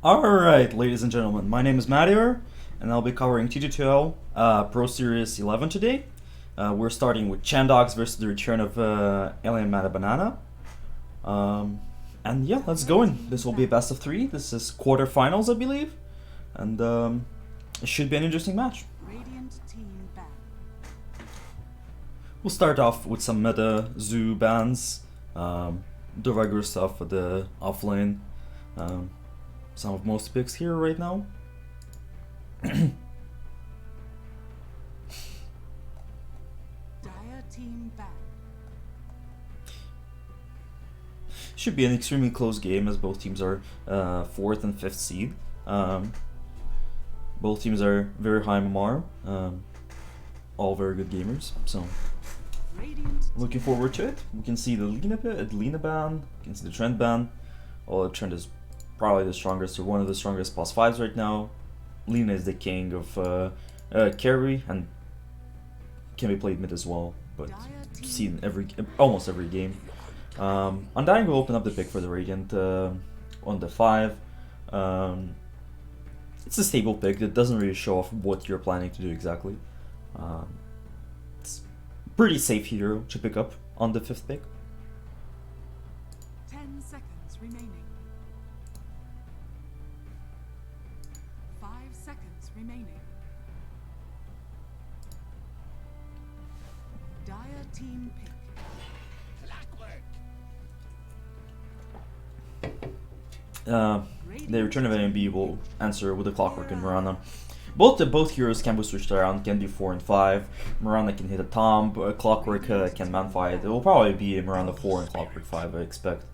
Alright, ladies and gentlemen, my name is Mario, and I'll be covering TDL Pro Series 11 today. We're starting with Chandox versus the return of Alien Mana Banana. And yeah, let's go in. This will be a best of three. This is quarterfinals, I believe. And it should be an interesting match. We'll start off with some meta zoo bans, the regular stuff for the offlane. Some of most picks here right now. Should be an extremely close game as both teams are 4th and 5th seed. Both teams are very high MMR, all very good gamers, so looking forward to it. We can see the Lina ban, we can see the Trent ban. The Trent is probably the strongest or one of the strongest plus 5s right now. Lina is the king of carry and can be played mid as well, but seen almost every game. Undying will open up the pick for the Radiant on the 5. It's a stable pick that doesn't really show off what you're planning to do exactly. It's pretty safe hero to pick up on the 5th pick. 10 seconds remaining. 5 seconds remaining. Dire team pick. The return of AMB will answer with the Clockwork and Mirana. Both heroes can be switched around, can be 4 and 5. Mirana can hit a tomb, Clockwork can man fight. It will probably be a Mirana 4 and Clockwork 5, I expect.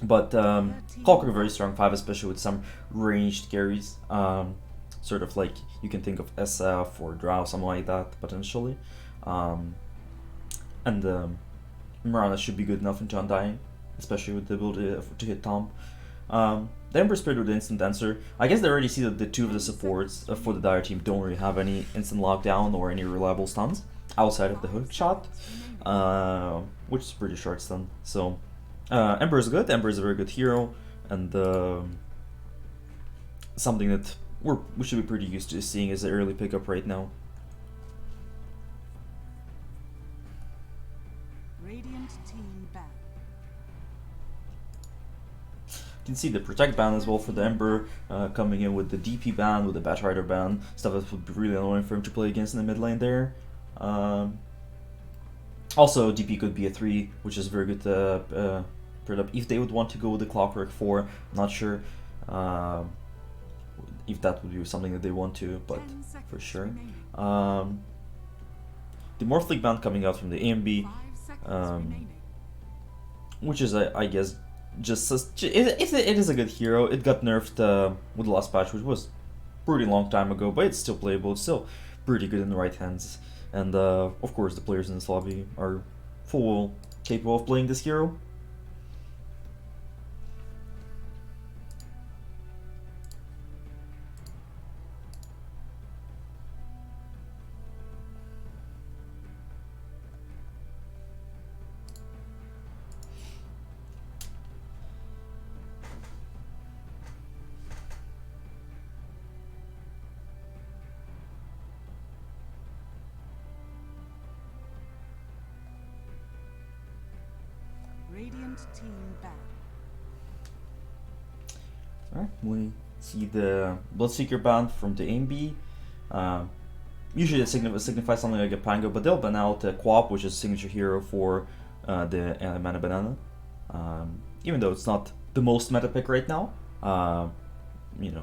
But Clockwork very strong 5, especially with some ranged carries. Sort of like you can think of SF or Drow, something like that, potentially. And Mirana should be good enough into Undying, especially with the ability to hit Tomb. The Ember Spirit with the instant answer. I guess they already see that the two of the supports for the Dire team don't really have any instant lockdown or any reliable stuns outside of the hook shot, which is pretty short stun. So Ember is good. Ember is a very good hero, and something that we should be pretty used to seeing as an early pickup right now. Radiant team back. You can see the Protect ban as well for the Ember, coming in with the DP ban, with the Batrider ban, stuff that would be really annoying for him to play against in the mid lane there. Also, DP could be a 3, which is very good to put up if they would want to go with the Clockwork 4. Not sure if that would be something that they want to, but for sure. The Morphling ban coming out from the AMB, which is, I guess, it is a good hero. It got nerfed with the last patch, which was pretty long time ago, but it's still playable. It's still pretty good in the right hands, and of course the players in this lobby are full capable of playing this hero. Radiant team back. Alright, we see the Bloodseeker ban from the AMB. Usually it signifies something like a Pango, but they'll ban out Quap, which is a signature hero for the Mana Banana. Even though it's not the most meta pick right now,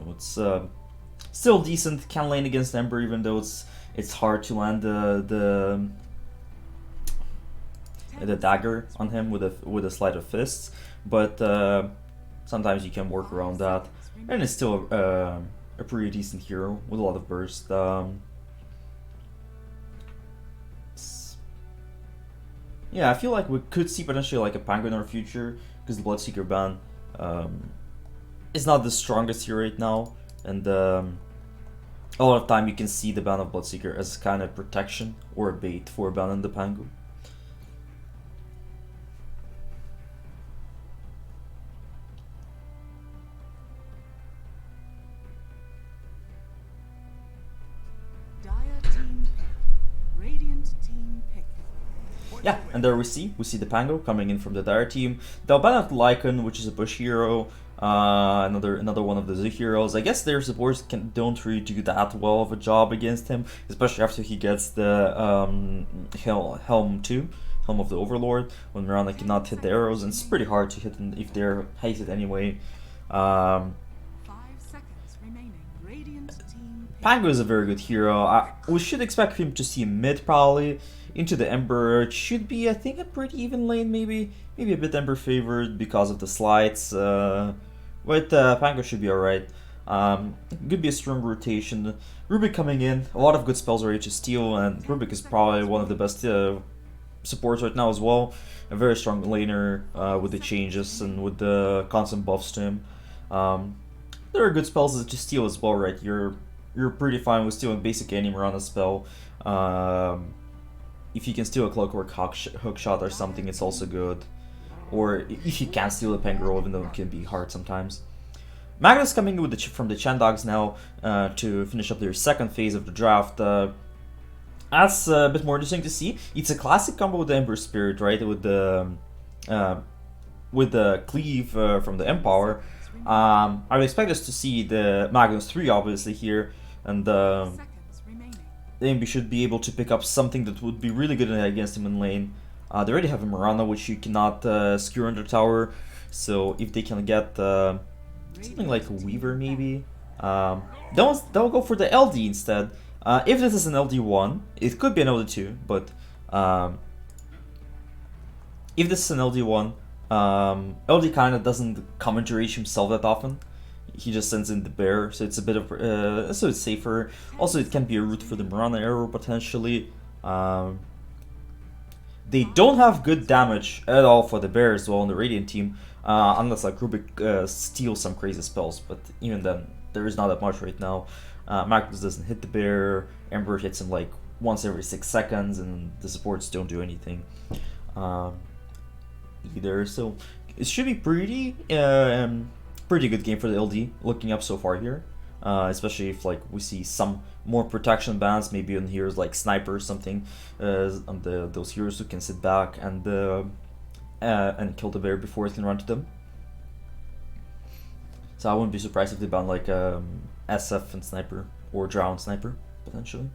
it's still decent. Can lane against Ember, even though it's hard to land the dagger on him with a sleight of fists, but sometimes you can work around that, and it's still a pretty decent hero with a lot of burst. Yeah, I feel like we could see potentially like a Pango in our future, because the Bloodseeker ban is not the strongest hero right now, and a lot of time you can see the ban of Bloodseeker as kind of protection or a bait for a ban in the Pango. Yeah, and there we see the Pango coming in from the Dire team. They'll ban out Lycan, which is a bush hero. Another one of the Z heroes. I guess their supports don't really do that well of a job against him, especially after he gets the Helm of the Overlord, when Mirana cannot hit the arrows, and it's pretty hard to hit them if they're hated anyway. 5 seconds remaining. Radiant team pick. Pango is a very good hero. We should expect him to see mid probably. Into the Ember, it should be, I think, a pretty even lane, maybe a bit Ember favored because of the slides. But Pango should be alright. Could be a strong rotation. Rubik coming in, a lot of good spells are to steal, and Rubik is probably one of the best supports right now as well. A very strong laner with the changes and with the constant buffs to him. There are good spells to steal as well, right? You're pretty fine with stealing basic any Mirana spell. If you can steal a Clockwork hook shot or something, it's also good. Or if you can't steal a Pangoro, even though it can be hard sometimes. Magnus coming in with from the Chandogs now to finish up their second phase of the draft. That's a bit more interesting to see. It's a classic combo with the Ember Spirit, right? With the cleave from the Empower. I would expect us to see the Magnus 3 obviously here, and then we should be able to pick up something that would be really good against him in lane. They already have a Mirana, which you cannot skewer under tower, so if they can get something like a Weaver maybe, they'll go for the LD instead. If this is an LD1, it could be an LD2, but if this is an LD1, LD kind of doesn't comment rage himself that often. He just sends in the bear, so it's a bit of so it's safer. Also, it can be a route for the Mirana arrow potentially. They don't have good damage at all for the bear as well on the Radiant team, unless like Rubik steals some crazy spells. But even then, there is not that much right now. Magnus doesn't hit the bear. Ember hits him like once every 6 seconds, and the supports don't do anything either. So it should be pretty good game for the LD looking up so far here, especially if like we see some more protection bans, maybe on heroes like Sniper or something, on those heroes who can sit back and kill the bear before it can run to them. So I wouldn't be surprised if they ban like SF and Sniper or Drow and Sniper potentially.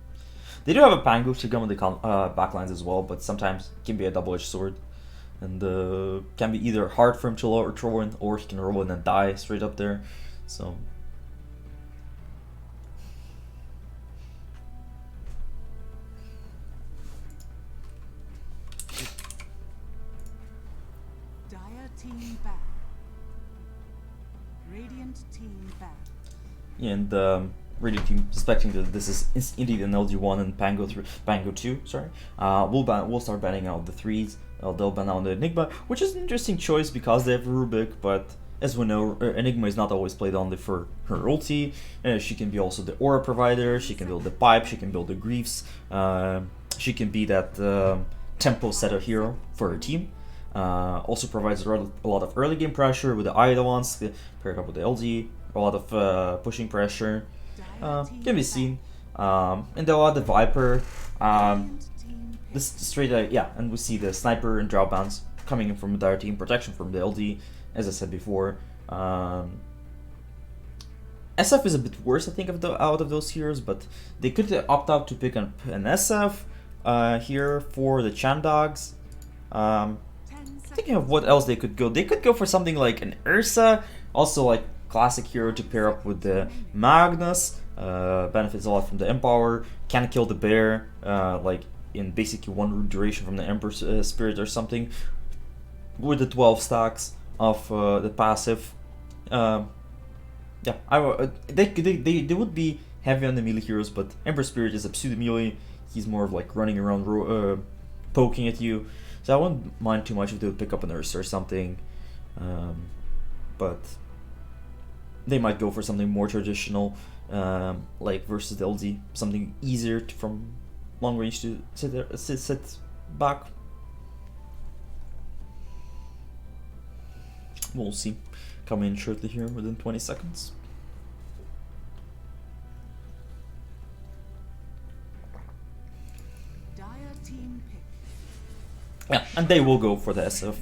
They do have a Pango to come on the backlines as well, but sometimes it can be a double-edged sword. And can be either hard for him to throw in, or he can roll in and die straight up there. So Dire team back. Radiant team back. yeah, and Radiant team suspecting that this is indeed an LG1 and Pango 2. Sorry, we'll start banning out the 3s. They'll ban out the Enigma, which is an interesting choice because they have Rubik, but as we know, Enigma is not always played only for her ulti. She can be also the aura provider, she can build the pipe, she can build the griefs, she can be that tempo setter hero for her team. Also provides a lot of early game pressure with the Eidolons, paired up with the LG, a lot of pushing pressure. Can be seen. And they'll add the Viper. This straight yeah, and we see the Sniper and Drow bans coming in from the Dire team, protection from the LD, as I said before. SF is a bit worse, I think, out of those heroes, but they could opt out to pick an SF here for the Chandogs. Thinking of what else they could go. They could go for something like an Ursa, also like classic hero to pair up with the Magnus. Benefits a lot from the Empower, can kill the bear, like in basically 1 duration from the Emperor Spirit or something, with the 12 stacks of the passive. Yeah, they would be heavy on the melee heroes, but Emperor Spirit is a pseudo melee. He's more of like running around poking at you, so I wouldn't mind too much if they would pick up an Ursa or something. But they might go for something more traditional, like versus the LD, something easier from long range to sit back. We'll see. Coming in shortly here within 20 seconds. Dire team pick. Yeah, and they will go for the SF.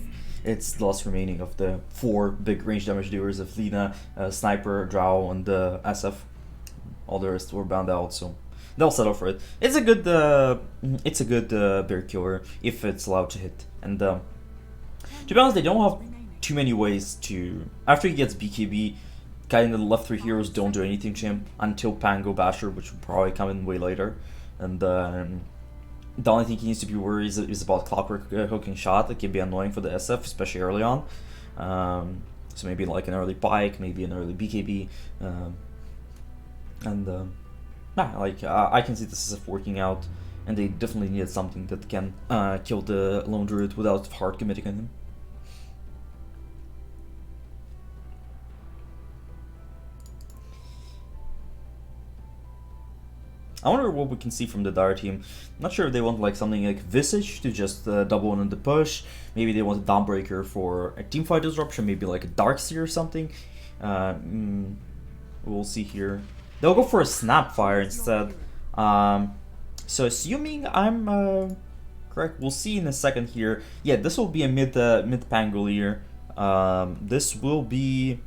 It's the last remaining of the 4 big range damage dealers of Lina, Sniper, Drow, and the SF. All the rest were bound out, so they'll settle for it. It's a good bear killer if it's allowed to hit. And to be honest, they don't have too many ways to. After he gets BKB, kind of the left 3 heroes don't do anything to him until Pango Basher, which will probably come in way later. And the only thing he needs to be worried is about Clockwork hooking shot. It can be annoying for the SF, especially early on. So maybe like an early Pike, maybe an early BKB. I can see this SF working out. And they definitely needed something that can kill the Lone Druid without hard committing on him. I wonder what we can see from the Dire team. I'm not sure if they want like something like Visage to just double on the push. Maybe they want a Dawnbreaker for a teamfight disruption. Maybe like a Darkseer or something. We'll see here. They'll go for a Snapfire instead. So assuming I'm correct, we'll see in a second here. Yeah, this will be a mid Pangolier. This will be.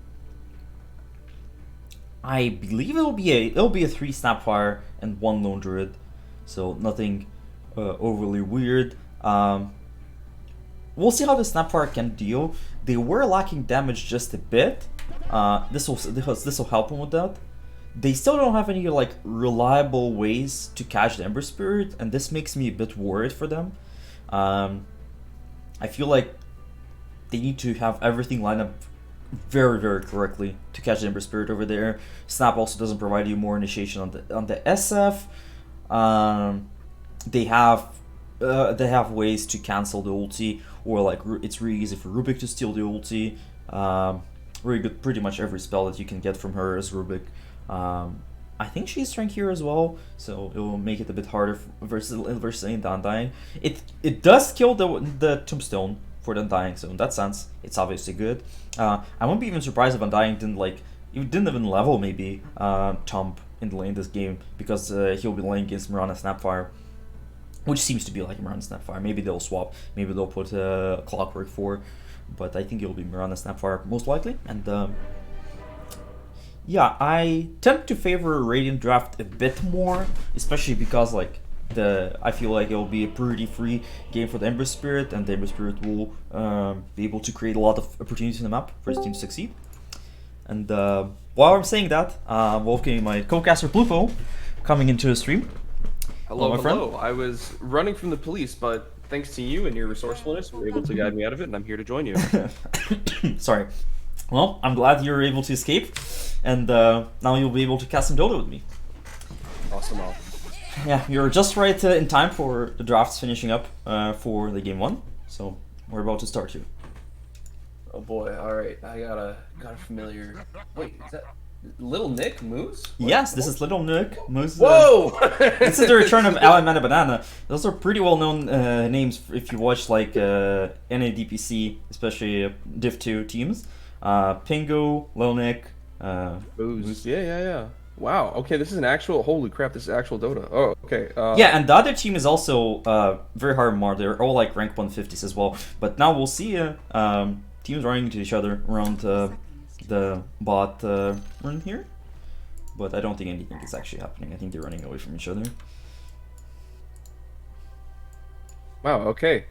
I believe it'll be a 3 Snapfire and 1 Lone Druid, so nothing overly weird. We'll see how the Snapfire can deal. They were lacking damage just a bit. This will help them with that. They still don't have any like reliable ways to catch the Ember Spirit, and this makes me a bit worried for them. I feel like they need to have everything lined up very, very correctly to catch the Ember Spirit over there. Snap also doesn't provide you more initiation on the SF. They have ways to cancel the ulti, or like it's really easy for Rubik to steal the ulti. Really good, pretty much every spell that you can get from her is Rubik. I think she's strength here as well, so it will make it a bit harder versus Undying. It does kill the Tombstone for the Undying, so in that sense, it's obviously good. I won't be even surprised if Undying didn't even level maybe Tomb in the lane this game, because he'll be laying against Mirana Snapfire, which seems to be like Mirana Snapfire. Maybe they'll swap, maybe they'll put Clockwork 4, but I think it'll be Mirana Snapfire most likely. And yeah, I tend to favor Radiant Draft a bit more, especially because like I feel like it will be a pretty free game for the Ember Spirit, and the Ember Spirit will be able to create a lot of opportunities in the map for his team to succeed. And while I'm saying that, welcoming my co-caster Plupo coming into the stream. Hello, my friend. hello. I was running from the police, but thanks to you and your resourcefulness, we were able to guide me out of it, and I'm here to join you. Sorry. Well, I'm glad you were able to escape, and now you'll be able to cast some Dota with me. Awesome. Yeah, you're just right in time for the drafts finishing up for the game 1, so we're about to start here. Oh boy, alright, I got a familiar... Wait, is that Little Nick Moose? What? Yes, this is Little Nick Moose. Whoa! This is the return of Alan Banana. Those are pretty well-known names if you watch like NADPC, especially Div 2 teams. Pingu, Little Nick, Moose. Yeah. Wow, okay, this is an actual... Holy crap, this is actual Dota. Oh, okay. Yeah, and the other team is also very hard more. They're all like rank 150s as well. But now we'll see teams running into each other around the bot run here. But I don't think anything is actually happening. I think they're running away from each other. Wow, okay.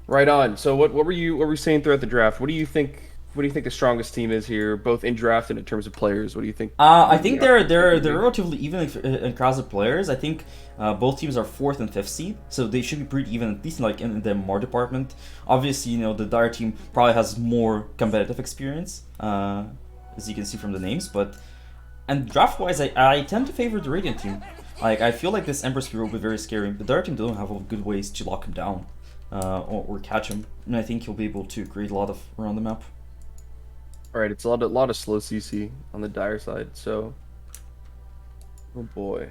Right on. So what were you saying throughout the draft? What do you think the strongest team is here, both in draft and in terms of players? What do you think? I think they're relatively even in crowded players. I think both teams are 4th and 5th seed, so they should be pretty even, at least like in the MAR department. Obviously, you know, the Dire team probably has more competitive experience, as you can see from the names. And draft-wise, I tend to favor the Radiant team. Like, I feel like this Ember Spirit will be very scary. The Dire team don't have good ways to lock him down or catch him, and I think he'll be able to create a lot of around the map. Alright, it's a lot of slow CC on the Dire side, so... Oh boy.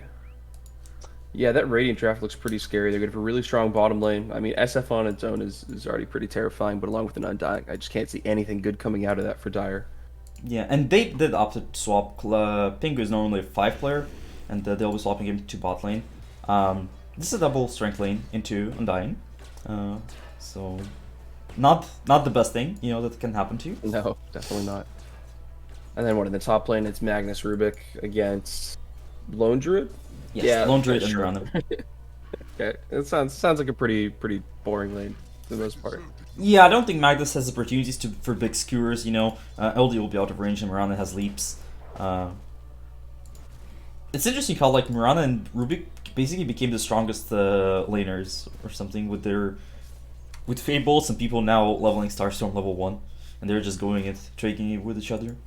Yeah, that Radiant draft looks pretty scary. They're going to have a really strong bottom lane. I mean, SF on its own is already pretty terrifying, but along with an Undying, I just can't see anything good coming out of that for Dire. Yeah, and they did opt to swap. Pingu is normally a 5 player, and they'll be swapping him to bot lane. This is a double strength lane into Undying. So, not the best thing, you know, that can happen to you. No, definitely not. And then what in the top lane? It's Magnus Rubik against Lone Druid. Yes, Yeah, Lone Druid and sure. Miranda. Okay, it sounds like a pretty boring lane for the most part. Yeah, I don't think Magnus has opportunities for big skewers, you know. LD will be out of range and Miranda has leaps. It's interesting how like Miranda and Rubik basically became the strongest laners or something with Fables and people now leveling Starstorm level 1. And they're just going it, trading it with each other.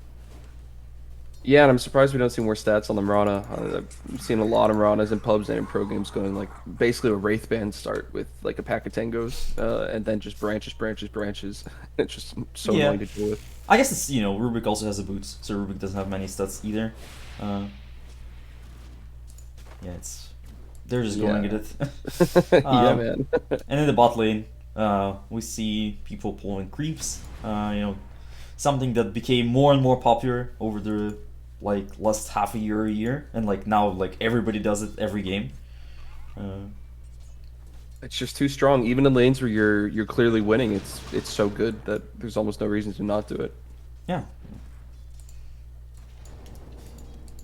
Yeah, and I'm surprised we don't see more stats on the Mirana. I've seen a lot of Miranas in pubs and in pro games going like basically a Wraith Band start with like a pack of Tangos and then just branches. It's just so annoying to deal with. I guess it's, you know, Rubik also has a boots, so Rubik doesn't have many stats either. Yeah, they're just going at it. Yeah, man. And in the bot lane, we see people pulling creeps. You know, something that became more and more popular over the like last half a year, and like now like everybody does it every game. It's just too strong. Even in lanes where you're clearly winning, it's so good that there's almost no reason to not do it. Yeah.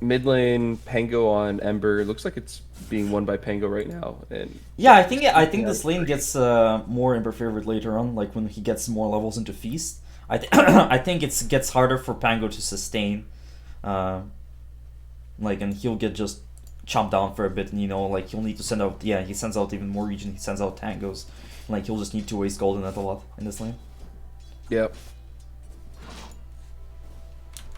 Mid lane, Pango on Ember. It looks like it's being won by Pango right now. And yeah, I think this lane gets more Ember favored later on, like when he gets more levels into Feast. I think it gets harder for Pango to sustain, like, and he'll get just chomped down for a bit, and you know, like he'll need to send out. Yeah, he sends out even more region. He sends out tangos, like he'll just need to waste golden at a lot in this lane. Yep.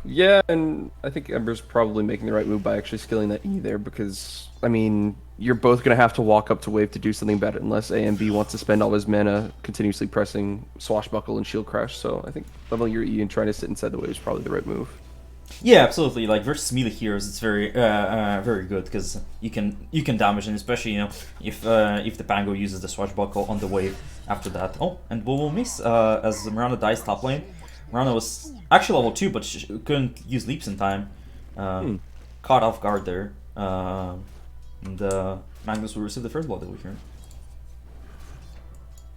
Yeah, and I think Ember's probably making the right move by actually skilling that E there because, I mean, you're both going to have to walk up to wave to do something better unless A and B wants to spend all his mana continuously pressing Swashbuckle and Shield Crash, so I think leveling your E and trying to sit inside the wave is probably the right move. Yeah, absolutely. Like versus melee heroes, it's very very good because you can damage, and especially, you know, if the Pango uses the Swashbuckle on the wave after that. Oh, and we will miss as Miranda dies top lane. Miranda was actually level 2, but she couldn't use leaps in time. Caught off guard there. And Magnus will receive the first blood that we hear.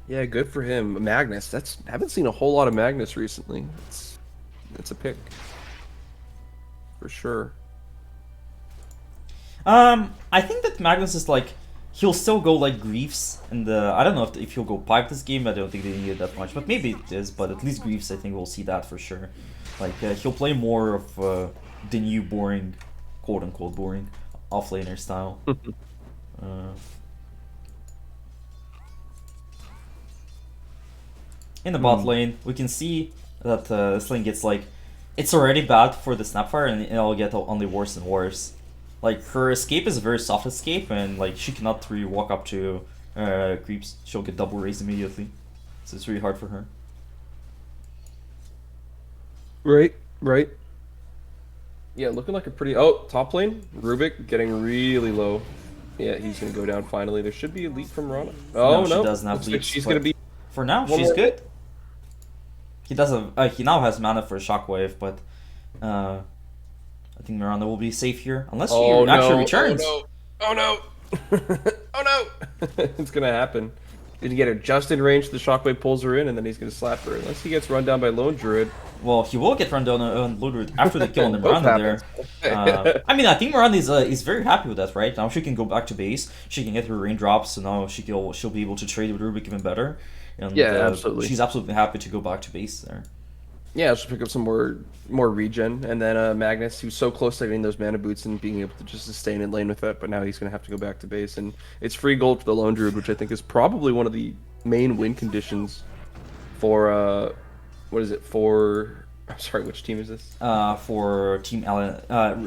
Yeah, good for him. Magnus, I haven't seen a whole lot of Magnus recently. It's a pick. For sure. I think that Magnus is like, he'll still go like Griefs, and I don't know if he'll go Pipe this game. I don't think they need it that much, but maybe it is. But at least Griefs, I think we'll see that for sure. Like he'll play more of the new boring, quote unquote boring, offlaner style. In the bot lane, we can see that this lane gets like, it's already bad for the Snapfire, and it'll get only worse and worse. Like, her escape is a very soft escape, and like she cannot really walk up to creeps. She'll get double raised immediately, so it's really hard for her. Right. Yeah, looking like a pretty... Oh, top lane, Rubik getting really low. Yeah, he's gonna go down finally. There should be a leap from Rana. Oh, no. She doesn't have leaps, she's gonna be... For now, she's good. He doesn't. He now has mana for a shockwave, but I think Miranda will be safe here unless she actually returns. Oh no! Oh no! It's gonna happen. Did he get her just in range? The shockwave pulls her in, and then he's gonna slap her. Unless he gets run down by Lone Druid. Well, he will get run down on Lone Druid after the kill on the Miranda there. I mean, I think Miranda is very happy with that, right? Now she can go back to base. She can get her raindrops, so now she'll be able to trade with Rubik even better. And, yeah, absolutely. She's absolutely happy to go back to base there. Yeah, she'll pick up some more regen, and then Magnus, he was so close to getting those mana boots and being able to just sustain in lane with that, but now he's going to have to go back to base, and it's free gold for the Lone Druid, which I think is probably one of the main win conditions for, what is it, for... I'm sorry, which team is this? For Team Alien,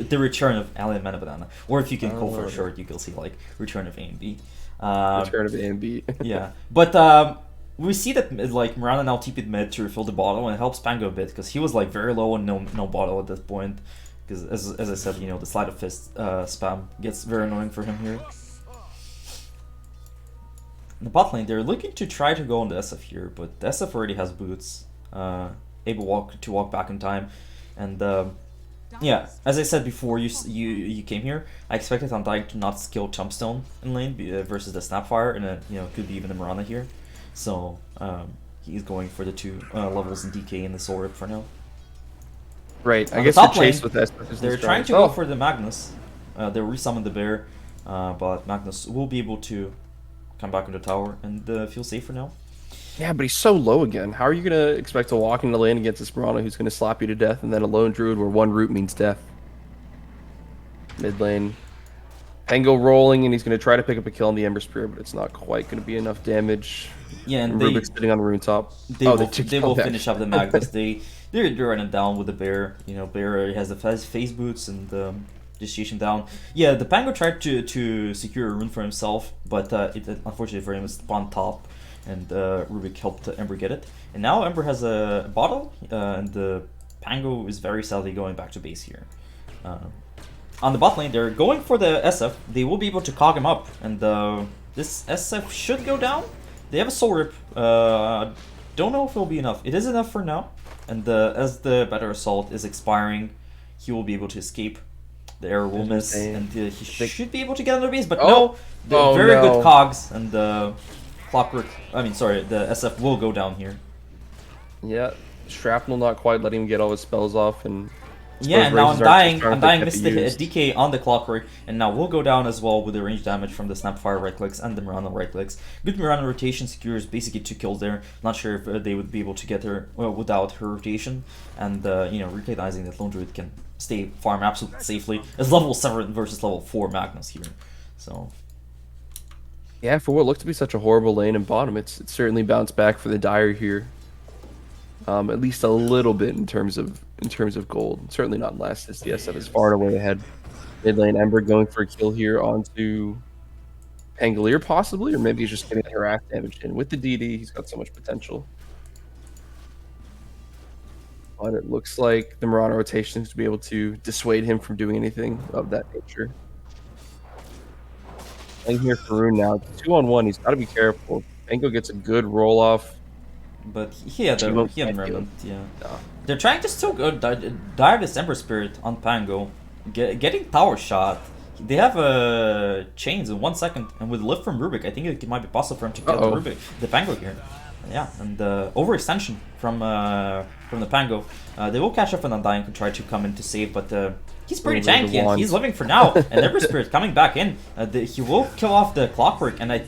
the return of Alien Mana Banana. Or if you can call for short, you can see, like, return of A and B. Return of A and B. Yeah, but... we see that like Miranda now TP'd mid to refill the bottle, and it helps Pango a bit because he was like very low and no bottle at this point. Because as I said, you know, the Sleight of Fist spam gets very annoying for him here. In the bot lane, they're looking to try to go on the SF here, but the SF already has boots, able to walk back in time, and yeah, as I said before, you came here. I expected Undying to not skill Chumpstone in lane versus the Snapfire, and then, you know, could be even the Mirana here. So he's going for the 2 levels in DK and the Soul Rip for now. Right, I On guess the the top chase lane, with SF they're trying to go for the Magnus. They'll resummon the bear, but Magnus will be able to come back in the tower and feel safer now. Yeah, but he's so low again. How are you gonna expect to walk into lane against this Mirana who's gonna slap you to death, and then a lone druid where 1 root means death? Mid lane, Pango rolling, and he's gonna try to pick up a kill on the Ember Spear, but it's not quite gonna be enough damage. Yeah, and Rubik's sitting on the rune top. they will finish up the Magnus. They're running down with the bear. You know, bear has the phase boots and just chase him down. Yeah, the Pango tried to secure a rune for himself, but it unfortunately for him was spawned top, and Rubik helped Ember get it. And now Ember has a bottle, and the Pango is very sadly going back to base here. On the bot lane, they're going for the SF. They will be able to cog him up, and this SF should go down. They have a Soul Rip. Don't know if it'll be enough. It is enough for now, and as the Better Assault is expiring, he will be able to escape. The arrow will miss, and he should be able to get on the base, but no. Very good cogs, and the Clockwork. I mean, sorry, the SF will go down here. Yeah, Shrapnel not quite letting him get all his spells off, and yeah, and now I'm dying, missed the DK on the Clockwork, and now we'll go down as well with the range damage from the Snapfire right clicks and the Mirana right clicks. Good Mirana rotation secures basically 2 kills there. Not sure if they would be able to get her without her rotation, and you know, recognizing that Lone Druid can stay farm absolutely safely. It's level 7 versus level 4 Magnus here, so. Yeah, for what looked to be such a horrible lane and bottom, it's certainly bounced back for the Dire here. At least a little bit in terms of gold. Certainly not less, as the SF is far and away ahead. Mid lane Ember going for a kill here onto Pangolier possibly, or maybe he's just getting the harass damage in. With the DD, he's got so much potential. But it looks like the Mirana rotation is to be able to dissuade him from doing anything of that nature. Playing here for Rune now. 2-on-1, he's got to be careful. Pango gets a good roll off. But he had Remnant, yeah. They're trying to still go dire this Ember Spirit on Pango, getting tower shot. They have chains in 1 second, and with lift from Rubik, I think it might be possible for him to get the Pango here. Yeah, and overextension from the Pango. They will catch up on Undying and try to come in to save, but he's pretty tanky, and he's living for now. And Ember Spirit coming back in. He will kill off the Clockwork, and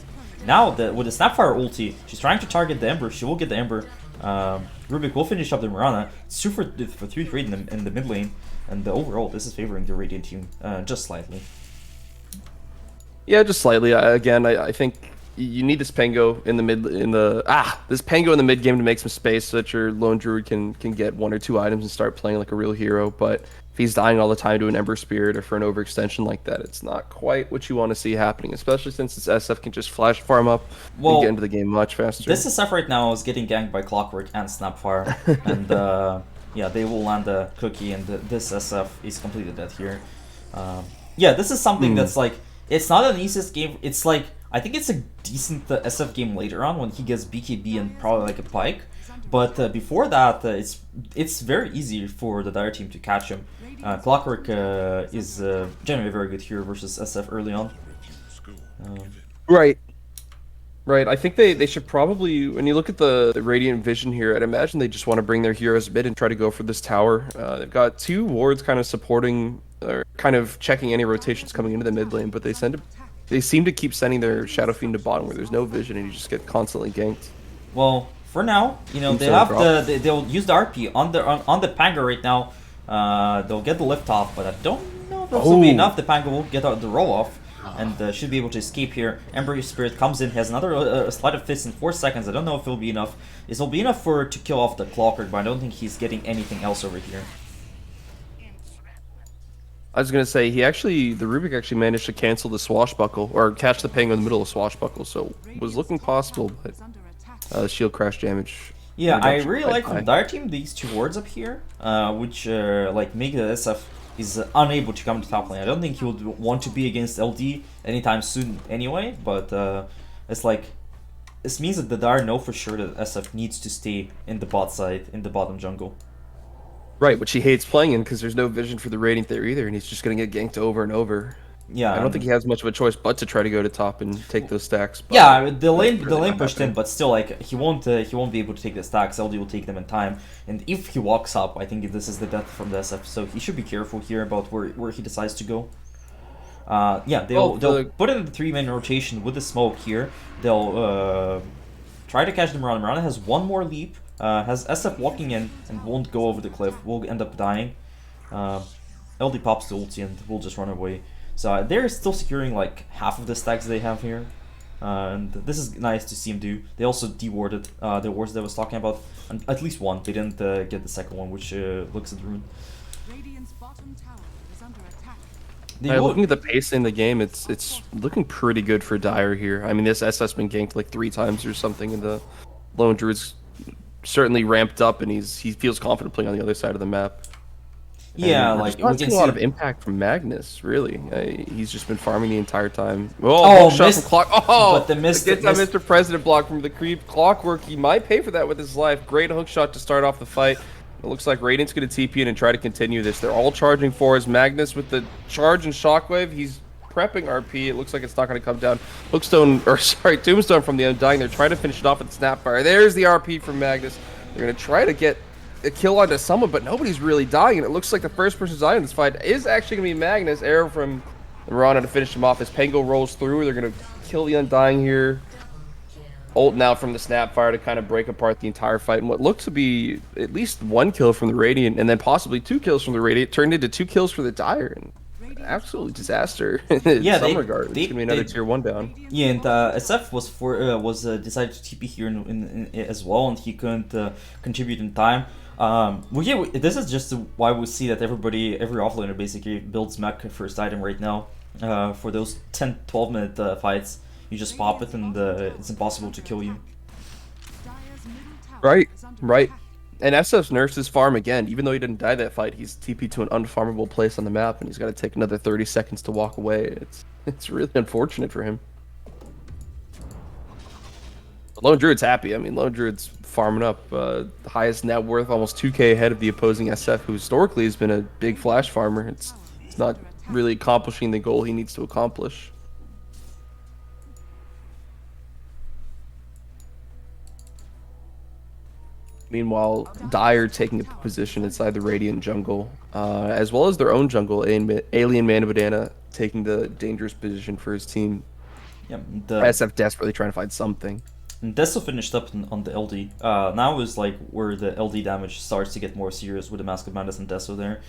now, with the Snapfire ulti, she's trying to target the Ember. She will get the Ember. Rubik will finish up the Mirana. It's 2 for 3 trade in the mid lane. And overall, this is favoring the Radiant team just slightly. Yeah, just slightly. Again, I think you need this Pango in the mid game to make some space so that your Lone Druid can get 1 or 2 items and start playing like a real hero. But if he's dying all the time to an Ember Spirit or for an overextension like that, it's not quite what you want to see happening, especially since this SF can just flash farm up and get into the game much faster. This SF right now is getting ganked by Clockwork and Snapfire, and yeah, they will land a cookie, and this SF is completely dead here. Yeah, this is something that's like, it's not an easiest game. It's like, I think it's a decent SF game later on when he gets BKB and probably like a Pike. But before that, it's very easy for the Dire team to catch him. Clockwork is generally a very good hero versus SF early on. Right. I think they should probably, when you look at the Radiant Vision here, I'd imagine they just want to bring their heroes mid and try to go for this tower. They've got 2 wards kind of supporting, or kind of checking any rotations coming into the mid lane, but they seem to keep sending their Shadow Fiend to bottom where there's no vision and you just get constantly ganked. Well, for now, you know, they'll use the RP on the Pango right now. They'll get the lift off, but I don't know if this will be enough. The Pango will get the roll off and should be able to escape here. Ember Spirit comes in, has another Sleight of Fist in 4 seconds. I don't know if it'll be enough. It'll be enough to kill off the Clockwork, but I don't think he's getting anything else over here. I was gonna say the Rubik actually managed to cancel the Swashbuckle or catch the Pango in the middle of Swashbuckle, so it was looking possible, but shield crash damage. Yeah, I really like from Dire team these 2 wards up here, which like make the SF is unable to come to top lane. I don't think he would want to be against LD anytime soon anyway, but it's like, this means that the Dire know for sure that SF needs to stay in the bot side, in the bottom jungle. Right, which he hates playing in because there's no vision for the Radiant there either, and he's just going to get ganked over and over. Yeah, I don't think he has much of a choice but to try to go to top and take those stacks. But yeah, the lane really not pushed in, happening. but still, like he won't be able to take the stacks. LD will take them in time, and if he walks up, I think this is the death from the SF. So he should be careful here about where he decides to go. Yeah, Well, they'll put it in the 3-man rotation with the smoke here. They'll try to catch the Mirana. Mirana has one more leap. Has SF walking in and won't go over the cliff. Will end up dying. LD pops the ulti and will just run away. So they're still securing like half of the stacks they have here. And this is nice to see him do. They also dewarded the wards that I was talking about. And at least one. They didn't get the second one, which looks at the rune. Radiant's bottom tower is under attack. Looking at the pace in the game, it's looking pretty good for Dire here. I mean, this SS been ganked like 3 times or something, and the Lone Druid's certainly ramped up, and he feels confident playing on the other side of the map. Yeah, And like we're we just not can seeing see a lot of impact from Magnus, really. He's just been farming the entire time. Oh, Oh, hook shot missed- from Clock. Oh, but the missed- gets that missed- Mr. President block from the creep. Clockwork, he might pay for that with his life. Great hook shot to start off the fight. It looks like Radiant's going to TP in and try to continue this. They're all charging for his Magnus with the charge and shockwave. He's prepping RP. It looks like it's not going to come down. Tombstone from the Undying. They're trying to finish it off with Snapfire. There's the RP from Magnus. They're going to try to get a kill onto someone, but nobody's really dying. And it looks like the first person dying in this fight is actually going to be Magnus. Arrow from Mirana to finish him off as Pango rolls through. They're going to kill the Undying here. Ult now from the Snapfire to kind of break apart the entire fight. And what looked to be at least 1 kill from the Radiant, and then possibly 2 kills from the Radiant, turned into 2 kills for the Dire. And absolute disaster in Yeah, some they- regards. they- It's going to be another they- tier 1 down. Yeah, and SF was decided to TP here in as well, and he couldn't contribute in time. This is just why we see that every offlaner basically builds mech first item right now. For those 10-12 minute fights, you just pop it and it's impossible to kill you. Dire's middle tower Right, is under right. attack. And SF's nurses farm again. Even though he didn't die that fight, he's TP'd to an unfarmable place on the map, and he's got to take another 30 seconds to walk away. It's really unfortunate for him. Lone Druid's happy. I mean, Lone Druid's farming up the highest net worth, almost 2k ahead of the opposing SF, who historically has been a big flash farmer. It's not really accomplishing the goal he needs to accomplish. Meanwhile, Dire taking a position inside the Radiant jungle, as well as their own jungle, Alien Man Bandana taking the dangerous position for his team. Yeah, SF desperately trying to find something. and Deso finished up on the LD. Now is like where the LD damage starts to get more serious with the Mask of Madness and Deso there.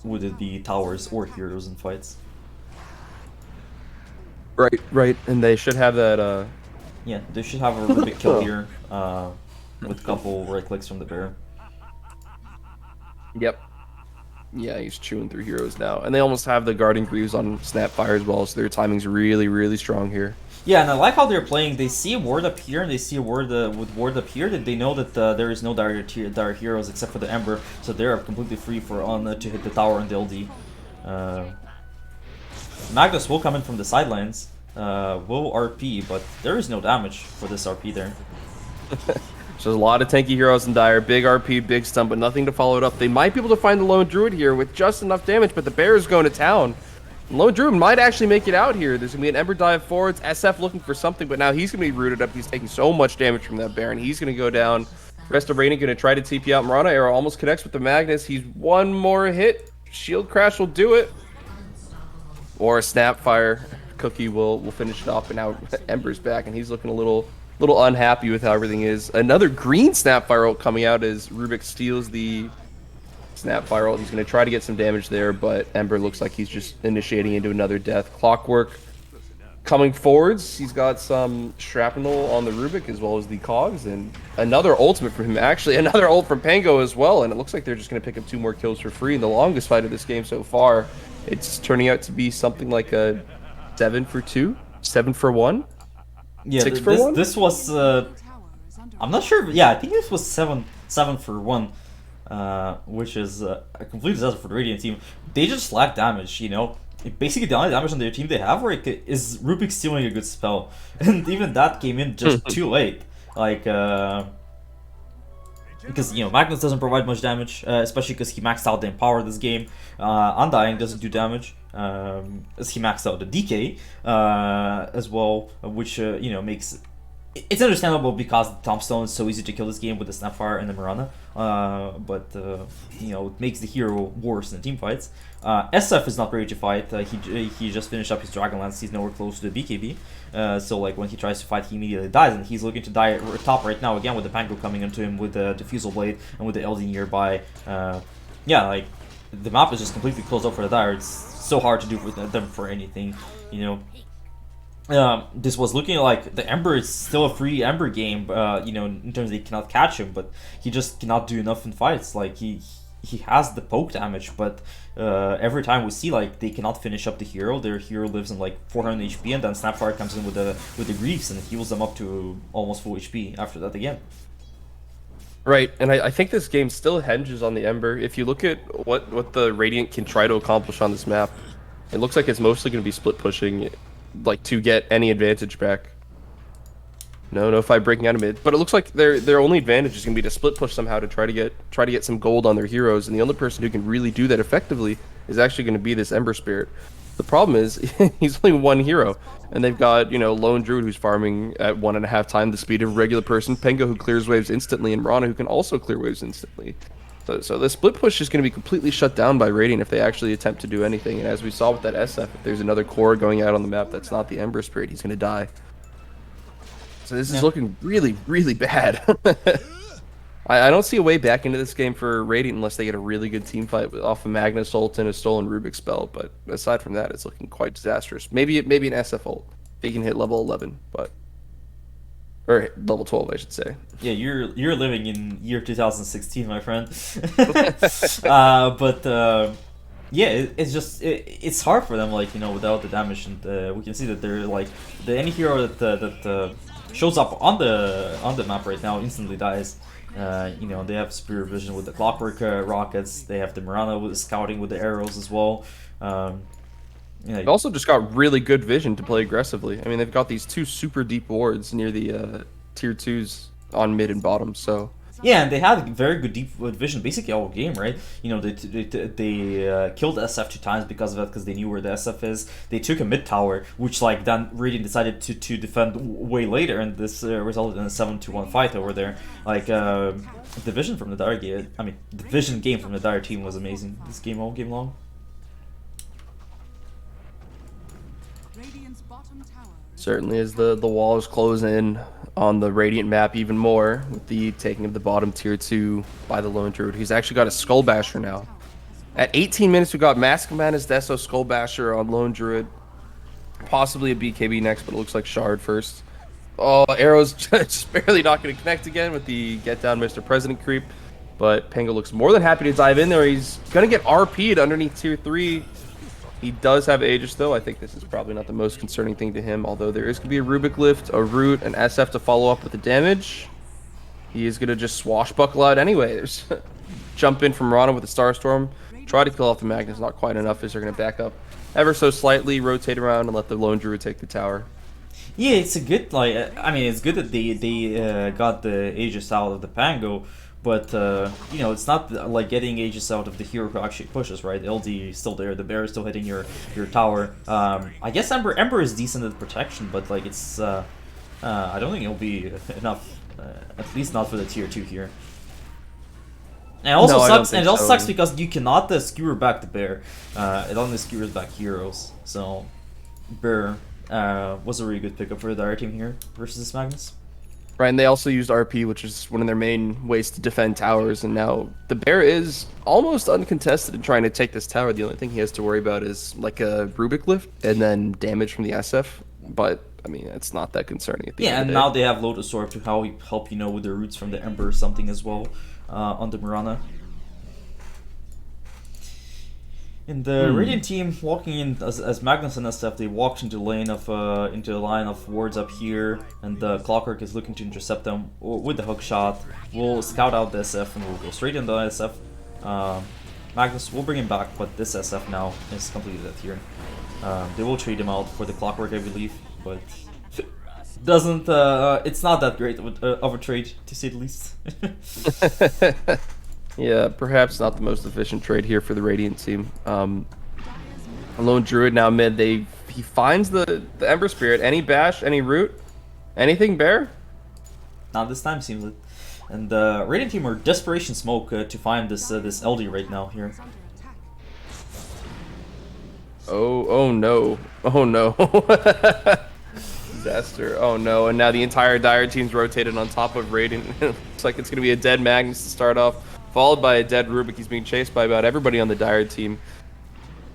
Would it be towers or heroes in fights? Right, right, and they should have that. Yeah, they should have a really big kill here with a couple right clicks from the bear. Yep. Yeah, he's chewing through heroes now, and they almost have the Guardian Greaves on Snapfire as well, so their timing's really, really strong here. Yeah, and I like how they're playing. They see a ward up here, and they see a ward with ward up here. That they know that there is no dire heroes except for the Ember, so they're completely free for on to hit the tower and the LD. Magnus will come in from the sidelines, will RP, but there is no damage for this RP there. So there's a lot of tanky heroes in Dire, big RP, big stun, but nothing to follow it up. They might be able to find the Lone Druid here with just enough damage, but the bear is going to town. Lone Druid might actually make it out here. There's going to be an Ember dive forwards, SF looking for something, but now he's going to be rooted up. He's taking so much damage from that bear, and he's going to go down. The rest of Raiden going to try to TP out. Mirana Arrow almost connects with the Magnus. He's one more hit. Shield Crash will do it. Or a Snapfire Cookie will finish it off, and now Ember's back, and he's looking a little unhappy with how everything is. Another green Snapfire ult coming out as Rubik steals the Snapfire ult. He's going to try to get some damage there, but Ember looks like he's just initiating into another death. Clockwork coming forwards. He's got some shrapnel on the Rubik as well as the cogs, and another ultimate from him. Actually, another ult from Pango as well, and it looks like they're just going to pick up 2 more kills for free in the longest fight of this game so far. It's turning out to be something like a 7 for 2, 7 for 1. Yeah, 6 for 1? this was. Tower is under I'm not sure. Yeah, I think this was 7 for 1, which is a complete disaster for the Radiant team. They just lack damage, you know. Basically, the only damage on their team they have right is Rubik stealing a good spell, and even that came in just too late. Like, because Magnus doesn't provide much damage, especially because he maxed out the Empower this game. Undying doesn't do damage, as he maxed out the DK as well, which makes it's understandable because the Tombstone is so easy to kill this game with the Snapfire and the Mirana, but it makes the hero worse in team fights. SF is not ready to fight. He just finished up his Dragonlance. He's nowhere close to the BKB. So like when he tries to fight, he immediately dies, and he's looking to die at top right now again with the Pango coming into him with the Diffusal Blade and with the LD nearby. Like the map is just completely closed up for the Dire. It's so hard to do with them for anything, This was looking like the Ember is still a free Ember game, in terms of they cannot catch him, but he just cannot do enough in fights. Like he has the poke damage, but every time we see like they cannot finish up the hero. Their hero lives in like 400 HP, and then Snapfire comes in with the Griefs and heals them up to almost full HP after that again. Right, and I think this game still hinges on the Ember. If you look at what the Radiant can try to accomplish on this map, it looks like it's mostly going to be split pushing, like to get any advantage back. No fight breaking out of mid, but it looks like their only advantage is going to be to split push somehow to try to get some gold on their heroes, and the only person who can really do that effectively is actually going to be this Ember Spirit. The problem is he's only one hero, and they've got Lone Druid who's farming at 1.5 times the speed of a regular person, Pengo who clears waves instantly, and Rana who can also clear waves instantly. So the split push is going to be completely shut down by Radiant if they actually attempt to do anything. And as we saw with that SF, if there's another core going out on the map that's not the Ember Spirit, he's going to die. So this is looking really, really bad. I don't see a way back into this game for Radiant unless they get a really good team fight off of Magnus ult and a stolen Rubik spell. But aside from that, it's looking quite disastrous. Maybe an SF ult. They can hit level 11, or level 12, I should say. Yeah, you're living in year 2016, my friend. It's hard for them, without the damage, and we can see that they're like any hero that shows up on the map right now instantly dies. They have superior vision with the Clockwork rockets. They have the Mirana with scouting with the arrows as well. They've also just got really good vision to play aggressively. I mean, they've got these 2 super deep wards near the tier 2s on mid and bottom, so... Yeah, and they had very good deep vision basically all game, right? They killed SF 2 times because of that, because they knew where the SF is. They took a mid tower, which then Radiant decided to defend way later, and this resulted in a 7-1 fight over there. The vision from the Dire game, the vision game from the Dire team was amazing this game all game long. Certainly as the walls close in on the Radiant map even more with the taking of the bottom tier 2 by the Lone Druid. He's actually got a Skull Basher now. At 18 minutes, we got Mask of Madness, Deso, Skull Basher on Lone Druid. Possibly a BKB next, but it looks like Shard first. Oh, Arrow's just barely not going to connect again with the Get Down Mr. President creep. But Pengo looks more than happy to dive in there. He's going to get RP'd underneath tier 3. He does have Aegis, though. I think this is probably not the most concerning thing to him, although there is going to be a Rubik Lift, a Root, an SF to follow up with the damage. He is going to just swashbuckle out anyway. There's jump in from Rana with the Starstorm. Try to kill off the Magnus, not quite enough, as they're going to back up ever so slightly, rotate around, and let the Lone Druid take the tower. Yeah, it's a good, it's good that they got the Aegis out of the Pango, but, it's not like getting Aegis out of the hero who actually pushes, right? LD is still there, the bear is still hitting your tower. I guess Ember is decent at protection, but, it's, I don't think it'll be enough, at least not for the tier 2 here. And it also sucks because you cannot skewer back the bear. It only skewers back heroes, so bear was a really good pickup for the Dire team here versus this Magnus. Right, and they also used RP, which is one of their main ways to defend towers, and now the bear is almost uncontested in trying to take this tower. The only thing he has to worry about is like a Rubik Lift and then damage from the SF, but I mean, it's not that concerning at the end of the day. Now they have Lotus Orb to help with the roots from the Ember or something as well on the Mirana. In the Radiant team, walking in as Magnus and SF, they walked into a line of wards up here, and the Clockwork is looking to intercept them with the hook shot. We'll scout out the SF and we'll go straight into SF. Magnus will bring him back, but this SF now is completely dead here. They will trade him out for the Clockwork, I believe, but doesn't it's not that great of a trade, to say the least. Yeah, perhaps not the most efficient trade here for the Radiant team. A lone druid now mid. He finds the Ember Spirit. Any bash, any root, anything bear. Not this time, seems it. And Radiant team are desperation smoke to find this LD right now here. Is under attack. Oh no, oh no. Disaster. Oh no, and now the entire Dire team's rotated on top of Radiant. Looks like it's gonna be a dead Magnus to start off, followed by a dead Rubik. He's being chased by about everybody on the Dire team.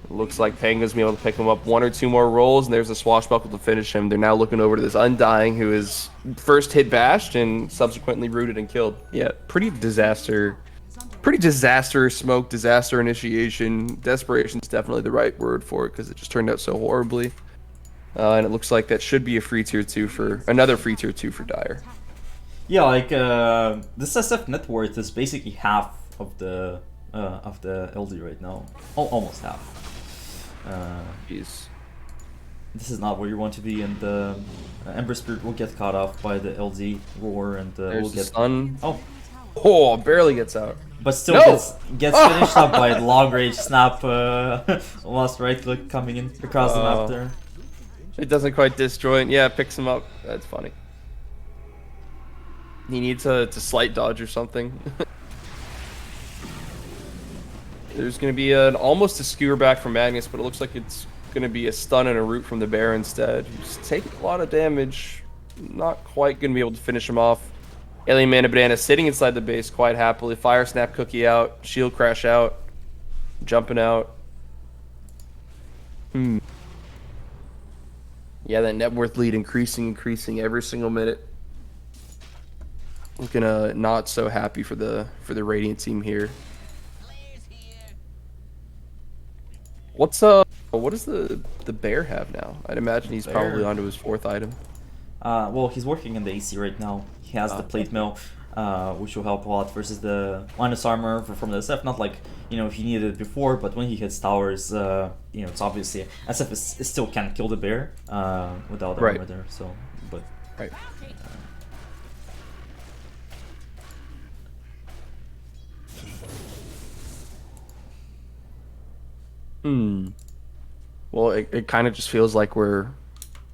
It looks like Panga's gonna be able to pick him up 1 or 2 more rolls, and there's a swashbuckle to finish him. They're now looking over to this Undying, who is first hit bashed and subsequently rooted and killed. Yeah, pretty disaster smoke, disaster initiation. Desperation's definitely the right word for it because it just turned out so horribly. And it looks like that should be a free tier 2 for another free tier 2 for Dire. Yeah, like this SF net worth is basically half of the LD right now, almost half. Jeez. This is not where you want to be, and the Ember Spirit will get caught off by the LD roar, and There's will the get stun. oh, Oh, barely gets out. but still No! gets finished up by the long range snap. Last right click coming in across the map there. It doesn't quite disjoint. Yeah, picks him up. That's funny. He needs to slight dodge or something. There's going to be almost a skewer back from Magnus, but it looks like it's going to be a stun and a root from the bear instead. He's taking a lot of damage. Not quite going to be able to finish him off. Alien Mana Banana sitting inside the base quite happily. Fire Snap Cookie out. Shield Crash out. Jumping out. Yeah, that net worth lead increasing every single minute. Looking not so happy for the Radiant team here. What does the bear have now? I'd imagine he's probably onto his 4th item. Well, he's working in the AC right now. He has the plate mill, which will help a lot versus the minus armor from the SF. Not like he needed it before, but when he hits towers, it's obviously SF is still can't kill the bear without armor there. So, but Right. Well, it kind of just feels like we're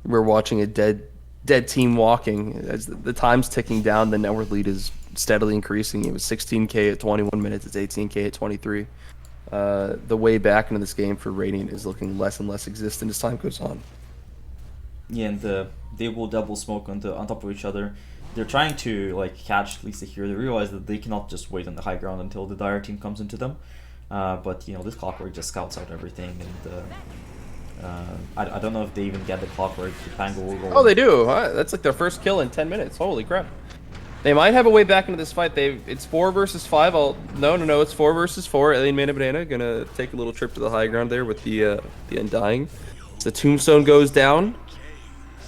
watching a dead team walking. As the time's ticking down, the net worth lead is steadily increasing. It was 16k at 21 minutes. It's 18k at 23. The way back into this game for Radiant is looking less and less existent as time goes on. yeah, and they will double smoke on top of each other. They're trying to catch at least here. They realize that they cannot just wait on the high ground until the Dire team comes into them. But this Clockwork just scouts out everything, and I don't know if they even get the Clockwork. The Pango will go. Oh, they do. That's like their first kill in 10 minutes. Holy crap. They might have a way back into this fight. It's 4 versus 5. No, it's 4 versus 4. Alien Mana Banana gonna take a little trip to the high ground there with the Undying. The Tombstone goes down.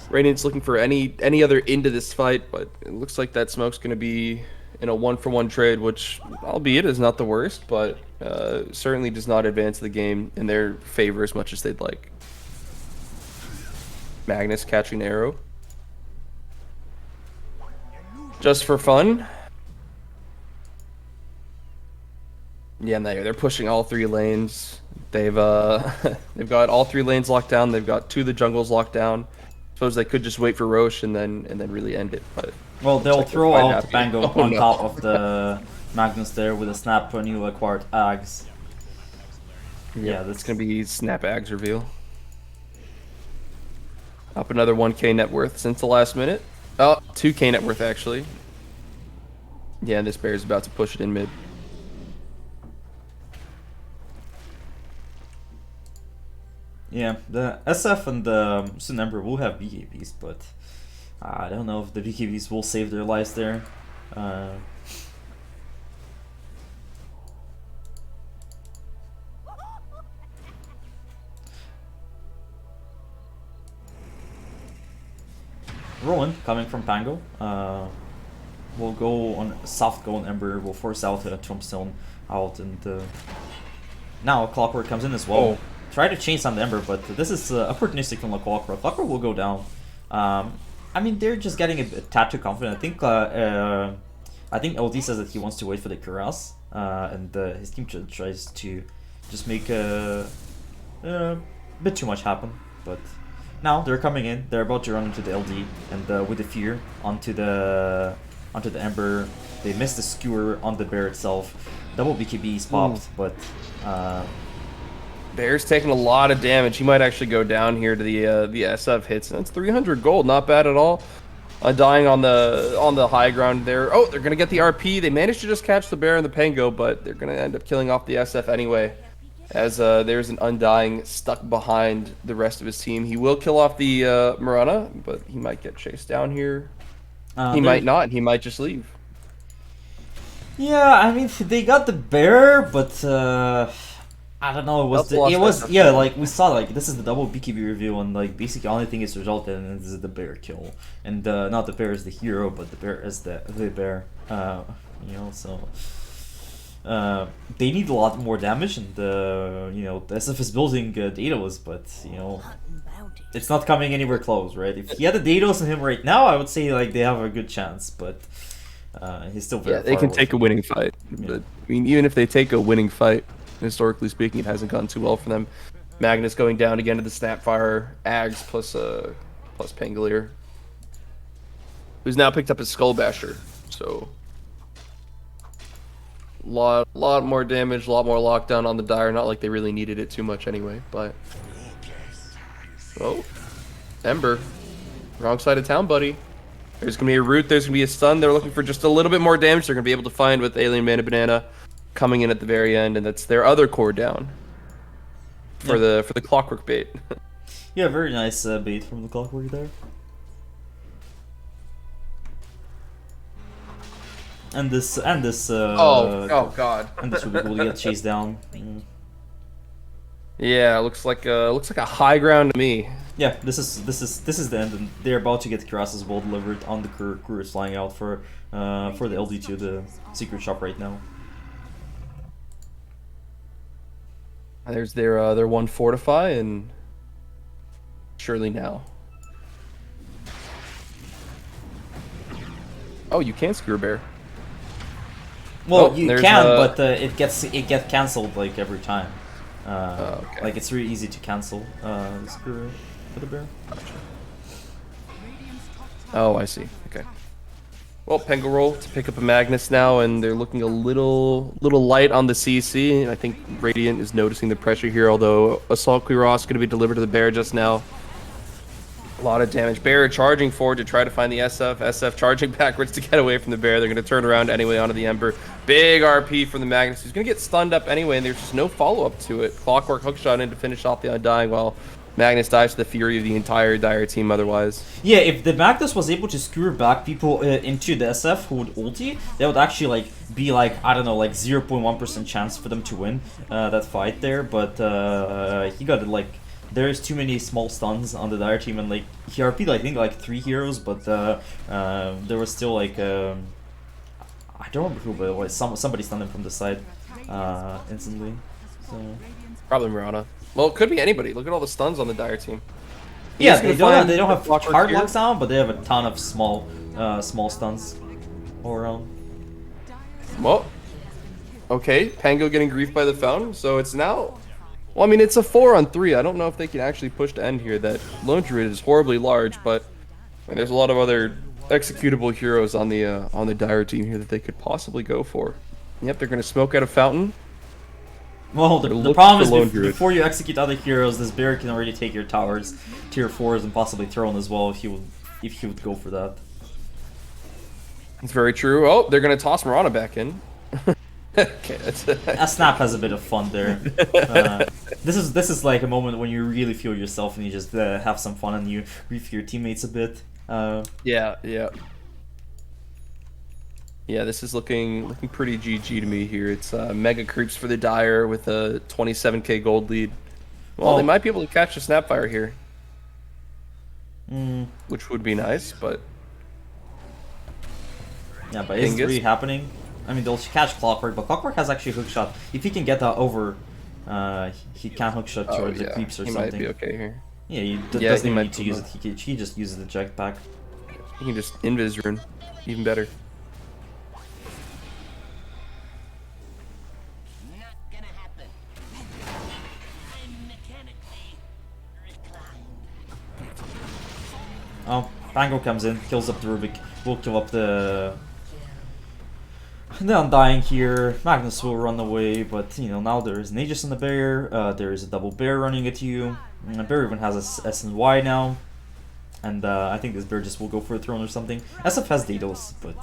Radiant's looking for any other into this fight, but it looks like that smoke's gonna be in a 1-for-1 trade, which, albeit, is not the worst, but certainly does not advance the game in their favor as much as they'd like. Magnus catching an arrow. Just for fun. Yeah, and they're pushing all 3 lanes. They've got all 3 lanes locked down. They've got 2 of the jungles locked down. Suppose they could just wait for Roche and then really end it, but well, they'll throw out the happy. Pango on top of the Magnus there with a snap for new acquired Ags. Yeah, that's gonna be Snap Ags reveal. Up another 1k net worth since the last minute. Oh, 2k net worth actually. Yeah, this bear is about to push it in mid. Yeah, the SF and the Sun Ember will have BKBs, but I don't know if the BKBs will save their lives there. Rowan coming from Pango will go on soft go on Ember, will force out Tombstone out, and now Clockwork comes in as well. Try to chain on the Ember, but this is opportunistic from the Clockwork. Clockwork will go down. I mean, they're just getting a tad too confident. I think LD says that he wants to wait for the Kuras, and his team tries to just make a bit too much happen. But now they're coming in. They're about to run into the LD, and with the fear onto the Ember. They missed the skewer on the bear itself. Double BKB's popped, but Bear's taking a lot of damage. He might actually go down here to the SF hits. And that's 300 gold, not bad at all. Dying on the high ground there. Oh, they're gonna get the RP. They managed to just catch the bear and the Pango, but they're gonna end up killing off the SF anyway. As there's an Undying stuck behind the rest of his team. He will kill off the Mirana, but he might get chased down here. He might not. He might just leave. Yeah, I mean they got the bear, but I don't know. Like we saw, like this is the double BKB review, and like basically the only thing it's resulted in is the bear kill, and not the bear is the hero, but the bear is the bear. So they need a lot more damage, and the SF is building Daedalus, but it's not coming anywhere close, right? If he had the Daedalus in him right now, I would say like they have a good chance, but he's still very far they can away take a winning fight. Yeah. But I mean, even if they take a winning fight, historically speaking, it hasn't gone too well for them. Magnus going down again to the Snapfire, Ags plus Pangolier, who's now picked up his Skull Basher. So lot more damage, a lot more lockdown on the Dire. Not like they really needed it too much anyway. But oh, Ember, wrong side of town, buddy. There's gonna be a root. There's gonna be a stun. They're looking for just a little bit more damage. They're gonna be able to find with Alien Mana Banana coming in at the very end, and that's their other core down for the Clockwork bait. Yeah, very nice bait from the Clockwork there. And this oh god. And this would be cool to get chased down. Yeah, looks like a high ground to me. Yeah, this is the end, and they're about to get Kuras's ball delivered on the crew is flying out for the LD2, the secret shop right now. There's their one fortify, and surely now. Oh, you can skewer bear. Well, you can, but it gets cancelled like every time. Okay. Like it's really easy to cancel the skewer for the bear. Gotcha. Oh, I see. Okay. Well, Pengo roll to pick up a Magnus now, and they're looking a little light on the CC. And I think Radiant is noticing the pressure here, although Assault Cuirass is going to be delivered to the bear just now. A lot of damage. Bear charging forward to try to find the SF. SF charging backwards to get away from the bear. They're going to turn around anyway onto the Ember. Big RP from the Magnus. He's going to get stunned up anyway, and there's just no follow-up to it. Clockwork hookshot in to finish off the Undying, while Magnus dies to the fury of the entire Dire team otherwise. Yeah, if the Magnus was able to skewer back people into the SF who would ulti, that would actually be I don't know, 0.1% chance for them to win that fight there. But he got there's too many small stuns on the Dire team, and he RP'd I think 3 heroes, but there was still I don't remember who, but it was somebody stunned him from the side instantly. So probably Mirana. Well, it could be anybody. Look at all the stuns on the Dire team. Yeah, they don't have hard lockdown, but they have a ton of small stuns all around. Well, okay, Pango getting griefed by the Fountain, so it's now... Well, I mean, it's a 4-on-3. I don't know if they can actually push to end here. That Lone Druid is horribly large, but there's a lot of other executable heroes on the Dire team here that they could possibly go for. Yep, they're going to smoke out a Fountain. Well, the problem is before you execute other heroes, this bear can already take your towers, tier 4s, and possibly Throne as well if he would go for that. It's very true. Oh, they're going to toss Mirana back in. Okay, that's a Snap has a bit of fun there. This is like a moment when you really feel yourself and you just have some fun and you grief your teammates a bit. Yeah. Yeah, this is looking pretty GG to me here. It's mega creeps for the Dire with a 27k gold lead. Well, they might be able to catch a Snapfire here, which would be nice, but yeah, but is it really happening? I mean, they'll catch Clockwork, but Clockwork has actually hookshot. If he can get that over, he can hookshot towards the creeps or he something. He might be okay here. Yeah, he doesn't even need to use it. He just uses the jetpack. You can just invis rune, even better. Not gonna happen. I'm mechanically reclined. Oh, Pango comes in, kills up the Rubik. We'll kill up the Undying here. Magnus will run away, but you know, now there is an Aegis on the bear. There is a double bear running at you. And bear even has a S and Y now. And I think this bear just will go for a throne or something. SF has Daedalus, but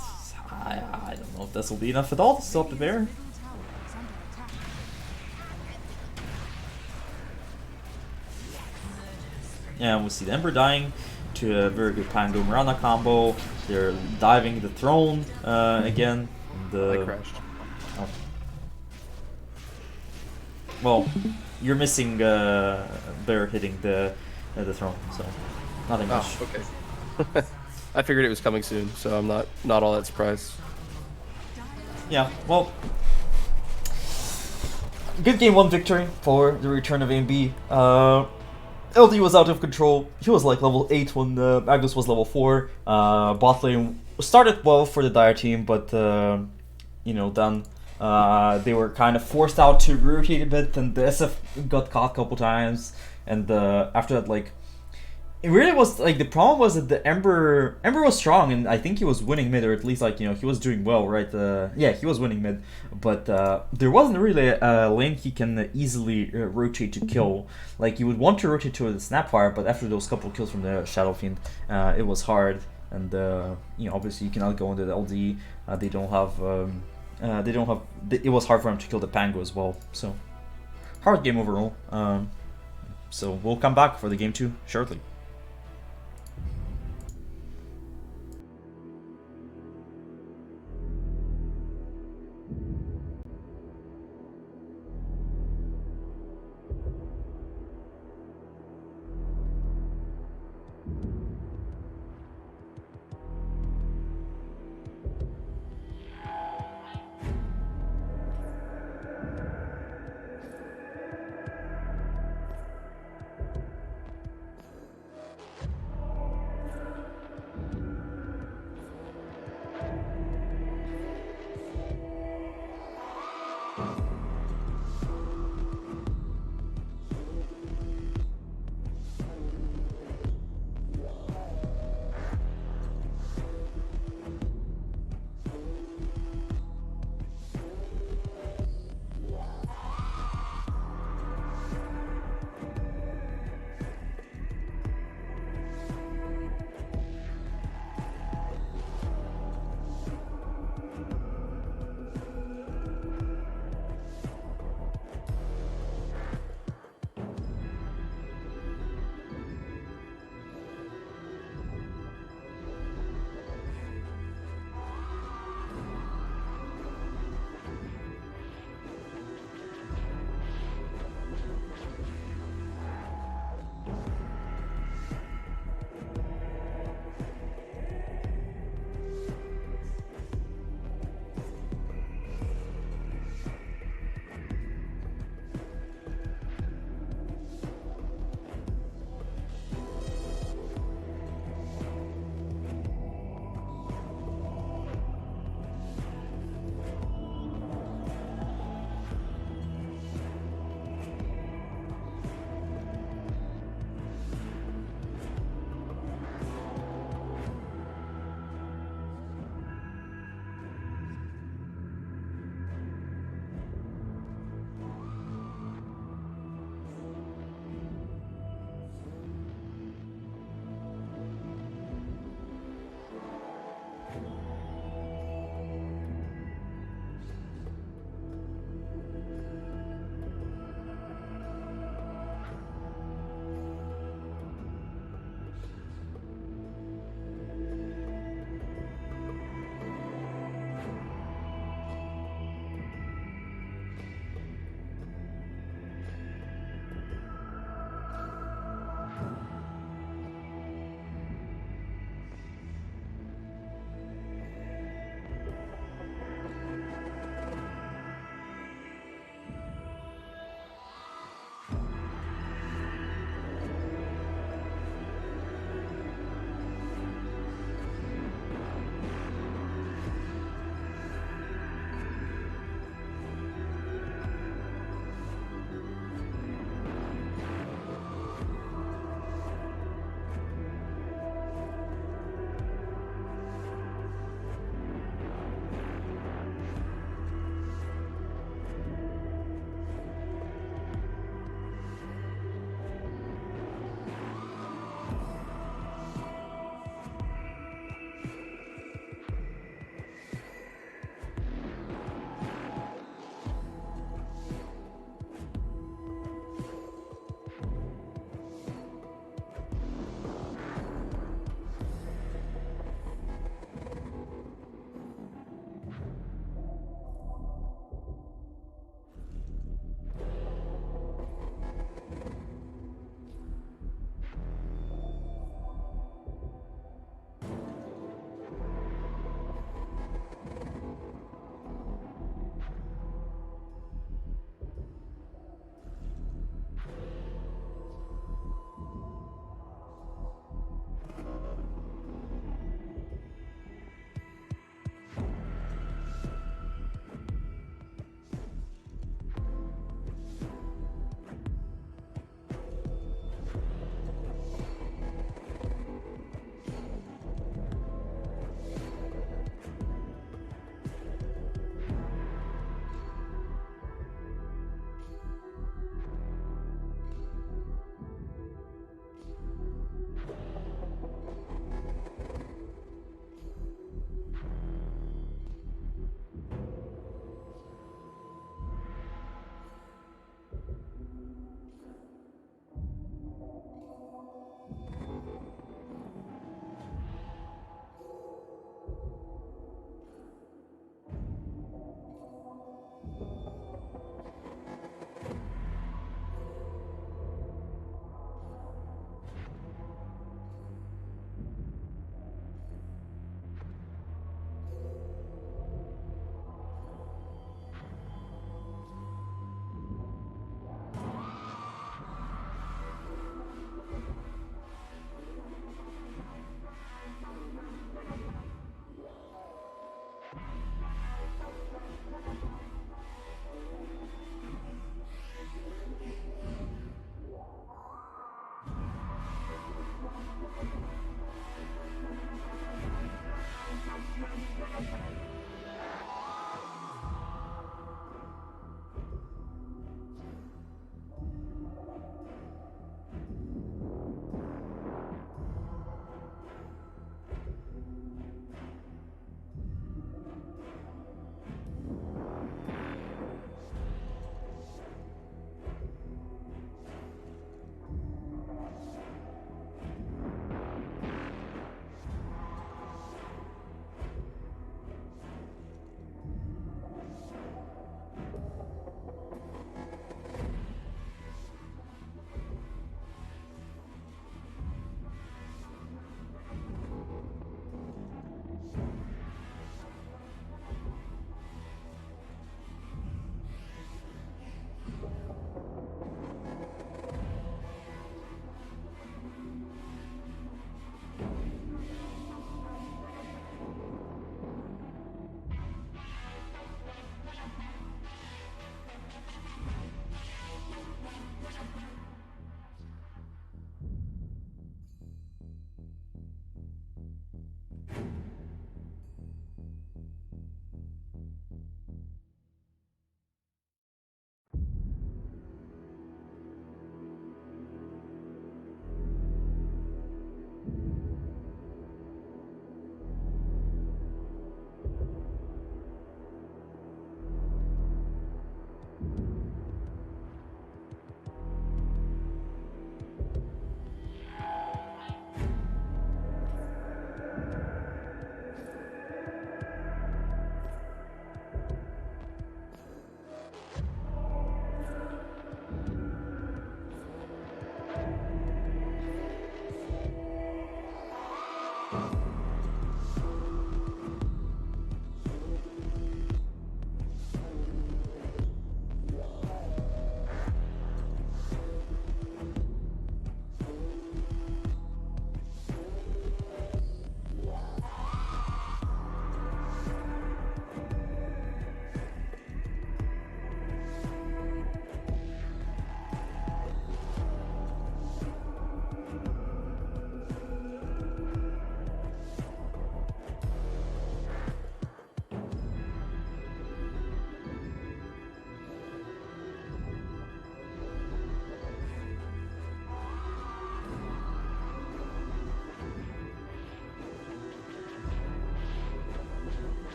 I don't know if this will be enough at all to stop the bear. Middle tower is under attack. And we see the Ember dying to a very good Pango Mirana combo. They're diving the throne again. I crashed. Oh. Well, you're missing bear hitting the throne, so nothing much. Oh, okay. I figured it was coming soon, so I'm not all that surprised. Yeah, well, good game 1 victory for the return of AMB. LD was out of control. He was like level 8 when Magnus was level 4. Bot lane started well for the Dire team, but you know, then they were kind of forced out to rotate a bit, and the SF got caught a couple times. And after that, like, it really was like the problem was that the Ember was strong, and I think he was winning mid, or at least like, you know, he was doing well, right? Yeah, he was winning mid, but there wasn't really a lane he can easily rotate to kill. Like, you would want to rotate to the Snapfire, but after those couple kills from the Shadow Fiend, it was hard. And you know, obviously you cannot go into the LD. They don't have. It was hard for him to kill the Pango as well. So hard game overall. So we'll come back for the game 2 shortly.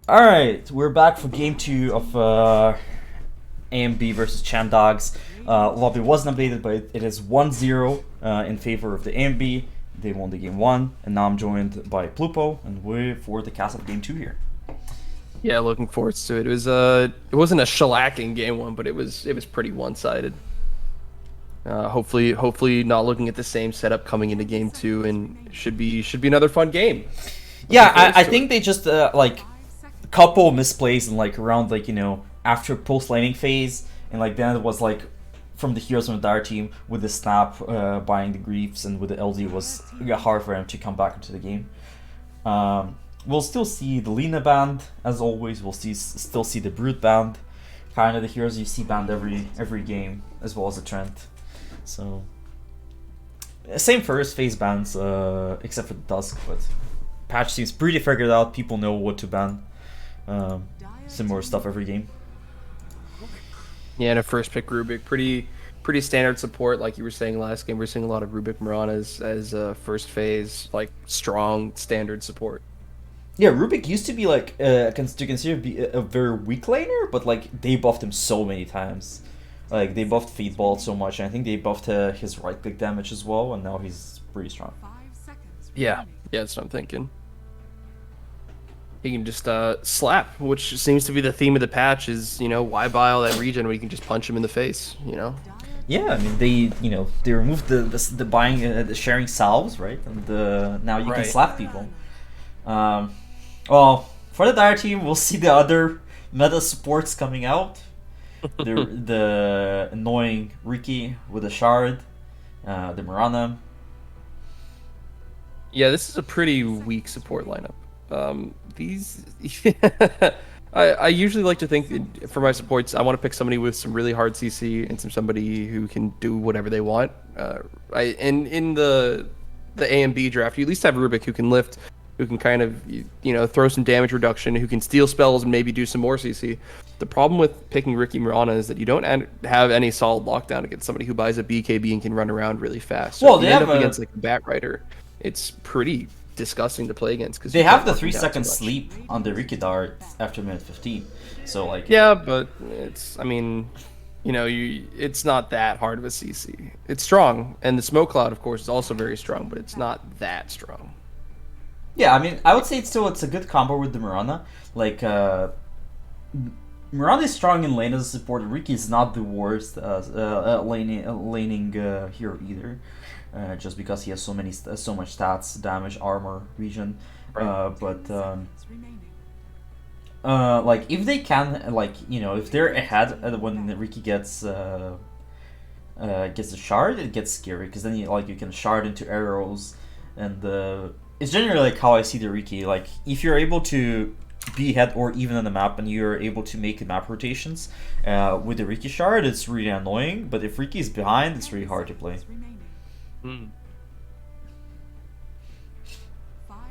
Alright, we're back for game 2 of AMB versus Chan Dogs. Lobby wasn't updated, but it is 1-0 in favor of the AMB. They won the game 1, and now I'm joined by Plupo, and we're for the cast of game 2 here. Yeah, looking forward to it. It wasn't a shellacking game 1, but it was pretty one-sided. Hopefully not looking at the same setup coming into game 2, and should be another fun game. Yeah, I think they just like a couple misplays and like around like after post laning phase, and like then it was like from the heroes from the dire team with the snap buying the griefs, and with the LD it was hard for him to come back into the game. We'll still see the Lina band as always. We'll still see the Brute band, kind of the heroes you see banned every game, as well as the Trent. So same first phase bans, except for the Dusk, but patch seems pretty figured out. People know what to ban. Similar stuff every game. Yeah, and a first pick Rubik, pretty standard support. Like you were saying last game, we're seeing a lot of Rubik Miranas as first phase, like strong standard support. Yeah, Rubik used to be like to consider be a very weak laner, but like they buffed him so many times. Like they buffed Feedball so much, and I think they buffed his right click damage as well, and now he's pretty strong. Yeah, that's what I'm thinking. He can just slap, which seems to be the theme of the patch. Is why buy all that regen when you can just punch him in the face? Yeah, I mean they removed the buying the sharing salves, right? And now you can slap people. Well, for the dire team, we'll see the other meta supports coming out. the annoying Riki with the shard, the Mirana. Yeah, this is a pretty weak support lineup. I usually like to think for my supports, I want to pick somebody with some really hard CC and somebody who can do whatever they want. In the A and B draft, you at least have Rubik who can lift, who can kind of throw some damage reduction, who can steal spells and maybe do some more CC. The problem with picking Riki Mirana is that you don't have any solid lockdown against somebody who buys a BKB and can run around really fast. So well, if you end up against like a Bat Rider, it's pretty disgusting to play against because they have the 3-second sleep on the Riki dart after minute 15. So like yeah, but it's it's not that hard of a CC. It's strong, and the smoke cloud of course is also very strong, but it's not that strong. Yeah, I mean I would say it's a good combo with the Mirana. Like Mirana is strong in lane as a support. Riki is not the worst laning hero either. Just because he has so much stats, damage, armor, regen, but like if they can, like if they're ahead when Riki gets the shard, it gets scary because then you can shard into arrows, and it's generally like how I see the Riki. Like if you're able to be ahead or even on the map and you're able to make the map rotations with the Riki shard, it's really annoying. But if Riki is behind, it's really hard to play. 5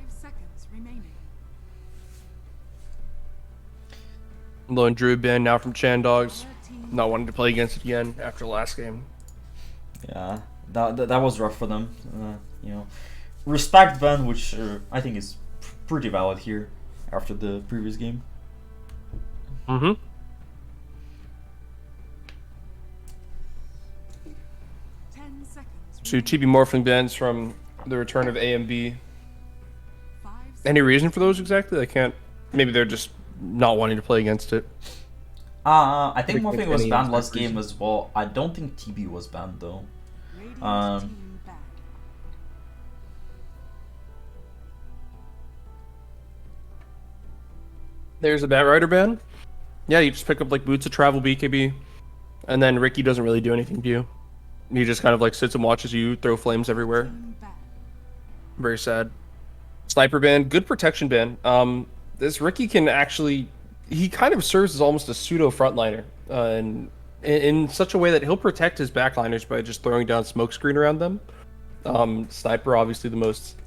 seconds remaining. Lone Druid ban now from Chan Dogs. Not wanting to play against it again after the last game. Yeah, that was rough for them. Respect ban, which I think is pretty valid here after the previous game. Mm-hmm. So TB Morphling bans from the return of A and B. Any reason for those exactly? I can't. Maybe they're just not wanting to play against it. I think Morphing was banned last game as well. I don't think TB was banned though. There's a Bat Rider ban. Yeah, you just pick up like Boots of Travel BKB, and then Riki doesn't really do anything to you. He just kind of like sits and watches you throw flames everywhere. Very sad. Sniper ban, good protection ban. This Riki can actually, he kind of serves as almost a pseudo frontliner, and in such a way that he'll protect his backliners by just throwing down smokescreen around them. Sniper, obviously the most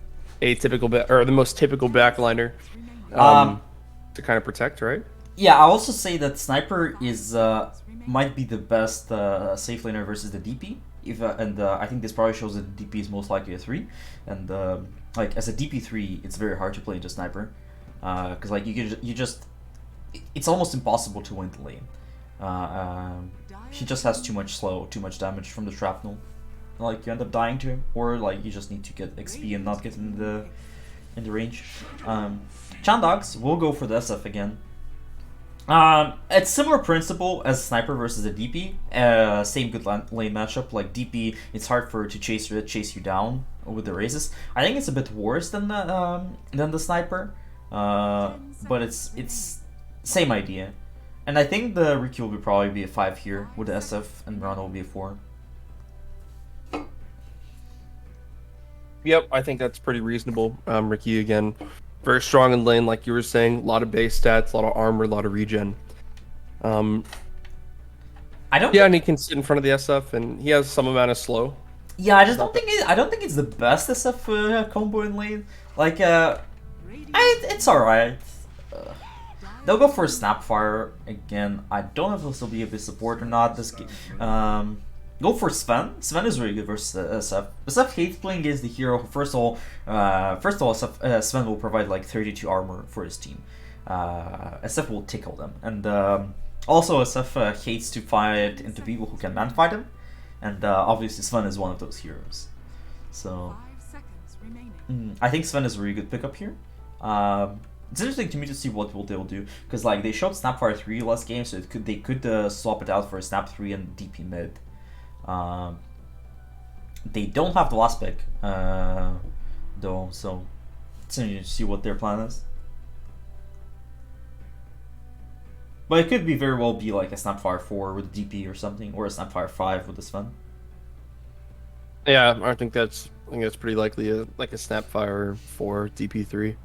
atypical or the most typical backliner to kind of protect, right? Yeah, I also say that Sniper is might be the best safe laner versus the DP. I think this probably shows that the DP is most likely a 3, and like as a DP3, it's very hard to play into Sniper, because like you just it's almost impossible to win the lane. He just has too much damage from the shrapnel. Like you end up dying to him, or like you just need to get XP and not get in the range. Chandogs will go for the SF again. It's similar principle as Sniper versus a DP. Same good lane matchup. Like DP, it's hard to chase you down with the raises. I think it's a bit worse than the Sniper, but it's same idea. And I think the Riki will probably be a 5 here with the SF, and Mirana will be a 4. Yep, I think that's pretty reasonable. Riki again, very strong in lane, like you were saying. A lot of base stats, a lot of armor, a lot of regen. I don't. Yeah, and he can sit in front of the SF, and he has some amount of slow. Yeah, I just don't think it's the best SF combo in lane. Like, it's alright. They'll go for a Snapfire again. I don't know if this will be a bit support or not. Go for Sven. Sven is really good versus SF. SF hates playing against the hero. First of all, Sven will provide like 32 armor for his team. SF will tickle them, and also SF hates to fight into people who can man fight him, and obviously Sven is one of those heroes. So 5 seconds remaining. I think Sven is a really good pickup here. It's interesting to me to see what they'll do, because like they showed Snapfire 3 last game, so they could swap it out for a Snap 3 and DP mid. They don't have the last pick, though, so it's interesting to see what their plan is. But it could be very well be like a Snapfire 4 with a DP or something, or a Snapfire 5 with a Sven. Yeah, I think that's pretty likely. Like a Snapfire 4 DP3.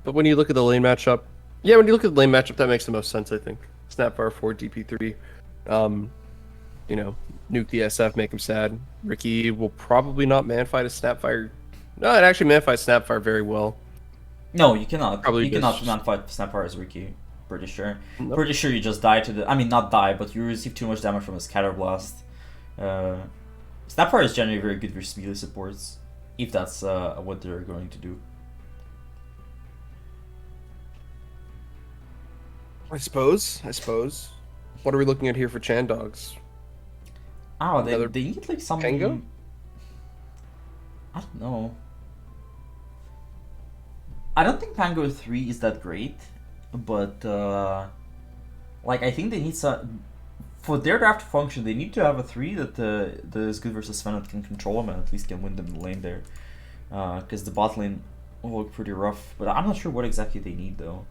But when you look at the lane matchup, that makes the most sense. I think Snapfire 4 DP3. You know, nuke the SF, make him sad. Riki will probably not manfight a Snapfire. No, it actually manfights Snapfire very well. No, you cannot. Probably you cannot just- man-fight Snapfire as Riki. Pretty sure. Nope. Pretty sure you just die to the. I mean, not die, but you receive too much damage from a Scatter Blast. Snapfire is generally very good versus melee supports, if that's what they're going to do. I suppose. What are we looking at here for Chandogs? Oh, they Another need like something. Pango? I don't know. I don't think Pango 3 is that great, but like I think they need some. For their draft to function, they need to have a 3 that is good versus Sven, that can control them and at least can win them the lane there. Because the bot lane will look pretty rough, but I'm not sure what exactly they need though.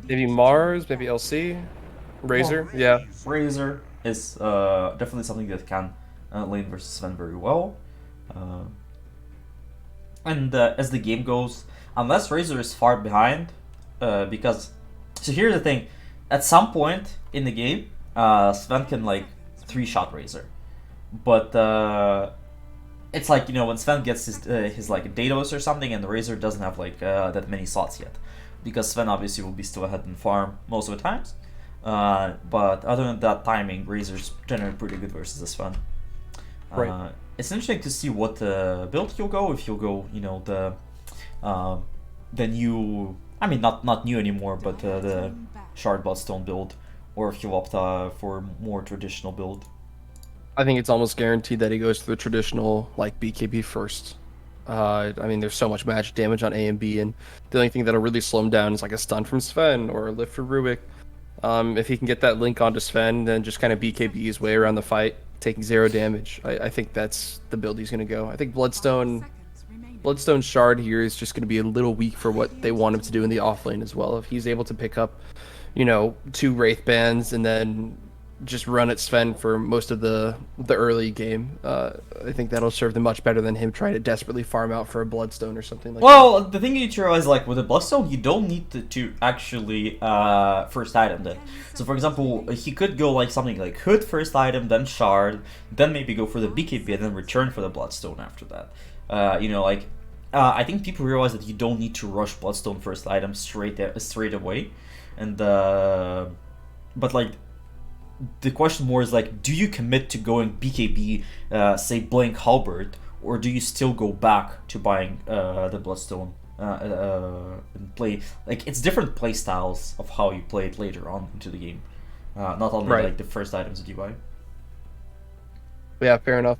Maybe Mars, maybe LC, Razor. Yeah, Razor is definitely something that can lane versus Sven very well. And as the game goes, unless Razor is far behind, because so here's the thing, at some point in the game, Sven can like 3-shot Razor, but it's like, you know, when Sven gets his like Dados or something, and the Razor doesn't have like that many slots yet, because Sven obviously will be still ahead in farm most of the times. But other than that timing, Razor's generally pretty good versus the Sven. Right. It's interesting to see what build you'll go. If you'll go, you know, the new, I mean not new anymore, but the Shard Bloodstone build, or if you'll opt for more traditional build. I think it's almost guaranteed that he goes to the traditional like BKB first. I mean, there's so much magic damage on A and B, and the only thing that'll really slow him down is like a stun from Sven or a lift for Rubik. If he can get that link onto Sven, then just kind of BKB his way around the fight, taking 0 damage. I think that's the build he's going to go. I think Bloodstone Shard here is just going to be a little weak for what they want him to do in the offlane as well. If he's able to pick up, you know, 2 Wraith Bands and then just run at Sven for most of the early game, I think that'll serve them much better than him trying to desperately farm out for a Bloodstone or something like that. Well, the thing you need to realize, like with a Bloodstone, you don't need to actually first item that. So for example, he could go like something like Hood first item, then Shard, then maybe go for the BKB, and then return for the Bloodstone after that. You know, like I think people realize that you don't need to rush Bloodstone first item straight away, and but like. The question more is like, do you commit to going BKB, say Blink Halberd, or do you still go back to buying the Bloodstone and play. Like, it's different play styles of how you play it later on into the game. Not only Right. like the first items that you buy. Yeah, fair enough.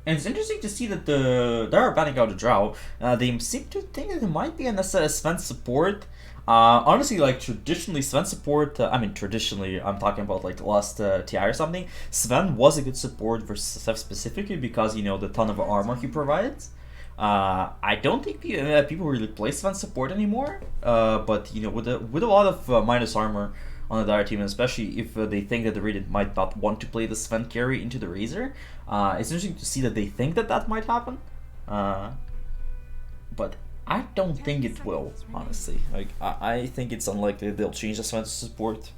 And it's interesting to see that they are banning out the Drow. They seem to think that it might be an Sven support. Honestly, like traditionally, Sven support. Traditionally, I'm talking about like the last TI or something. Sven was a good support versus Seth specifically because the ton of armor he provides. I don't think people really play Sven support anymore. But with a lot of minus armor on the dire team, and especially if they think that the Radiant might not want to play the Sven carry into the Razor, it's interesting to see that they think that might happen. But I don't think it will, honestly. Like, I think it's unlikely they'll change the Sven to support.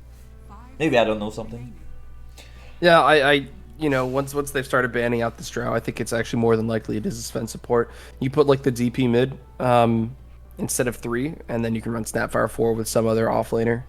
Maybe I don't know something. Yeah, I once they've started banning out this Drow, I think it's actually more than likely it is a Sven support. You put like the DP mid instead of 3, and then you can run Snapfire 4 with some other offlaner.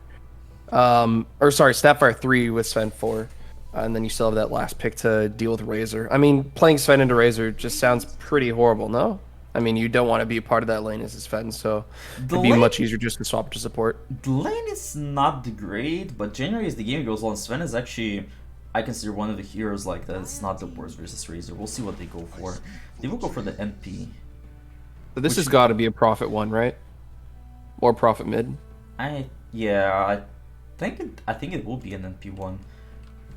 Snapfire 3 with Sven 4. And then you still have that last pick to deal with Razor. I mean, playing Sven into Razor just sounds pretty horrible, no? I mean, you don't want to be a part of that lane as a Sven, so it'd be much easier just to swap to support. The lane is not great, but generally as the game goes on, Sven is actually, I consider one of the heroes like that. It's not the worst versus Razor. We'll see what they go for. They will go for the NP. So this has got to be a profit one, right? Or profit mid. I think it will be an NP one,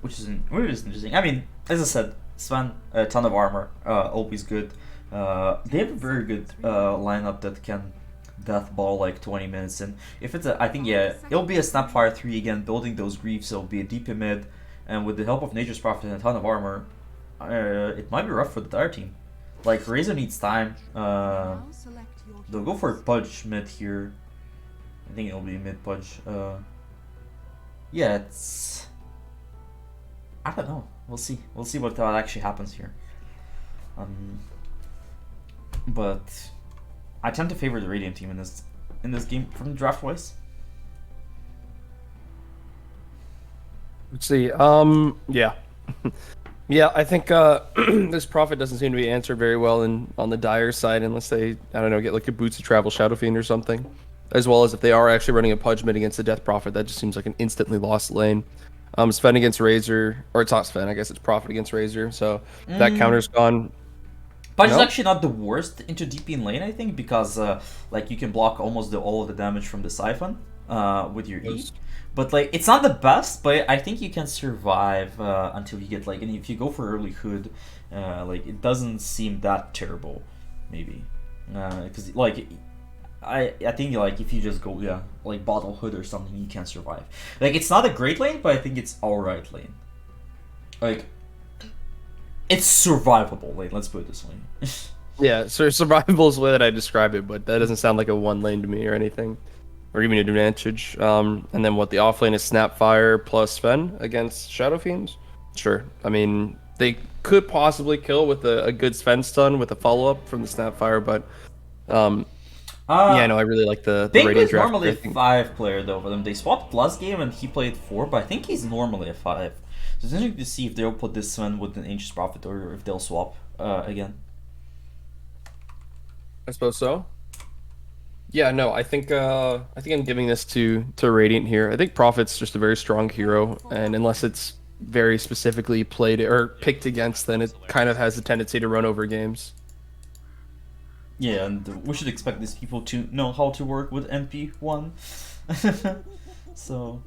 which is interesting. I mean, as I said, Sven, a ton of armor, always good. They have a very good lineup that can death ball like 20 minutes, and if it's it'll be a Snapfire 3 again, building those griefs. It'll be a DP mid, and with the help of Nature's Prophet and a ton of armor, it might be rough for the dire team. Like, Razor needs time. They'll go for a Pudge mid here. I think it'll be mid Pudge. Yeah, it's, I don't know. We'll see. We'll see what actually happens here. But I tend to favor the Radiant team in this game from draft wise. Let's see. Yeah. Yeah, I think this profit doesn't seem to be answered very well on the dire side unless they, I don't know, get like a Boots of Travel Shadow Fiend or something. As well as if they are actually running a Pudge mid against the Death Prophet, that just seems like an instantly lost lane. Sven against Razor, or it's not Sven, I guess it's Prophet against Razor, so that counter's gone. Pudge is actually not the worst into DP in lane, I think, because like you can block almost all of the damage from the Siphon with your E. But like, it's not the best, but I think you can survive until you get like, and if you go for early Hood, like it doesn't seem that terrible, maybe, because like I think like if you just go like bottle Hood or something, you can survive. Like, it's not a great lane, but I think it's alright lane. Like, it's survivable lane. Let's put it this way. Yeah, so survivable is the way that I describe it, but that doesn't sound like a one lane to me or anything. Or even an advantage. And then what the off lane is Snapfire plus Sven against Shadow Fiends? Sure. I mean, they could possibly kill with a good Sven stun with a follow-up from the Snapfire, but yeah, no, I really like the Radiant is draft. normally a 5 player though for them. They swapped last game and he played 4, but I think he's normally a 5. So it's interesting to see if they'll put this Sven with an Ancient's Prophet or if they'll swap again. I suppose so. Yeah, no, I think I'm giving this to Radiant here. I think Prophet's just a very strong hero, and unless it's very specifically played or picked against, then it kind of has a tendency to run over games. Yeah, and we should expect these people to know how to work with MP1. So,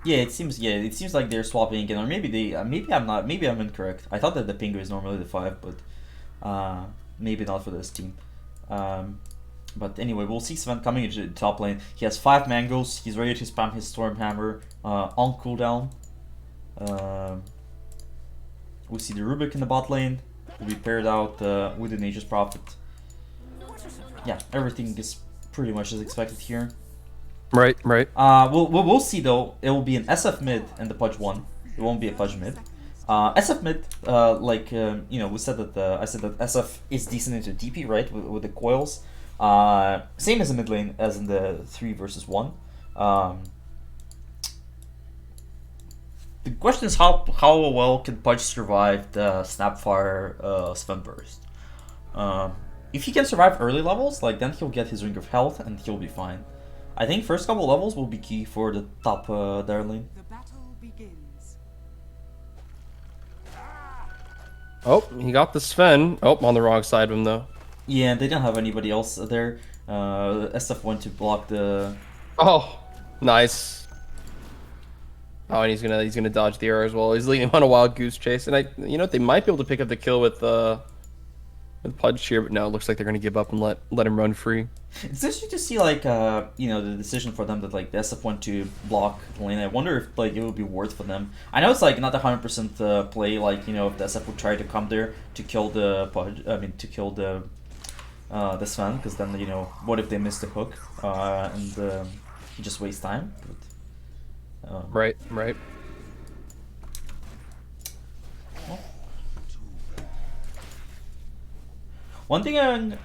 yeah, it seems like they're swapping again, or maybe I'm incorrect. I thought that the Pingu is normally the 5, but maybe not for this team. But anyway, we'll see Sven coming into the top lane. He has 5 mangoes. He's ready to spam his Stormhammer on cooldown. We see the Rubik in the bot lane. Will be paired out with the Nature's Prophet. Yeah, everything is pretty much as expected here. Right. We'll see though. It will be an SF mid and the Pudge 1. It won't be a Pudge mid. SF mid, we said that I said that SF is decent into DP, right, with the coils. Same as the mid lane as in the 3 versus 1. The question is how well can Pudge survive the Snapfire Sven burst. if he can survive early levels, like then he'll get his Ring of Health and he'll be fine. I think first couple levels will be key for the top dire lane. The battle begins. Oh, he got the Sven. Oh, on the wrong side of him though. Yeah, and they didn't have anybody else there. SF went to block the. Oh, nice. Oh, and he's gonna dodge the arrow as well. He's leading him on a wild goose chase, and you know what, they might be able to pick up the kill with Pudge here, but no, it looks like they're gonna give up and let him run free. It's interesting to see like you know, the decision for them that like the SF went to block the lane. I wonder if like it would be worth for them. I know it's like not 100% play, like, you know, if the SF would try to come there to kill the Pudge. I mean, to kill the Sven, because then, you know, what if they miss the hook and you just waste time. But, Right. one thing,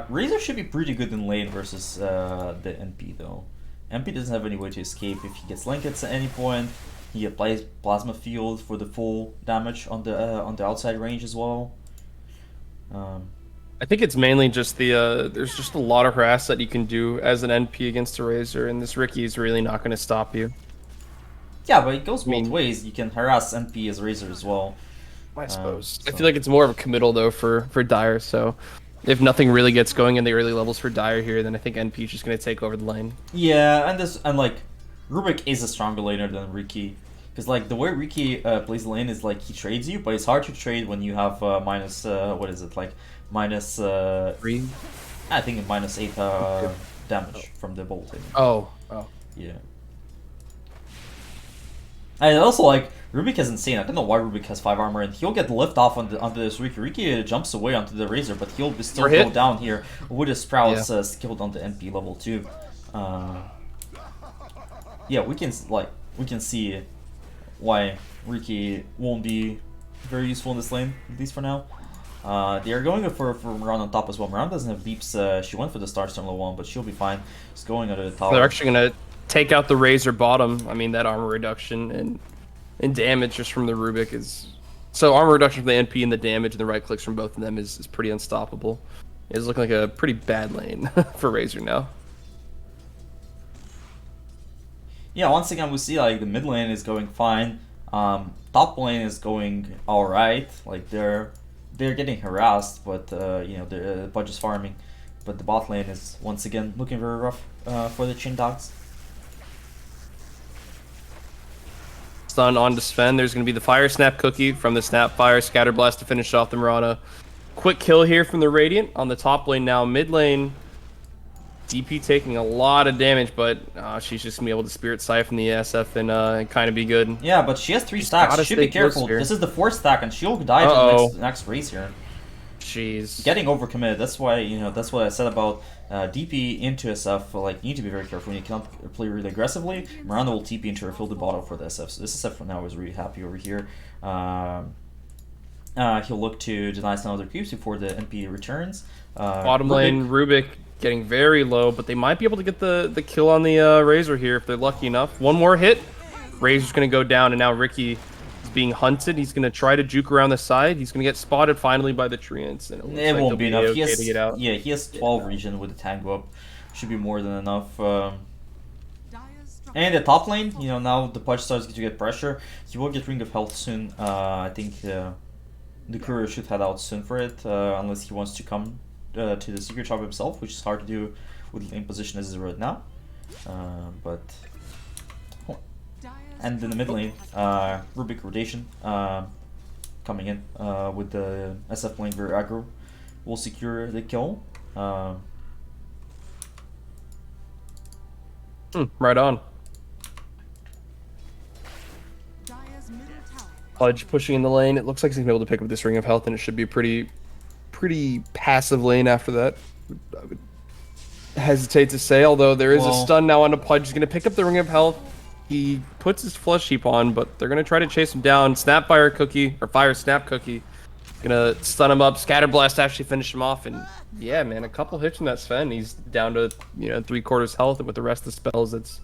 Razor should be pretty good in lane versus the NP though. NP doesn't have any way to escape if he gets linkets at any point. He applies Plasma Field for the full damage on the outside range as well. I think it's mainly just the there's just a lot of harass that you can do as an NP against a Razor, and this Riki is really not going to stop you. Yeah, but it goes both ways. You can harass NP as Razor as well. I suppose. So. I feel like it's more of a committal though for Dire. So if nothing really gets going in the early levels for Dire here, then I think NP is just going to take over the lane. Yeah, and like Rubik is a stronger laner than Riki, because like the way Riki plays the lane is like he trades you, but it's hard to trade when you have minus what is it, like minus 3. I think minus 8 damage from the bolting. Oh. Yeah. And also, like, Rubik is insane. I don't know why Rubik has 5 armor, and he'll get lift off onto this Riki. Riki jumps away onto the Razor, but he'll still go down here with his prowess skilled on the NP level 2. Yeah, we can see why Riki won't be very useful in this lane, at least for now. They are going for Miran on top as well. Miran doesn't have beeps. She went for the Starstorm level 1, but she'll be fine. Just going under the tower. They're actually going to take out the Razor bottom. I mean, that armor reduction and damage just from the Rubik is... So armor reduction from the NP and the damage and the right clicks from both of them is pretty unstoppable. It's looking like a pretty bad lane for Razor now. Yeah, once again we see like the mid lane is going fine. Top lane is going alright. Like they're getting harassed, but you know, the Pudge is farming. But the bot lane is once again looking very rough for the Chin Dogs. Stun on to Sven. There's going to be the Fire Snap Cookie from the Snapfire Scatter Blast to finish off the Mirana. Quick kill here from the Radiant on the top lane now. Mid lane, DP taking a lot of damage, but she's just going to be able to Spirit Siphon the SF and kind of be good. Yeah, but she has 3 stacks. She should be careful. This is the 4th stack, and she'll die to the next race here. Jeez. Getting overcommitted. That's why, you know, that's what I said about DP into SF. Like, you need to be very careful. You cannot play really aggressively. Miranda will TP into her, fill the bottle for the SF. So this SF for now is really happy over here. He'll look to deny some other creeps before the NP returns. Bottom lane, Rubik getting very low, but they might be able to get the kill on the Razor here if they're lucky enough. One more hit. Razor's going to go down, and now Riki is being hunted. He's going to try to juke around the side. He's going to get spotted finally by the Treants. And it won't be enough. Okay to get out. Yeah, he has 12 regen with the Tango up. Should be more than enough. And the top lane, you know, now the Pudge starts to get pressure. He will get Ring of Health soon. I think the courier should head out soon for it, unless he wants to come to the secret shop himself, which is hard to do with the lane position as it is right now. And in the mid lane, Rubik rotation coming in with the SF playing very aggro will secure the kill. Right on. Pudge pushing in the lane. It looks like he's going to be able to pick up this Ring of Health, and it should be a pretty passive lane after that. I would hesitate to say, although there is a stun now on a Pudge. He's going to pick up the Ring of Health. He puts his Flesh Heap on, but they're going to try to chase him down. Snapfire Cookie, or Fire Snap Cookie. Going to stun him up. Scatter Blast actually finish him off, and yeah, man, a couple hits from that Sven. He's down to, you know, 3/4 health, and with the rest of the spells, it's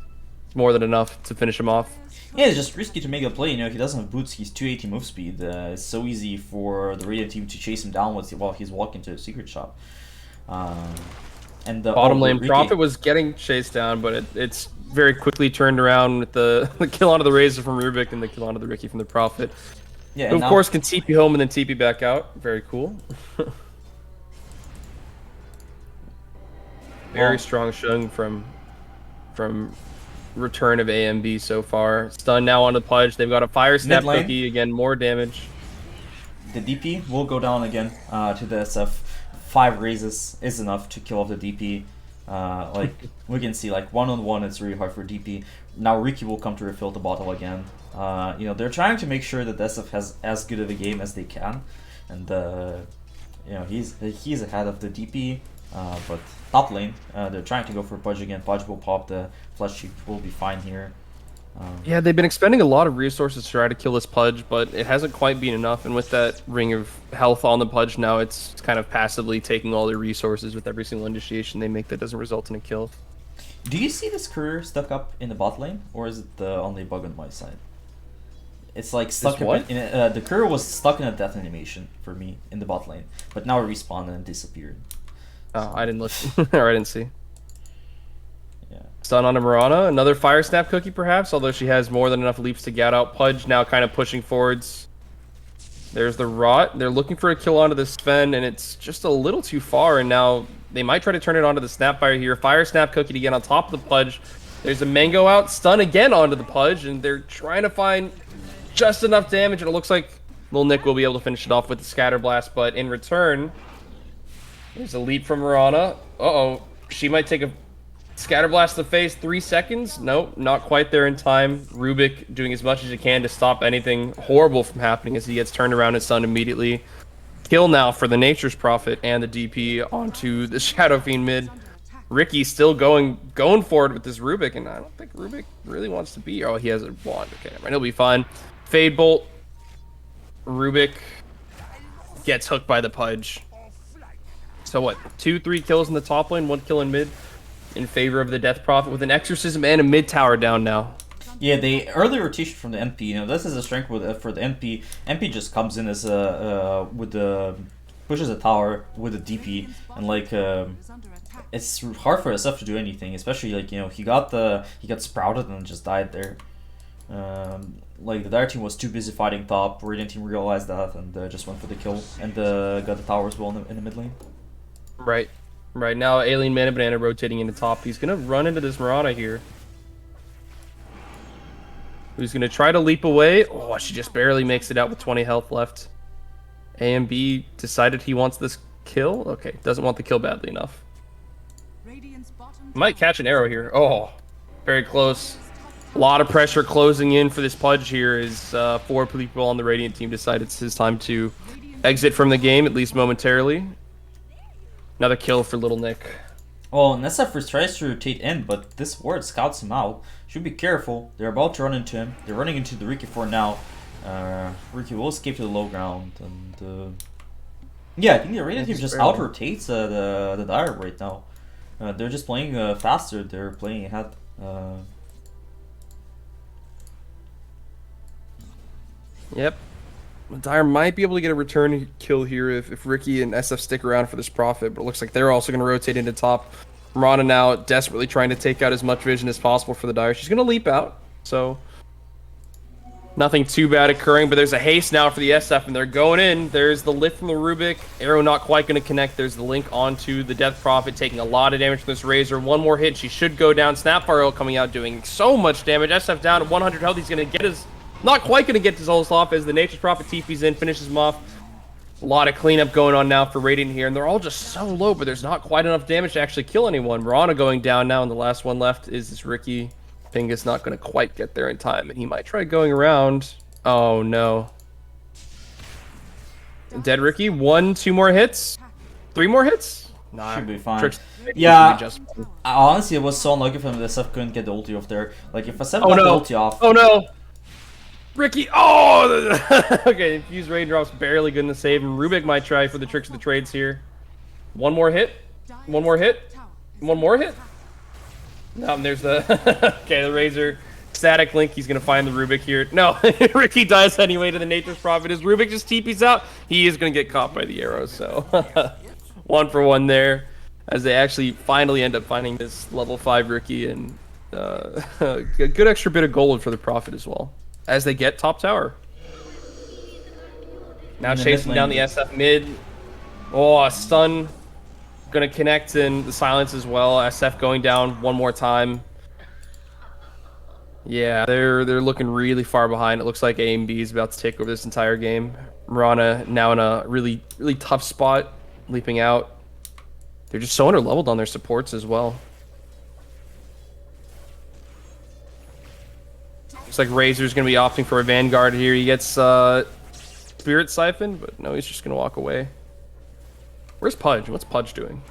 more than enough to finish him off. Yeah, it's just risky to make a play. You know, he doesn't have boots. He's 280 move speed. It's so easy for the Radiant team to chase him down while he's walking to the secret shop. And the Bottom lane Riki- Prophet was getting chased down, but it's very quickly turned around with the, the kill onto the Razor from Rubik and the kill onto the Riki from the Prophet. Yeah, Who, and of course, can TP home and then TP back out. Very cool. Very Well- strong showing from return of AMB so far. Stun now on the Pudge. They've got a Fire Snap Mid lane. Cookie. Again, more damage. The DP will go down again to the SF. 5 raises is enough to kill off the DP. Like we can see, like 1-on-1, it's really hard for DP. Now Riki will come to refill the bottle again. You know, they're trying to make sure that SF has as good of a game as they can, and you know, he's ahead of the DP. But top lane, they're trying to go for Pudge again. Pudge will pop the flesh chip, will be fine here. Yeah, they've been expending a lot of resources to try to kill this Pudge, but it hasn't quite been enough. And with that ring of health on the Pudge now, it's kind of passively taking all their resources with every single initiation they make that doesn't result in a kill. Do you see this career stuck up in the bot lane, or is it only a bug on my side? It's like stuck what? up in the career was stuck in a death animation for me in the bot lane, but now it respawned and disappeared. Oh, I didn't listen. Or I didn't see. Yeah. Stun on a Mirana. Another Fire Snap Cookie, perhaps, although she has more than enough leaps to get out. Pudge now kind of pushing forwards. There's the Rot. They're looking for a kill onto the Sven, and it's just a little too far, and now they might try to turn it onto the Snapfire here. Fire Snap Cookie to get on top of the Pudge. There's a Mango out. Stun again onto the Pudge, and they're trying to find just enough damage, and it looks like Lil Nick will be able to finish it off with the Scatter Blast, but in return, there's a leap from Mirana. Uh-oh. She might take a Scatter Blast to the face. 3 seconds? Nope, not quite there in time. Rubik doing as much as he can to stop anything horrible from happening as he gets turned around and stunned immediately. Kill now for the Nature's Prophet and the DP onto the Shadow Fiend mid. Riki still going for it with this Rubik, and I don't think Rubik really wants to be. Oh, he has a wand. Okay, never mind. He'll be fine. Fade Bolt. Rubik gets hooked by the Pudge. So what? 2-3 kills in the top lane, 1 kill in mid, in favor of the Death Prophet with an Exorcism and a mid tower down now. Yeah, the early rotation from the NP. You know, this is a strength for the NP. NP just comes in as with the pushes a tower with a DP, and like it's hard for SF to do anything, especially like, you know, he got sprouted and just died there. Like the Dire team was too busy fighting top. Radiant team realized that and just went for the kill and got the tower as well in the mid lane. Right. Right now, Alien Mana Banana rotating into top. He's going to run into this Mirana here. Who's going to try to leap away. Oh, she just barely makes it out with 20 health left. AMB decided he wants this kill. Okay, doesn't want the kill badly enough. Might catch an arrow here. Oh, very close. A lot of pressure closing in for this Pudge here as 4 people on the Radiant team decide it's his time to exit from the game, at least momentarily. Another kill for Little Nick. Well, SF tries to rotate in, but this ward scouts him out. Should be careful. They're about to run into him. They're running into the Riki for now. Riki will escape to the low ground, and yeah, I think the Radiant team just out rotates the Dire right now. They're just playing faster. They're playing ahead. Yep. Dire might be able to get a return kill here if Riki and SF stick around for this Prophet, but it looks like they're also going to rotate into top. Mirana now desperately trying to take out as much vision as possible for the Dire. She's going to leap out, so nothing too bad occurring, but there's a haste now for the SF, and they're going in. There's the lift from the Rubik. Arrow not quite going to connect. There's the link onto the Death Prophet, taking a lot of damage from this Razor. One more hit, she should go down. Snapfire Arrow coming out, doing so much damage. SF down at 100 health. He's going to get his... Not quite going to get his ult off as the Nature's Prophet TP's in, finishes him off. A lot of cleanup going on now for Radiant here, and they're all just so low, but there's not quite enough damage to actually kill anyone. Mirana going down now, and the last one left is this Riki. Pingus not going to quite get there in time, and he might try going around. Oh, no. Dead Riki. 1, 2 more hits. 3 more hits? Nah, should be fine. Tricks Yeah, just fine. honestly, it was so unlucky for him that SF couldn't get the ulti off there. Like, if SF got no. the ulti off... Oh, no. Riki, oh! Okay, infused raindrops barely good in the save, and Rubik might try for the tricks of the trades here. One more hit. One more hit. One more hit. No, and there's the... Okay, the Razor. Static Link, he's going to find the Rubik here. No, Riki dies anyway to the Nature's Prophet. As Rubik just TP's out, he is going to get caught by the arrows, so... 1 for 1 there. as they actually finally end up finding this level 5 Riki, and a good extra bit of gold for the Prophet as well. As they get top tower. Now In the chasing mid down lane, the SF mid. Oh, a stun. Gonna connect in the silence as well. SF going down one more time. Yeah, they're looking really far behind. It looks like A and B is about to take over this entire game. Mirana now in a really tough spot, leaping out. They're just so underleveled on their supports as well. Looks like Razor's gonna be opting for a Vanguard here. He gets Spirit Siphon, but no, he's just gonna walk away. Where's Pudge? What's Pudge doing?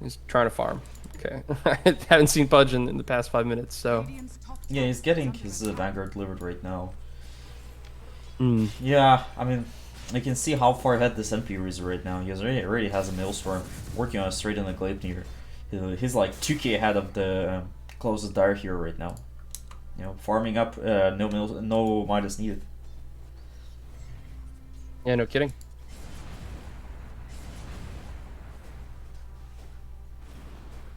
He's trying to farm. Okay. I haven't seen Pudge in the past 5 minutes, so. Radiant's top yeah, he's getting his Vanguard delivered right now. Mm. Yeah, I mean, you can see how far ahead this MP is right now. He already has a Maelstrom working on a straight in the Gleipnir. He's like 2k ahead of the closest dire hero right now. You know, farming up, no Midas needed. Yeah, no kidding.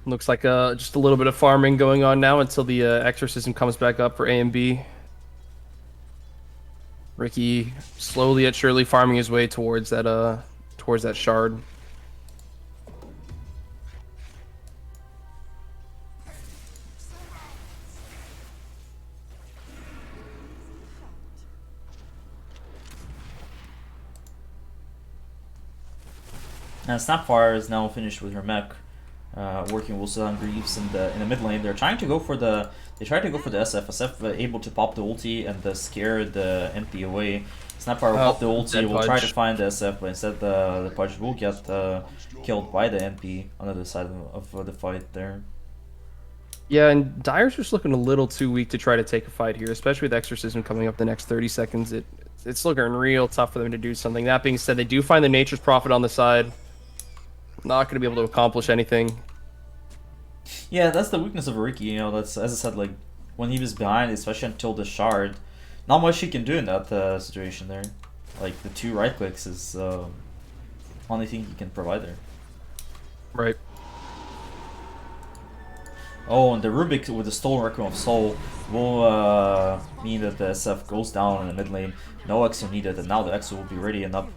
Looks like just a little bit of farming going on now until the exorcism comes back up for A and B. Riki slowly yet surely farming his way towards that shard. Snapfire is now finished with her mech, working with on Greaves in the mid lane. They're trying to go for the SF. SF able to pop the ulti and scare the MP away. Snapfire will pop the ulti, will try to find the SF, but instead the Pudge will get killed by the MP on the other side of the fight there. Yeah, and Dire's just looking a little too weak to try to take a fight here, especially with Exorcism coming up the next 30 seconds. It's looking real tough for them to do something. That being said, they do find the Nature's Prophet on the side. Not going to be able to accomplish anything. Yeah, that's the weakness of Riki, you know, that's, as I said, like, when he was behind, especially until the shard, not much he can do in that situation there. Like, the 2 right clicks is only thing he can provide there. Right. Oh, and the Rubik with the Stolen Requiem of Soul will mean that the SF goes down in the mid lane. No Exo needed, and now the Exo will be ready and up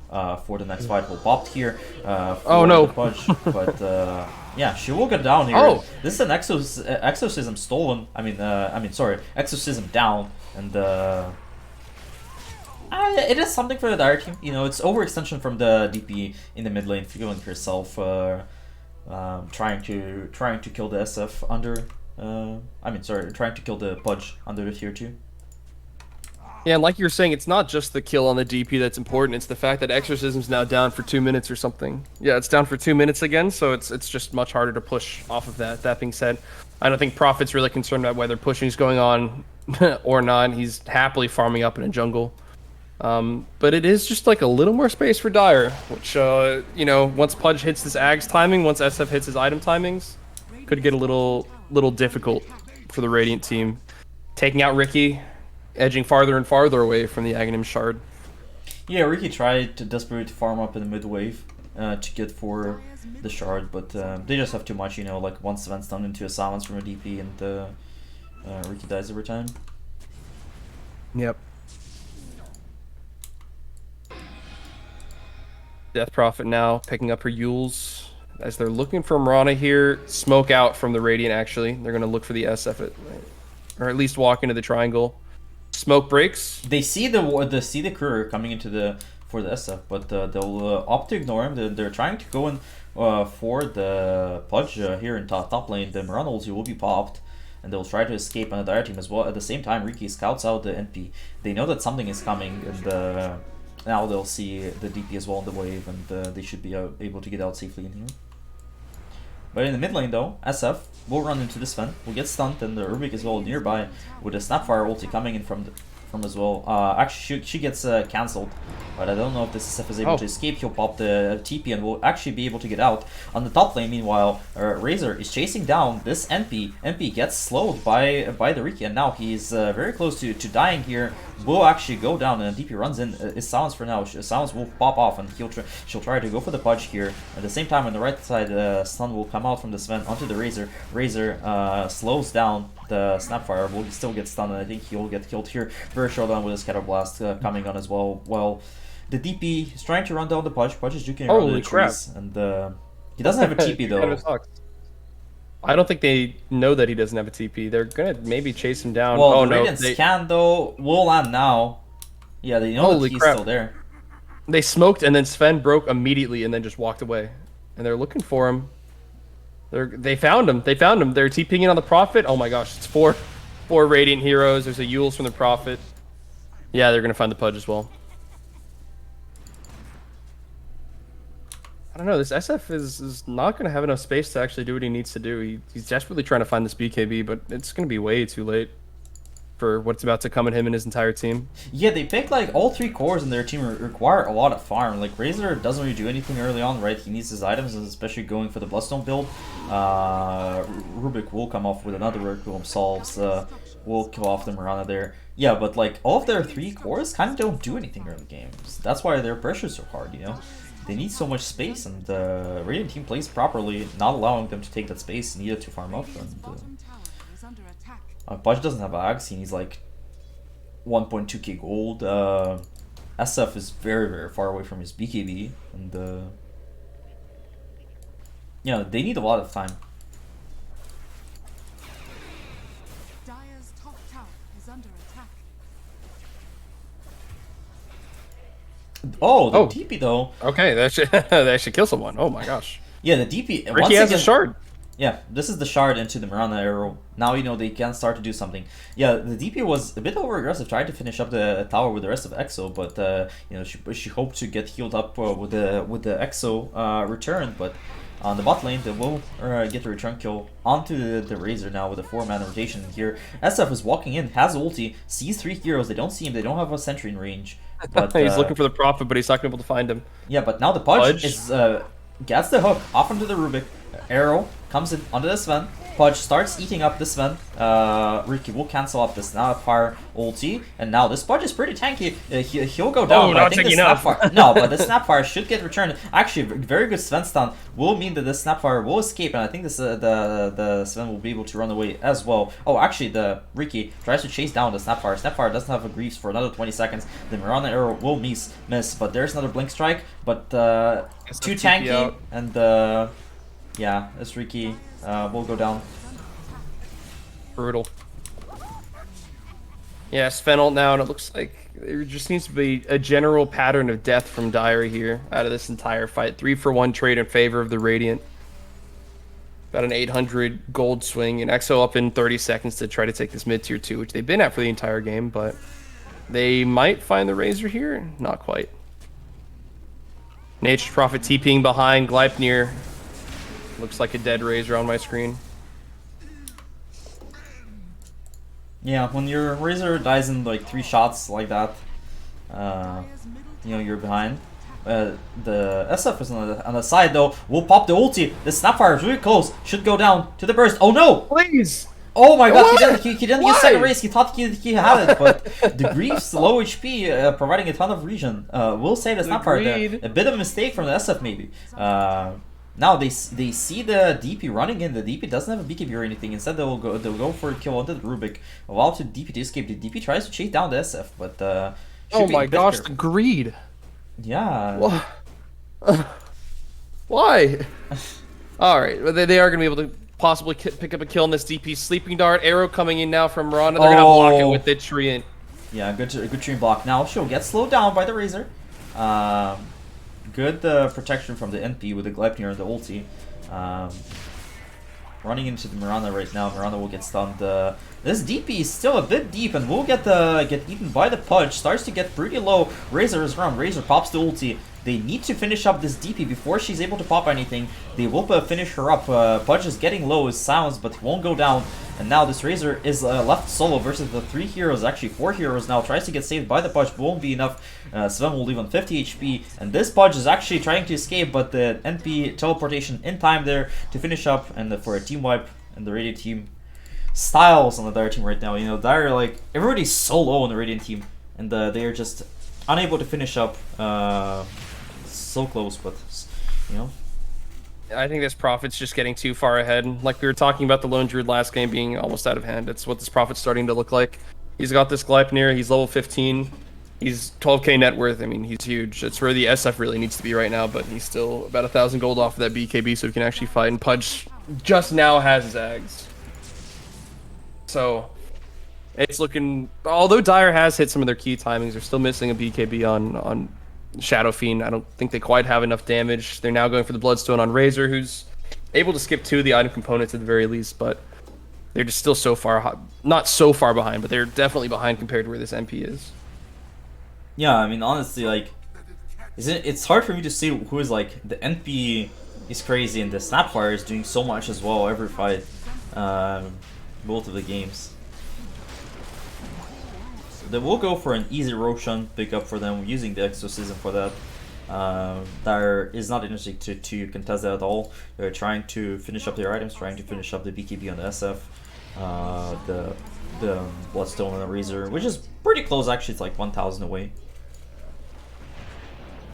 for the next fight. Will popped here for oh no! the punch, but yeah, she will get down here. Oh, this is an Exorcism stolen. Sorry, Exorcism down, and it is something for the Dire team. You know, it's overextension from the DP in the mid lane, feeling herself. Trying to kill the SF under trying to kill the Pudge under the tier 2. Yeah, and like you were saying, it's not just the kill on the DP that's important, it's the fact that Exorcism's now down for 2 minutes or something. Yeah, it's down for 2 minutes again, so it's just much harder to push off of that. That being said, I don't think Prophet's really concerned about whether pushing's going on or not. He's happily farming up in a jungle. But it is just like a little more space for Dire, which, you know, once Pudge hits this Ag's timing, once SF hits his item timings, could get a little difficult for the Radiant team. Taking out Riki, edging farther and farther away from the Aghanim Shard. Yeah, Riki tried to desperately farm up in the mid wave to get for the Shard, but they just have too much, you know, like once Sven's done into a silence from a DP and Riki dies every time. Yep. Death Prophet now picking up her Yules as they're looking for Mirana here. Smoke out from the Radiant, actually. They're going to look for the SF, or at least walk into the triangle. Smoke breaks. They see the courier coming into for the SF, but they'll opt to ignore him. They're trying to go in for the Pudge here in top lane. The Mirana ulti will be popped, and they'll try to escape on the Dire team as well. At the same time, Riki scouts out the NP. They know that something is coming, and now they'll see the DP as well in the wave, and they should be able to get out safely in here. But in the mid lane though, SF will run into the Sven, will get stunned, and the Rubik as well nearby with a Snapfire ulti coming in from from as well. Actually, she gets cancelled, but I don't know if this SF is able to escape. He'll pop the TP and will actually be able to get out. On the top lane, meanwhile, Razor is chasing down this NP. NP gets slowed by the Riki, and now he's very close to dying here. Will actually go down, and DP runs in. Is Silence for now. Silence will pop off, and she'll try to go for the Pudge here. At the same time, on the right side, Stun will come out from the Sven onto the Razor. Razor slows down the Snapfire. Will still get stunned, and I think he'll get killed here. Very showdown with his Scatter Blast coming on as well. Well, the DP is trying to run down the Pudge. Pudge is juking around the trees, and he doesn't have a TP though. I don't think they know that he doesn't have a TP. They're gonna maybe chase him down. Well, oh the no, Radiance can though. Will land now. Yeah, they know that he's still there. They smoked, and then Sven broke immediately, and then just walked away. And they're looking for him. They found him. They found him. They're TPing in on the Prophet. Oh my gosh, it's four Radiant heroes. There's a Euls from the Prophet. Yeah, they're gonna find the Pudge as well. I don't know, this SF is not going to have enough space to actually do what he needs to do. He's desperately trying to find this BKB, but it's going to be way too late for what's about to come at him and his entire team. Yeah, they pick like all 3 cores in their team require a lot of farm. Like Razor doesn't really do anything early on, right? He needs his items, especially going for the Bloodstone build. Rubik will come off with another Requiem Solves. Will kill off the Mirana there. Yeah, but like all of their 3 cores kind of don't do anything early games. That's why their pressure's so hard, you know? They need so much space, and the Radiant team plays properly, not allowing them to take that space needed to farm up. And Pudge doesn't have Ags, he needs like 1.2k gold. SF is very, very far away from his BKB, and yeah, they need a lot of time. Dire's top tower is under attack. Oh, the DP though. Okay, that should kill someone. Oh my gosh. Yeah, the DP. Riki has a shard. Yeah, this is the shard into the Mirana arrow. Now you know they can start to do something. Yeah, the DP was a bit over aggressive, tried to finish up the tower with the rest of EXO, but you know she hoped to get healed up with the EXO return, but on the bot lane, they will get the return kill onto the Razor now with a 4-man rotation here. SF is walking in, has ulti, sees 3 heroes, they don't see him, they don't have a sentry in range. But he's looking for the Prophet, but he's not going to be able to find him. Yeah, but now the Pudge is gets the hook off onto the Rubik. Arrow comes in onto the Sven. Pudge starts eating up the Sven. Riki will cancel off the Snapfire ulti, and now this Pudge is pretty tanky. He'll go down. Oh, but I not think the taking enough. No, but the Snapfire should get returned. Actually, very good Sven stun will mean that the Snapfire will escape, and I think this the Sven will be able to run away as well. Oh, actually, the Riki tries to chase down the Snapfire. Snapfire doesn't have a Greaves for another 20 seconds. The Mirana arrow will miss, but there's another Blink Strike, but too tanky, out. and yeah, this Riki will go down. Brutal. Yeah, Sven ult now, and it looks like there just seems to be a general pattern of death from Dire here out of this entire fight. 3-for-1 trade in favor of the Radiant. About an 800 gold swing, and EXO up in 30 seconds to try to take this mid-tier 2, which they've been at for the entire game, but they might find the Razor here. Not quite. Nature's Prophet TPing behind Gleipnir. Looks like a dead Razor on my screen. Yeah, when your Razor dies in like 3 shots like that, you know, you're behind. The SF is on the side though. Will pop the ulti. The Snapfire is really close. Should go down to the burst. Oh no! Please! Oh my god, he didn't use second race. He thought he had it, but the Greaves low HP, providing a ton of regen. Will save the Snapfire there. A bit of a mistake from the SF maybe. Now they see the DP running in. The DP doesn't have a BKB or anything. Instead they'll go for a kill onto the Rubik. Allow the DP to escape. The DP tries to chase down the SF, but oh my gosh, the greed. Yeah. Why? All right, well, they are gonna be able to possibly pick up a kill in this DP. Sleeping Dart arrow coming in now from Ron. They're gonna block it with the Treant. Yeah, good Treant block. Now she'll get slowed down by the Razor. Good protection from the NP with the Gleipnir and the ulti. Running into the Mirana right now. Mirana will get stunned. This DP is still a bit deep and will get eaten by the Pudge. Starts to get pretty low. Razor is around. Razor pops the ulti. They need to finish up this DP before she's able to pop anything. They will finish her up. Pudge is getting low as sounds, but won't go down. And now this Razor is left solo versus the 3 heroes, actually 4 heroes now. Tries to get saved by the Pudge, but won't be enough. Sven will leave on 50 HP. And this Pudge is actually trying to escape, but the NP teleportation in time there to finish up. And for a team wipe, and the Radiant team styles on the Dire team right now. You know, Dire, like, everybody's so low on the Radiant team. And they are just unable to finish up. So close, but, you know. I think this Prophet's just getting too far ahead. Like we were talking about the Lone Druid last game being almost out of hand. That's what this Prophet's starting to look like. He's got this Gleipnir. He's level 15. He's 12k net worth. I mean, he's huge. That's where the SF really needs to be right now, but he's still about 1,000 gold off of that BKB, so he can actually fight. And Pudge just now has his Ags. So it's looking... Although Dire has hit some of their key timings, they're still missing a BKB on Shadow Fiend. I don't think they quite have enough damage. They're now going for the Bloodstone on Razor, who's able to skip 2 of the item components at the very least, but they're just still so far... Not so far behind, but they're definitely behind compared to where this MP is. Yeah, I mean, honestly, like, it's hard for me to see who is, like, the NP is crazy and the Snapfire is doing so much as well every fight, both of the games. They will go for an easy Roshan pickup for them using the Exorcism for that. Dire is not interested to contest that at all. They're trying to finish up their items, trying to finish up the BKB on the SF, the Bloodstone on the Razor, which is pretty close actually. It's like 1,000 away.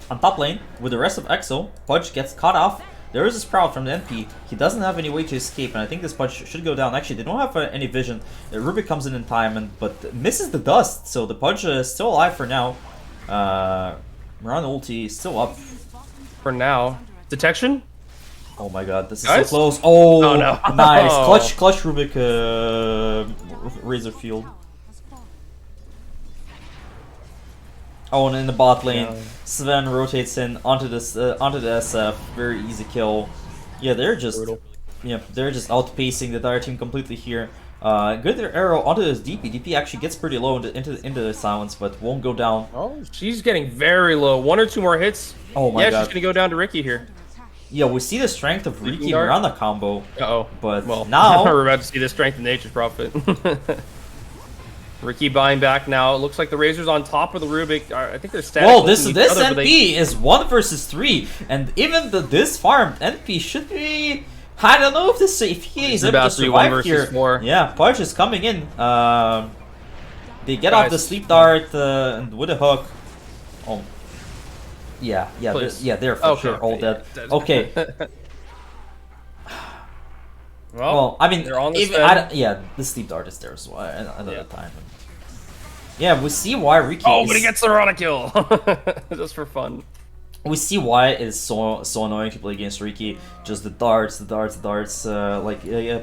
On top lane, with the rest of EXO, Pudge gets caught off. There is a Sprout from the NP. He doesn't have any way to escape, and I think this Pudge should go down. Actually, they don't have any vision. Rubik comes in time, but misses the dust, so the Pudge is still alive for now. Miran ulti is still up. For now. Detection? Oh my god, this is Guys? so close. Oh, Oh, no. Nice. Clutch Rubik Razor Field. Oh, and in the bot lane, Sven rotates in onto this onto the SF. Very easy kill. Yeah, they're just outpacing the Dire team completely here. Good their arrow onto this DP. DP actually gets pretty low into the silence, but won't go down. Oh, she's getting very low. 1 or 2 more hits. Oh my god. Yeah, she's gonna go down to Ricky here. Yeah, we see the strength of Riki Dart? Miranda combo. Uh-oh. But well, now we're about to see the strength of Nature's Prophet. Ricky buying back now. It looks like the Razor's on top of the Rubik. I think they're static. whoa, this other, NP is 1 versus 3, and even this farm NP should be. I don't know if he is able to survive here. 4. Yeah, Pudge is coming in. They get off Guys. the sleep dart and with a hook. Oh, yeah, they're for Okay, sure all yeah, dead. Okay. Well, I mean, they're on the the sleep dart is there as well another time. Yeah, we see why Riki. Oh, but he gets the Rana kill, just for fun. We see why it is so annoying to play against Riki. Just the darts,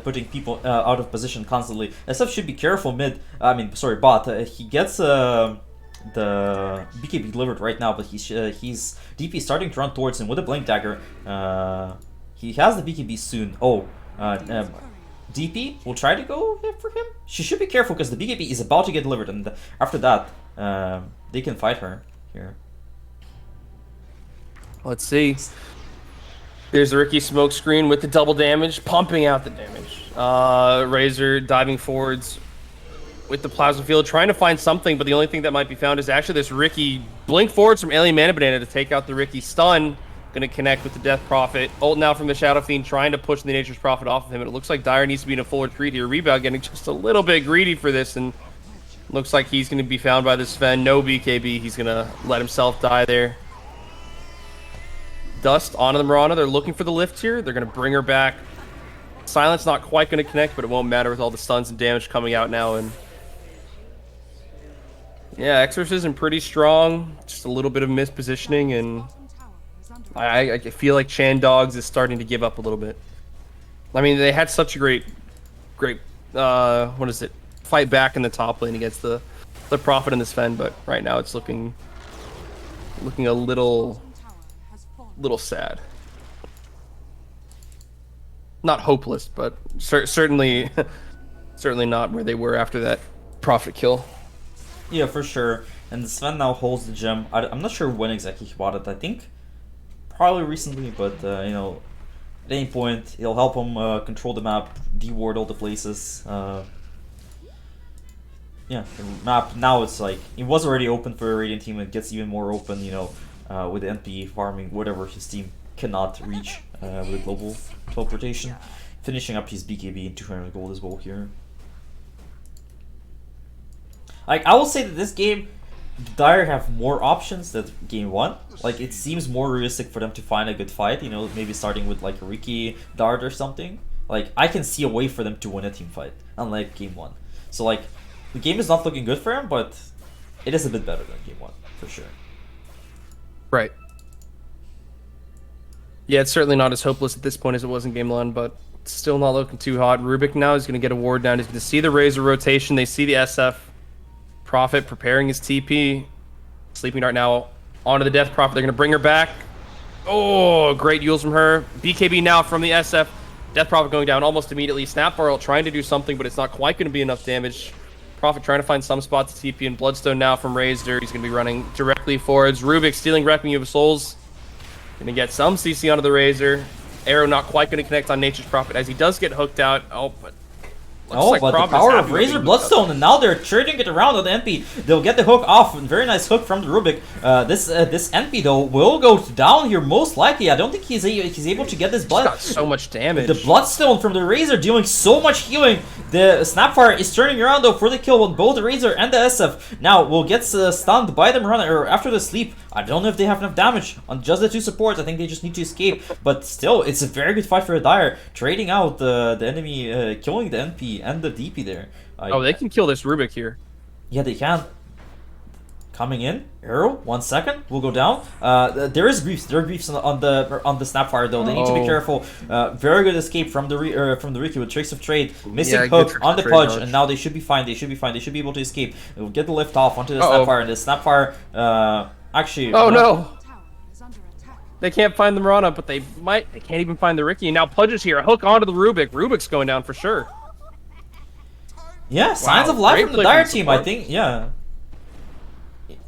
putting people out of position constantly. SF should be careful mid. I mean, sorry, bot. He gets the BKB delivered right now, but he's DP starting to run towards him with a blink dagger. He has the BKB soon. Oh. DP will try to go for him. She should be careful because the BKB is about to get delivered, and after that, they can fight her here. Let's see. There's the Ricky smoke screen with the double damage, pumping out the damage. Razor diving forwards with the plasma field, trying to find something, but the only thing that might be found is actually this Ricky blink forwards from Alien Mana Banana to take out the Ricky stun. Gonna connect with the Death Prophet. Ult now from the Shadow Fiend, trying to push the Nature's Prophet off of him. And it looks like Dire needs to be in a full retreat here. Rebound getting just a little bit greedy for this, and looks like he's gonna be found by this Sven. No BKB. He's gonna let himself die there. Dust onto the Mirana. They're looking for the lift here. They're gonna bring her back. Silence not quite gonna connect, but it won't matter with all the stuns and damage coming out now. And yeah, Exorcism pretty strong. Just a little bit of mispositioning, and I feel like Chan Dogs is starting to give up a little bit. I mean, they had such a great, fight back in the top lane against the Prophet and the Sven, but right now it's looking a little sad. Not hopeless, but certainly not where they were after that Prophet kill. Yeah, for sure. And Sven now holds the gem. I'm not sure when exactly he bought it. I think probably recently, but you know, at any point it'll help him control the map, deward all the places. Yeah, the map now it's like it was already open for a Radiant team. It gets even more open, you know, with the NP farming whatever his team cannot reach with the global teleportation. Finishing up his BKB and 200 gold as well here. Like, I will say that this game, Dire have more options than game 1. Like, it seems more realistic for them to find a good fight, you know, maybe starting with like Riki Dart or something. Like, I can see a way for them to win a team fight, unlike game 1. So like, the game is not looking good for him, but it is a bit better than game 1, for sure. Right. Yeah, it's certainly not as hopeless at this point as it was in game 1, but still not looking too hot. Rubik now is going to get a ward down. He's going to see the Razor rotation. They see the SF. Prophet preparing his TP. Sleeping Dart now onto the Death Prophet. They're going to bring her back. Oh, great use from her. BKB now from the SF. Death Prophet going down almost immediately. Snap Barrel trying to do something, but it's not quite going to be enough damage. Prophet trying to find some spots to TP, and Bloodstone now from Razor. He's going to be running directly forwards. Rubik stealing Requiem of Souls. Going to get some CC onto the Razor. Arrow not quite going to connect on Nature's Prophet as he does get hooked out. Oh, but but the power of Razor Bloodstone, and now they're turning it around on the NP. They'll get the hook off. Very nice hook from the Rubik. This NP though will go down here most likely. I don't think he's able to get this blood. Got so much damage. The Bloodstone from the Razor dealing so much healing. The Snapfire is turning around though for the kill on both the Razor and the SF. Now will get stunned by the Marana or after the sleep. I don't know if they have enough damage on just the 2 supports. I think they just need to escape. But still, it's a very good fight for the Dire. Trading out the enemy, killing the NP and the DP there. Oh, they can kill this Rubik here. Yeah, they can. Coming in, arrow. 1 second, will go down. There is griefs. There are griefs on the Snapfire though. They need to be careful. Very good escape from the Riki with tricks of trade. Missing hook on the Pudge, and now they should be fine. They should be fine. They should be able to escape. They'll get the lift off onto the Snapfire, and the Snapfire actually. Oh no! They can't find the Mirana, but they might. They can't even find the Riki. And now Pudge is here. A hook onto the Rubik. Rubik's going down for sure. Yeah, signs of life from the Dire team. I think. Yeah.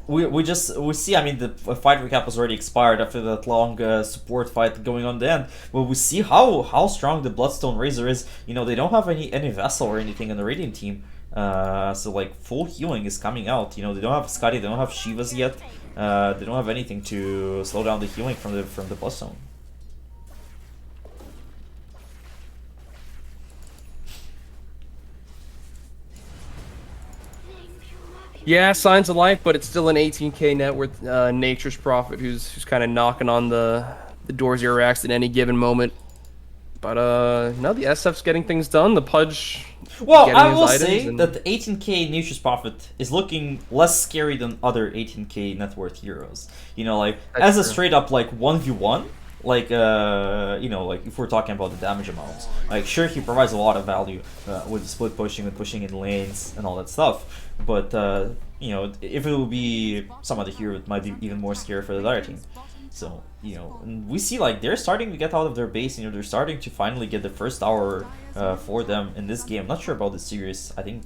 We see. I mean, the fight recap was already expired after that long support fight going on the end. But we see how strong the Bloodstone Razor is. You know, they don't have any vessel or anything on the Radiant team. So like full healing is coming out. You know, they don't have Scotty, they don't have Shivas yet. They don't have anything to slow down the healing from the Bloodstone. Yeah, signs of life, but it's still an 18k net worth Nature's Prophet who's kind of knocking on the doors of your racks at any given moment. But no, the SF's getting things done. The Pudge. Well, I will say that the 18k Nature's Prophet is looking less scary than other 18k net worth heroes. You know, like as a straight up like 1v1, like you know, like if we're talking about the damage amounts, like sure he provides a lot of value with the split pushing and pushing in lanes and all that stuff. But you know, if it would be some other hero, it might be even more scary for the Dire team. So, you know, and we see like they're starting to get out of their base. You know, they're starting to finally get the first tower for them in this game. I'm not sure about the series, I think,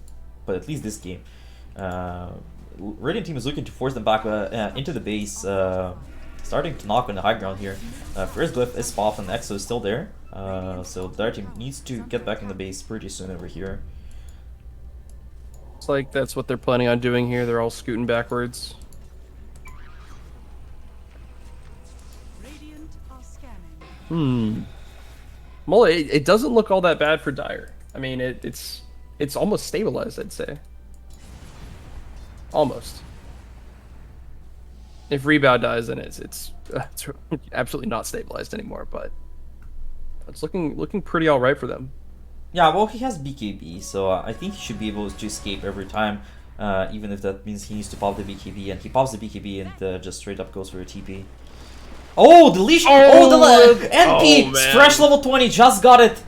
but at least this game. Radiant team is looking to force them back into the base, starting to knock on the high ground here. First glyph is off and Exo is still there, so the Dire team needs to get back in the base pretty soon over here. It's like that's what they're planning on doing here. They're all scooting backwards. Well, it doesn't look all that bad for Dire. I mean, it's almost stabilized, I'd say. Almost. If Rebound dies, then it's absolutely not stabilized anymore. But it's looking pretty all right for them. Yeah, well, he has BKB, so I think he should be able to escape every time, even if that means he needs to pop the BKB, and he pops the BKB and just straight up goes for a TP. Oh, the leash! Oh, the NP! Fresh level 20, just got it!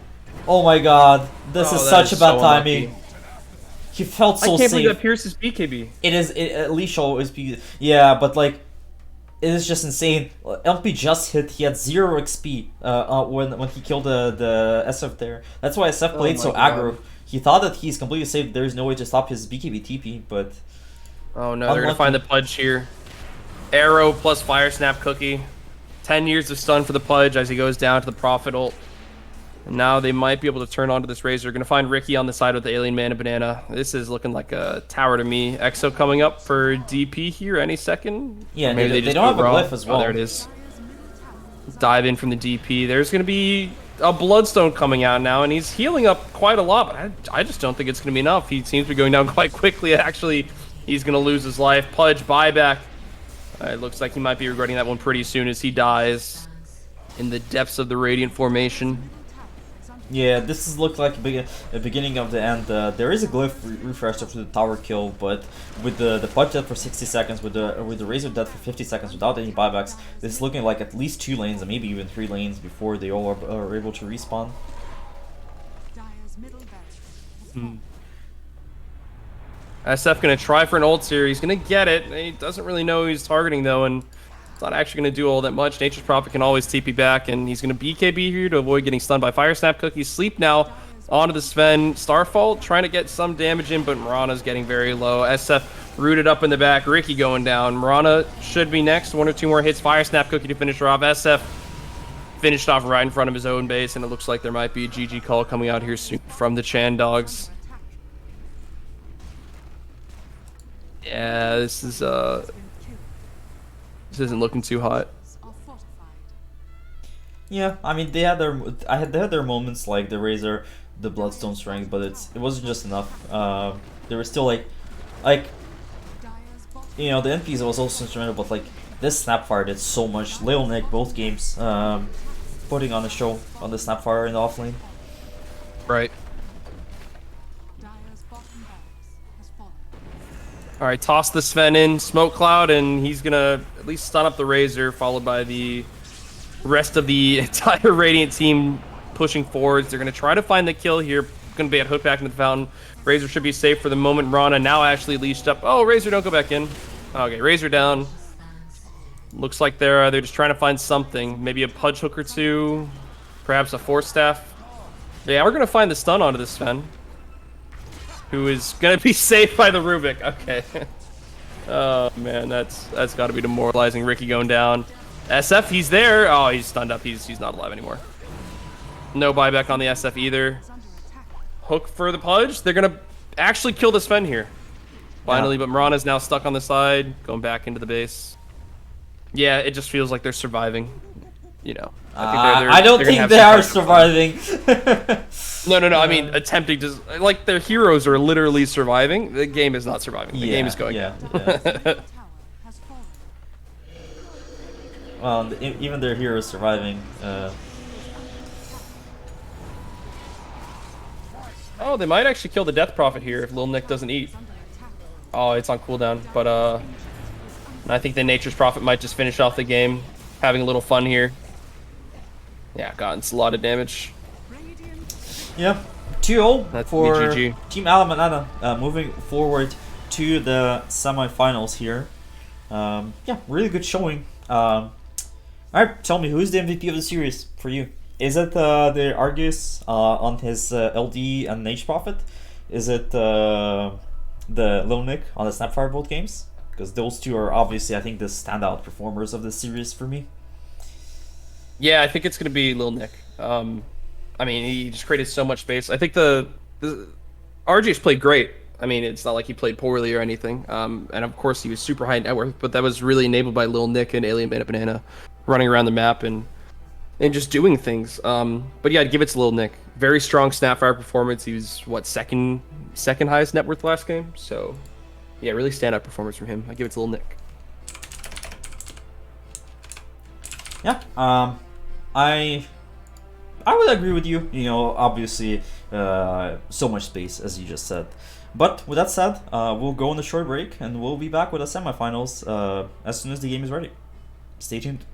Oh my god, this is such a bad timing. Unlucky. He felt so safe. I can't believe that pierces BKB. Leash always be... Yeah, but like, it is just insane. LP just hit, he had 0 XP when he killed the SF there. That's why SF played so aggro. He thought that he's completely safe, there's no way to stop his BKB TP, but... Oh no, they're gonna find the Pudge here. Arrow plus Fire Snap Cookie. 10 years of stun for the Pudge as he goes down to the Prophet ult. And now they might be able to turn onto this Razor. Going to find Ricky on the side with the Alien Mana Banana. This is looking like a tower to me. Exo coming up for DP here any second. Yeah, Or maybe they just don't have do a it raw. glyph as well. Oh, there it is. Dive in from the DP. There's going to be a Bloodstone coming out now, and he's healing up quite a lot, but I just don't think it's going to be enough. He seems to be going down quite quickly. Actually, he's going to lose his life. Pudge buyback. It looks like he might be regretting that one pretty soon as he dies in the depths of the Radiant formation. Yeah, this is look like a beginning of the end. There is a glyph refresh after the tower kill, but with the Pudge dead for 60 seconds, with the Razor dead for 50 seconds without any buybacks, this is looking like at least 2 lanes and maybe even 3 lanes before they all are able to respawn. Dire's middle barracks. SF gonna try for an ult here. He's gonna get it. He doesn't really know who he's targeting though, and it's not actually gonna do all that much. Nature's Prophet can always TP back, and he's gonna BKB here to avoid getting stunned by Fire Snap Cookies. Sleep now onto the Sven. Starfall trying to get some damage in, but Mirana's getting very low. SF rooted up in the back. Ricky going down. Mirana should be next. 1 or 2 more hits. Fire Snap Cookie to finish her off. SF finished off right in front of his own base, and it looks like there might be a GG call coming out here soon from the Chan Dogs. Yeah, this isn't looking too hot. Are fortified. Yeah, I mean they had their moments like the Razor, the Bloodstone strength, but it wasn't just enough. There was still like Dire's bottom you know, the NPs was also instrumental, but like this Snapfire did so much. Lil Nick both games, putting on a show on the Snapfire in the offlane. Right. Dire's bottom barracks has fallen. All right, toss the Sven in, Smoke Cloud, and he's gonna at least stun up the Razor, followed by the rest of the entire Radiant team pushing forwards. They're gonna try to find the kill here. Gonna be at hook back into the fountain. Razor should be safe for the moment. Rana now actually leashed up. Oh, Razor, don't go back in. Okay, Razor down. Looks like they're just trying to find something. Maybe a Pudge hook or two, perhaps a Force Staff. Yeah, we're gonna find the stun onto this Sven, who is gonna be saved by the Rubik. Okay. Oh man, that's got to be demoralizing. Ricky going down. SF, he's there. Oh, he's stunned up. He's not alive anymore. No buyback on the SF either. Is under attack. Hook for the Pudge. They're gonna actually kill the Sven here. Finally, but Mirana's now stuck on the side, going back into the base. Yeah, it just feels like they're surviving. You know, I don't they're gonna think have they some are kind of surviving. No. I mean, attempting to, like, their heroes are literally surviving. The game is not surviving. The game is going yeah, down. yeah. Tower has fallen. Well, even their heroes surviving. Oh, they might actually kill the Death Prophet here if Lil Nick doesn't eat. Under attack. Oh, it's on cooldown, but I think the Nature's Prophet might just finish off the game, having a little fun here. Yeah, God, it's a lot of damage. Radiant Yeah, 2-0 That's for GG. Team Alamanana, moving forward to the semifinals here. Yeah, really good showing. Alright, tell me, who's the MVP of the series for you? Is it the Argus on his LD and Nature's Prophet? Is it the Lil Nick on the Snapfire both games? Because those two are obviously, I think, the standout performers of this series for me. Yeah, I think it's going to be Lil Nick. I mean, he just created so much space. I think the RJ's played great. I mean, it's not like he played poorly or anything. And of course, he was super high net worth, but that was really enabled by Lil Nick and Alien Mana Banana running around the map and just doing things. But yeah, I'd give it to Lil Nick. Very strong Snapfire performance. He was, what, second highest net worth last game? So, yeah, really standout performance from him. I give it to Lil Nick. Yeah, I would agree with you. You know, obviously, so much space, as you just said. But with that said, we'll go on a short break, and we'll be back with the semifinals as soon as the game is ready. Stay tuned.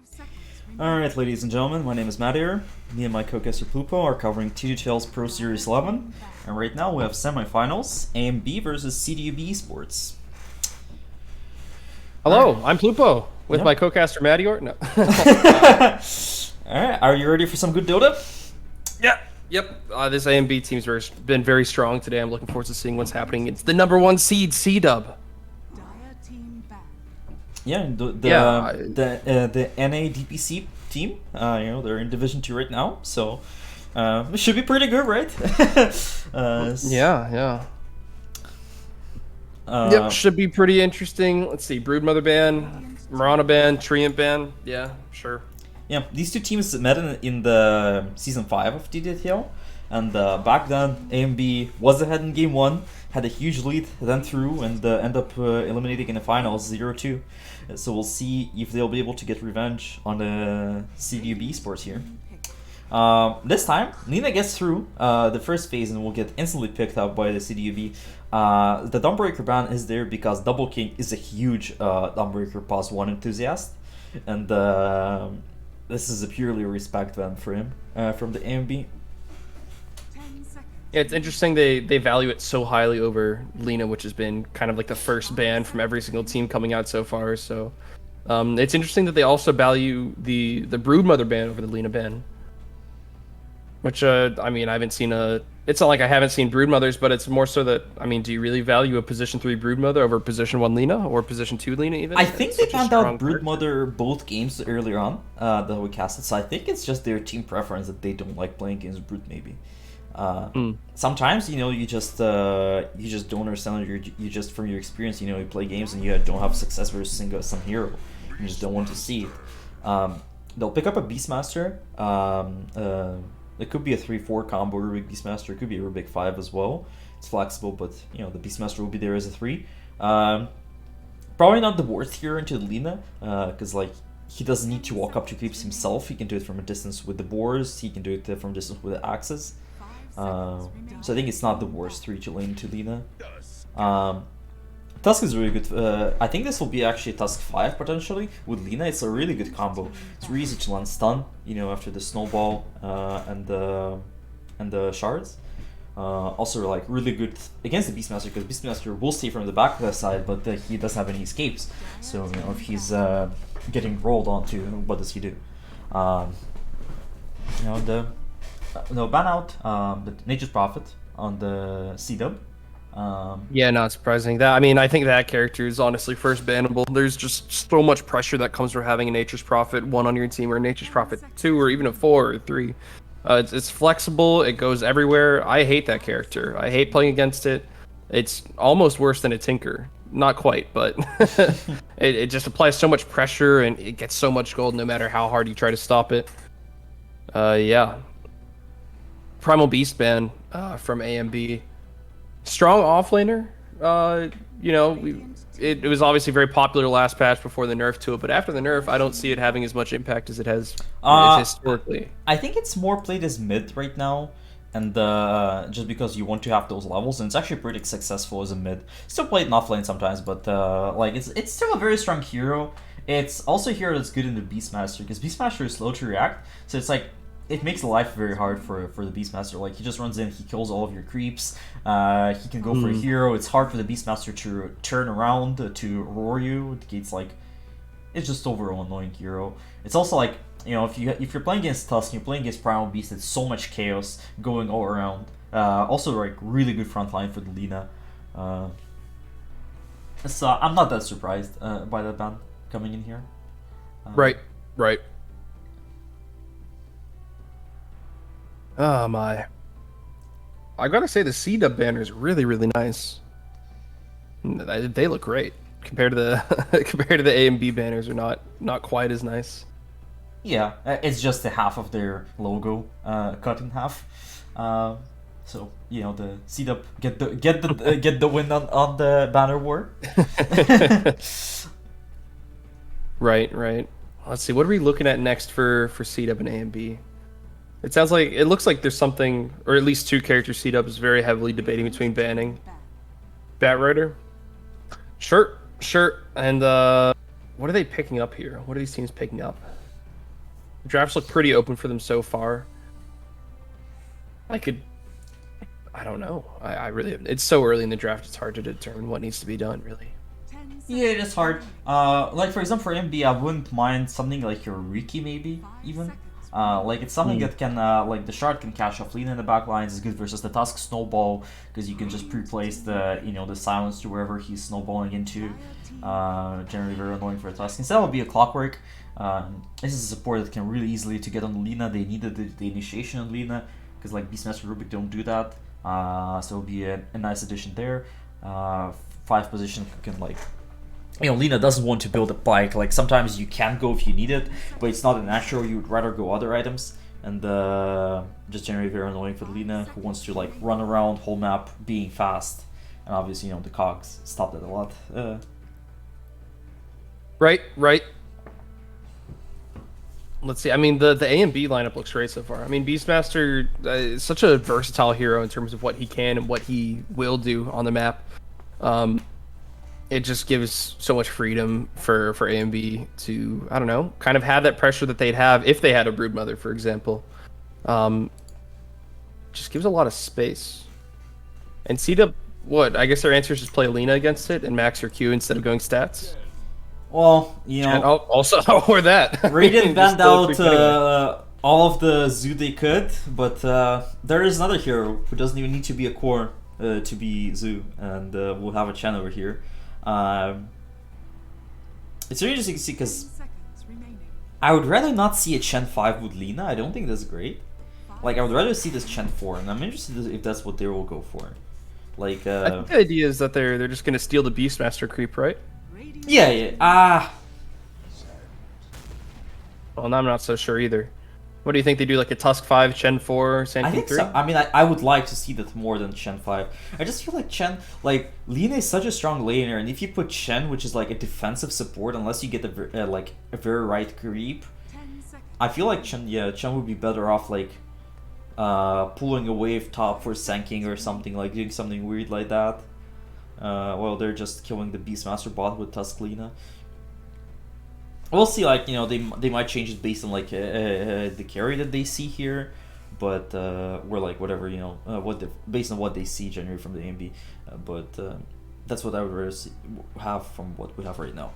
seconds remaining. Alright, ladies and gentlemen, my name is Matt here. Me and my co-caster Plupo are covering TDL Pro Series 11, and right now we have semifinals, AMB versus CDUB Esports. Hello, I'm Plupo with Yep. my co-caster Mattior. No. Alright, are you ready for some good Dota? Yeah. Yep. This AMB team's been very strong today. I'm looking forward to seeing what's happening. It's the #1 seed, C-Dub. Dire team back. Yeah, the NA DPC team, they're in Division 2 right now, so it should be pretty good, right? Yeah. Yep, should be pretty interesting. Let's see, Broodmother ban, Marana ban, Treant ban. Yeah, sure. Yeah, these two teams met in the Season 5 of TDL, and back then AMB was ahead in Game 1, had a huge lead, then through, and end up eliminating in the finals 0-2. So we'll see if they'll be able to get revenge on the CDUB Esports here. This time, Nina gets through the first phase and will get instantly picked up by the CDUB. The Dawnbreaker ban is there because Double King is a huge Dawnbreaker +1 enthusiast, and this is a purely respect ban for him from the AMB. 10 seconds. Yeah, it's interesting they value it so highly over Lina, which has been kind of like the first ban from every single team coming out so far. So it's interesting that they also value the Broodmother ban over the Lina ban. Which, I mean, I haven't seen it's not like I haven't seen Broodmothers, but it's more so that, I mean, do you really value a position 3 Broodmother over position 1 Lina or position 2 Lina even? I think It's they such a banned strong out Broodmother both games earlier on that we casted, so I think it's just their team preference that they don't like playing against Brood, maybe. Sometimes, you just don't understand, you just, from your experience, you play games and you don't have success versus some hero. You just don't want to see it. They'll pick up a Beastmaster. It could be a 3-4 combo Rubik Beastmaster. It could be a Rubik 5 as well. It's flexible, but the Beastmaster will be there as a 3. Probably not the worst hero into Lina, because he doesn't need to walk up to creeps himself. He can do it from a distance with the boars. He can do it from a distance with the axes. So I think it's not the worst 3 to lane into Lina. Tusk is really good. I think this will be actually Tusk 5 potentially with Lina. It's a really good combo. It's really easy to land stun, after the snowball and the shards. Also really good against the Beastmaster, because Beastmaster will stay from the back of the side, but he doesn't have any escapes. So if he's getting rolled onto, what does he do? Ban out the Nature's Prophet on the C-Dub. Yeah, not surprising. I mean, I think that character is honestly first bannable. There's just so much pressure that comes from having a Nature's Prophet 1 on your team, or a Nature's Prophet 2, or even a 4 or 3. It's flexible. It goes everywhere. I hate that character. I hate playing against it. It's almost worse than a Tinker. Not quite, but it just applies so much pressure, and it gets so much gold no matter how hard you try to stop it. Yeah. Primal Beast ban from AMB. Strong offlaner. It was obviously very popular last patch before the nerf to it, but after the nerf, I don't see it having as much impact as it has historically. I think it's more played as mid right now, and just because you want to have those levels, and it's actually pretty successful as a mid. Still played in offlane sometimes, but it's still a very strong hero. It's also a hero that's good in the Beastmaster, because Beastmaster is slow to react, so it's it makes life very hard for the Beastmaster. He just runs in, he kills all of your creeps, he can go for a hero. It's hard for the Beastmaster to turn around to roar you. It's it's just overall annoying hero. It's also if you're playing against Tusk and you're playing against Primal Beast, it's so much chaos going all around. Also really good front line for the Lina. So I'm not that surprised by that ban coming in here. Right. Oh my. I gotta say the C-Dub banner is really, really nice. They look great. Compared to the A and B banners are not quite as nice. Yeah, it's just the half of their logo cut in half. So the C-Dub get the win on the banner war. Right. Let's see. What are we looking at next for C-Dub and A and B? It looks like there's something, or at least 2 characters C-Dub is very heavily debating between banning. Batrider? Sure. And what are they picking up here? What are these teams picking up? The drafts look pretty open for them so far. I don't know. I really, it's so early in the draft, it's hard to determine what needs to be done, really. 10 seconds. Yeah, it is hard. Like for example, for MB, I wouldn't mind something like your Riki maybe even. Like it's something that can like the shard can catch off Lina in the back lines is good versus the Tusk snowball because you can just pre-place the the silence to wherever he's snowballing into. Generally very annoying for a Tusk. Instead, it would be a Clockwork. This is a support that can really easily to get on Lina. They needed the initiation on Lina because like Beastmaster Rubik don't do that. So it'll be a nice addition there. 5 position can like. Lina doesn't want to build a bike. Like sometimes you can go if you need it, but it's not a natural. You would rather go other items, and just generally very annoying for Lina who wants to like run around whole map being fast, and obviously the cogs stop that a lot. Right. Let's see. I mean, the A and B lineup looks great so far. I mean, Beastmaster is such a versatile hero in terms of what he can and what he will do on the map. It just gives so much freedom for A and B to, I don't know, kind of have that pressure that they'd have if they had a Broodmother, for example. Just gives a lot of space. And C-Dub, what? I guess their answer is just play Lina against it and max your Q instead of going stats. Well, And also, or that. Radiant Just banned out anyway. all of the Zoo they could, but there is another hero who doesn't even need to be a core to be Zoo, and we'll have a Chen over here. It's really interesting to see because 10 seconds remaining. I would rather not see a Chen 5 with Lina. I don't think that's great. Like, I would rather see this Chen 4, and I'm interested if that's what they will go for. Like, I think the idea is that they're just going to steal the Beastmaster creep, right? Radiant yeah. Well, I'm not so sure either. What do you think they do? Like a Tusk 5, Chen 4, Sand I King think 3? so. I mean, I would like to see that more than Chen 5. I just feel like Lina is such a strong laner, and if you put Chen, which is like a defensive support, unless you get a very right creep, 10 seconds. I feel like Chen would be better off like pulling a wave top for Sanking or something, like doing something weird like that. While they're just killing the Beastmaster bot with Tusk Lina. We'll see, like, they might change it based on, like, the carry that they see here, but, we're like, whatever, based on what they see generally from the AMB, but, that's what I would rather have from what we have right now.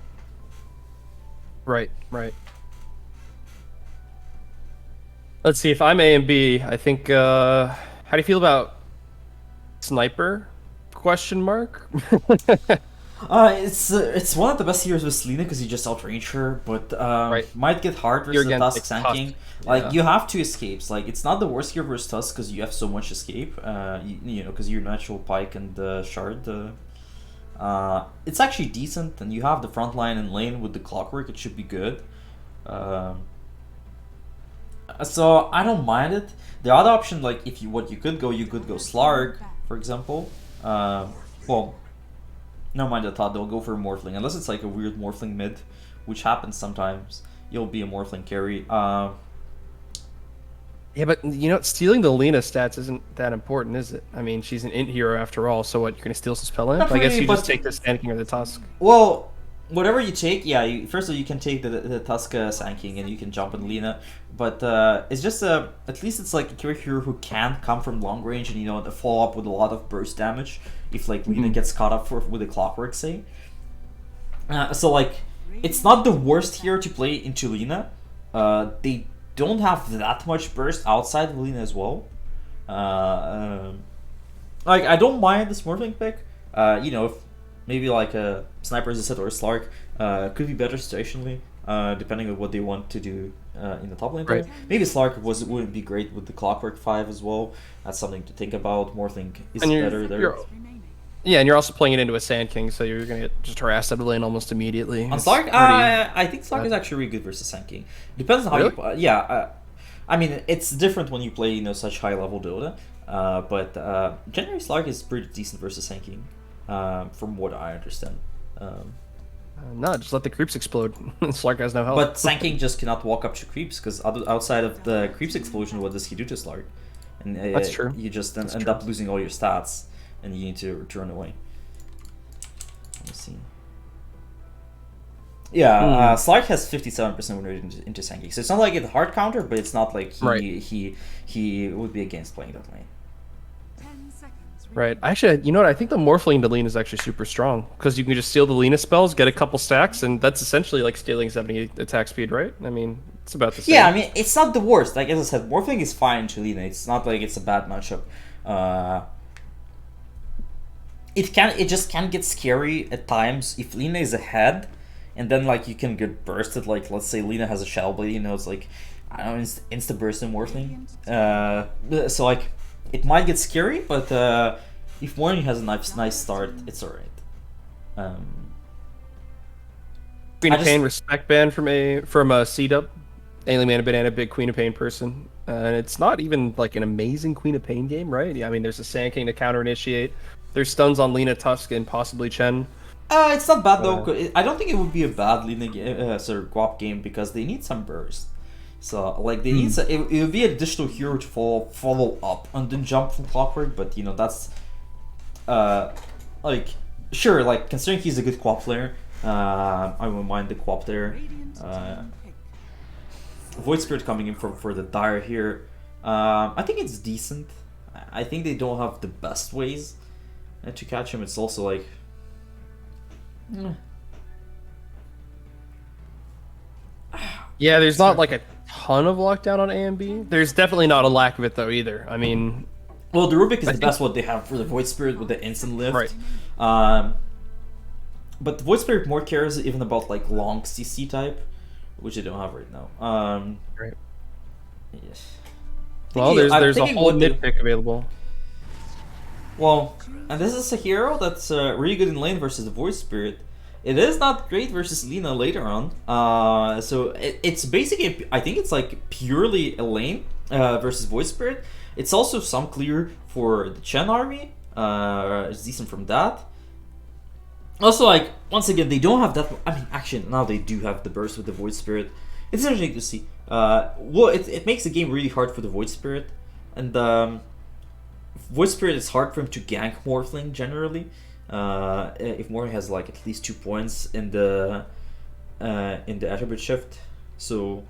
Right. Let's see, if I'm A and B, I think, how do you feel about Sniper? Question mark? It's one of the best heroes with Selena because you just outrange her, but might get hard versus the Tusk Sanking. Like, you have 2 escapes. Like, it's not the worst hero versus Tusk because you have so much escape. Because you're natural Pike and Shard. It's actually decent, and you have the front line and lane with the Clockwork. It should be good. So I don't mind it. The other option, like, you could go Slarg, for example. Well. Never mind, I thought they'll go for a Morphling. Unless it's like a weird Morphling mid, which happens sometimes. You'll be a Morphling carry. Yeah, but stealing the Lina stats isn't that important, is it? I mean, she's an int hero after all, so what, you're going to steal some spell in? I guess you just take the Sand King or the Tusk. Well, whatever you take, yeah, first of all, you can take the Tusk Sand King and you can jump on Lina. But it's just, at least it's like a character hero who can come from long range and, follow up with a lot of burst damage. If like Lina gets caught up with a Clockwork, say. So like, it's not the worst hero to play into Lina. They don't have that much burst outside of Lina as well. Like, I don't mind this Morphling pick. If maybe like a Sniper as a set or a Slark could be better situationally, depending on what they want to do in the top lane. Right. Maybe Slark wouldn't be great with the Clockwork 5 as well. That's something to think about. Morphling is better there. Yeah, and you're also playing it into a Sand King, so you're going to get just harassed out of the lane almost immediately. On Slark, I think Slark is actually really good versus Sand King. Depends on how you play. Yeah, I mean, it's different when you play, such high-level Dota. But generally, Slark is pretty decent versus Sand King, from what I understand. No, just let the creeps explode. Slark has no health. But Sand King just cannot walk up to creeps, because outside of the creeps explosion, what does he do to Slark? And that's true. You just end up losing all your stats, and you need to run away. Let me see. Yeah, Slark has 57% win rate into Senki, so it's not like it's a hard counter, but it's not like Right. he would be against playing that lane. 10 seconds. Right. Actually, you know what? I think the Morphling into Lina is actually super strong because you can just steal the Lina spells, get a couple stacks, and that's essentially like stealing 70 attack speed, right? I mean, it's about the same. Yeah, I mean, it's not the worst. Like, as I said, Morphling is fine to Lina. It's not like it's a bad matchup. It just can get scary at times if Lina is ahead, and then like you can get bursted. Like, let's say Lina has a Shadow Blade, you know, it's like, I don't know, insta burst and Morphling. So like, it might get scary, but if Morning has a nice start, it's alright. Queen I of just- Pain respect ban from a C-Dub. Alien Man Banana, big Queen of Pain person. And it's not even like an amazing Queen of Pain game, right? Yeah, I mean, there's a Sand King to counter initiate. There's stuns on Lina, Tusk, and possibly Chen. It's not bad though. I don't think it would be a bad Lina Guap game because they need some burst. So like they need it would be an additional hero to follow up and then jump from Clockwork, but you know that's like sure, like considering he's a good Guap player, I wouldn't mind the Guap there. Void Spirit coming in for the Dire here. I think it's decent. I think they don't have the best ways to catch him. It's also like Yeah, there's not like a ton of lockdown on A and B. There's definitely not a lack of it though either. I mean, well, the Rubik is the best what they have for the Void Spirit with the instant lift. Right. But the Void Spirit more cares even about like long CC type, which they don't have right now. Right. Yes. Well, there's a whole nitpick available. Well, and this is a hero that's really good in lane versus the Void Spirit. It is not great versus Lina later on. So it's basically, I think it's like purely a lane versus Void Spirit. It's also some clear for the Chen army. It's decent from that. Also, like, once again, they don't have that. I mean, actually, now they do have the burst with the Void Spirit. It's interesting to see. Well, it makes the game really hard for the Void Spirit. And Void Spirit is hard for him to gank Morphling generally. If Morphling has like at least 2 points in the attribute shift. So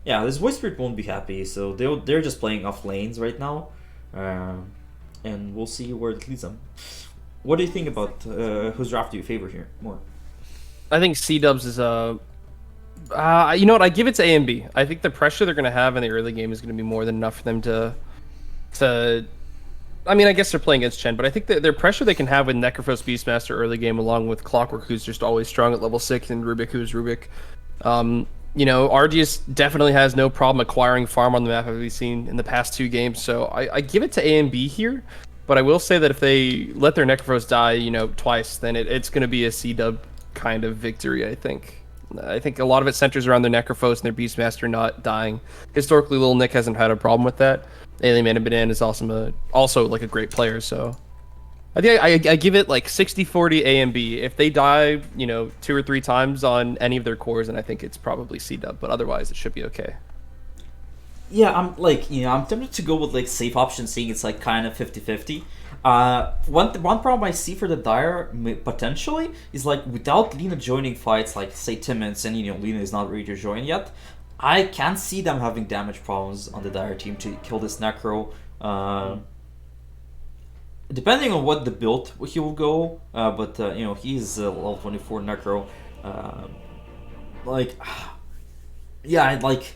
yeah, this Void Spirit won't be happy. So they're just playing off lanes right now, and we'll see where it leads them. What do you think about whose draft do you favor here more? I think C-Dubs is you know what? I give it to A and B. I think the pressure they're going to have in the early game is going to be more than enough for them to. I mean, I guess they're playing against Chen, but I think that their pressure they can have with Necrophos Beastmaster early game, along with Clockwork, who's just always strong at level 6, and Rubik, who's Rubik. You know, Arceus definitely has no problem acquiring farm on the map, as we've seen in the past 2 games. So I give it to A and B here, but I will say that if they let their Necrophos die, you know, twice, then it's going to be a C-Dub kind of victory, I think. I think a lot of it centers around their Necrophos and their Beastmaster not dying. Historically, Lil Nick hasn't had a problem with that. Alien Man and Banana is also like a great player, so I think I give it like 60-40 A and B. If they die, you know, 2 or 3 times on any of their cores, then I think it's probably C-Dub, but otherwise it should be okay. Yeah, I'm like, you know, I'm tempted to go with like safe option, seeing it's like kind of 50-50. One problem I see for the Dire potentially is like without Lina joining fights, like say Timmins, and you know Lina is not ready to join yet. I can't see them having damage problems on the Dire team to kill this Necro. Depending on what the build he will go, but you know he's level 24 Necro. Like, yeah, like.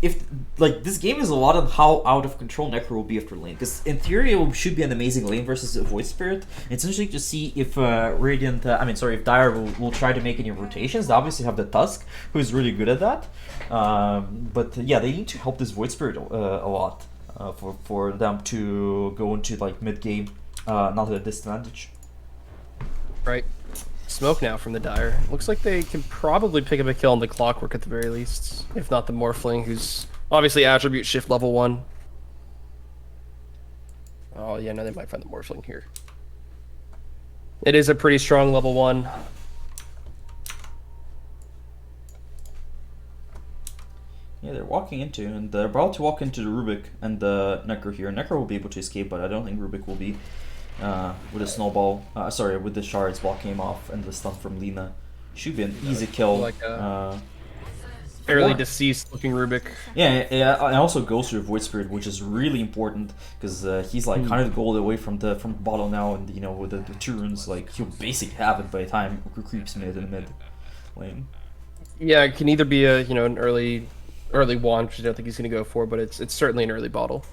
If like this game is a lot on how out of control Necro will be after lane, because in theory should be an amazing lane versus a Void Spirit. It's interesting to see if if Dire will try to make any rotations. They obviously have the Tusk, who is really good at that. But yeah, they need to help this Void Spirit a lot for them to go into like mid game, not at a disadvantage. Right. Smoke now from the Dire. Looks like they can probably pick up a kill on the Clockwork at the very least. If not the Morphling, who's obviously attribute shift level 1. Oh yeah, no, they might find the Morphling here. It is a pretty strong level 1. Yeah, they're walking into, and they're about to walk into the Rubik and the Necro here. Necro will be able to escape, but I don't think Rubik will be. With a snowball, with the shards blocking him off and the stuff from Lina. Should be an easy kill. Like fairly Or- deceased looking Rubik. Yeah, and also goes to Void Spirit, which is really important because he's like 100 gold away from the bottle now, and you know with the 2 runes, like he'll basically have it by the time creeps mid lane. Yeah, it can either be a an early wand, which I don't think he's gonna go for, but it's certainly an early bottle,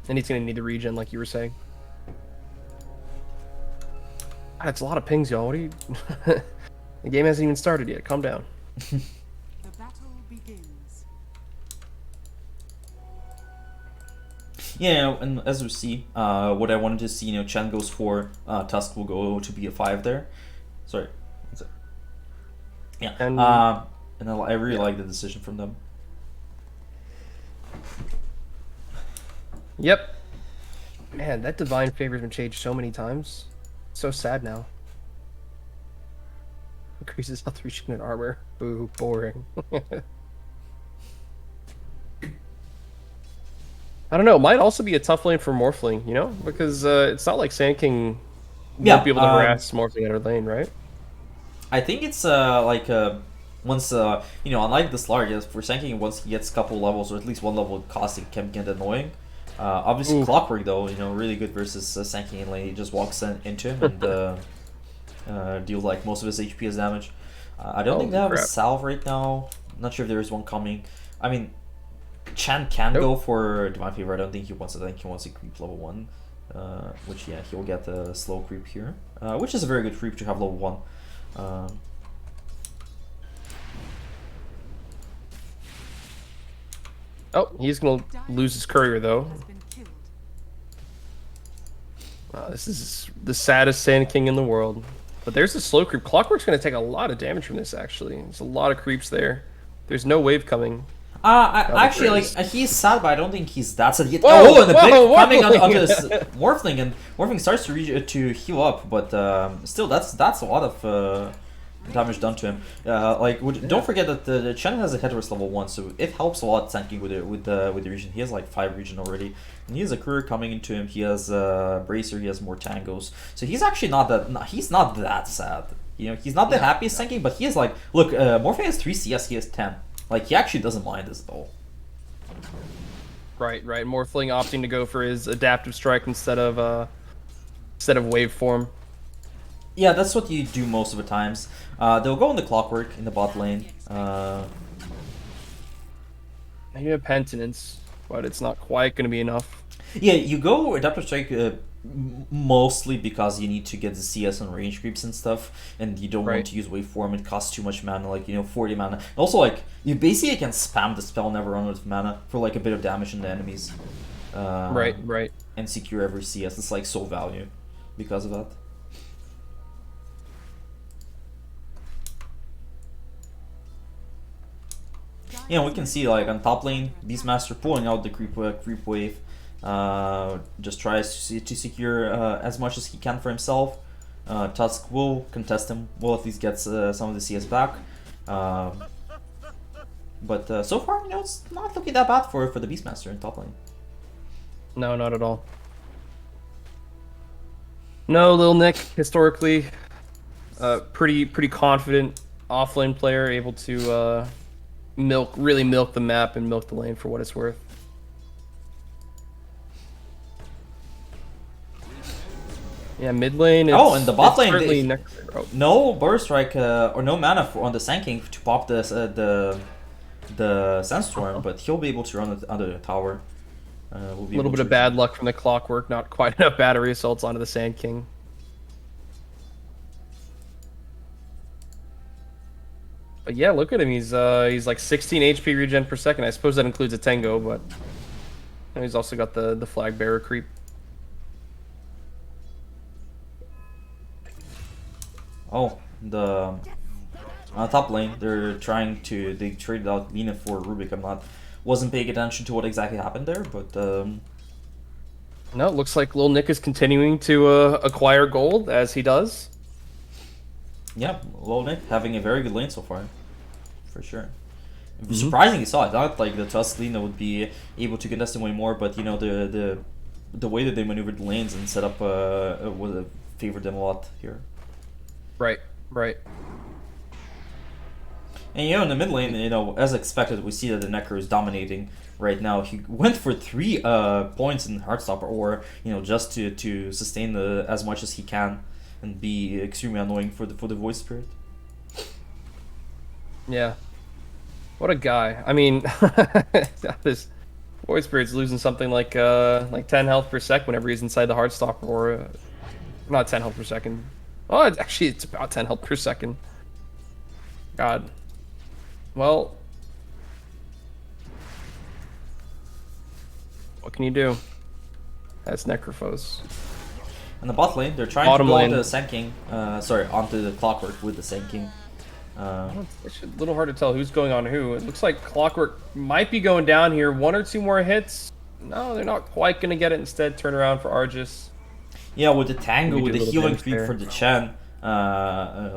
and he's gonna need the regen like you were saying. God, it's a lot of pings, y'all. What are you? The game hasn't even started yet. Calm down. The battle begins. Yeah, and as we see, what I wanted to see, Chen goes for, Tusk will go to be a 5 there. Sorry. What's it? Yeah. And- And I really like the decision from them. Yep. Man, that divine favor's been changed so many times. So sad now. Increases health, regen, and armor. Boo, boring. I don't know. It might also be a tough lane for Morphling, because it's not like Sand King won't be able to harass Morphling at her lane, right? I think it's once unlike the Slark, for Sand King, once he gets a couple levels or at least 1 level of cost, it can get annoying. Obviously, Clockwork though, really good versus Sand King in lane. He just walks into him and deals like most of his HP as damage. I don't think they have a salve right now. Not sure if there is one coming. I mean, Chan can go for Divine Favor. I don't think he wants it. I think he wants a creep level 1, which he'll get the slow creep here, which is a very good creep to have level 1. Oh, he's gonna lose his courier though. Has been killed. This is the saddest Sand King in the world. But there's the slow creep. Clockwork's gonna take a lot of damage from this. Actually, there's a lot of creeps there. There's no wave coming. Actually, like he's sad, but I don't think he's that sad. Whoa, And the whoa, big coming whoa. onto this Morphling, and Morphling starts to heal up, but still, that's a lot of damage done to him. Don't forget that the Chen has a headrest level 1, so it helps a lot tanking with the regen. He has like 5 regen already, and he has a courier coming into him. He has bracer. He has more tangos, so he's actually not that sad. He's not the happiest tanking, but he is like, look, Morphling has 3 CS. He has 10. Like, he actually doesn't mind this at all. Right. Morphling opting to go for his adaptive strike instead of waveform. Yeah, that's what you do most of the times. They'll go in the Clockwork in the bot lane. You have Penitence, but it's not quite going to be enough. Yeah, you go Adaptive Strike mostly because you need to get the CS on range creeps and stuff, and you don't want to use waveform. It costs too much mana, 40 mana. Also, you basically can spam the spell, never run out of mana for a bit of damage in the enemies. Right. And secure every CS. It's soul value because of that. We can see on top lane, Beastmaster pulling out the creep wave. Just tries to secure as much as he can for himself. Tusk will contest him. Will at least gets some of the CS back. But so far, it's not looking that bad for the Beastmaster in top lane. No, not at all. No, Lil Nick, historically, pretty confident offlane player, able to really milk the map and milk the lane for what it's worth. Yeah, mid lane. And the bot lane. No burst strike or no mana on the Sand King to pop the Sandstorm, but he'll be able to run it under the tower. A little bit of bad luck from the Clockwork, not quite enough battery assaults onto the Sand King. But yeah, look at him. He's like 16 HP regen per second. I suppose that includes a Tango, but he's also got the flag bearer creep. Oh, the top lane, they traded out Lina for Rubik. Wasn't paying attention to what exactly happened there, but no, it looks like Lil Nick is continuing to acquire gold as he does. Yeah, Lil Nick having a very good lane so far, for sure. Surprisingly so. I thought the Tusk Lina would be able to contest him way more, but the way that they maneuvered the lanes and set up would have favored them a lot here. Right. And in the mid lane, as expected, we see that the Necro is dominating right now. He went for 3 points in Heartstopper, or just to sustain as much as he can, and be extremely annoying for the Void Spirit. Yeah. What a guy. I mean, this Void Spirit's losing something like 10 health per sec whenever he's inside the Heartstopper, or not 10 health per second. Oh, it's about 10 health per second. God. Well, what can you do? That's Necrophos. And the bot lane, they're trying Bottom to go lane. onto the Sand King. Sorry, onto the Clockwork with the Sand King. It's a little hard to tell who's going on who. It looks like Clockwork might be going down here. 1 or 2 more hits. No, they're not quite going to get it. Instead, turn around for Argus. Yeah, with the Tango, Maybe with do the a little healing damage creep there. for the Chen,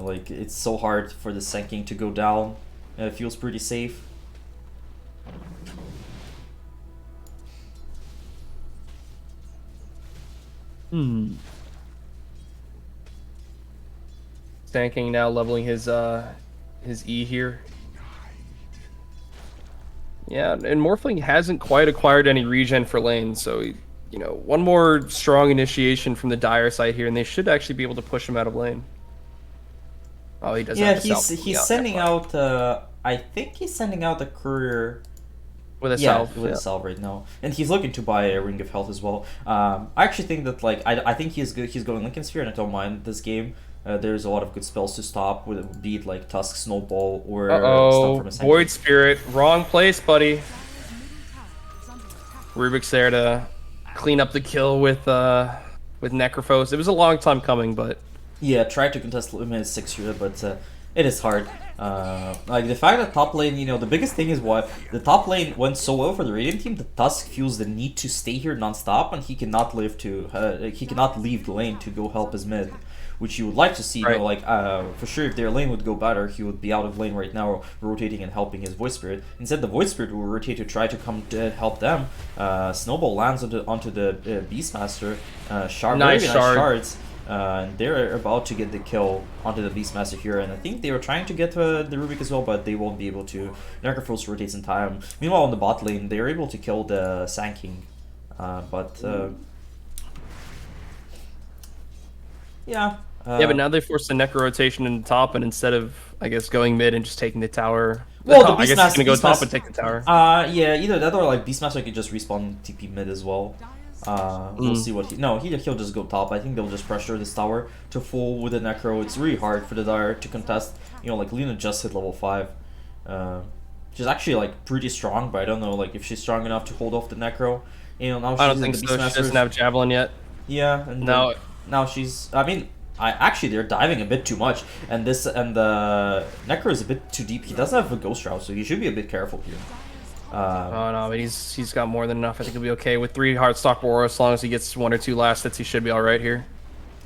like it's so hard for the Sand King to go down. It feels pretty safe. Stanking now leveling his E here. Yeah, and Morphling hasn't quite acquired any regen for lane, so one more strong initiation from the Dire side here, and they should actually be able to push him out of lane. Oh, he does. Yeah, have the salve he's out sending there, out. I think he's sending out a courier. with a Yeah, salve. with a salve right now, and he's looking to buy a Ring of Health as well. I actually think that I think he's good. He's going Lincoln Sphere, and I don't mind this game. There's a lot of good spells to stop, with be it like Tusk, Snowball, or stuff from a Sand Void King. Spirit, wrong place, buddy. Dire's middle tower is under attack. Rubik's there to clean up the kill with Necrophos. It was a long time coming, but Yeah, tried to contest Limit 6 here, but it is hard. Like the fact that top lane, the biggest thing is why the top lane went so well for the Radiant team. The Tusk feels the need to stay here non-stop, and he cannot leave the lane to go help his mid, which you would like to see. Right. For sure, if their lane would go better, he would be out of lane right now, rotating and helping his Void Spirit. Instead, the Void Spirit will rotate to try to come to help them. Snowball lands onto the Beastmaster. Very nice shards. And they're about to get the kill onto the Beastmaster here, and I think they were trying to get the Rubik as well, but they won't be able to. Necrophos rotates in time. Meanwhile, on the bot lane, they're able to kill the Sand King, but yeah. but now they forced the Necro rotation in the top, and instead of, I guess, going mid and just taking the tower, Well, the I guess he's gonna go top Beastmaster- and take the tower. Yeah, either that or like Beastmaster could just respawn TP mid as well. We'll see what he'll just go top. I think they'll just pressure this tower to full with the Necro. It's really hard for the Dire to contest. Like Lina just hit level 5. She's actually like pretty strong, but I don't know like if she's strong enough to hold off the Necro. Now she's I don't in think the so. She Beastmaster. doesn't have Javelin yet. Yeah, and No. now she's. I mean, they're diving a bit too much, and the Necro is a bit too deep. He doesn't have a Ghost Route, so you should be a bit careful here. Oh no, but he's got more than enough. I think he'll be okay with 3 Heartstopper Aura. As long as he gets 1 or 2 last hits, he should be all right here.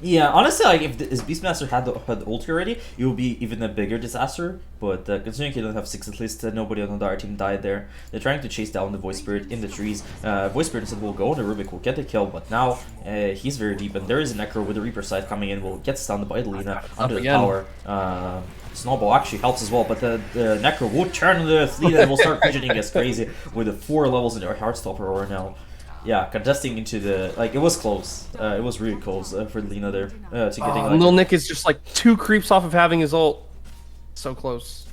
Yeah, honestly, like if his Beastmaster had ulti already, it would be even a bigger disaster. But considering he doesn't have 6 at least, nobody on the Dire team died there. They're trying to chase down the Void Spirit in the trees. Void Spirit instead will go, and the Rubik will get the kill. But now he's very deep, and there is a Necro with the Reaper side coming in. Will get stunned by Lina under the again. tower. Snowball actually helps as well, but the Necro will turn the Lina and will start fidgeting as crazy with the 4 levels in their Heartstopper Aura now. Yeah, contesting into the it was close. It was really close for Lina there to getting like. Lil Nick is just like 2 creeps off of having his ult. So close.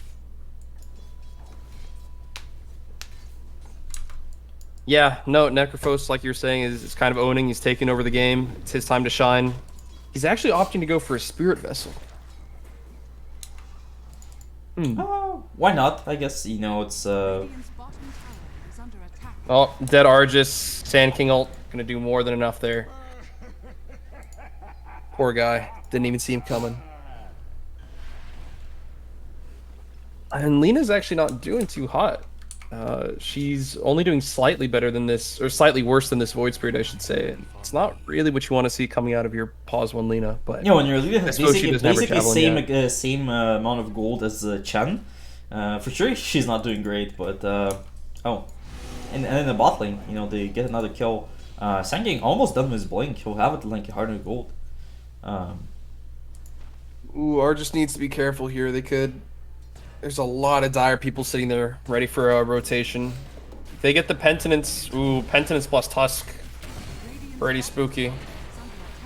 Yeah, no, Necrophos, like you're saying, is kind of owning. He's taking over the game. It's his time to shine. He's actually opting to go for a Spirit Vessel. Why not? I guess it's. Radiant's bottom tower is under attack. Oh, dead Argus, Sand King ult, gonna do more than enough there. Poor guy, didn't even see him coming. And Lena's actually not doing too hot. She's only doing slightly better than this, or slightly worse than this Void Spirit, I should say. It's not really what you want to see coming out of your pause 1 Lena, but When you're Lina, I suppose she doesn't have her basically javelin same amount of gold as Chen. For sure, she's not doing great, but and in the bot lane, they get another kill. Sanging almost done with his blink. He'll have it like 100 gold. Ooh, Argus needs to be careful here. They could There's a lot of dire people sitting there ready for a rotation. If they get the Penitence, ooh, Penitence plus Tusk. Pretty spooky. It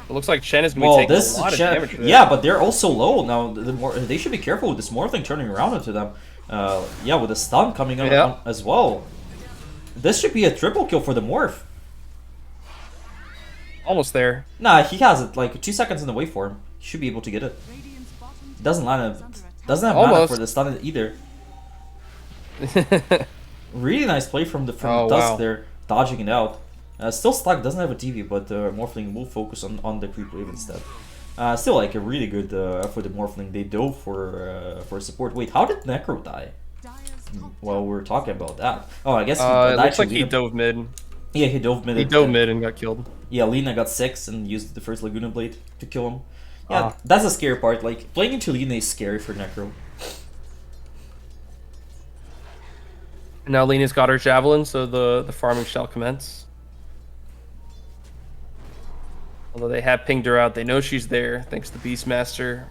looks like Shen is going to be Well, taking a this lot of damage for this. yeah, but they're also low now. They should be careful with this Morphling turning around into them. Yeah, with the stun coming up Yeah. as well. This should be a triple kill for the Morph. Almost there. Nah, he has it like 2 seconds in the waveform. He should be able to get it. Radiant's bottom Doesn't tower line is up. under attack. Doesn't have mana Almost. for the stun either. Really nice play from the Oh, Tusk wow. there, dodging it out. Still stuck, doesn't have a TV, but Morphling will focus on the creep wave instead. Still like a really good for the Morphling. They dove for support. Wait, how did Necro die? Dyer's top Well, we're talking about that. Oh, I guess he It died looks to like he Lina. dove mid. Yeah, he dove mid. He dove mid and got killed. Yeah, Lina got 6 and used the first Laguna Blade to kill him. Yeah, Ah. that's the scary part. Like, playing into Lina is scary for Necro. And now Lena's got her javelin, so the farming shall commence. Although they have pinged her out, they know she's there thanks to Beastmaster.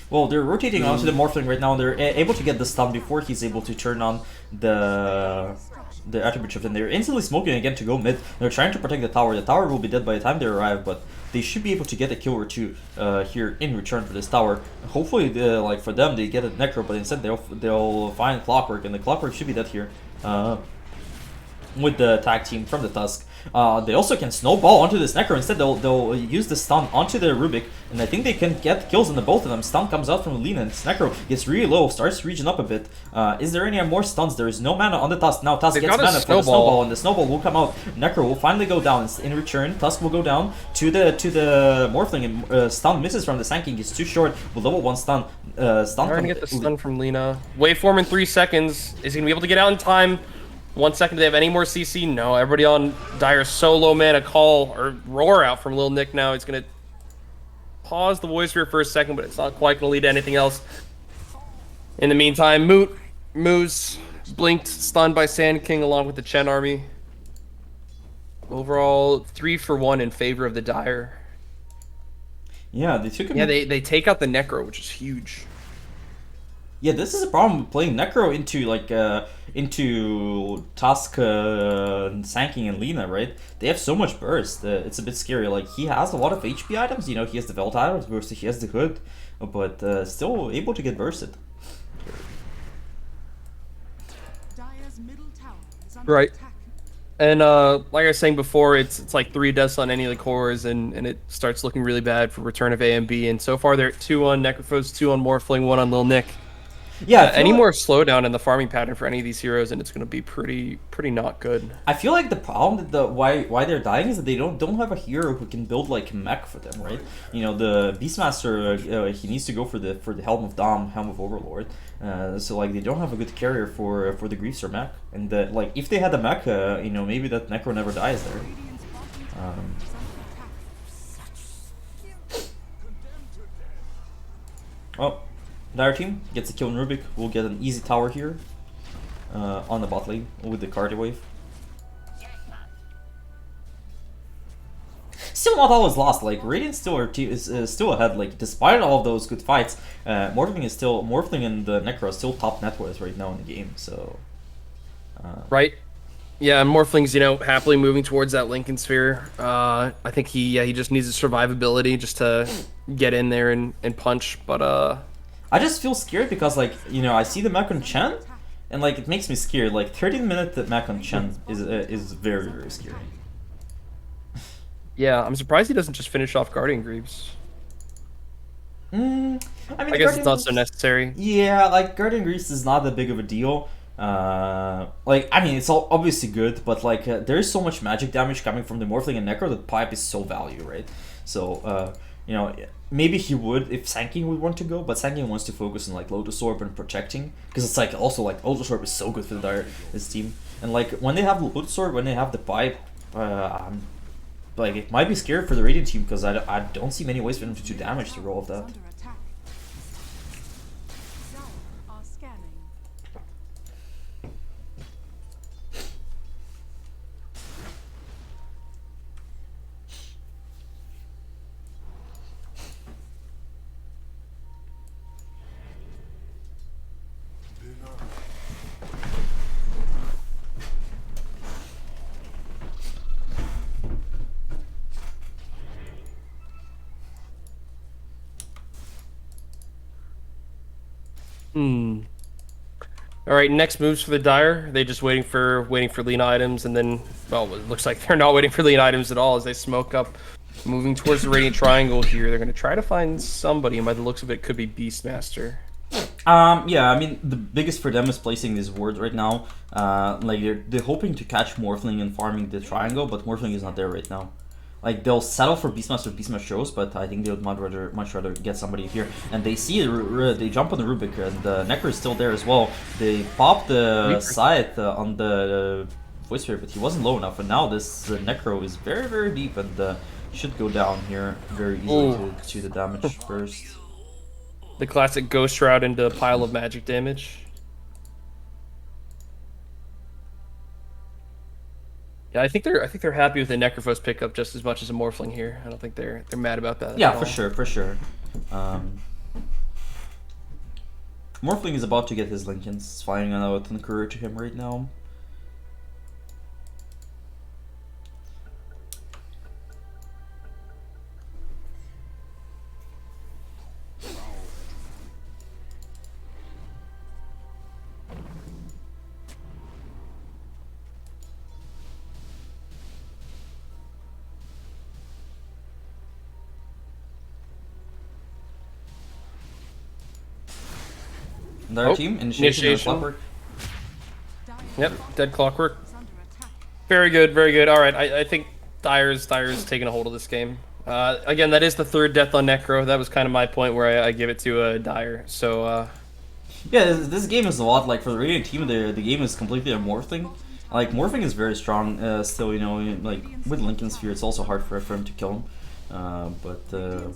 Well, they're rotating onto the Morphling right now. They're able to get the stun before he's able to turn on the attribute shift, and they're instantly smoking again to go mid. They're trying to protect the tower. The tower will be dead by the time they arrive, but they should be able to get a kill or two here in return for this tower. Hopefully, like for them, they get a Necro, but instead they'll find Clockwork, and the Clockwork should be dead here with the tag team from the Tusk. They also can snowball onto this Necro. Instead, they'll use the stun onto the Rubik, and I think they can get kills on the both of them. Stun comes out from Lina, and this Necro gets really low, starts to regen up a bit. Is there any more stuns? There is no mana on the Tusk. Now Tusk They've gets got a mana for the snowball. snowball, and the snowball will come out. Necro will finally go down. In return, Tusk will go down to the Morphling, and stun misses from the Sanking. It's too short with level 1 stun. Stun They're from gonna get the stun from Lena. Waveform in 3 seconds. Is he gonna be able to get out in time? 1 second. Do they have any more CC? No. Everybody on Dire solo mana call or roar out from Lil Nick now. It's gonna pause the voice for a second, but it's not quite gonna lead to anything else. In the meantime, Moose blinked, stunned by Sand King along with the Chen army. Overall, 3 for 1 in favor of the Dire. Yeah, they took him. Yeah, they take out the Necro, which is huge. Yeah, this is a problem with playing Necro into like into Tusk, Sanking, and Lina, right? They have so much burst. It's a bit scary. Like he has a lot of HP items. You know, he has the Velt items burst, he has the Hood, but still able to get bursted. Dyer's middle tower is under Right. attack. And like I was saying before, it's like 3 deaths on any of the cores, and it starts looking really bad for return of A and B. And so far, they're at 2 on Necrophos, 2 on Morphling, 1 on Lil Nick. Yeah, I feel Any like- more slowdown in the farming pattern for any of these heroes, and it's going to be pretty not good. I feel like the problem that why they're dying is that they don't have a hero who can build like mech for them, right? You know, the Beastmaster he needs to go for the Helm of Dom, Helm of Overlord. So like they don't have a good carrier for the Griefs or mech, and like if they had a mech, you know, maybe that Necro never dies there. Radiant's bottom tower is under attack. Oh, Dire team gets a kill in Rubik. We'll get an easy tower here on the bot lane with the Cardi Wave. Still not all is lost. Like Radiant still is still ahead. Like despite all of those good fights, Morphling and the Necro are still top net worth right now in the game. So Right? Yeah, and Morphling's, you know, happily moving towards that Lincoln Sphere. I think he just needs the survivability just to get in there and punch. But I just feel scared because like you know I see the mech on Chen, and like it makes me scared. Like 13-minute mech on Chen is very scary. yeah, I'm surprised he doesn't just finish off Guardian Greaves. I mean, I the guess Guardian it's not so Greaves- necessary. Yeah, like Guardian Greaves is not that big of a deal. Like I mean, it's all obviously good, but like there is so much magic damage coming from the Morphling and Necro that Pipe is so value, right? So you know, maybe he would if Sanking would want to go, but Sanking wants to focus on like Lotus Orb and protecting, because it's like also like Lotus Orb is so good for the Dire this team, and like when they have Lotus Orb, when they have the Pipe, like it might be scary for the Radiant team because I don't see many ways for them to do damage to roll of that. Under attack. Dire are scanning. Hmm. All right, next moves for the Dire. They just waiting for Lena items, and then well, it looks like they're not waiting for Lena items at all as they smoke up, moving towards the Radiant Triangle here. They're gonna try to find somebody, and by the looks of it, could be Beastmaster. Yeah, I mean the biggest for them is placing these wards right now. Like they're hoping to catch Morphling and farming the triangle, but Morphling is not there right now. Like they'll settle for Beastmaster if Beastmaster shows, but I think they would much rather get somebody here. And they see they jump on the Rubik, and the Necro is still there as well. They pop the Scythe on the Voice Spirit, but he wasn't low enough. And now this Necro is very deep and should go down here very easily to the damage first. The classic Ghost Shroud into a pile of magic damage. Yeah, I think they're happy with the Necrophos pickup just as much as a Morphling here. I don't think they're mad about that. Yeah, for sure. Morphling is about to get his Lincolns. It's flying out on the courier to him right now. Another team, initiation. Clockwork. Yep, dead Clockwork. Is under attack. Very good. All right, I think Dire's taking a hold of this game. Again, that is the third death on Necro. That was kind of my point where I give it to Dire. So yeah, this game is a lot like for the Radiant team. The game is completely a Morphling. Like Morphling is very strong. Still, you know, like with Lincoln Sphere, it's also hard for him to kill him. But the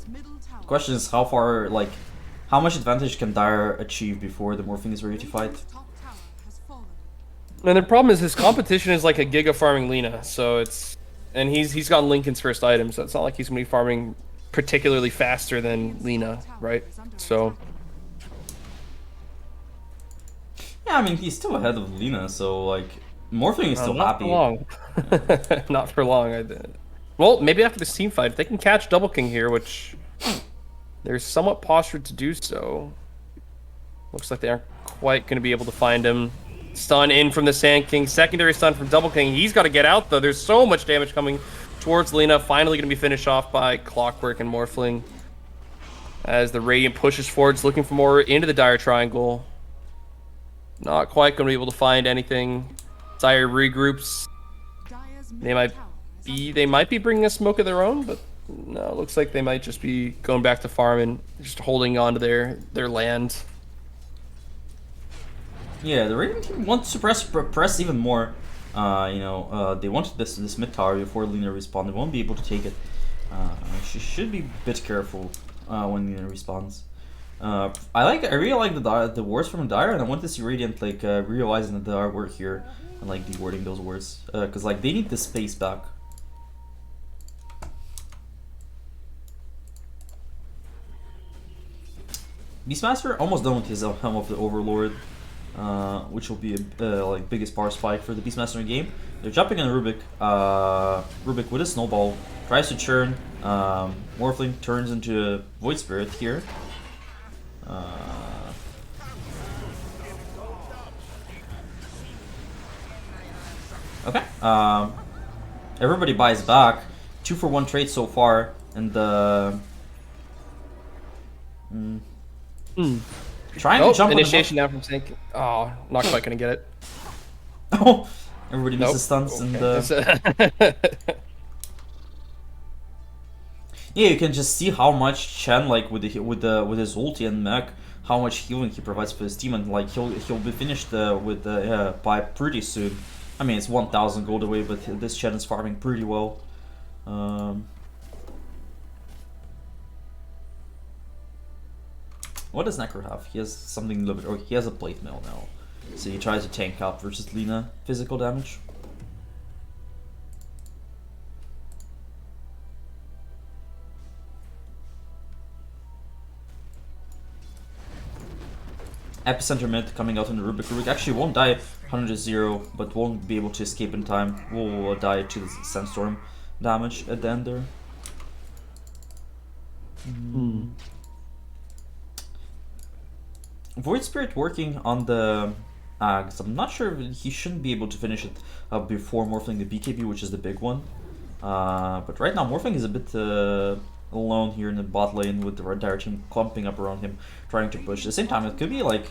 question is how far, like, how much advantage can Dire achieve before the Morphling is ready to fight? Top tower has fallen. and the problem is his competition is like a Giga farming Lena. So he's got Lincoln's first item, so it's not like he's gonna be farming particularly faster than Lena, right? So Yeah, I mean he's still ahead of Lena, so like Morphling is still not happy. for long. Not for long. Well, maybe after this team fight, if they can catch Double King here, which they're somewhat postured to do so. Looks like they aren't quite going to be able to find him. Stun in from the Sand King. Secondary stun from Double King. He's got to get out, though. There's so much damage coming towards Lena. Finally going to be finished off by Clockwork and Morphling. As the Radiant pushes forwards, looking for more into the Dire Triangle. Not quite going to be able to find anything. Dire regroups. Dire's They might be bringing a smoke of their own, but no, it looks like they might just be going back to farm and just holding on to their land. Yeah, the Radiant team wants to press even more. They wanted this mid tower before Lena respawned. They won't be able to take it. She should be a bit careful when Lena respawns. I really like the wards from Dire, and I want to see Radiant like realizing that Dire were here and like dewarding those wards, because like they need the space back. Beastmaster almost done with his Helm of the Overlord, which will be like biggest power spike for the Beastmaster in the game. They're jumping on Rubik. Rubik with a snowball tries to churn. Morphling turns into a Void Spirit here. Okay. Everybody buys back. 2-for-1 trade so far, and trying to jump initiation now from Sink. Oh, not quite gonna get it. Oh, everybody misses stunts and yeah, you can just see how much Chen like with his ulti and mech, how much healing he provides for his team, and like he'll be finished by pretty soon. I mean, it's 1,000 gold away, but this Chen is farming pretty well. What does Necro have? He has something limited, or he has a plate mail now. So he tries to tank up versus Lena physical damage. Epicenter mid coming out in the Rubik. Rubik actually won't die 100-0, but won't be able to escape in time. Will die to the Sandstorm damage at the end there. Void Spirit working on the Ags. I'm not sure if he shouldn't be able to finish it before morphing the BKB, which is the big one. But right now, morphing is a bit alone here in the bot lane with the Red Dire team clumping up around him, trying to push. At the same time, it could be like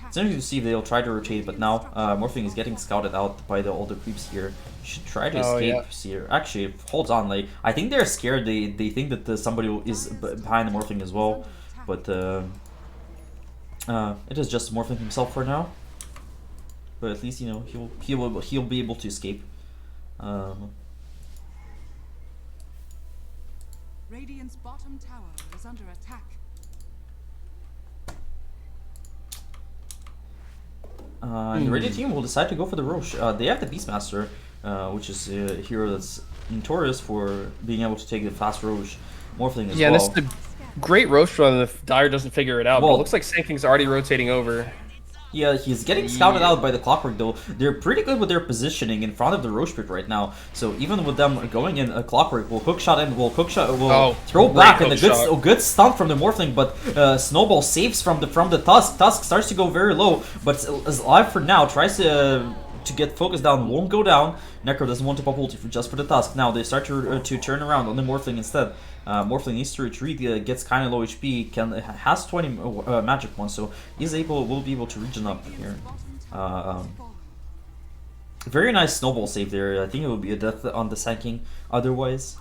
it's interesting to see if they'll try to rotate, but now morphing is getting scouted out by the older creeps here. Should try to escape here. Actually, hold on. Like I think they're scared. They think that somebody is behind the morphing as well, but it is just morphing himself for now. But at least you know he'll be able to escape. Radiant's bottom tower is under attack. And the Radiant team will decide to go for the Roche. They have the Beastmaster, which is a hero that's notorious for being able to take the fast Roche morphling as well. Yeah, this is a great Roche run if Dire doesn't figure it out. Well, but it looks like Sanking's already rotating over. Yeah, he's getting scouted out by the Clockwork though. They're pretty good with their positioning in front of the Roche Pit right now. So even with them going in, a Clockwork will hookshot and will throw back, and a good stun from the Morphling. But Snowball saves from the Tusk. Tusk starts to go very low, but is alive for now. Tries to get focused down, won't go down. Necro doesn't want to pop ulti just for the Tusk. Now they start to turn around on the Morphling instead. Morphling needs to retreat, gets kind of low HP, has 20 magic points, so will be able to regen up here. Very nice snowball save there. I think it would be a death on the Sand otherwise.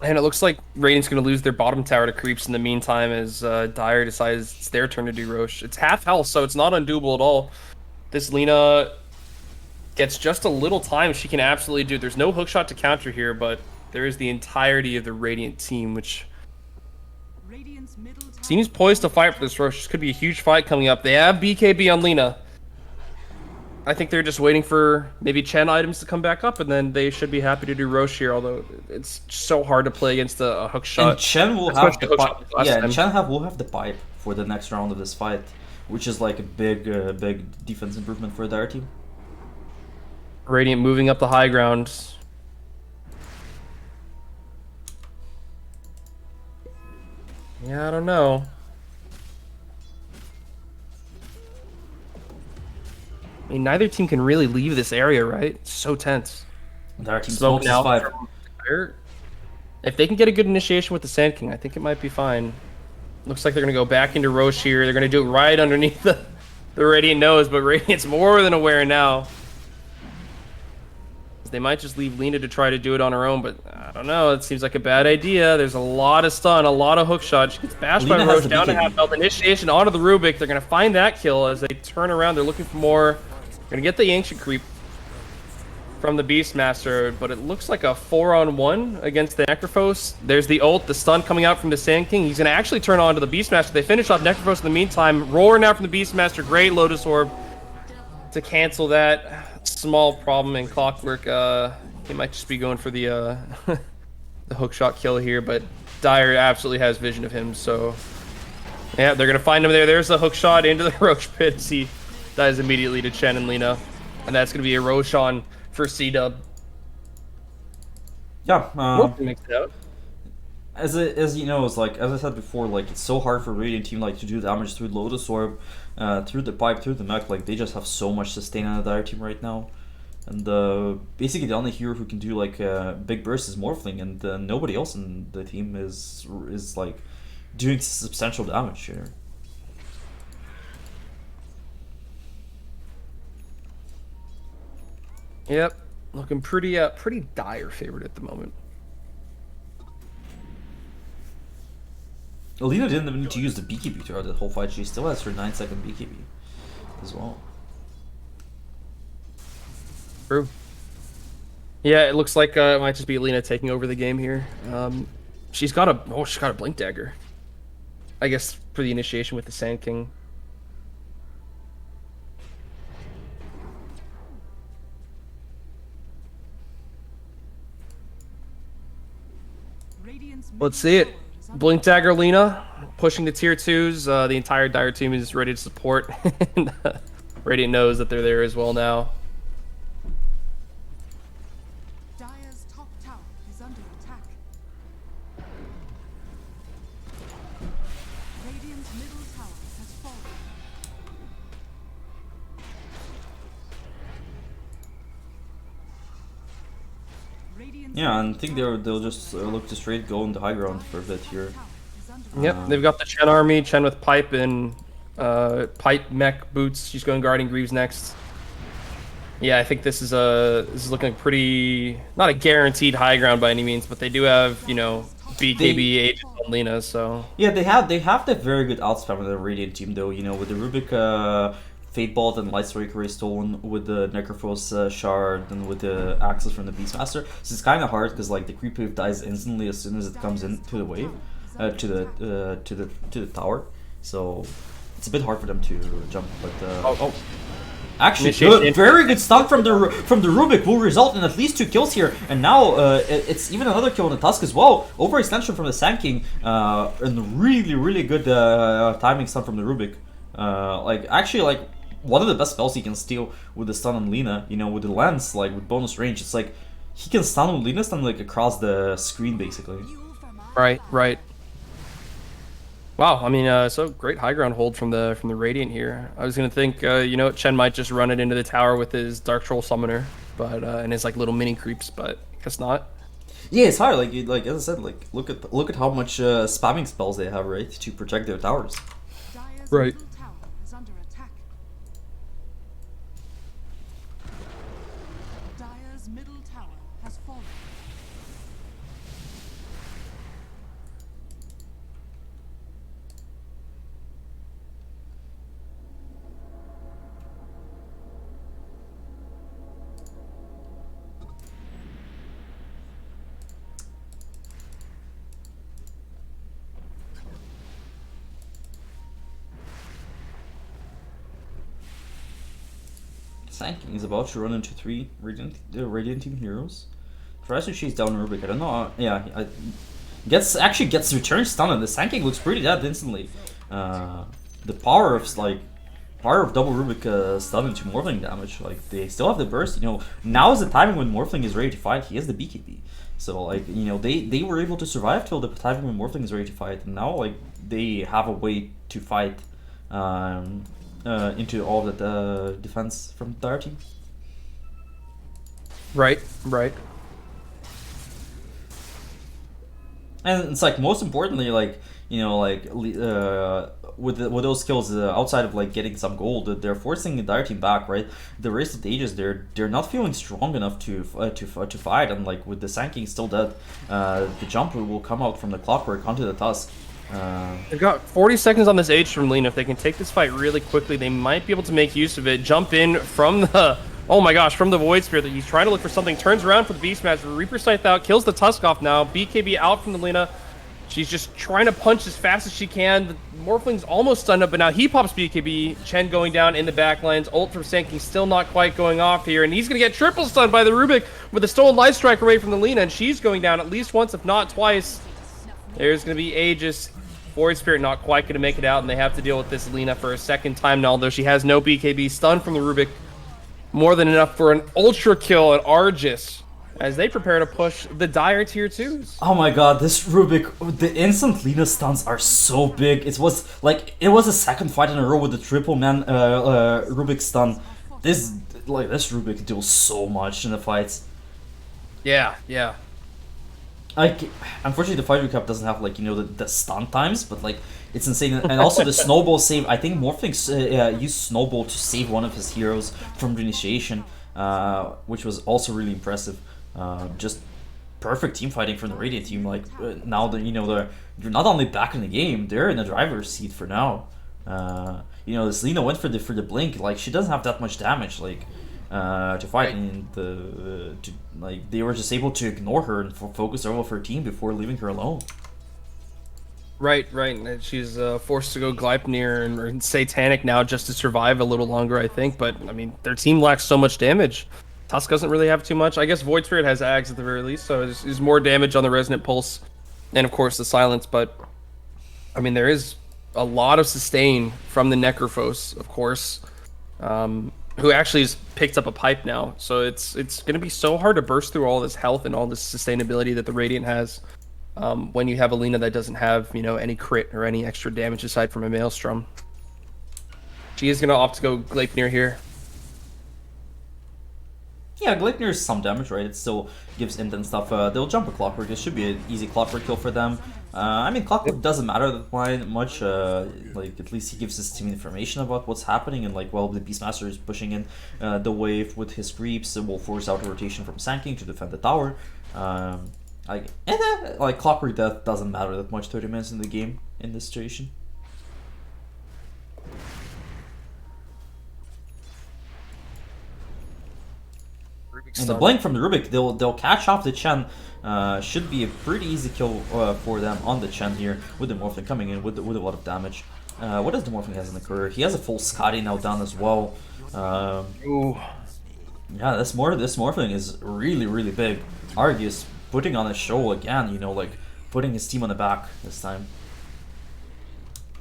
And it looks like Radiant's going to lose their bottom tower to creeps in the meantime as Dire decides it's their turn to do Roche. It's half health, so it's not undoable at all. This Lina gets just a little time she can absolutely do. There's no hookshot to counter here, but there is the entirety of the Radiant team, which seems poised to fight for this Roche. This could be a huge fight coming up. They have BKB on Lina. I think they're just waiting for maybe Chen items to come back up, and then they should be happy to do Roche here, although it's so hard to play against a hookshot. And Chen will have the pipe. Yeah, and Chen will have the pipe for the next round of this fight, which is like a big defense improvement for their team. Radiant moving up the high ground. Yeah, I don't know. I mean, neither team can really leave this area, right? It's so tense. Their team smokes this fight. If they can get a good initiation with the Sand King, I think it might be fine. Looks like they're going to go back into Roche here. They're going to do it right underneath the Radiant nose, but Radiant's more than aware now. They might just leave Lina to try to do it on her own, but I don't know. It seems like a bad idea. There's a lot of stun, a lot of hookshot. She gets bashed by Roche down to half health. Initiation onto the Rubik. They're going to find that kill as they turn around. They're looking for more. They're going to get the Ancient Creep from the Beastmaster, but it looks like a 4-on-1 against the Necrophos. There's the ult, the stun coming out from the Sand King. He's going to actually turn on to the Beastmaster. They finish off Necrophos in the meantime. Roar now from the Beastmaster. Great Lotus Orb to cancel that. Small problem in Clockwork. He might just be going for the the hookshot kill here, but Dire absolutely has vision of him, so yeah, they're gonna find him there. There's a hookshot into the Roche pit. He dies immediately to Chen and Lina, and that's gonna be a Roche on for C-Dub. Yeah. Makes it out. As you know, it's like as I said before, like it's so hard for Radiant team like to do damage through Lotus Orb, through the pipe, through the mech. Like they just have so much sustain on the Dire team right now, and basically the only hero who can do like big burst is Morphling, and nobody else in the team is like doing substantial damage here. Yep, looking pretty Dire favorite at the moment. Alina didn't even need to use the BKB throughout the whole fight. She still has her 9-second BKB as well. True. Yeah, it looks like it might just be Alina taking over the game here. She's got a Blink Dagger. I guess for the initiation with the Sand King. Let's see it. Blink Dagger Lina pushing the tier 2s. The entire Dire team is ready to support. And, Radiant knows that they're there as well now. Dire's top tower is under attack. Radiant's middle tower has fallen. Yeah, and I think they'll just look to straight go on the high ground for a bit here. Yep, they've got the Chen army, Chen with pipe and pipe mech boots. She's going guarding Greaves next. Yeah, I think this is looking pretty, not a guaranteed high ground by any means, but they do have, you know, BKB, Aegis, and Lena, so. Yeah, they have that very good outspam in the Radiant team though. You know, with the Rubik Fate Bolt and Light Strike Ray Stone, with the Necrophos Shard, and with the Axis from the Beastmaster. So it's kind of hard because like the creep wave dies instantly as soon as it comes into the wave, to the tower. So it's a bit hard for them to jump. But actually, good, very good stun from the Rubik will result in at least 2 kills here, and now it's even another kill on the Tusk as well. Overextension from the Sand King, and really good timing stun from the Rubik. Like actually like one of the best spells he can steal with the stun on Lina. You know, with the lens, like with bonus range, it's like he can stun with Lina stun like across the screen basically. Right. Wow, I mean, so great high ground hold from the Radiant here. I was gonna think, you know, Chen might just run it into the tower with his Dark Troll Summoner, but and his like little mini creeps, but I guess not. Yeah, it's hard. Like as I said, like look at how much spamming spells they have, right, to protect their towers. Dire's Right. middle tower is under attack. Dire's middle tower has fallen. Sand King is about to run into 3 Radiant Team heroes. Tries to chase down Rubik. I don't know. Yeah, gets return stun, and the Sand King looks pretty dead instantly. The power of double Rubik stun into Morphling damage. Like they still have the burst. You know, now is the timing when Morphling is ready to fight. He has the BKB. So like, you know, they were able to survive till the timing when Morphling is ready to fight, and now like they have a way to fight. Into all of the defense from the other team. Right. And it's like most importantly, like, you know, like with those skills outside of like getting some gold, they're forcing the dire team back, right? The race of the ages, they're not feeling strong enough to fight, and like with the Sand King still dead, the jump will come out from the Clockwork onto the Tusk. They've got 40 seconds on this H from Lena. If they can take this fight really quickly, they might be able to make use of it. Jump in from the, oh my gosh, from the Void Spirit. He's trying to look for something. Turns around for the Beastmaster. Reaper Scythe out. Kills the Tusk off now. BKB out from the Lena. She's just trying to punch as fast as she can. The Morphling's almost stunned up, but now he pops BKB. Chen going down in the backlines. Ult from Sand King still not quite going off here. And he's going to get triple stunned by the Rubik with a stolen Light Strike away from the Lena. And she's going down at least once, if not twice. There's going to be Aegis. Void Spirit not quite going to make it out, and they have to deal with this Lena for a second time now, although she has no BKB. Stun from the Rubik. More than enough for an ultra kill at Argis as they prepare to push the Dire tier 2s. Oh my god, this Rubik, the instant Lena stuns are so big. It was a second fight in a row with the triple man Rubik stun. This Rubik deals so much in the fights. Yeah. Like, unfortunately, the fight recap doesn't have like, you know, the stun times, but like it's insane. And also the snowball save. I think Morphling used snowball to save one of his heroes from the initiation, which was also really impressive. Just perfect team fighting from the Radiant team. Like now that, you know, they're not only back in the game, they're in the driver's seat for now. You know, this Lena went for the blink. Like she doesn't have that much damage. Like. To fight, and they were just able to ignore her and focus all of her team before leaving her alone. Right. And she's forced to go Gleipnir and Satanic now just to survive a little longer, I think. But, I mean, their team lacks so much damage. Tusk doesn't really have too much. I guess Void Spirit has Ags at the very least, so there's more damage on the Resonant Pulse. And, of course, the Silence. But, I mean, there is a lot of sustain from the Necrophos, of course. Who actually has picked up a pipe now. So it's going to be so hard to burst through all this health and all this sustainability that the Radiant has when you have a Lena that doesn't have, you know, any crit or any extra damage aside from a Maelstrom. She is going to opt to go Gleipnir here. Yeah, Gleipnir is some damage, right? It still gives int and stuff. They'll jump a Clockwork. It should be an easy Clockwork kill for them. I mean, Clockwork doesn't matter that much. Like, at least he gives his team information about what's happening. And, like, well, the Beastmaster is pushing in the wave with his creeps. It will force out a rotation from Sand King to defend the tower. Like, Clockwork Death doesn't matter that much 30 minutes in the game in this situation. And the blink from the Rubik, they'll catch off the Chen. Should be a pretty easy kill for them on the Chen here, with the Morphling coming in with a lot of damage. What does the Morphling has in the career? He has a full Scotty now down as well. Ooh. Yeah, this Morphling is really big. Argus putting on a show again, you know, like putting his team on the back this time.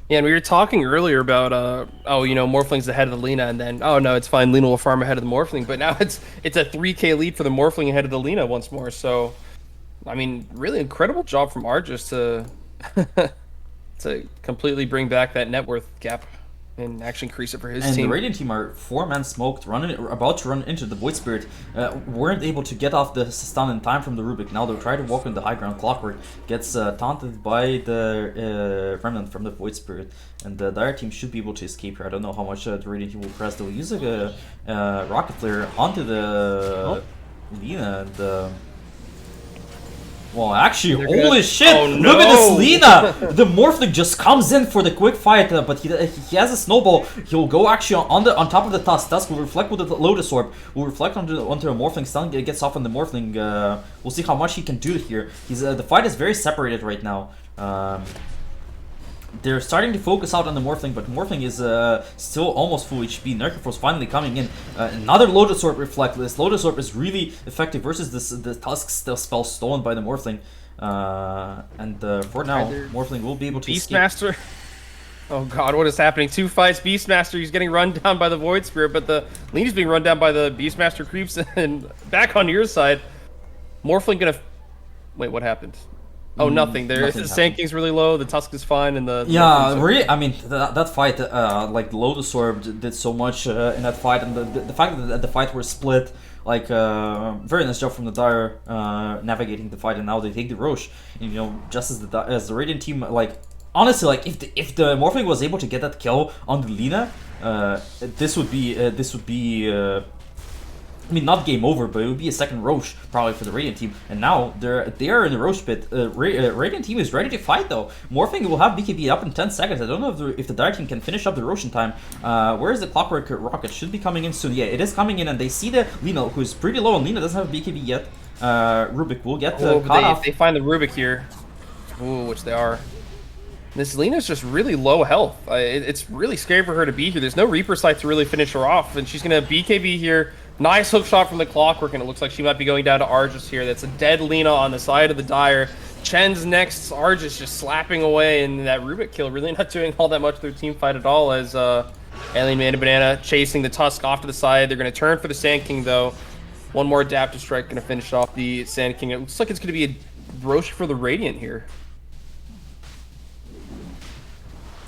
Yeah, and we were talking earlier about, oh, you know, Morphling's ahead of the Lina, and then, oh no, it's fine, Lina will farm ahead of the Morphling, but now it's a 3k lead for the Morphling ahead of the Lina once more, so, I mean, really incredible job from Argus to, to completely bring back that net worth gap and actually increase it for his and team. And the Radiant team are 4-man smoked, about to run into the Void Spirit, weren't able to get off the stun in time from the Rubik. Now they'll try to walk in the high ground. Clockwork gets taunted by the Remnant from the Void Spirit, and the Dire team should be able to escape here. I don't know how much the Radiant team will press. They'll use a Rocket Flare onto the Lina, and well, actually, holy shit! Oh, no. Look at this Lina! The Morphling just comes in for the quick fight, but he has a snowball. He'll go actually on top of the Tusk. Tusk will reflect with the Lotus Orb. Will reflect onto a Morphling. Stun gets off on the Morphling. We'll see how much he can do here. The fight is very separated right now. They're starting to focus out on the Morphling, but Morphling is still almost full HP. Nerkifor's finally coming in. Another Lotus Orb reflect. This Lotus Orb is really effective versus the Tusk spell stolen by the Morphling. For now, Morphling will be able to Beastmaster. escape. Oh god, what is happening? 2 fights, Beastmaster, he's getting run down by the Void Spirit, but the Lina's being run down by the Beastmaster creeps, and back on your side, Morphling gonna... Wait, what happened? Oh, nothing. The Sand King's really low. The Tusk is fine, and the really. I mean, that fight, like Lotus Orb did so much in that fight, and the fact that the fight were split, like very nice job from the Dire navigating the fight, and now they take the Roche. And, you know, just as the Radiant team, like honestly, like if the Morphling was able to get that kill on the Lina, this would be. I mean, not game over, but it would be a second Roche probably for the Radiant team. And now they are in the Roche pit. Radiant team is ready to fight though. Morphling will have BKB up in 10 seconds. I don't know if the Dire team can finish up the Roche in time. Where is the Clockwork Rocket? Should be coming in soon. Yeah, it is coming in, and they see the Lina, who is pretty low, and Lina doesn't have BKB yet. Rubik will get caught off. If they find the Rubik here, ooh, which they are. This Lina's just really low health. It's really scary for her to be here. There's no Reaper Sight to really finish her off, and she's gonna BKB here. Nice hook shot from the Clockwork, and it looks like she might be going down to Argus here. That's a dead Lina on the side of the Dire. Chen's next, Argus just slapping away, and that Rubik kill really not doing all that much to their team fight at all, as Alien Man and Banana chasing the Tusk off to the side. They're going to turn for the Sand King, though. One more Adaptive Strike going to finish off the Sand King. It looks like it's going to be a Roche for the Radiant here.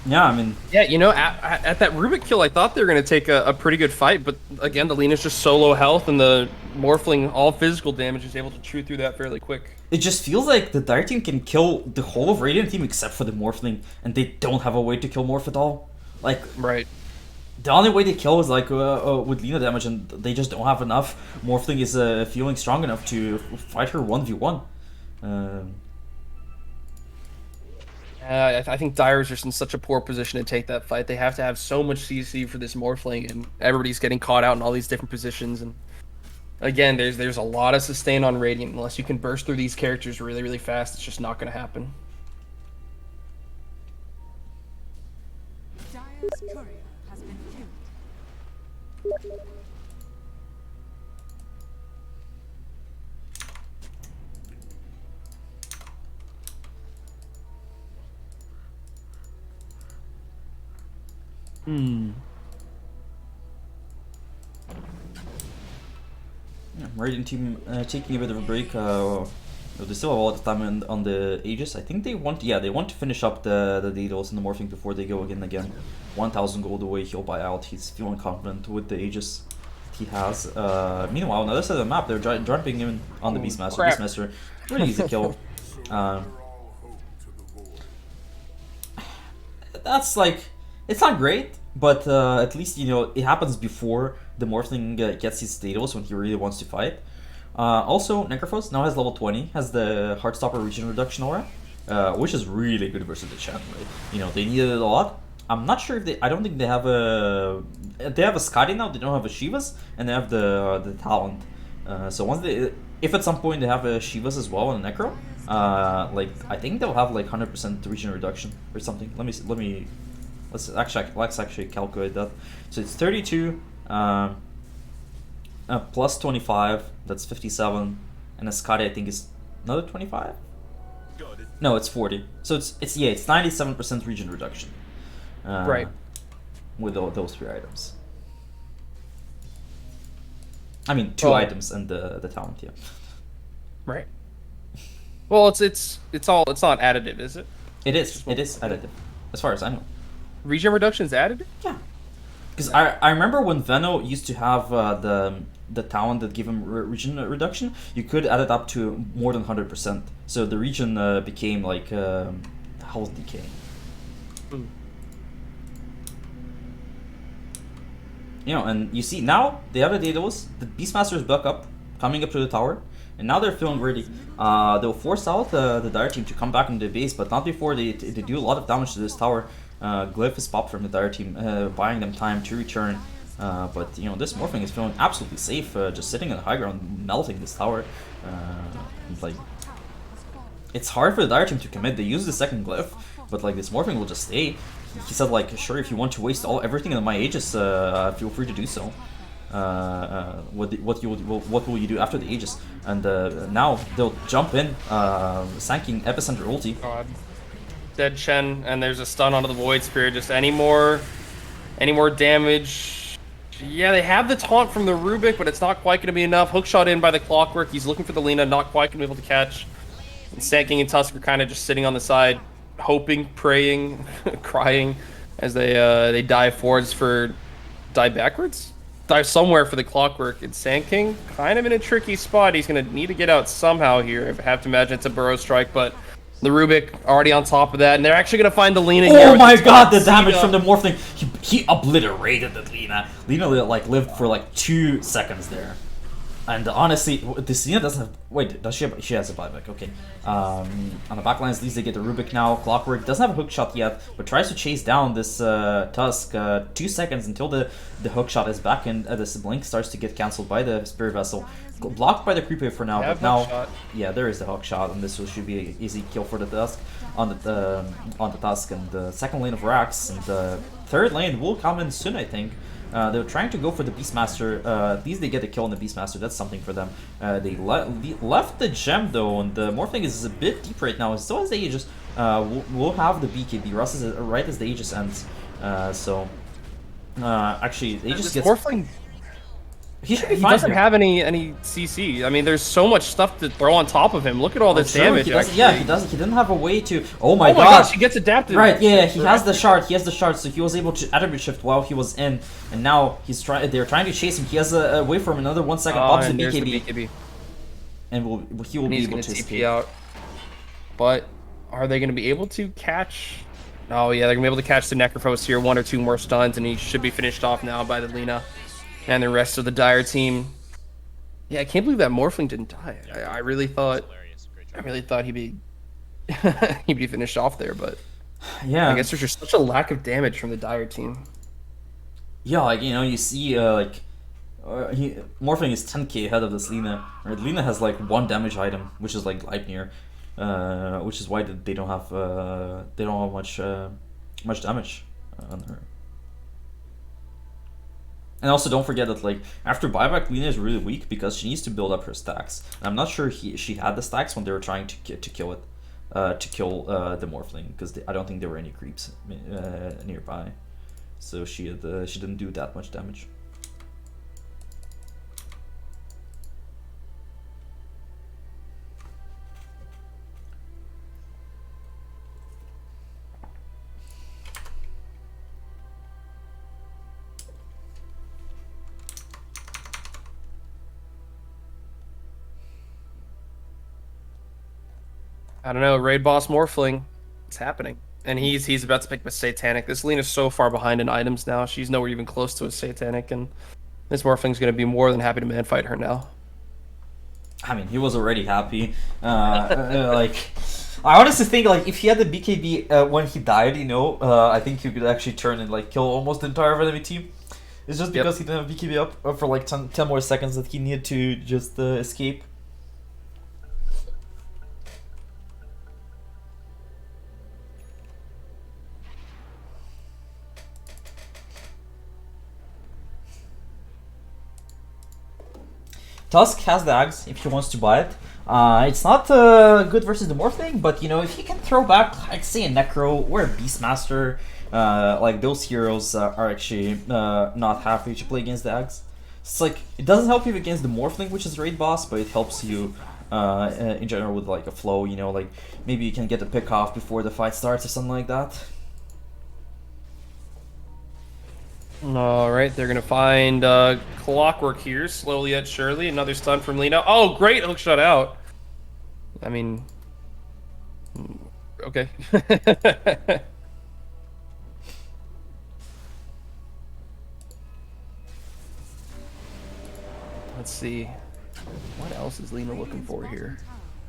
Yeah, I mean... Yeah, you know, at that Rubik kill, I thought they were going to take a pretty good fight, but again, the Lina's just so low health, and the Morphling, all physical damage, is able to chew through that fairly quick. It just feels like the Dire team can kill the whole of Radiant team except for the Morphling, and they don't have a way to kill Morph at all. Like, right. The only way they kill is like with Lina damage, and they just don't have enough. Morphling is feeling strong enough to fight her 1v1. I think Dire is just in such a poor position to take that fight. They have to have so much CC for this Morphling, and everybody's getting caught out in all these different positions. And again, there's a lot of sustain on Radiant. Unless you can burst through these characters really, really fast, it's just not going to happen. Dire's courier has been killed. Yeah, Radiant team taking a bit of a break. They still have a lot of time on the Aegis. I think they want to finish up the Daedalus and the Morphing before they go again. 1,000 gold away, he'll buy out. He's feeling confident with the Aegis. he has. Meanwhile, on the other side of the map, they're jumping in on the Beastmaster. crap. Beastmaster, really easy kill. That's like, it's not great, but at least, you know, it happens before the Morphling gets his status when he really wants to fight. Also, Necrophos now has level 20, has the Heartstopper region reduction aura, which is really good versus the Chen, right? You know, they needed it a lot. I'm not sure if they, I don't think they have a, they have a Skadi now, they don't have a Shivas, and they have the Talent. So once they, if at some point they have a Shivas as well and a Necro, like, I think they'll have like 100% region reduction or something. Let's actually calculate that. So it's 32, plus 25, that's 57, and a Skadi I think is another 25? No, it's 40. So it's 97% region reduction. Right. With all those 3 items. I mean, 2 items and the talent, yeah. Right. Well, it's not additive, is it? It is additive, as far as I know. Regen reduction is additive? Yeah. Because I remember when Veno used to have the talent that gave him region reduction, you could add it up to more than 100%. So the region became like health decay. Mm. You know, and you see now they have the Daedalus, the Beastmaster is back up, coming up to the tower, and now they're feeling ready. They'll force out the Dire team to come back into the base, but not before they do a lot of damage to this tower. Glyph is popped from the Dire team, buying them time to return. But you know, this Morphling is feeling absolutely safe, just sitting on the high ground, melting this tower. Like, it's hard for the Dire team to commit. They use the second Glyph, but like this Morphling will just stay. He said like, sure, if you want to waste everything in my Aegis, feel free to do so. What will you do after the Aegis? And now they'll jump in, sanking Epicenter ulti. God. Dead Chen, and there's a stun onto the Void Spirit. Just any more damage. Yeah, they have the taunt from the Rubik, but it's not quite going to be enough. Hookshot in by the Clockwork. He's looking for the Lina, not quite going to be able to catch. And Sand and Tusk are kind of just sitting on the side, hoping, praying, crying as they dive forwards for dive backwards. Dive somewhere for the Clockwork. And Sand King kind of in a tricky spot. He's going to need to get out somehow here. I have to imagine it's a Burrow Strike, but the Rubik already on top of that, and they're actually going to find the Lina here. Oh my god, the damage from the Morphling! He obliterated the Lina. Lina like lived for like 2 seconds there. And honestly, this Lina doesn't have... Wait, does she have... She has a buyback, okay. On the backlines, at least they get the Rubik now. Clockwork doesn't have a hookshot yet, but tries to chase down this Tusk. 2 seconds until the hookshot is back, and this Blink starts to get cancelled by the Spirit Vessel. Blocked by the Creep Wave for now, but now... Yeah, there is the hookshot, and this should be an easy kill for the Tusk. On the Tusk, and the second lane of Rax, and the third lane will come in soon, I think. They're trying to go for the Beastmaster. At least they get a kill on the Beastmaster. That's something for them. They left the gem though, and the Morphling is a bit deep right now. So as the Aegis, we'll have the BKB right as the Aegis ends. Actually, the Aegis gets... Morphling... He should be He fine doesn't here. have any CC. I mean, there's so much stuff to throw on top of him. Look at all this damage. He doesn't, yeah, he doesn't. He didn't have a way to. Oh my gosh, he gets adapted. Right, yeah, he has the shard. He has the shard, so he was able to attribute shift while he was in, and now he's trying. They're trying to chase him. He has a way for him. Another 1 second. Pops the BKB, and he will be able to escape out. But are they going to be able to catch? Oh yeah, they're going to be able to catch the Necrophos here. 1 or 2 more stuns, and he should be finished off now by the Lina and the rest of the Dire team. Yeah, I can't believe that Morphling didn't die. I really thought he'd be he'd be finished off there, but yeah, I guess there's just such a lack of damage from the Dire team. Yeah, like, you know, you see Morphling is 10k ahead of this Lina. Right? Lina has like 1 damage item, which is like Gleipnir, which is why they don't have much damage on her. And also, don't forget that, like, after buyback, Lina is really weak because she needs to build up her stacks. And I'm not sure she had the stacks when they were trying to kill it, the Morphling, because I don't think there were any creeps nearby. So she didn't do that much damage. I don't know. Raid boss Morphling. It's happening. And he's about to pick up a Satanic. This Lena's so far behind in items now. She's nowhere even close to a Satanic. And this Morphling's going to be more than happy to man fight her now. I mean, he was already happy. Like, I honestly think like if he had the BKB when he died, you know, I think he could actually turn and like kill almost the entire enemy team. It's just because he didn't have BKB up for like 10 more seconds that he needed to just escape. Tusk has the Axe if he wants to buy it. It's not good versus the Morphling, but you know, if he can throw back, like say a Necro or a Beastmaster, like those heroes are actually not happy to play against the Axe. It's like, it doesn't help you against the Morphling, which is raid boss, but it helps you in general with like a flow, you know, like maybe you can get a pick off before the fight starts or something like that. Alright, they're going to find Clockwork here, slowly yet surely. Another stun from Lena. Oh, great hook shot out. I mean, okay. Let's see. What else is Lena looking for here?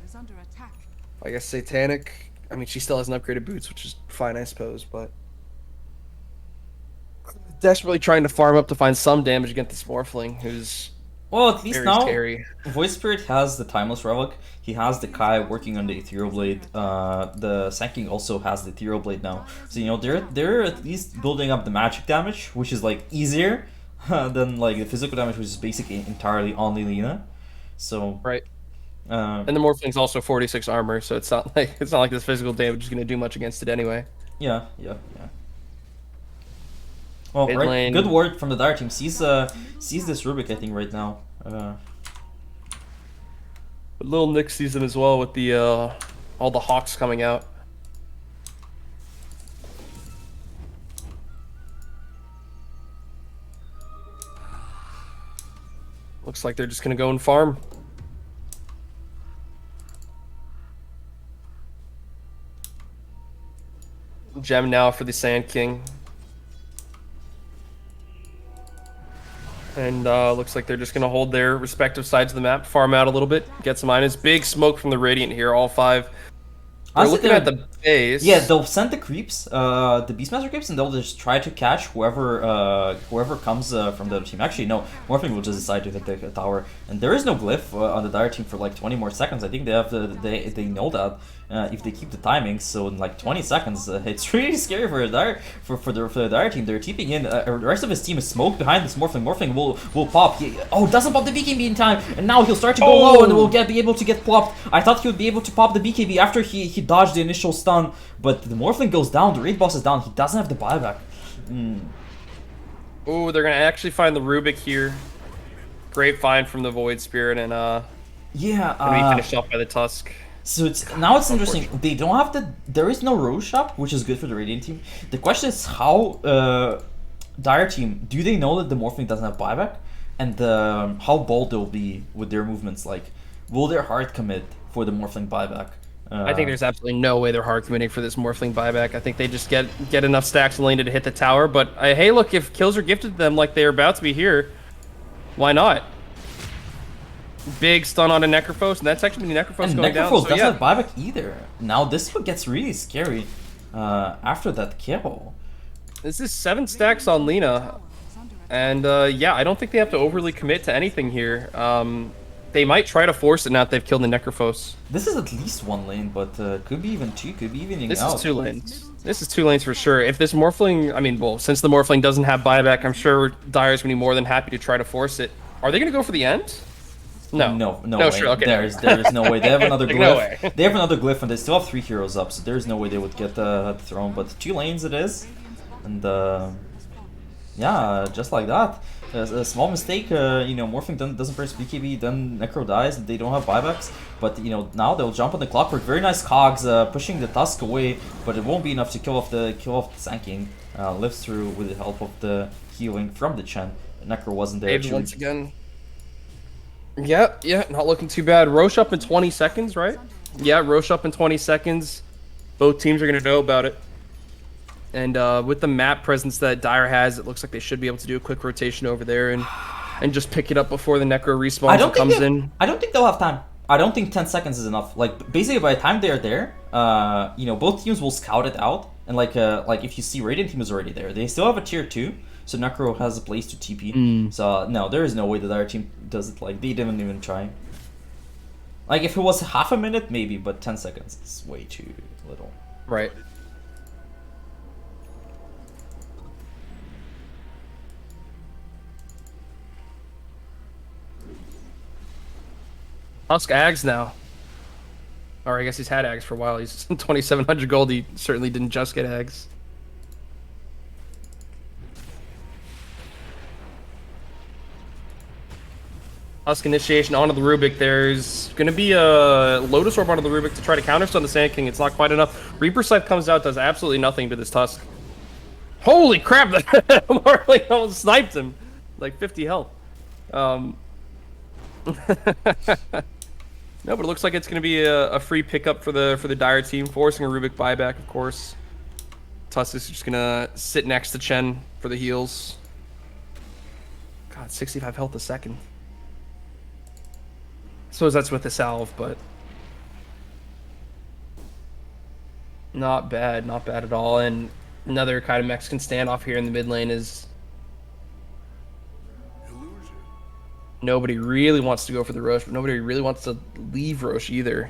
Is under attack. I guess Satanic. I mean, she still hasn't upgraded boots, which is fine, I suppose, but desperately trying to farm up to find some damage against this Morphling, who's well, at least very now scary. Void Spirit has the Timeless Relic. He has the Kai working on the Ethereal Blade. The Sanking also has the Ethereal Blade now. So you know they're at least building up the magic damage, which is like easier than like the physical damage, which is basically entirely on Lena. So right. And the Morphling's also 46 armor, so it's not like this physical damage is going to do much against it anyway. Yeah. Well, right, good word from the Dire team. Sees this Rubik, I think, right now. But Lil Nick sees him as well with the all the hawks coming out. Looks like they're just gonna go and farm. Gem now for the Sand King. And looks like they're just going to hold their respective sides of the map, farm out a little bit, get some items. Big smoke from the Radiant here, all five. They're looking at the base. Yeah, they'll send the creeps, the Beastmaster creeps, and they'll just try to catch whoever comes from the other team. Actually, no, Morphling will just decide to hit the tower, and there is no glyph on the Dire team for like 20 more seconds. I think they have they know that if they keep the timing. So in like 20 seconds, it's really scary for the Dire team. They're keeping in. The rest of his team is smoked behind this Morphling. Morphling will pop. Doesn't pop the BKB in time, and now he'll start to go low and will be able to get plopped. I thought he would be able to pop the BKB after he dodged the initial stun, but the Morphling goes down, the raid boss is down, he doesn't have the buyback. Oh, they're gonna actually find the Rubik here. Great find from the Void Spirit, and gonna be finished off by the Tusk. So it's interesting. They don't have there is no Rose Shop, which is good for the Radiant team. The question is how Dire team, do they know that the Morphling doesn't have buyback? And how bold they'll be with their movements, like will their hard commit for the Morphling buyback? I think there's absolutely no way they're hard committing for this Morphling buyback. I think they just get enough stacks in lane to hit the tower. But hey, look, if kills are gifted to them like they're about to be here, why not? Big stun on a Necrophos, and that's actually the Necrophos going down. And Necrophos doesn't have buyback either. Now this one gets really scary after that kill. This is 7 stacks on Lena. And yeah, I don't think they have to overly commit to anything here. They might try to force it now that they've killed the Necrophos. This is at least 1 lane, but could be even 2, could be evening out. This is 2 lanes. This is 2 lanes for sure. If this Morphling, I mean, well, since the Morphling doesn't have buyback, I'm sure Dire's going to be more than happy to try to force it. Are they going to go for the end? No way. Sure, okay. There's no way. They have another glyph. No way. They have another glyph, and they still have 3 heroes up, so there's no way they would get the throne. But 2 lanes it is, and yeah, just like that. A small mistake, Morphling doesn't press BKB, then Necro dies, and they don't have buybacks. But, now they'll jump on the Clockwork. Very nice cogs, pushing the Tusk away, but it won't be enough to kill off the Sand King. Lives through with the help of the healing from the Chen. Necro wasn't there. Once again. Yeah, not looking too bad. Roche up in 20 seconds, right? Yeah, Roche up in 20 seconds. Both teams are going to know about it. And with the map presence that Dire has, it looks like they should be able to do a quick rotation over there and just pick it up before the Necro respawns and comes in. I don't think they'll have time. I don't think 10 seconds is enough. Like, basically, by the time they're there, you know, both teams will scout it out. And, like if you see Radiant team is already there. They still have a tier 2, so Necro has a place to TP. So, no, there is no way that our team does it. Like, they didn't even try. Like, if it was half a minute, maybe, but 10 seconds is way too little. Right. Tusk Ags now. Or I guess he's had Ags for a while. He's 2,700 gold. He certainly didn't just get Ags. Tusk initiation onto the Rubik. There's going to be a Lotus Orb onto the Rubik to try to counterstun the Sand King. It's not quite enough. Reaper Scythe comes out, does absolutely nothing to this Tusk. Holy crap! Marley almost sniped him. Like 50 health. No, but it looks like it's going to be a free pickup for the Dire team, forcing a Rubik buyback, of course. Tusk is just going to sit next to Chen for the heals. God, 65 health a second. I suppose that's with the salve, but not bad at all. And another kind of Mexican standoff here in the mid lane is nobody really wants to go for the Roche, but nobody really wants to leave Roche either.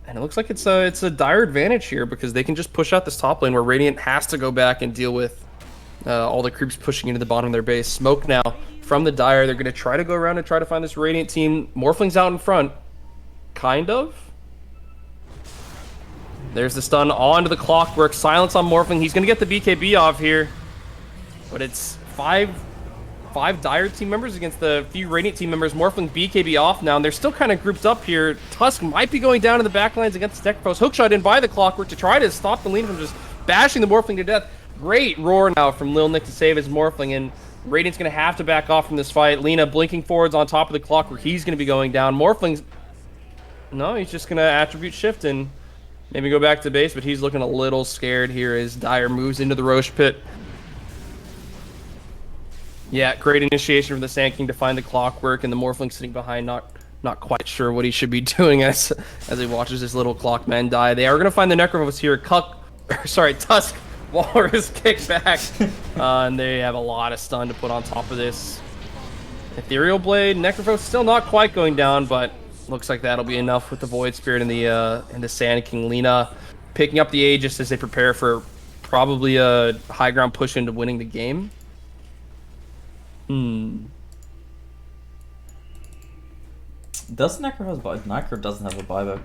And it looks like it's a Dire advantage here because they can just push out this top lane where Radiant has to go back and deal with all the creeps pushing into the bottom of their base. Smoke now from the Dire. They're going to try to go around and try to find this Radiant team. Morphling's out in front. Kind of. There's the stun onto the Clockwork. Silence on Morphling. He's going to get the BKB off here. But it's five Dire team members against the few Radiant team members. Morphling BKB off now, and they're still kind of grouped up here. Tusk might be going down in the backlines against the Necrophos. Hookshot in by the Clockwork to try to stop the lean from just bashing the Morphling to death. Great roar now from Lil Nick to save his Morphling, and Radiant's going to have to back off from this fight. Lina blinking forwards on top of the Clockwork. He's going to be going down. Morphling's... No, he's just going to attribute shift and maybe go back to base, but he's looking a little scared here as Dire moves into the Roche pit. Yeah, great initiation from the Sand King to find the Clockwork, and the Morphling sitting behind, not quite sure what he should be doing as he watches his little Clockman die. They are going to find the Necrophos here. Tusk Walrus kick back, and they have a lot of stun to put on top of this. Ethereal Blade, Necrophos still not quite going down, but looks like that'll be enough with the Void Spirit and the Sand King. Lina picking up the Aegis as they prepare for probably a high ground push into winning the game. Does Necro has Necro doesn't have a buyback.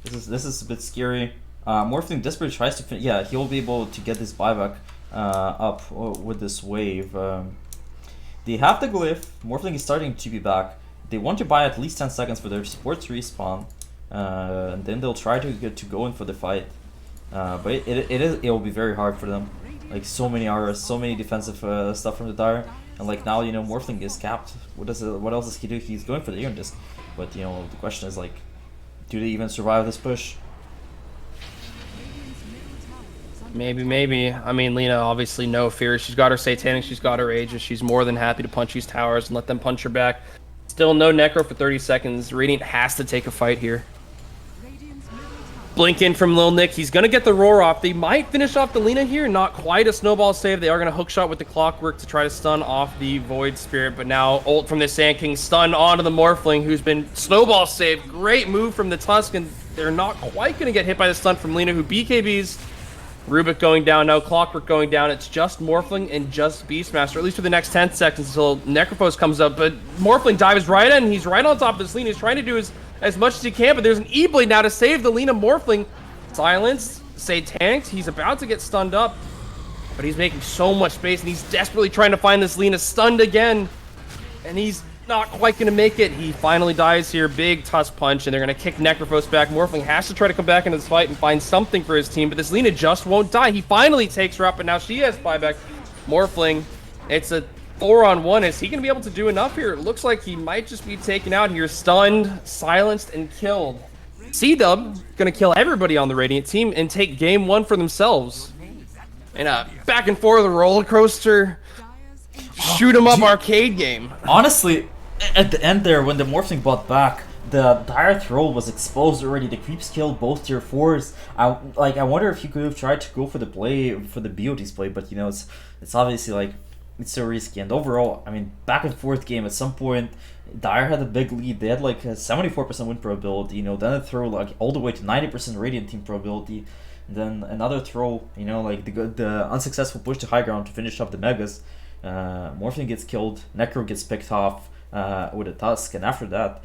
This is a bit scary. Morphling desperately tries to yeah, he'll be able to get this buyback up with this wave. They have the glyph. Morphling is starting to be back. They want to buy at least 10 seconds for their support to respawn, and then they'll try to get to go in for the fight. But it will be very hard for them. Like so many auras, so many defensive stuff from the Dire, and like now Morphling is capped. What else does he do? He's going for the Iron Disc, but the question is like, do they even survive this push? Maybe. I mean, Lina, obviously no fear. She's got her Satanic, she's got her Aegis. She's more than happy to punch these towers and let them punch her back. Still no Necro for 30 seconds. Radiant has to take a fight here. Blink in from Lil Nick. He's going to get the roar off. They might finish off the Lina here. Not quite a snowball save. They are going to hookshot with the Clockwork to try to stun off the Void Spirit. But now ult from the Sand King. Stun onto the Morphling, who's been snowball saved. Great move from the Tusk, and they're not quite going to get hit by the stun from Lina, who BKBs. Rubik going down now, Clockwork going down. It's just Morphling and just Beastmaster, at least for the next 10 seconds until Necrophos comes up. But Morphling dives right in. He's right on top of this Lina. He's trying to do as much as he can, but there's an E-Blade now to save the Lina Morphling. Silenced, Satanic. He's about to get stunned up, but he's making so much space, and he's desperately trying to find this Lina. Stunned again, and he's not quite going to make it. He finally dies here. Big Tusk punch, and they're going to kick Necrophos back. Morphling has to try to come back into this fight and find something for his team, but this Lina just won't die. He finally takes her up, and now she has buyback. Morphling, it's a 4-on-1. Is he going to be able to do enough here? It looks like he might just be taken out here. Stunned, silenced, and killed. C-Dub gonna kill everybody on the Radiant team and take game 1 for themselves. And a back and forth roller coaster, shoot 'em up arcade game. Honestly, at the end there, when the Morphling bought back, the Dire Troll was exposed already. The creeps killed both tier 4s. I wonder if you could have tried to go for the play, for the BOT's play, but you know, it's obviously like, it's so risky. And overall, I mean, back and forth game, at some point, Dire had a big lead. They had like a 74% win probability, you know, then a throw like all the way to 90% Radiant team probability. And then another throw, you know, like the unsuccessful push to high ground to finish off the Megas. Morphling gets killed, Necro gets picked off with a Tusk, and after that,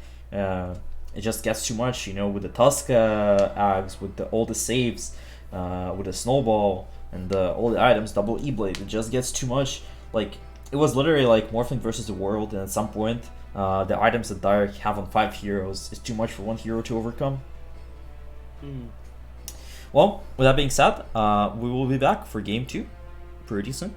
it just gets too much, you know, with the Tusk Ags, with all the saves, with the Snowball, and all the items, double E-Blade. It just gets too much. Like, it was literally like Morphling versus the world, and at some point, the items that Dire have on 5 heroes is too much for one hero to overcome. Well, with that being said, we will be back for game 2 pretty soon.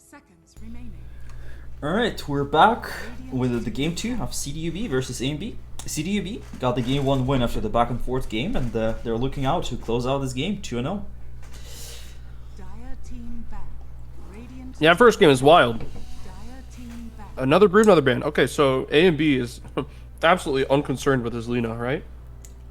seconds remaining. Alright, we're back with the game 2 of CDUB versus AMB. CDUB got the game 1 win after the back and forth game, and they're looking out to close out this game 2-0. Dire team back. Radiant Yeah, first game is wild. dire team back. Another brood, another ban. Okay, so A and B is absolutely unconcerned with his Lina, right?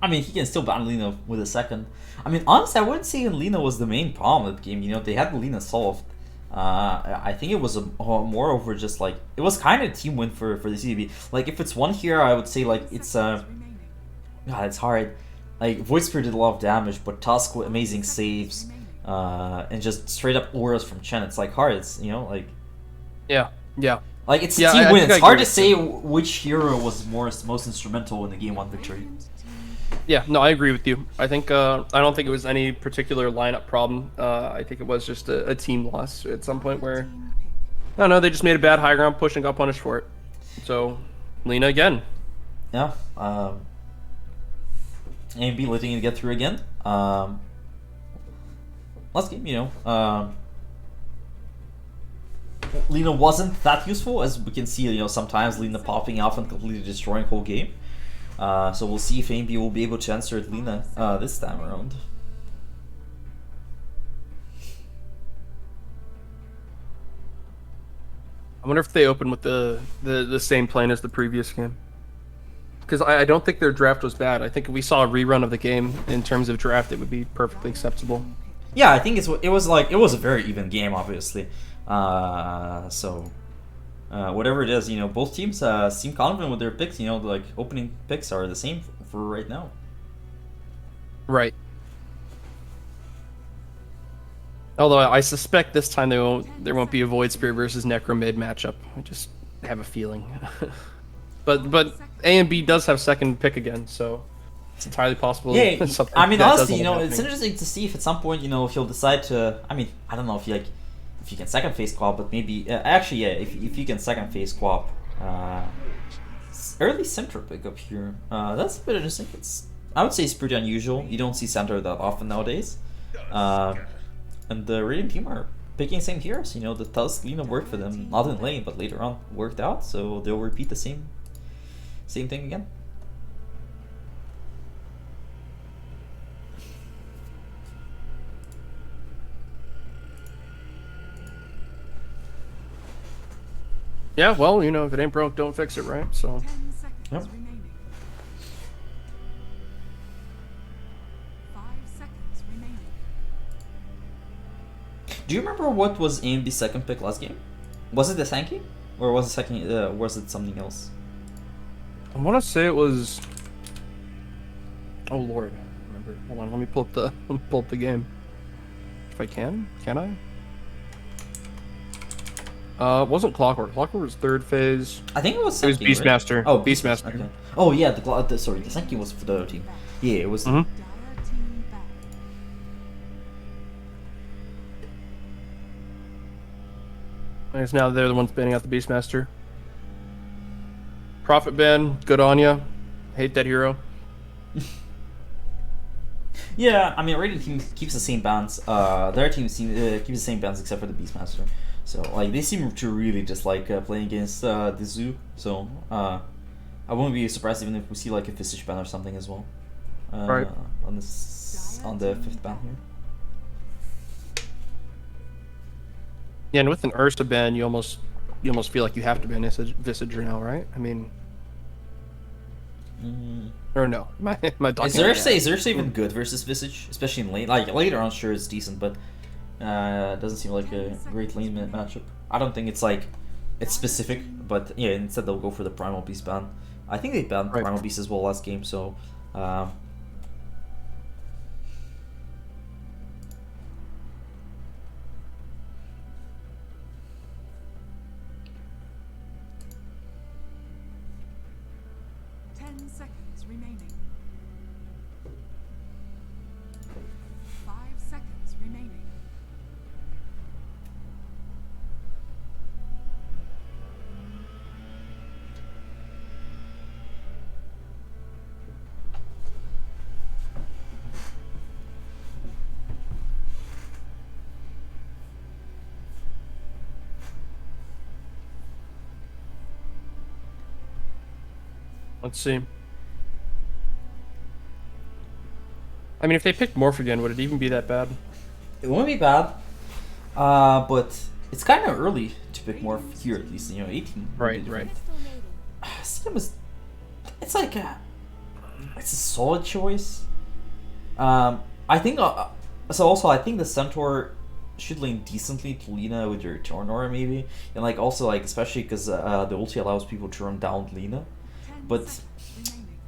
I mean, he can still ban Lina with a second. I mean, honestly, I wouldn't say Lina was the main problem with the game. You know, they had Lina solved. I think it was more over just like it was kind of a team win for the CDB. Like if it's one here, I would say like it's God, it's hard. Like Void Spirit did a lot of damage, but Tusk with amazing saves, and just straight up auras from Chen. It's like hard. It's like Yeah. like it's a Yeah, team I win. think It's I hard agree to with say you. which hero was most instrumental in the game 1 victory. Yeah, no, I agree with you. I think I don't think it was any particular lineup problem. I think it was just a team loss at some point where I don't know, they just made a bad high ground push and got punished for it. So Lina again. Yeah. AMB letting it get through again. Last game, Lina wasn't that useful, as we can see, sometimes Lina popping off and completely destroying whole game. So we'll see if AMB will be able to answer Lina this time around. I wonder if they open with the same plan as the previous game. Because I don't think their draft was bad. I think if we saw a rerun of the game in terms of draft, it would be perfectly acceptable. Yeah, I think it was a very even game, obviously. So whatever it is, both teams seem confident with their picks. Like opening picks are the same for right now. Right. Although I suspect this time there won't be a Void Spirit versus Necro mid matchup. I just have a feeling. but A and B does have second pick again, so it's entirely possible. Yeah, something I mean, like that honestly, does end up it's happening. interesting to see if at some point, if he'll decide to. I mean, I don't know if you can second phase co-op, but maybe actually, yeah, if you can second phase co-op, early center pickup here. That's a bit interesting. I would say it's pretty unusual. You don't see center that often nowadays. And the Radiant team are picking same heroes. The Tusk Lina worked for them, not in lane, but later on worked out. So they'll repeat the same thing again. Yeah, well, if it ain't broke, don't fix it, right? So 10 seconds Yep. remaining. 5 seconds remaining. Do you remember what was AMB's second pick last game? Was it the Sankey? Or was it something else? I want to say it was. Oh Lord, remember? Hold on, let me pull up the game. If I can I? It wasn't Clockwork. Clockwork was third phase. I think it was It was Sankey, right? Beastmaster. Oh, Beastmaster. Okay. Oh yeah, the Sankey was for the other team. Yeah, it was. Mhm. Dire team back. I guess now they're the ones banning out the Beastmaster. Profit ban, good on ya. Hate that hero. Yeah, I mean, Radiant team keeps the same bans. Their team keeps the same bans except for the Beastmaster. So like they seem to really just like playing against the zoo. So I wouldn't be surprised even if we see like a Visage ban or something as well. Right. On the 5th ban here. Yeah, and with an Ursa ban, you almost feel like you have to ban Visager now, right? I mean, or no? Am I talking Is Ursa even good versus Visage, especially in lane? Like later on, sure it's decent, but doesn't seem like a great lane matchup. I don't think it's specific, but yeah, instead they'll go for the Primal Beast ban. I think they banned Right. Primal Beast as well last game, so. Seconds remaining. 5 seconds remaining. Let's see. I mean, if they picked Morph again, would it even be that bad? It wouldn't be bad, but it's kind of early to pick more here, at least, 18. would be Right, different. right. Seedom is, it's like it's a solid choice. I think so. Also, I think the Centaur should lane decently to Lina with your Tornor maybe, and like also like especially because the ulti allows people to run down Lina, but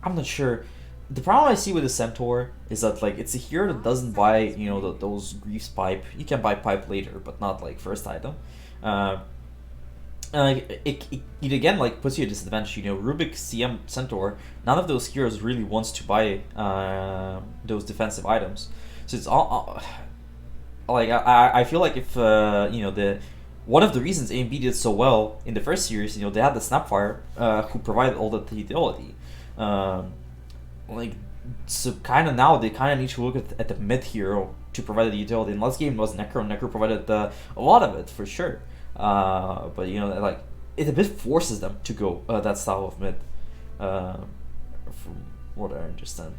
I'm not sure. The problem I see with the Centaur is that like it's a hero that doesn't buy those Grief's pipe. You can buy pipe later, but not like first item. And like it again like puts you at a disadvantage. Rubik, CM, Centaur. None of those heroes really wants to buy those defensive items. So it's all like I feel like if the one of the reasons AMB did so well in the first series, they had the Snapfire who provided all the utility. Like so kind of now they kind of need to look at the mid hero to provide the utility. And last game was Necro. Necro provided a lot of it for sure. But like it a bit forces them to go that style of mid, from what I understand.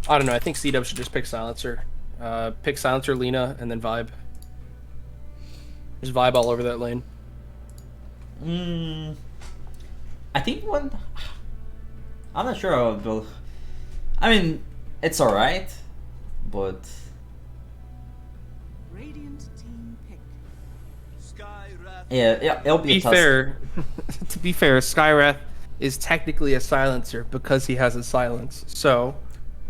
I don't know. I think C-Dub should just pick Silencer. Pick Silencer, Lina, and then Vibe. Just Vibe all over that lane. I think I'm not sure how it will. I mean, it's alright, but Radiant team pick. yeah, it'll be a tough. To be fair, Skywrath is technically a silencer because he has a silence. So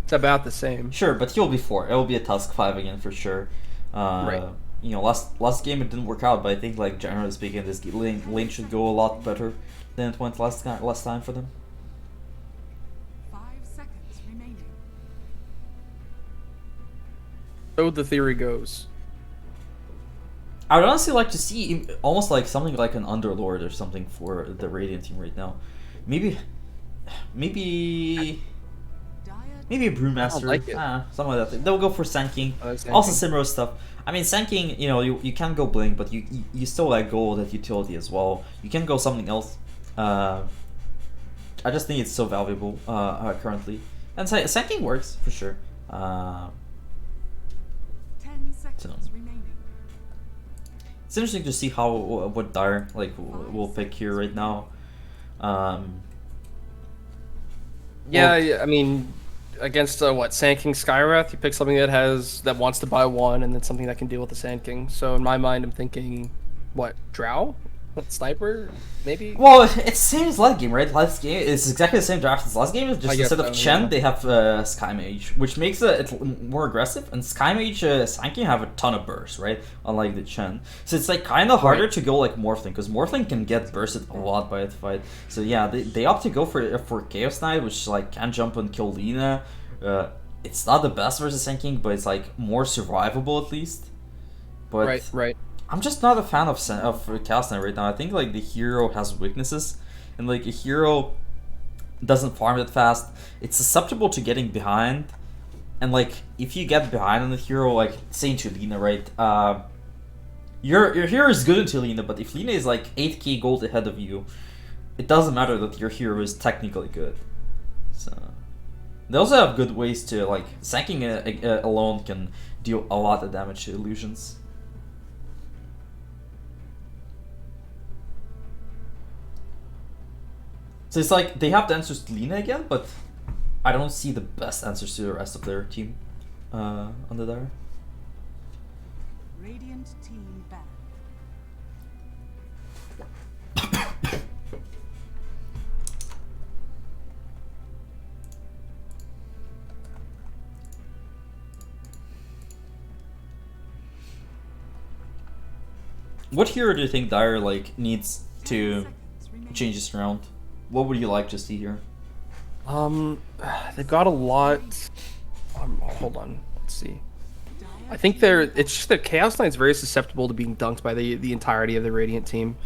it's about the same. Sure, but he'll be 4. It'll be a Tusk 5 again for sure. Right. Last game it didn't work out, but I think like generally speaking, this lane should go a lot better than it went last time for them. 5 seconds remaining. So the theory goes. I would honestly like to see almost like something like an Underlord or something for the Radiant team right now. Maybe a Brewmaster, like it. something like that. They'll go for Sanking. Sanking. Also Simro stuff. I mean, Sanking, you can go Blink, but you still like go that utility as well. You can go something else. I just think it's so valuable currently. And Sanking works for sure. 10 seconds remaining. It's interesting to see what Dire will pick here right now. Yeah, I mean, against Sand King Skywrath, you pick something that wants to buy 1, and then something that can deal with the Sand King. So in my mind, I'm thinking, Drow? Sniper? Maybe? Well, it's the same as last game, right? Last game is exactly the same draft as last game. Just instead of Chen, they have Sky Mage, which makes it more aggressive. And Sky Mage, Sanking have a ton of burst, right? Unlike the Chen, so it's like kind of harder to go like Morphling, because Morphling can get bursted a lot by the fight. So yeah, they opt to go for Chaos Knight, which like can jump and kill Lina. It's not the best versus Sanking, but it's like more survivable at least. But Right. I'm just not a fan of Chaos Knight right now. I think like the hero has weaknesses, and like a hero doesn't farm that fast. It's susceptible to getting behind, and like if you get behind on the hero, like say into Lina, right? Your hero is good into Lina, but if Lina is like 8k gold ahead of you, it doesn't matter that your hero is technically good. So they also have good ways to like Sanking alone can deal a lot of damage to illusions. So it's like they have the answers to Lina again, but I don't see the best answers to the rest of their team on the Dire. Radiant team back. What hero do you think Dire like needs 10 to seconds remaining. change this round? What would you like to see here? They've got a lot. Hold on. Let's see. Dire I think it's just that Chaos Knight's very susceptible to being dunked by the entirety of the Radiant team.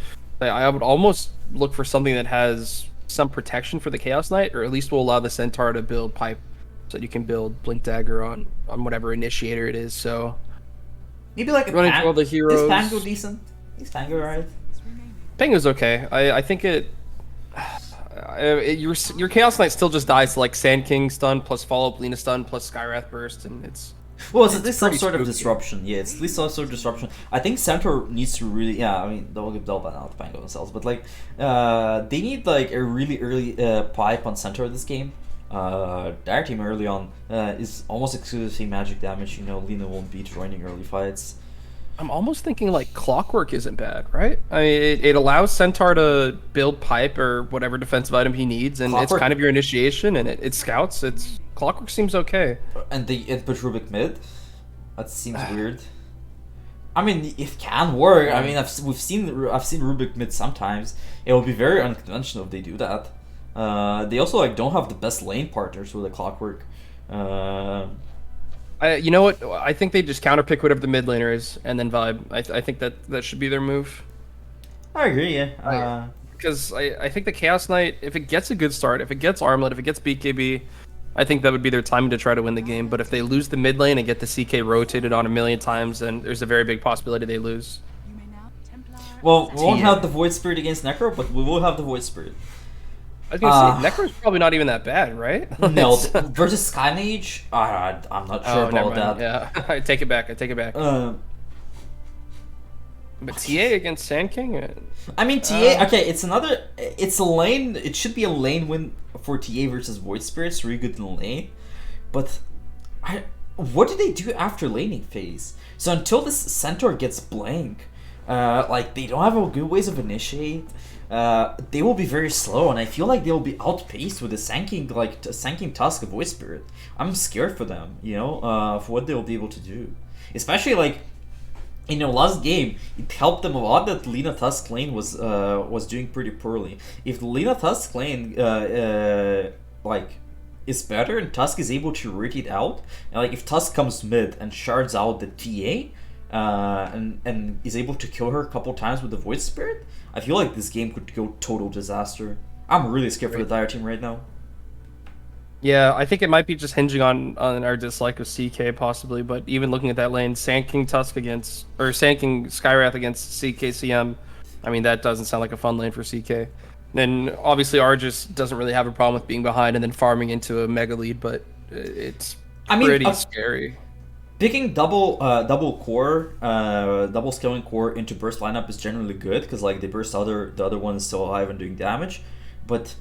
I would almost look for something that has some protection for the Chaos Knight, or at least will allow the Centaur to build pipe, so that you can build Blink Dagger on whatever initiator it is. So Maybe like a running through all the heroes. Is Pango decent? Is Pango alright? Pango's okay. I think your Chaos Knight still just dies to like Sand King stun plus follow up Lina stun plus Skywrath burst, and it's at least some sort of disruption. Yeah, it's at least some sort of disruption. I think Centaur needs to really, I mean, they'll give Delta out to Pango themselves, but like, they need like a really early pipe on Centaur this game. Dire team early on is almost exclusively magic damage. You know, Lina won't be joining early fights. I'm almost thinking like Clockwork isn't bad, right? I mean, it allows Centaur to build pipe or whatever defensive item he needs, and Clockwork, it's kind of your initiation, and it scouts. Clockwork seems okay. And it put Rubik mid. That seems weird. I mean, it can work. I mean, I've seen Rubik mid sometimes. It will be very unconventional if they do that. They also like don't have the best lane partners with the Clockwork. You know what? I think they just counterpick whatever the mid laner is and then vibe. I think that should be their move. I agree, yeah. Because I think the Chaos Knight, if it gets a good start, if it gets Armlet, if it gets BKB, I think that would be their time to try to win the game. But if they lose the mid lane and get the CK rotated on a million times, then there's a very big possibility they lose. Well, we won't have the Void Spirit against Necro, but we will have the Void Spirit. I was gonna say, Necro's probably not even that bad, right? No, versus Sky Mage, I'm not sure about that. Yeah, I take it back. But TA against Sand King? I mean, TA, okay, it's a lane, it should be a lane win for TA versus Void Spirits, really good in the lane. But, what do they do after laning phase? So until this Centaur gets blank, like, they don't have a good ways of initiate. They will be very slow, and I feel like they will be outpaced with the Sanking Tusk of Void Spirit. I'm scared for them, you know, for what they'll be able to do. Especially, like, in the last game, it helped them a lot that Lina Tusk lane was doing pretty poorly. If Lina Tusk lane, like, is better and Tusk is able to rotate out, and like if Tusk comes mid and shards out the TA, and is able to kill her a couple times with the Void Spirit, I feel like this game could go total disaster. I'm really scared for the Dire team right now. Yeah, I think it might be just hinging on our dislike of CK possibly, but even looking at that lane, Sand King Tusk against, or Sand King Skywrath against CKCM, I mean, that doesn't sound like a fun lane for CK. Then obviously Argus doesn't really have a problem with being behind and then farming into a mega lead, but it's pretty scary. Picking double scaling core into burst lineup is generally good because like they burst the other one is still alive and doing damage, but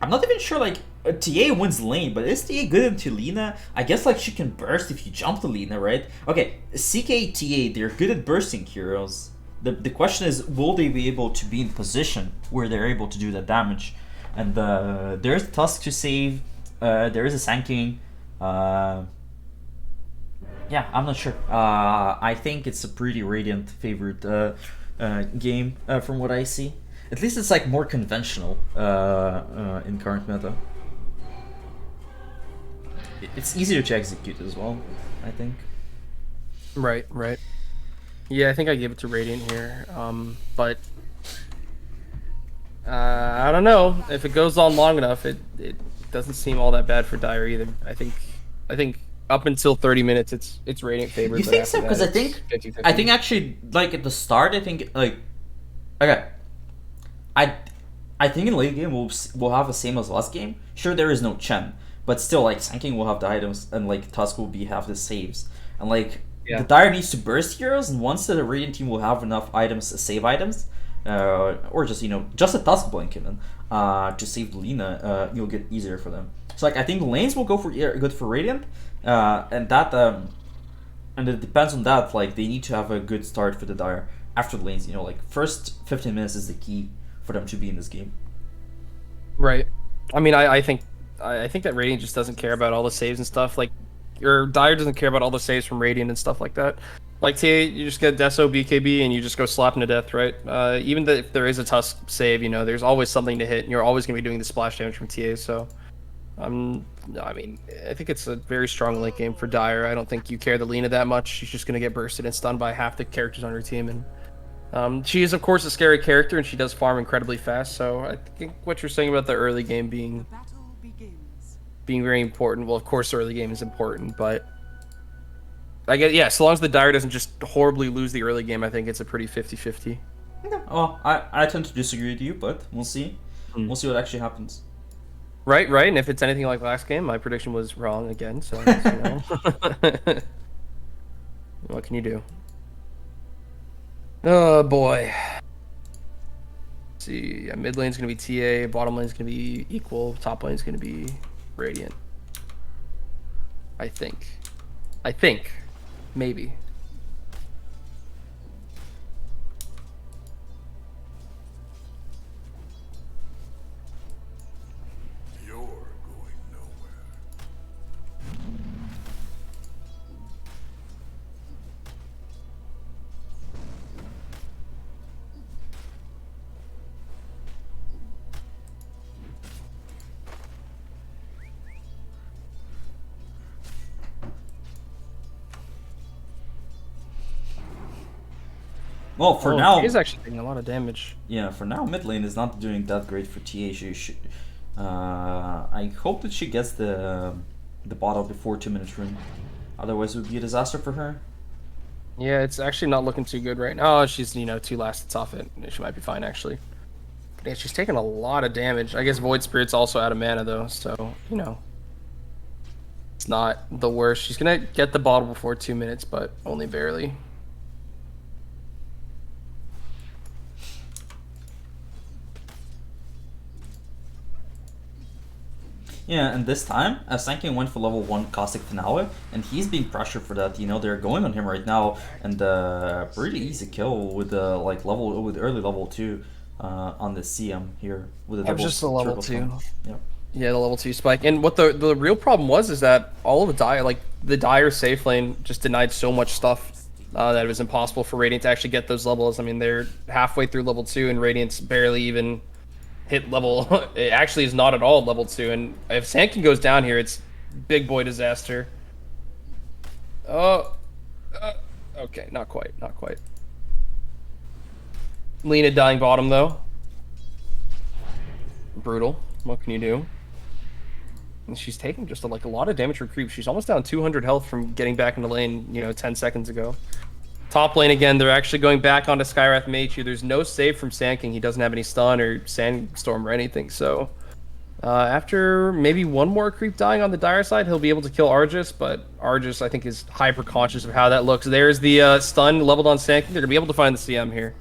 I'm not even sure like TA wins lane, but is TA good into Lina? I guess like she can burst if you jump to Lina, right? Okay, CK TA, they're good at bursting heroes. The question is, will they be able to be in position where they're able to do that damage? And there's Tusk to save. There is a Sand King. Yeah, I'm not sure. I think it's a pretty Radiant favorite game from what I see. At least it's like more conventional in current meta. It's easier to execute as well, I think. Right. Yeah, I think I gave it to Radiant here, but I don't know if it goes on long enough. It doesn't seem all that bad for Dire either. I think up until 30 minutes, it's Radiant favorite. You think so? Because I think actually like at the start, I think like okay, I think in late game we'll have the same as last game. Sure, there is no Chen, but still like Sand King will have the items and like Tusk will have the saves and like. Yeah. The Dire needs to burst heroes, and once the Radiant team will have enough items, save items, or just just a Tusk blink even, to save Lina, you'll get easier for them. So like I think lanes will go for good for Radiant, and that and it depends on that. Like they need to have a good start for the Dire after the lanes. Like first 15 minutes is the key for them to be in this game. Right. I mean, I think that Radiant just doesn't care about all the saves and stuff. Like. Your Dire doesn't care about all the saves from Radiant and stuff like that. Like TA, you just get Deso BKB and you just go slapping to death, right? Even if there is a Tusk save, there's always something to hit, and you're always gonna be doing the splash damage from TA. So I'm No, I mean, I think it's a very strong late game for Dire. I don't think you care the Lena that much. She's just going to get bursted and stunned by half the characters on her team. And she is, of course, a scary character, and she does farm incredibly fast. So I think what you're saying about the early game The battle begins. being very important, well, of course, the early game is important, but I guess, yeah, so long as the Dire doesn't just horribly lose the early game, I think it's a pretty 50-50. Oh, I tend to disagree with you, but we'll see. We'll see what actually happens. Right, right. And if it's anything like last game, my prediction was wrong again. So, what can you do? Oh boy. Let's see, yeah, mid lane's gonna be TA, bottom lane's gonna be equal, top lane's gonna be Radiant. I think. Maybe. Well, for now, He's actually taking a lot of damage. yeah, for now, mid lane is not doing that great for TA. I hope that she gets the bottle before 2 minutes rune. Otherwise, it would be a disaster for her. Yeah, it's actually not looking too good right now. Oh, she's, 2 last hits off it. She might be fine, actually. Yeah, she's taking a lot of damage. I guess Void Spirit's also out of mana, though, so, it's not the worst. She's gonna get the bottle before 2 minutes, but only barely. Yeah, and this time, Sankin went for level 1 Caustic Finale, and he's being pressured for that. They're going on him right now, and pretty easy kill with early level 2 on the CM here with a double. Just a level 2. Stun. Yep. Yeah, the level 2 spike. And what the real problem was is that all of the Dire safe lane just denied so much stuff that it was impossible for Radiant to actually get those levels. I mean, they're halfway through level 2, and Radiant's barely even hit level. It actually is not at all level 2, and if Sankin goes down here, it's big boy disaster. Oh, okay, not quite. Lena dying bottom though. Brutal. What can you do? And she's taking just a lot of damage for creep. She's almost down 200 health from getting back into lane, 10 seconds ago. Top lane again, they're actually going back onto Skywrath Mage here. There's no save from Sand King. He doesn't have any stun or Sandstorm or anything. So after maybe one more creep dying on the Dire side, he'll be able to kill Argus. But Argus, I think, is hyper conscious of how that looks. There's the stun leveled on Sand King. They're going to be able to find the CM here.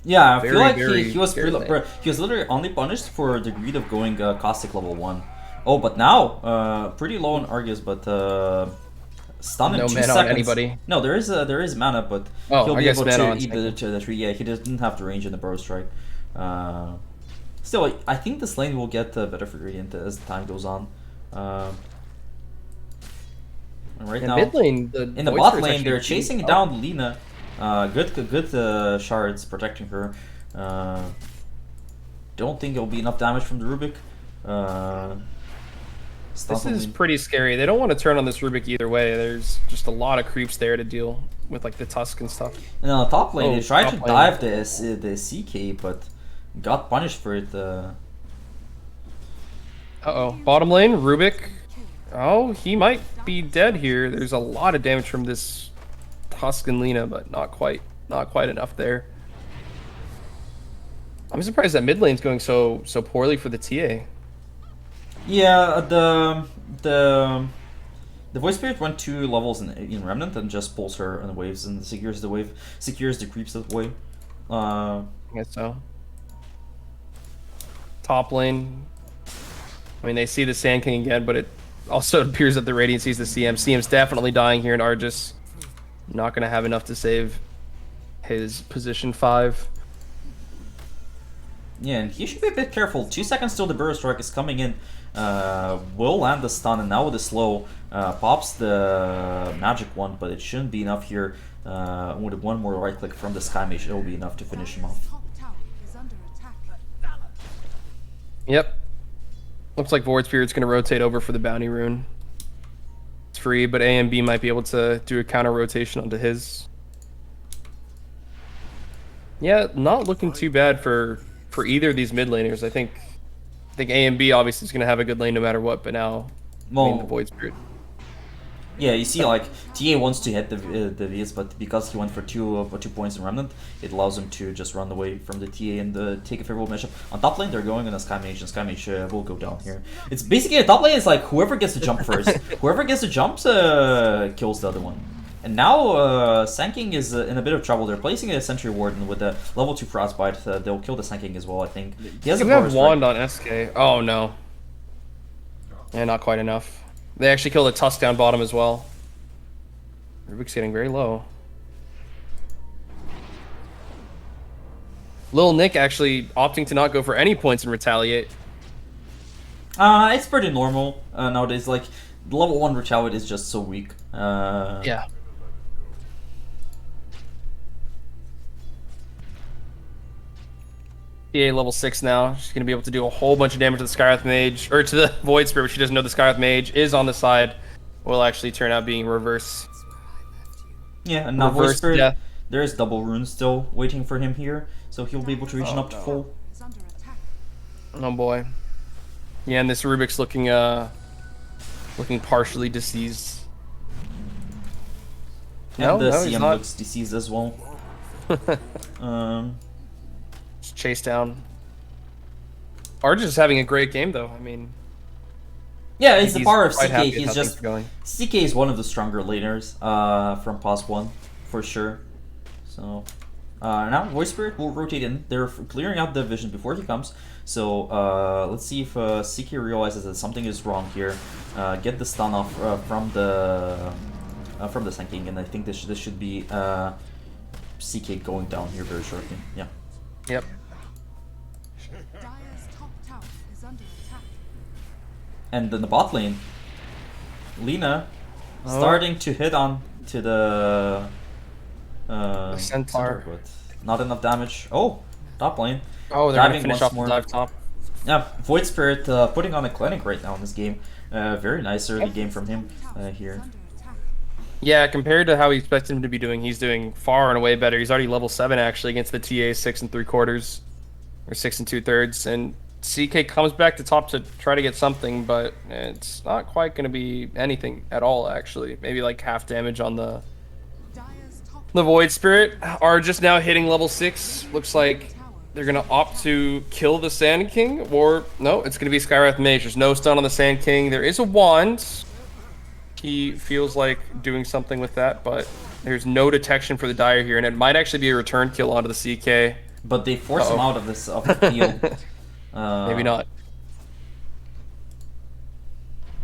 Yeah, I feel like very he was literally only punished for the greed of going Caustic level 1. Oh, but now, pretty low on Argus, but stun in 2 seconds. On anybody. No, there is mana, but he'll be able to eat the tree. Yeah, he didn't have the range in the Burrow Strike. Still, I think this lane will get better for Radiant as time goes on. Right now, mid lane, in the bot lane, they're chasing down Lina. Good shards protecting her. Don't think it'll be enough damage from the Rubik. This is pretty scary. They don't want to turn on this Rubik either way. There's just a lot of creeps there to deal with, like the Tusk and stuff. And on the top lane, they tried to dive the CK, but got punished for it. Uh-oh. Bottom lane, Rubik. Oh, he might be dead here. There's a lot of damage from this Tusk and Lina, but not quite enough there. I'm surprised that mid lane's going so poorly for the TA. Yeah, the Void Spirit went 2 levels in Remnant and just pulls her on the waves and secures the creeps that way. I guess so. Top lane. I mean, they see the Sand King again, but it also appears that the Radiant sees the CM. CM's definitely dying here, and Argus not going to have enough to save his position 5. Yeah, and he should be a bit careful. 2 seconds till the Burrow Strike is coming in. Will land the stun, and now with the slow, pops the magic one, but it shouldn't be enough here. With one more right click from the Sky Mage, it will be enough to finish him off. Top tower is under attack. Yep. Looks like Void Spirit's going to rotate over for the bounty rune. It's free, but A and B might be able to do a counter rotation onto his. Yeah, not looking too bad for either of these mid laners. I think A and B obviously is going to have a good lane no matter what, but now I mean, the Void Spirit. Yeah, you see, like, TA wants to hit the Viz, but because he went for 2 points in Remnant, it allows him to just run away from the TA and take a favorable matchup. On top lane, they're going on a Sky Mage, and Sky Mage will go down here. It's basically, a top lane is like, whoever gets the jump first. Whoever gets the jumps kills the other one. And now, Sand is in a bit of trouble. They're placing a Sentry Warden with a level 2 Frostbite. They'll kill the Sand as well, I think. He has a have Wand on SK. Oh, no. Yeah, not quite enough. They actually killed a Tusk down bottom as well. Rubik's getting very low. Lil Nick actually opting to not go for any points and retaliate. It's pretty normal nowadays. Like, level 1 retaliate is just so weak. Yeah. TA level 6 now. She's going to be able to do a whole bunch of damage to the Skywrath Mage, or to the Void Spirit, but she doesn't know the Skywrath Mage is on the side. Will actually turn out being reverse. Yeah, and now Void Reverse Spirit, death. there is double runes still waiting for him here, so he'll be able to reach up to full. Is under attack. Oh boy. Yeah, and this Rubik's looking partially deceased. And the he's CM not. looks deceased as well. Just chase down. Arj is having a great game though. I mean, Yeah, it's the he's power of quite CK. happy with He's how things just are going. CK is one of the stronger laners from Pos 1 for sure. So now Voice Spirit will rotate in. They're clearing out the vision before he comes. So let's see if CK realizes that something is wrong here. Get the stun off from the Sand King, and I think this should be CK going down here very shortly. Yeah. Yep. Dire's top tower is under attack. And in the bot lane, Lina starting to hit on to the Centaur. but not enough damage. Oh, top lane. Oh, they're gonna Diving finish once off more. the dive top. Yeah, Void Spirit putting on a clinic right now in this game. Very nice early game from him here. Under attack. Yeah, compared to how we expected him to be doing, he's doing far and away better. He's already level 7 actually against the TA 6 3/4 or 6 2/3, and CK comes back to top to try to get something, but it's not quite going to be anything at all actually. Maybe like half damage on the Dire's top Void Spirit. Are just now hitting level 6. Looks like they're going to opt to kill the Sand King, or no, it's going to be Skywrath Mage. There's no stun on the Sand King. There is a wand. He feels like doing something with that, but there's no detection for the Dire here, and it might actually be a return kill onto the CK. But they force him out of the field. Maybe not.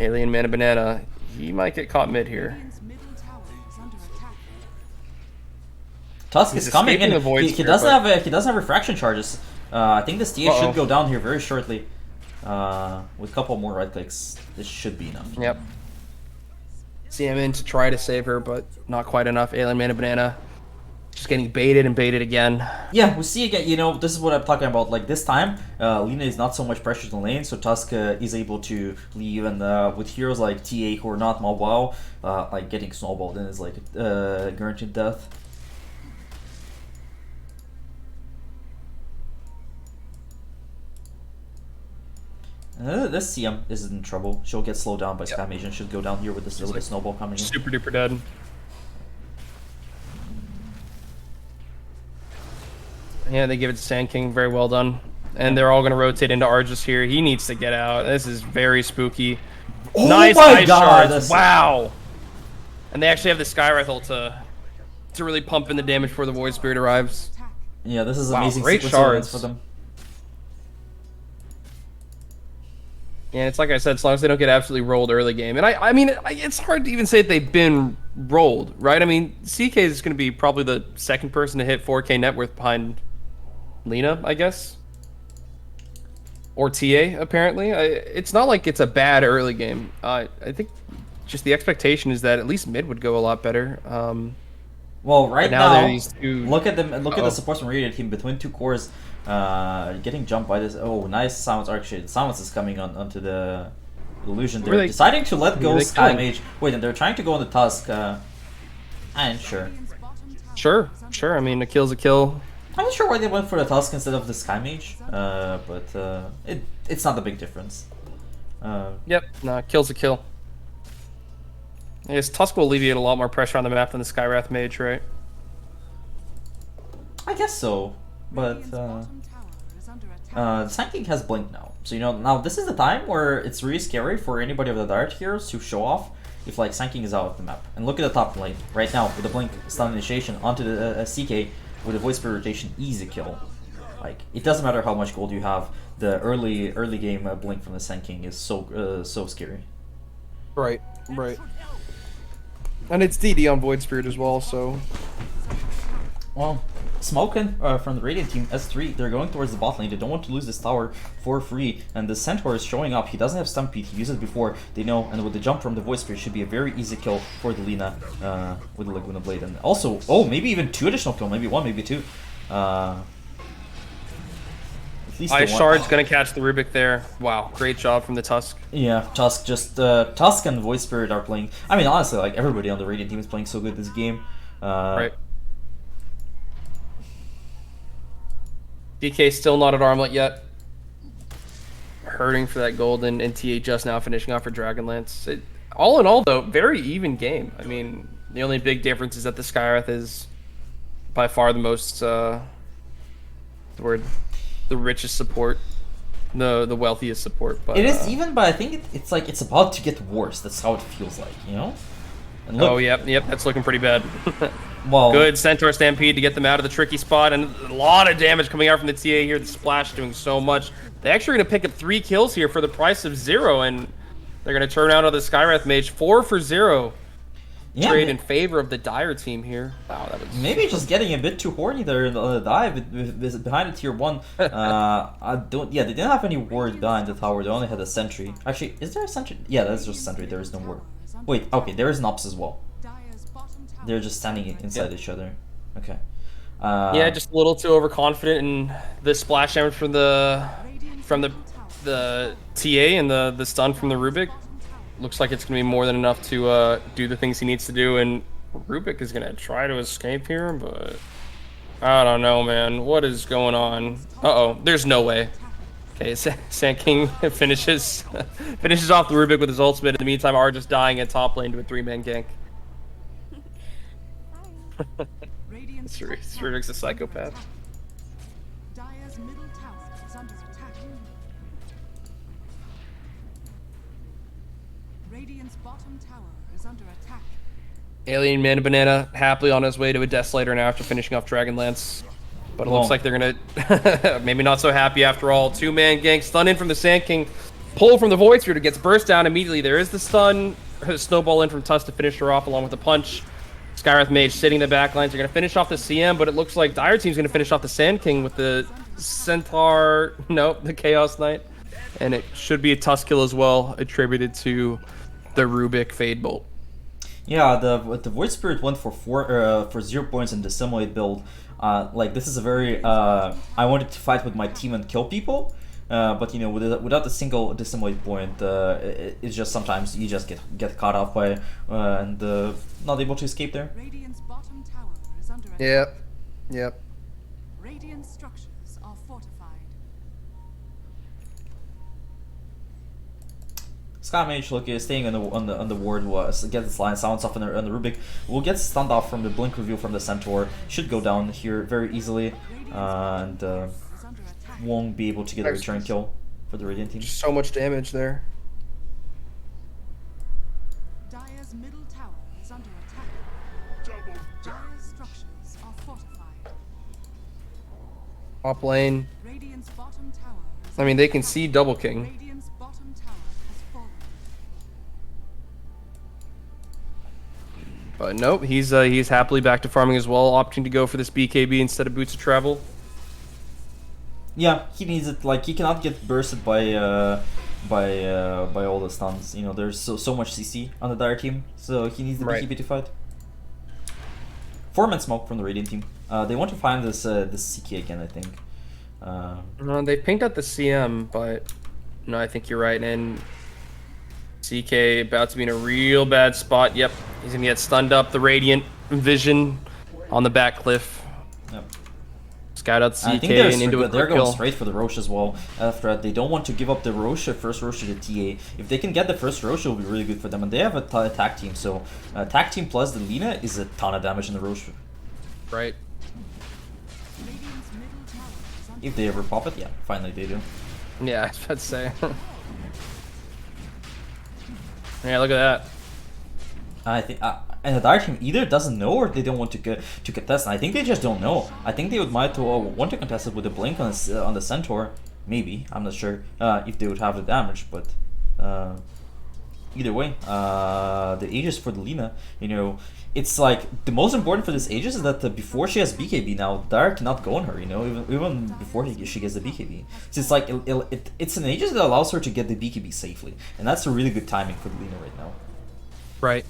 Alien Mana Banana. He might get caught mid here. Radiant's middle tower is under attack. Tusk He's is coming escaping in. the Void He Spirit, doesn't but- have he doesn't have refraction charges. I think this TA should go down here very shortly. With a couple more right clicks, this should be enough. Yep. CM in to try to save her, but not quite enough. Alien Mana Banana just getting baited and baited again. Yeah, we see again, you know, this is what I'm talking about. Like this time, Lina is not so much pressured in the lane, so Tusk is able to leave, and with heroes like TA who are not mobile, like getting snowballed in is like guaranteed death. This CM is in trouble. She'll get slowed down by Sky Mage and should go down here with this little snowball coming in. Super duper dead. Yeah, they give it to Sand King. Very well done. And they're all going to rotate into Argus here. He needs to get out. This is very spooky. Oh Nice my ice God, shards. Wow. And they actually have the Skywrath ult to really pump in the damage before the Void Spirit arrives. Attack. Yeah, this is Wow, amazing great sequence of events shards. for them. And it's like I said, as long as they don't get absolutely rolled early game. And I mean, it's hard to even say that they've been rolled, right? I mean, CK is going to be probably the second person to hit 4K net worth behind Lina, I guess. Or TA, apparently. It's not like it's a bad early game. I think just the expectation is that at least mid would go a lot better. Well, right But now there are now, these two. look at them. Look at Uh-oh. the supports from Radiant team between two cores, getting jumped by this. Oh, nice silence. Actually, silence is coming onto the illusion. Who are They're they- deciding to let who go are they Sky killing? Mage. Wait, and they're trying to go on the Tusk. I ain't sure. Sure. I mean, a kill's a kill. I'm not sure why they went for the Tusk instead of the Sky Mage. But it's not a big difference. Yep, no, kill's a kill. I guess Tusk will alleviate a lot more pressure on the map than the Skywrath Mage, right? I guess so. But Radiant's bottom tower is under attack. the Sand King has Blink now. So, you know, now this is the time where it's really scary for anybody of the Direct Heroes to show off if, like, Sand King is out of the map. And look at the top lane right now with the Blink stun initiation onto the CK with a Voice Spirit rotation, easy kill. Like, it doesn't matter how much gold you have, the early game Blink from the Sand King is so scary. Right. And it's DD on Void Spirit as well, so... Well, Smokin from the Radiant team, S3, they're going towards the bot lane. They don't want to lose this tower for free. And the Centaur is showing up. He doesn't have Stampede. He used it before. They know. And with the jump from the Voice Spirit, should be a very easy kill for the Lina with the Laguna Blade. And also, oh, maybe even 2 additional kills. Maybe 1, maybe 2. At least Ice the one- Shard's gonna catch the Rubik there. Wow, great job from the Tusk. Yeah, Tusk just Tusk and Voice Spirit are playing. I mean, honestly, like everybody on the Radiant team is playing so good this game. Right. DK still not at Armlet yet. Hurting for that gold, and TA just now finishing off for Dragonlance. All in all, though, very even game. I mean, the only big difference is that the Skywrath is by far the most, the richest support, the wealthiest support. But It is even, but I think it's like it's about to get worse. That's how it feels like, you know. And look, Oh, yep, that's looking pretty bad. well, Good Centaur Stampede to get them out of the tricky spot, and a lot of damage coming out from the TA here. The Splash doing so much. They're actually going to pick up 3 kills here for the price of 0, and they're going to turn out on the Skywrath Mage 4 for 0. yeah, Trade in favor of the Dire team here. Wow, that was maybe just getting a bit too horny there in the dive behind the tier 1. I don't. Yeah, they didn't have any ward behind the tower. They only had a sentry. Actually, is there a sentry? Yeah, that's just a sentry. There is no ward. Wait, okay, there is an ops as well. Dire's bottom tower They're just standing inside each other. Okay. yeah, just a little too overconfident in the splash damage from the TA and the stun from the Rubik. Looks like it's gonna be more than enough to do the things he needs to do, and Rubik is gonna try to escape here, but I don't know, man. What is going on? Uh-oh, there's no way. Okay, Sand King finishes off the Rubik with his ultimate. In the meantime, R just dying at top lane to a 3-man gank. Radiant's Rubik's a psychopath. Dire's middle tower is under attack. Radiant's bottom tower is under attack. Alien Man Banana happily on his way to a Desolator now after finishing off Dragonlance. But it looks Well. like they're gonna maybe not so happy after all. 2-man gank, stun in from the Sand King, pull from the Void Spirit, it gets burst down immediately. There is the stun, snowball in from Tusk to finish her off along with the punch. Skywrath Mage sitting in the back lines. They're gonna finish off the CM, but it looks like Dire Team's gonna finish off the Sand King with the Centaur, nope, the Chaos Knight. And it should be a Tusk kill as well, attributed to the Rubik Fade Bolt. Yeah, the Void Spirit went for 0 points in the Dissimulate build. Like this is a very I wanted to fight with my team and kill people, but you know without a single Dissimulate point, it's just sometimes you just get caught off by and not able to escape there. Radiant's bottom tower is under attack. Yep. Radiant structures are fortified. Sky Mage look is staying on the ward, was gets its line silence off on the Rubik. Will get stunned off from the blink reveal from the Centaur. Should go down here very easily, and Is under attack. won't be able to get a return kill for the Radiant team. Just so much damage there. Dire's middle tower is under attack. Dire's structures are fortified. Top lane. Radiant's bottom tower is I mean, they can see Double King. Radiant's bottom tower has fallen. But nope, he's happily back to farming as well, opting to go for this BKB instead of Boots of Travel. Yeah, he needs it. Like he cannot get bursted by all the stuns. You know, there's so much CC on the Dire team, so he needs the Right. BKB to fight. 4-man smoke from the Radiant team. They want to find this CK again, I think. No, they pinged out the CM, but no, I think you're right. And CK about to be in a real bad spot. Yep, he's gonna get stunned up. The Radiant Vision on the back cliff. Yep. Scout out CK I think and into a they're quick going kill. straight for the Roche as well. After that, they don't want to give up the Roche, first Roche to the TA. If they can get the first Roche, it'll be really good for them. And they have a attack team, so attack team plus the Lina is a ton of damage in the Roche. Right. Radiant's middle tower is under If they ever pop it, yeah, finally they do. Yeah, I was about to say. Yeah, look at that. I think, and the Dire team either doesn't know or they don't want to contest. And I think they just don't know. I think they would might want to contest it with a blink on the Centaur. Maybe, I'm not sure if they would have the damage, but either way, the Aegis for the Lina, you know, it's like the most important for this Aegis is that before she has BKB now, Dire cannot go on her, you know, even before she gets the BKB. So it's like it's an Aegis that allows her to get the BKB safely, and that's a really good timing for the Lina right now. Right.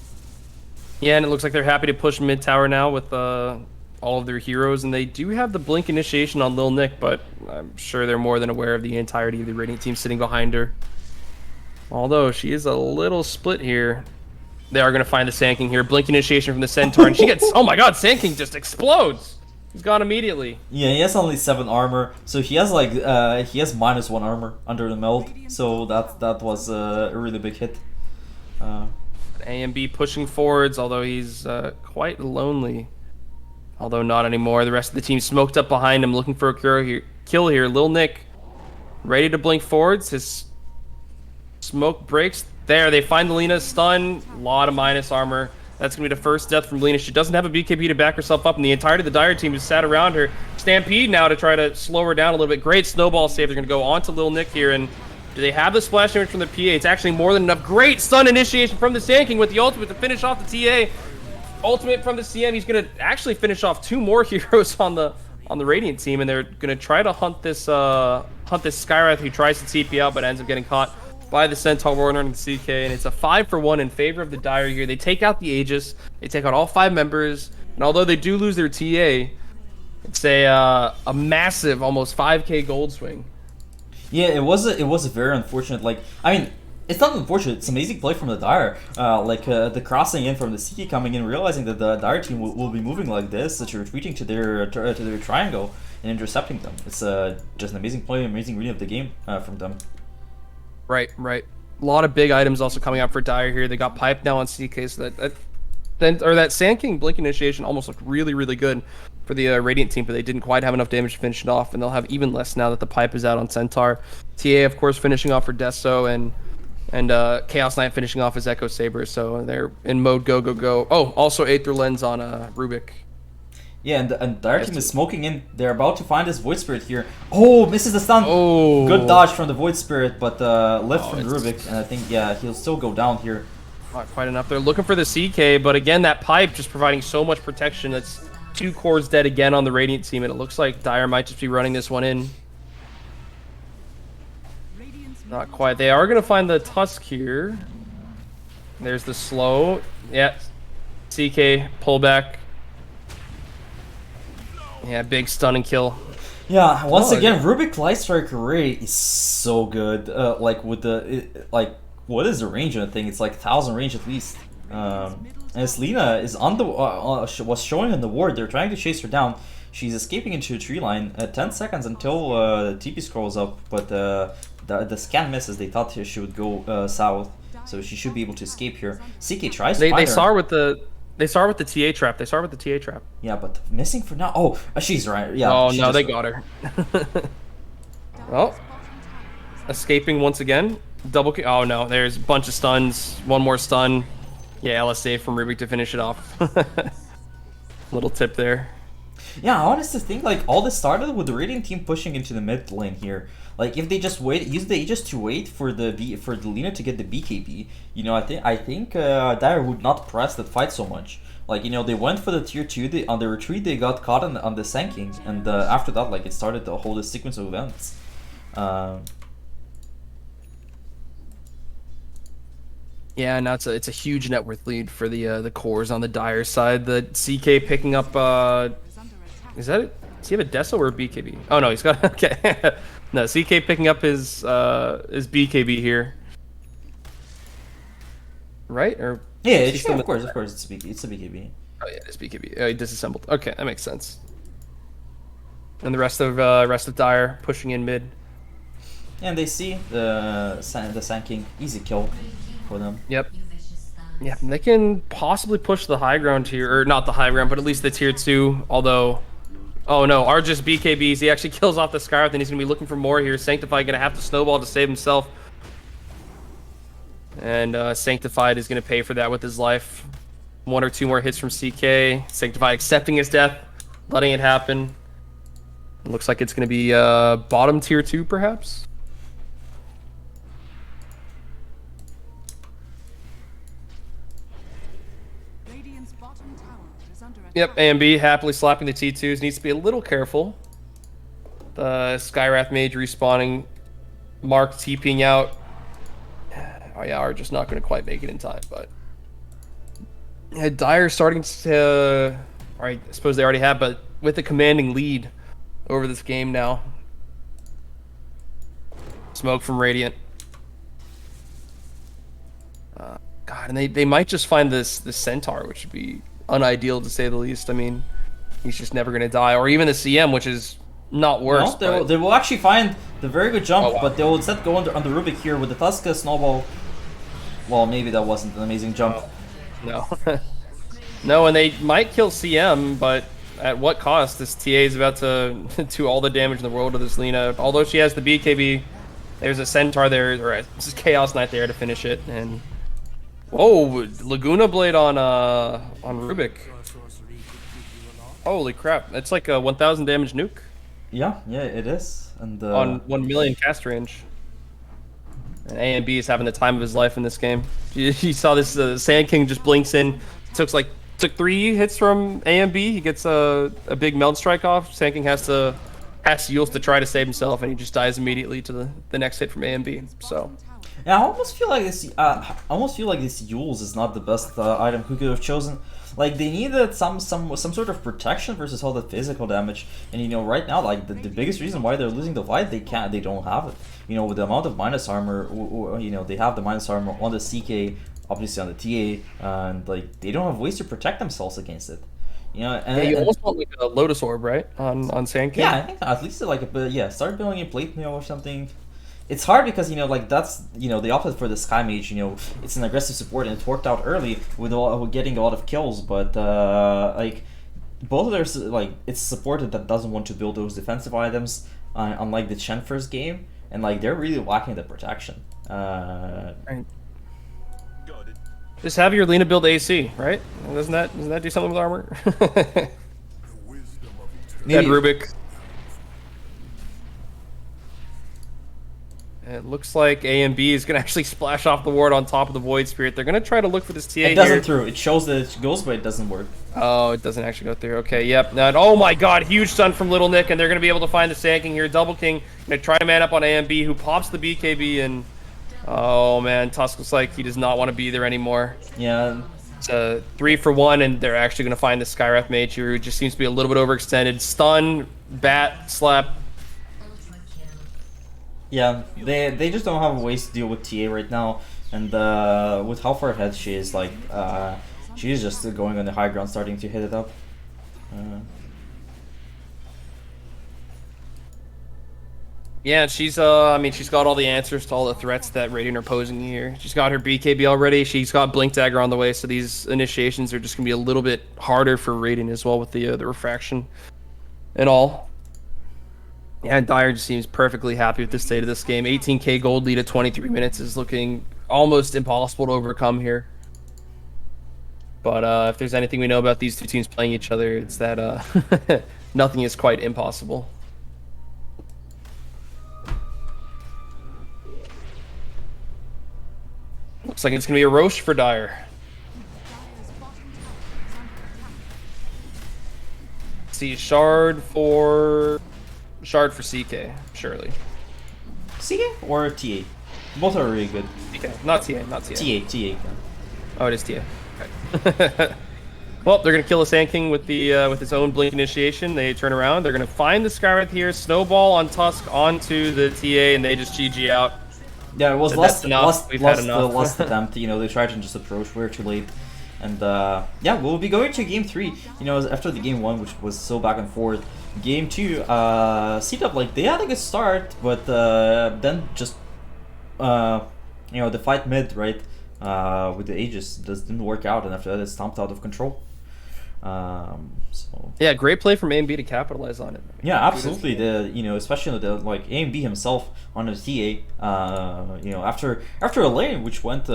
Yeah, and it looks like they're happy to push mid tower now with all of their heroes, and they do have the blink initiation on Lil Nick, but I'm sure they're more than aware of the entirety of the Radiant team sitting behind her. Although she is a little split here. They are going to find the Sand King here. Blink initiation from the Centaur, and she gets... Oh my god, Sand King just explodes! He's gone immediately. Yeah, he has only 7 armor, so he has like he has -1 armor under the meld, so that was a really big hit. AMB pushing forwards, although he's quite lonely. Although not anymore. The rest of the team smoked up behind him, looking for a kill here. Lil Nick ready to blink forwards. His smoke breaks. There, they find the Lina stun. A lot of minus armor. That's going to be the first death from Lina. She doesn't have a BKB to back herself up, and the entirety of the Dire team is sat around her. Stampede now to try to slow her down a little bit. Great snowball save. They're going to go on to Lil Nick here, and do they have the splash damage from the PA? It's actually more than enough. Great stun initiation from the Sand King with the ultimate to finish off the TA. Ultimate from the CM. He's going to actually finish off 2 more heroes on the Radiant team, and they're going to try to hunt this Skywrath who tries to TP out but ends up getting caught by the Centaur Warrior and the CK, and it's a 5-for-1 in favor of the Dire here. They take out the Aegis, they take out all 5 members, and although they do lose their TA, it's a massive, almost 5k gold swing. Yeah, it was a very unfortunate. Like, I mean, it's not unfortunate. It's amazing play from the Dire. The crossing in from the CK coming in, realizing that the Dire team will be moving like this, that you're retreating to their triangle and intercepting them. It's just an amazing play, amazing reading of the game from them. Right. A lot of big items also coming up for Dire here. They got Pipe now on CK, so that Sand King blink initiation almost looked really good for the Radiant team, but they didn't quite have enough damage to finish it off, and they'll have even less now that the Pipe is out on Centaur. TA, of course, finishing off for Deso, and Chaos Knight finishing off his Echo Saber, so they're in mode go. Oh, also Aether Lens on Rubik. Yeah, and Dire team is smoking in. They're about to find this Void Spirit here. Oh, misses the stun. Oh, good dodge from the Void Spirit, but lift from Rubik, and I think he'll still go down here. Not quite enough. They're looking for the CK, but again, that Pipe just providing so much protection. That's 2 cores dead again on the Radiant team, and it looks like Dire might just be running this one in. Not quite. They are going to find the Tusk here. There's the slow. Yeah. CK pullback. Yeah, big stun and kill. Yeah, once again, Rubik Light Strike Array is so good. Like with what is the range on the thing? It's like 1,000 range at least. As Lina is on the was showing on the ward, they're trying to chase her down. She's escaping into a tree line. 10 seconds until the TP scrolls up, but the scan misses. They thought she would go south, so she should be able to escape here. CK tries to find her. They saw her with the TA trap. They saw her with the TA trap. Yeah, but missing for now. Oh, she's right. Yeah. Oh no, they got her. Well, escaping once again. Double kill. Oh no, there's a bunch of stuns. One more stun. Yeah, LSA from Rubik to finish it off. Little tip there. Yeah, I honestly think like all this started with the Radiant team pushing into the mid lane here. Like if they just use the Aegis to wait for the Lina to get the BKB, you know, I think Dire would not press that fight so much. Like, you know, they went for the tier 2. On the retreat, they got caught on the Sand King, and after that, like, it started the whole sequence of events. Yeah, now it's a huge net worth lead for the cores on the Dire side. The CK picking up is that it? Does he have a Deso or a BKB? Oh no, he's got okay. No, CK picking up his BKB here. Right? Or Yeah, is he still of course, it's a BKB. Oh yeah, it's BKB. He disassembled. Okay, that makes sense. And the rest of Dire pushing in mid. And they see the Sand King, easy kill for them. Yep. Yeah, they can possibly push the high ground here, or not the high ground, but at least the tier 2. Although, oh no, are just BKBs. He actually kills off the Skywrath, and he's gonna be looking for more here. Sanctified gonna have to snowball to save himself, and Sanctified is gonna pay for that with his life. 1 or 2 more hits from CK. Sanctified accepting his death, letting it happen. It looks like it's gonna be bottom tier 2, perhaps. Radiant's bottom tower is under attack. Yep, AMB happily slapping the T2s. Needs to be a little careful. The Skywrath Mage respawning. Mark TPing out. Oh yeah, are just not going to quite make it in time, but... Yeah, Dire starting to... Alright, I suppose they already have, but with a commanding lead over this game now. Smoke from Radiant. God, and they might just find this Centaur, which would be unideal to say the least. I mean, he's just never going to die. Or even the CM, which is not worse. No, they will actually find the very good jump, Oh, wow. but they will instead go on the Rubik here with the Tuska Snowball. Well, maybe that wasn't an amazing jump. No. No, and they might kill CM, but at what cost? This TA is about to do all the damage in the world to this Lina. Although she has the BKB, there's a Centaur there, or this is Chaos Knight there to finish it, and... Whoa, Laguna Blade on Rubik. Holy crap, that's like a 1000 damage nuke. Yeah, it is. And On 1 million cast range. And A and B is having the time of his life in this game. You saw this Sand King just blinks in. Took 3 hits from A and B. He gets a big meld strike off. Sand King has to use to try to save himself, and he just dies immediately to the next hit from A and B. So. Yeah, I almost feel like this. Yules is not the best item who could have chosen. Like they needed some sort of protection versus all the physical damage. And you know, right now, like the biggest reason why they're losing the fight, they don't have it. You know, with the amount of minus armor, you know, they have the minus armor on the CK, obviously on the TA, and like they don't have ways to protect themselves against it. You know, and, yeah, you almost want like a Lotus Orb, right, on Sand King? Yeah, I think at least like start building a plate mail or something. It's hard because, you know, like that's, you know, they opted for the Sky Mage, you know, it's an aggressive support and it worked out early with getting a lot of kills, but like both of their, like, it's supported that doesn't want to build those defensive items, unlike the Chen first game, and like they're really lacking the protection. Right. Just have your Lina build AC, right? Doesn't that do something with armor? Dead Rubik. It looks like A and B is going to actually splash off the ward on top of the Void Spirit. They're going to try to look for this TA It doesn't here. through. It shows that it goes, but it doesn't work. Oh, it doesn't actually go through. Okay, yep. Now, oh my god, huge stun from Little Nick, and they're going to be able to find the Sand King here. Double King going to try to man up on A and B, who pops the BKB, and oh man, Tusk looks like he does not want to be there anymore. Yeah. It's a 3 for 1, and they're actually going to find the Skywrath Mage here, who just seems to be a little bit overextended. Stun, bat, slap. Yeah, they just don't have ways to deal with TA right now, and with how far ahead she is, like she's just going on the high ground, starting to hit it up. Yeah, she's I mean, she's got all the answers to all the threats that Radiant are posing here. She's got her BKB already. She's got Blink Dagger on the way, so these initiations are just gonna be a little bit harder for Radiant as well with the refraction and all. Yeah, and Dire just seems perfectly happy with the state of this game. 18k gold lead at 23 minutes is looking almost impossible to overcome here. But if there's anything we know about these two teams playing each other, it's that nothing is quite impossible. Looks like it's going to be a roast for Dire. See, Shard for CK, surely. CK or TA? Both are really good. Okay, not TA, not TA. TA. Yeah. Oh, it is TA. Okay. Well, they're gonna kill the Sand King with the with its own blink initiation. They turn around. They're gonna find the Skywrath here, snowball on Tusk onto the TA, and they just GG out. Yeah, it was So last that's enough. We've had enough. last attempt. You know, they tried to just approach. We were too late, and yeah, we'll be going to game 3. You know, after the game 1, which was so back and forth. Game 2, C-Dub, like, they had a good start, but then just you know, the fight mid, right, with the Aegis just didn't work out, and after that it stomped out of control. So Yeah, great play from A&B to capitalize on it. yeah, absolutely. The, you know, especially the like AMB himself on the TA. You know, after a lane which went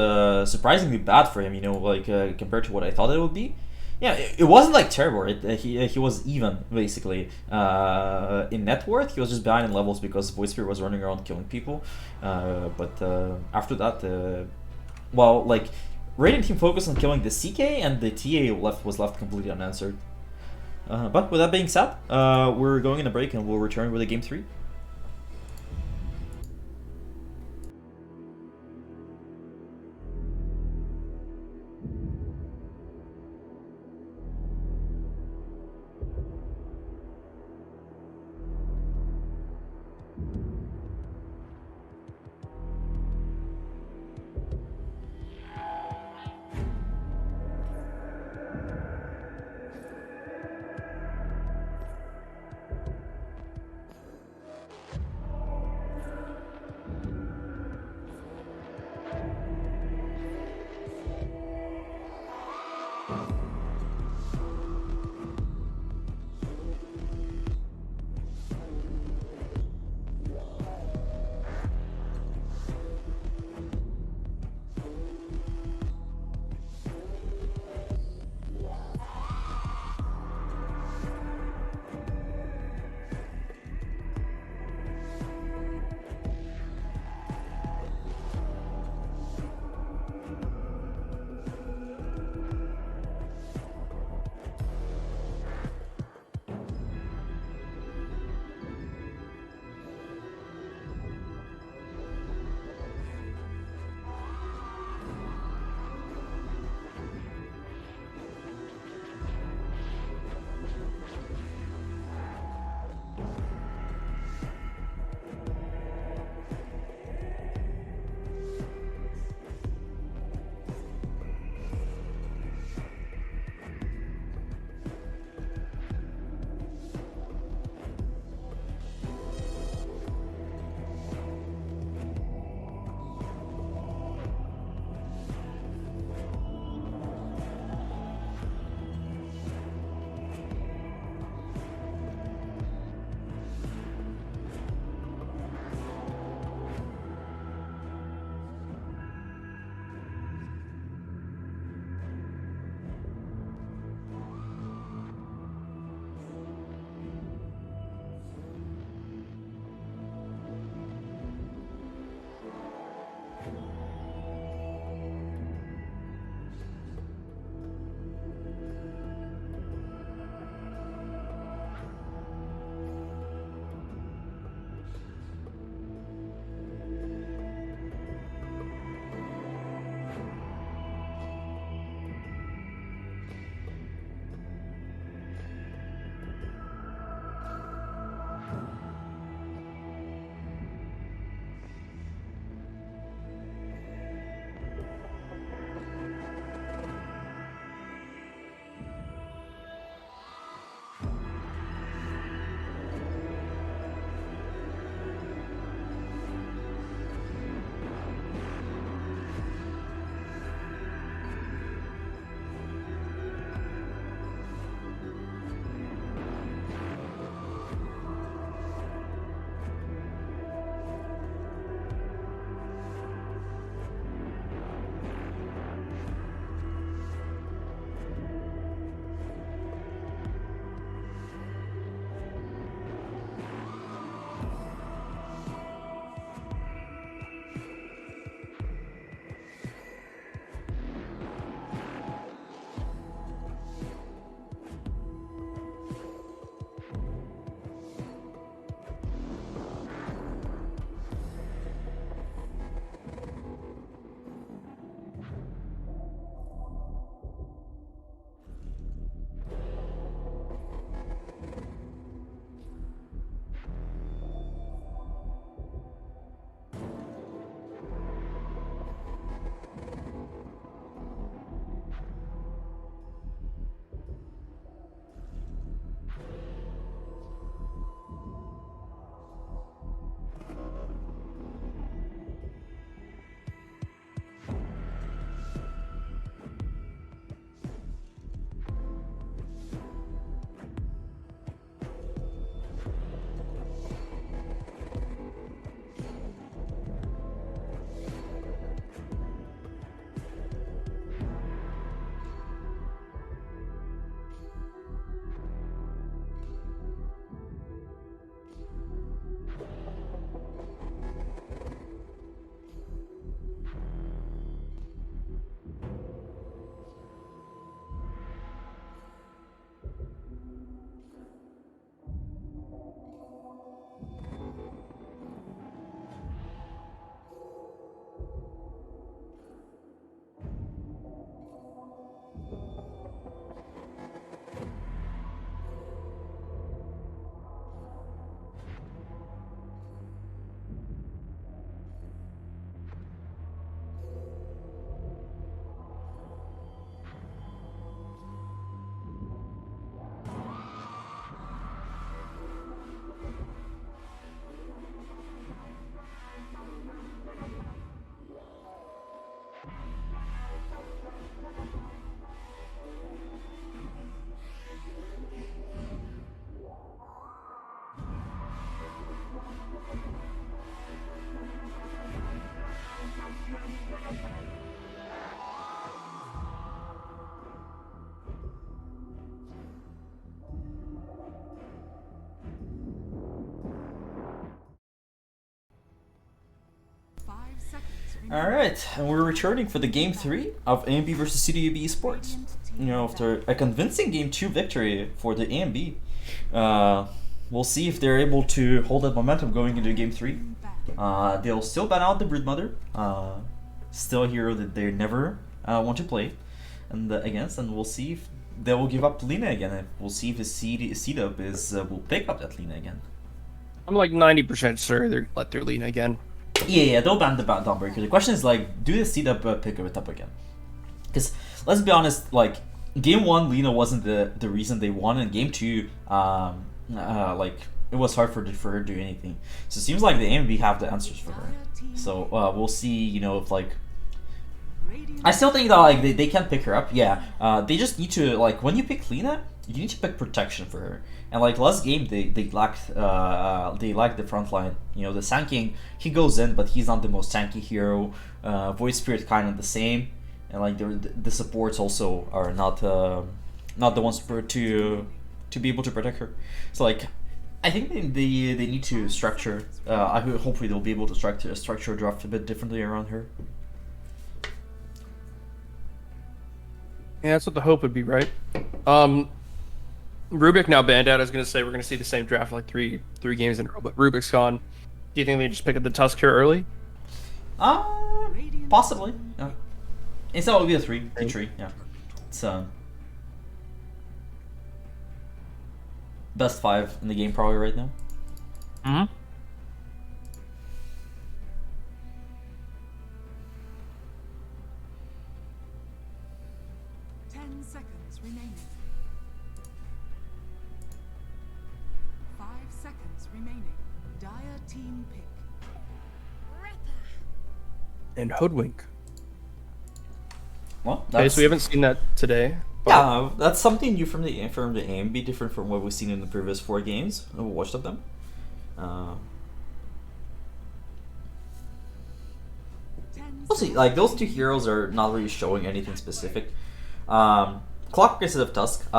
surprisingly bad for him. You know, like compared to what I thought it would be. Yeah, it wasn't like terrible. He was even basically in net worth. He was just behind in levels because Void Spirit was running around killing people. But after that, well, like Radiant team focused on killing the CK, and the TA was left completely unanswered. But with that being said, we're going in a break and we'll return with a game 3. Alright, and we're returning for the game 3 of AMB versus CDUB Esports. You know, after a convincing game 2 victory for the AMB, we'll see if they're able to hold that momentum going into game 3. They'll still ban out the Broodmother, still a hero that they never want to play against, and we'll see if they will give up Lina again. And we'll see if his seed up will pick up that Lina again. I'm like 90% sure they're gonna let their Lina again. Yeah, they'll ban the Dawnbreaker. The question is, like, do they seed up pick it up again? Because let's be honest, like, game 1 Lina wasn't the reason they won, and game 2 like, it was hard for her to do anything. So it seems like the AMV have the answers for her. So we'll see, you know, if like, I still think that like they can pick her up. Yeah, they just need to, like, when you pick Lina, you need to pick protection for her. And like last game, they lacked the front line. You know, the Sand King, he goes in, but he's not the most tanky hero. Void Spirit kind of the same, and like the supports also are not the ones to be able to protect her. So like, I think they need to structure. Hopefully they'll be able to structure a draft a bit differently around her. Yeah, that's what the hope would be, right? Rubik now banned out. I was gonna say we're gonna see the same draft like three games in a row, but Rubik's gone. Do you think they just pick up the Tusk here early? Possibly. Yeah. Instead, it would be a 3. Yeah. It's best 5 in the game probably right now. Mm-hmm. 10 seconds remaining. 5 seconds remaining. Dire team pick. And Hoodwink. Well, Okay, so we haven't seen that today. Yeah, that's something new from the AMB, different from what we've seen in the previous 4 games. We watched of them. We'll see. Like, those 2 heroes are not really showing anything specific. Clockwork instead of Tusk.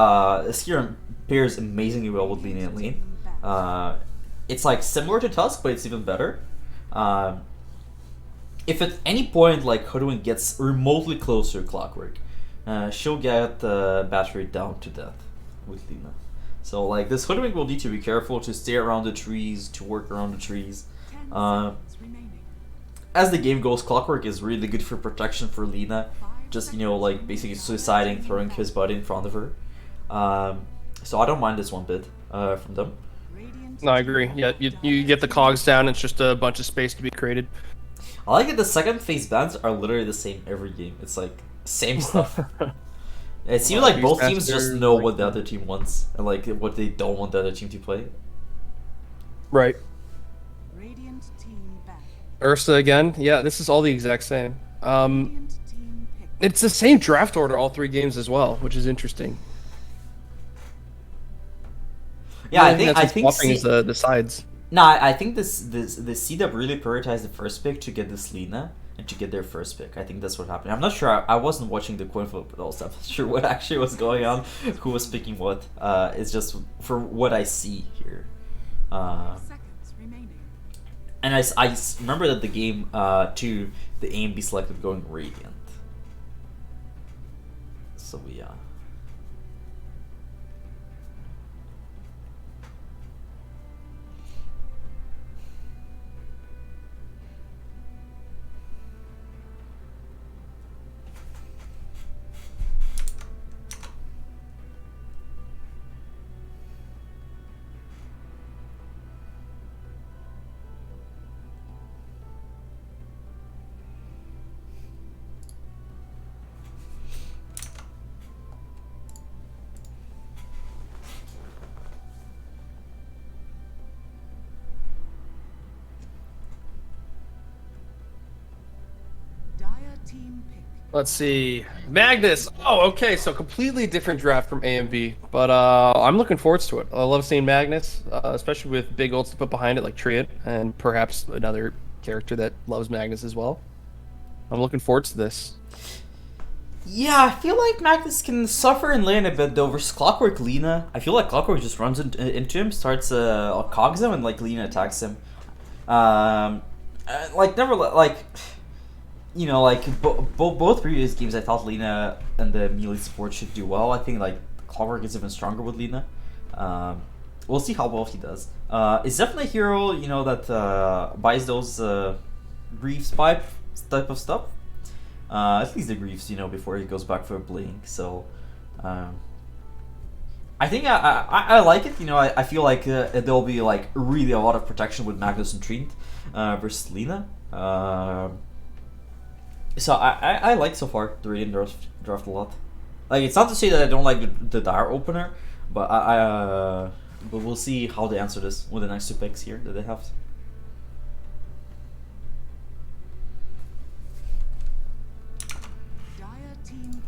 This hero pairs amazingly well with Lina and Lane. It's like similar to Tusk, but it's even better. If at any point like Hoodwink gets remotely close to Clockwork, she'll get the battery down to death with Lina. So like this Hoodwink will need to be careful to stay around the trees, to work around the trees. As the game goes, Clockwork is really good for protection for Lina. Just, you know, like basically suiciding, throwing his body in front of her. So I don't mind this one bit from them. No, I agree. Yeah, you get the cogs down. It's just a bunch of space to be created. I like that the second phase bans are literally the same every game. It's like same stuff. It seems like both teams just know what the other team wants and like what they don't want the other team to play. Right. Radiant team back. Ursa again. Yeah, this is all the exact same. Radiant team pick. It's the same draft order all 3 games as well, which is interesting. Yeah, I think swapping is the sides. No, I think the CW really prioritized the first pick to get this Lina and to get their first pick. I think that's what happened. I'm not sure. I wasn't watching the coin flip at all, so I'm not sure what actually was going on, who was picking what. It's just for what I see here. 5 seconds remaining. And I remember that the game 2, the AMB selected going Radiant. So yeah. Dire team pick. Let's see. Magnus. Oh, okay. So completely different draft from A and B, but I'm looking forward to it. I love seeing Magnus, especially with big ults to put behind it like Triad, and perhaps another character that loves Magnus as well. I'm looking forward to this. Yeah, I feel like Magnus can suffer in lane a bit though versus Clockwork Lina. I feel like Clockwork just runs into him, starts cogs him, and like Lina attacks him. Like never like you know, like both previous games, I thought Lena and the melee support should do well. I think like Clockwork is even stronger with Lena. We'll see how well he does. It's definitely a hero, you know, that buys those Greaves pipe type of stuff. At least the Greaves, you know, before he goes back for a blink. So I think I like it. You know, I feel like there'll be like really a lot of protection with Magnus and Trint versus Lena. So I like so far the Radiant draft a lot. Like, it's not to say that I don't like the Dire opener, but but we'll see how they answer this with the next two picks here that they have. Dire team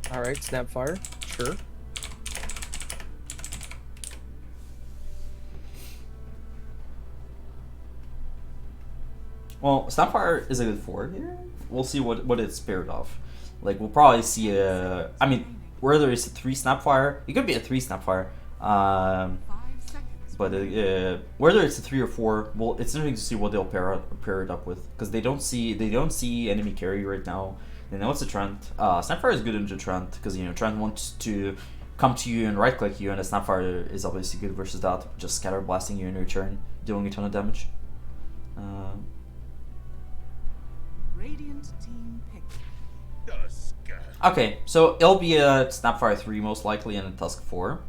pick. All right, Snapfire, sure. Well, Snapfire is a good 4 here. We'll see what it's paired off. Like, we'll probably see a... I mean, whether it's a 3 Snapfire... It could be a 3 Snapfire. 5 seconds. But whether it's a 3 or 4, well, it's interesting to see what they'll pair it up with. Because they don't see enemy carry right now. They know it's a Trent. Snapfire is good into Trent. Because, you know, Trent wants to come to you and right-click you. And a Snapfire is obviously good versus that. Just scatter blasting you in return. Doing a ton of damage. Radiant team pick. Okay, so it'll be a Snapfire 3 most likely and a Tusk 4.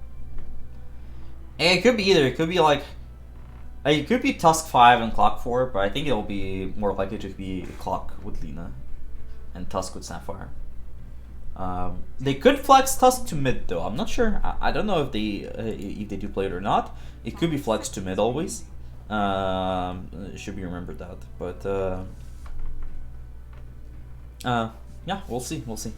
And it could be either. It could be like... It could be Tusk 5 and Clock 4, but I think it'll be more likely to be Clock with Lena and Tusk with Snapfire. They could flex Tusk to mid though. I'm not sure. I don't know if they do play it or not. It could be flexed to mid always. It should be remembered that. But yeah, we'll see. We'll see.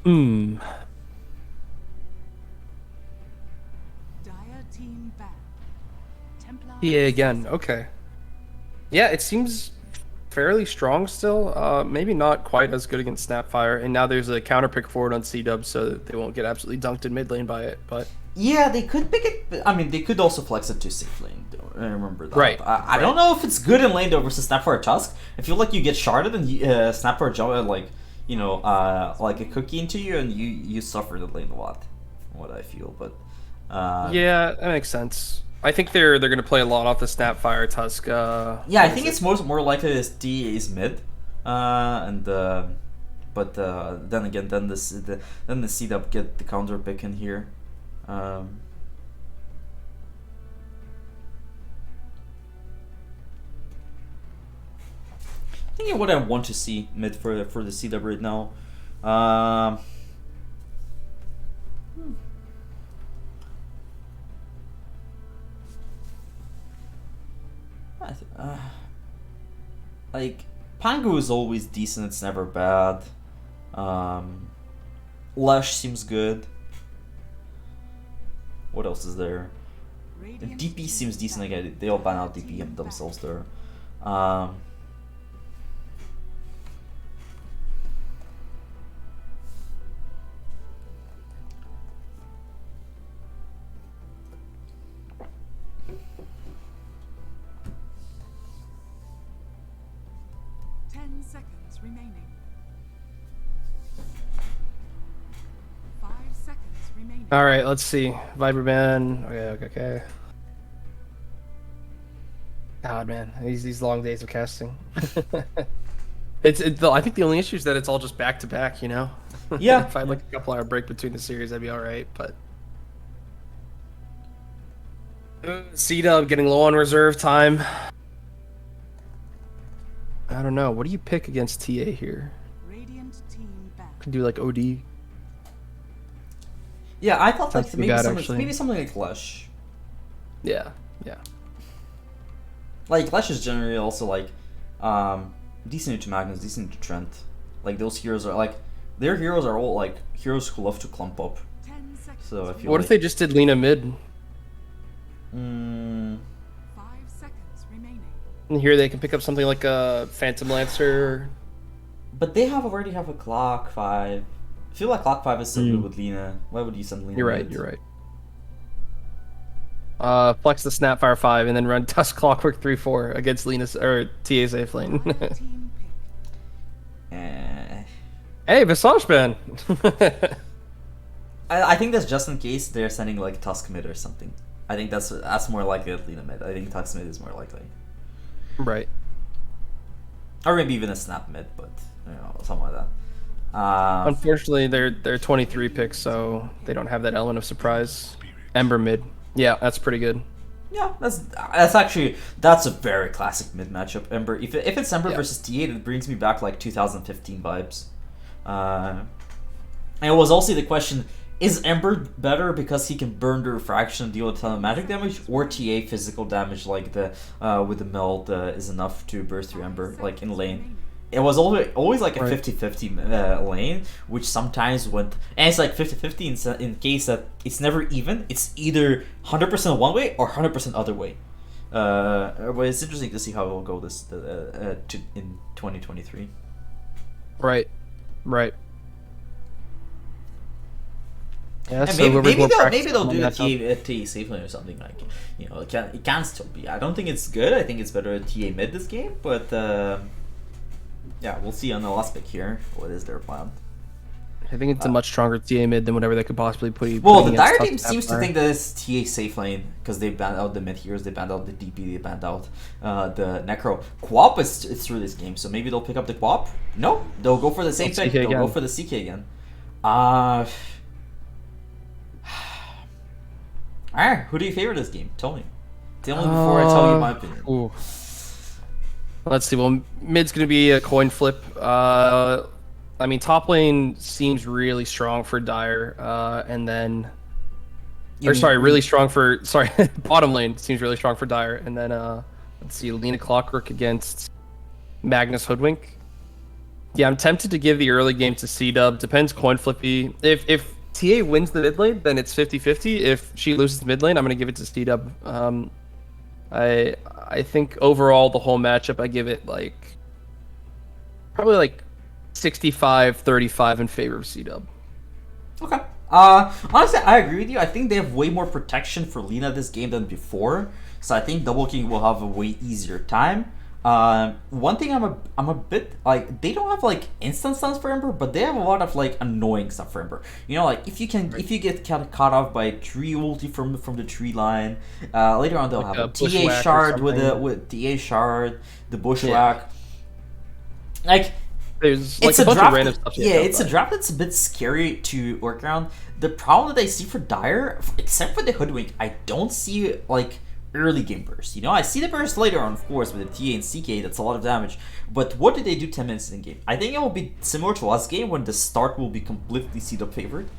Hmm. Dire team ban. Templar. Yeah, again. Okay. Yeah, it seems fairly strong still. Maybe not quite as good against Snapfire. And now there's a counter pick forward on C-Dub, so that they won't get absolutely dunked in mid lane by it. But yeah, they could pick it. I mean, they could also flex it to safe lane. I remember that. Right. I don't know if it's good in lane though versus Snapfire Tusk. I feel like you get sharded and Snapfire jump like, you know, like a cookie into you, and you suffer the lane a lot. What I feel, but yeah, that makes sense. I think they're gonna play a lot off the Snapfire Tusk. yeah, I think it's more likely this T is mid, but then again, then the C-Dub get the counter pick in here. Thinking what I want to see mid for the C-Dub right now. Like, Pangu is always decent, it's never bad. Lush seems good. What else is there? Radiant DP team seems decent ban. again. They all ban out DP themselves there. 10 seconds remaining. 5 seconds remaining. All right, let's see. Viperman. Okay. God, man, these long days of casting. I think the only issue is that it's all just back to back. You know. Yeah. If I had like a couple hour break between the series, that'd be all right. But C-Dub getting low on reserve time. I don't know. What do you pick against TA here? Radiant team ban. Could do like OD. Yeah, I thought like That's the god, actually. maybe something like Lush. Yeah. Like Lush is generally also like decent into Magnus, decent into Trent. Like those heroes are like their heroes are all like heroes who love to clump up. 10 seconds. So I feel What if they just did Lena mid? 5 seconds remaining. And here they can pick up something like a Phantom Lancer. But they already have a Clock 5. I feel like Clock 5 is still good with Lena. Why would you send Lena? You're right. mid? You're right. Flex the Snapfire 5 and then run Tusk Clockwork 3/4 against Lena's or TA safe lane. Team pick. Hey, Visage Ban. I think that's just in case they're sending like Tusk mid or something. I think that's more likely than Lina mid. I think Tusk mid is more likely. Right. Or maybe even a snap mid, but you know, something like that. Unfortunately, they're 23 picks, so they don't have that element of surprise. Ember mid. Yeah, that's pretty good. Yeah, that's a very classic mid matchup. Ember, if it's Ember versus T8, it brings me back like 2015 vibes. And it was also the question: is Ember better because he can burn the refraction and deal a ton of magic damage, or TA physical damage like the with the meld is enough to burst through Ember like in lane? It was always like a 50-50 lane, which sometimes went, and it's like 50-50 in case that it's never even. It's either 100% one way or 100% other way. But it's interesting to see how it will go in 2023. Right. Yeah, And so maybe whoever's they'll more do a practiced TA safe lane or something like, you know, it can still be. I don't think it's good. I think it's better TA mid this game, but yeah, we'll see on the last pick here. What is their plan? I think it's a much stronger TA mid than whatever they could possibly put you. Well, the Dire team seems to think that it's TA safe lane because they banned out the mid heroes, they banned out the DP, they banned out the Necro. Quap is through this game, so maybe they'll pick up the Quap? No, they'll go for the same pick. They'll go for the CK again. Alright, who do you favor this game? Tell me. Tell me before I tell you my opinion. Ooh. Let's see. Well, mid's going to be a coin flip. I mean, top lane seems really strong for Dire, and then, really strong for bottom lane seems really strong for Dire, and then let's see, Lena Clockwork against Magnus Hoodwink. Yeah, I'm tempted to give the early game to C-Dub. Depends coin flippy. If TA wins the mid lane, then it's 50-50. If she loses the mid lane, I'm going to give it to C-Dub. I think overall the whole matchup, I give it probably 65-35 in favor of C-Dub. Okay. Honestly, I agree with you. I think they have way more protection for Lina this game than before, so I think Double King will have a way easier time. One thing I'm a bit like, they don't have instant stuns for Ember, but they have a lot of annoying stuff for Ember. You know, if you get caught off by a tree ulti from the tree line, later on they'll have a TA shard with TA shard, the bushwhack. There's it's a bunch draft, of random stuff. Yeah, it's a draft that's a bit scary to work around. The problem that I see for Dire, except for the Hoodwink, I don't see early game burst. You know, I see the burst later on, of course, with the TA and CK. That's a lot of damage. But what did they do 10 minutes in game? I think it will be similar to last game when the start will be completely C-Dub favored.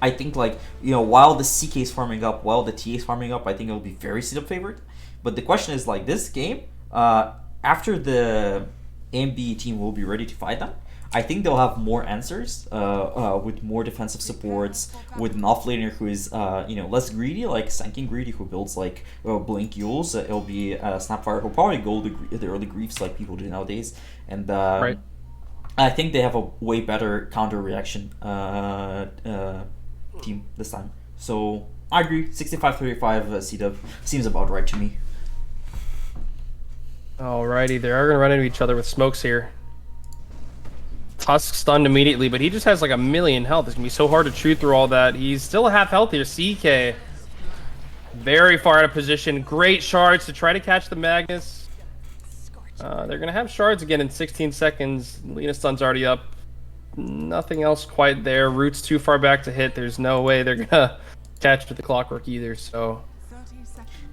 I think while the CK is farming up, while the TA is farming up, I think it will be very C-Dub favored. But the question is this game, after the AMB team will be ready to fight them, I think they'll have more answers with more defensive supports, with an offlaner who is less greedy, like Sanking greedy, who builds Blink Yules. It'll be Snapfire who'll probably go the early griefs like people do nowadays. And I think they have a way better counter reaction team this time. So I agree, 65-35 C-Dub seems about right to me. Alrighty, they are going to run into each other with smokes here. Tusk stunned immediately, but he just has a million health. It's going to be so hard to chew through all that. He's still a half health here. CK very far out of position. Great shards to try to catch the Magnus. They're going to have shards again in 16 seconds. Lena stun's already up. Nothing else quite there. Root's too far back to hit. There's no way they're going to catch with the Clockwork either. So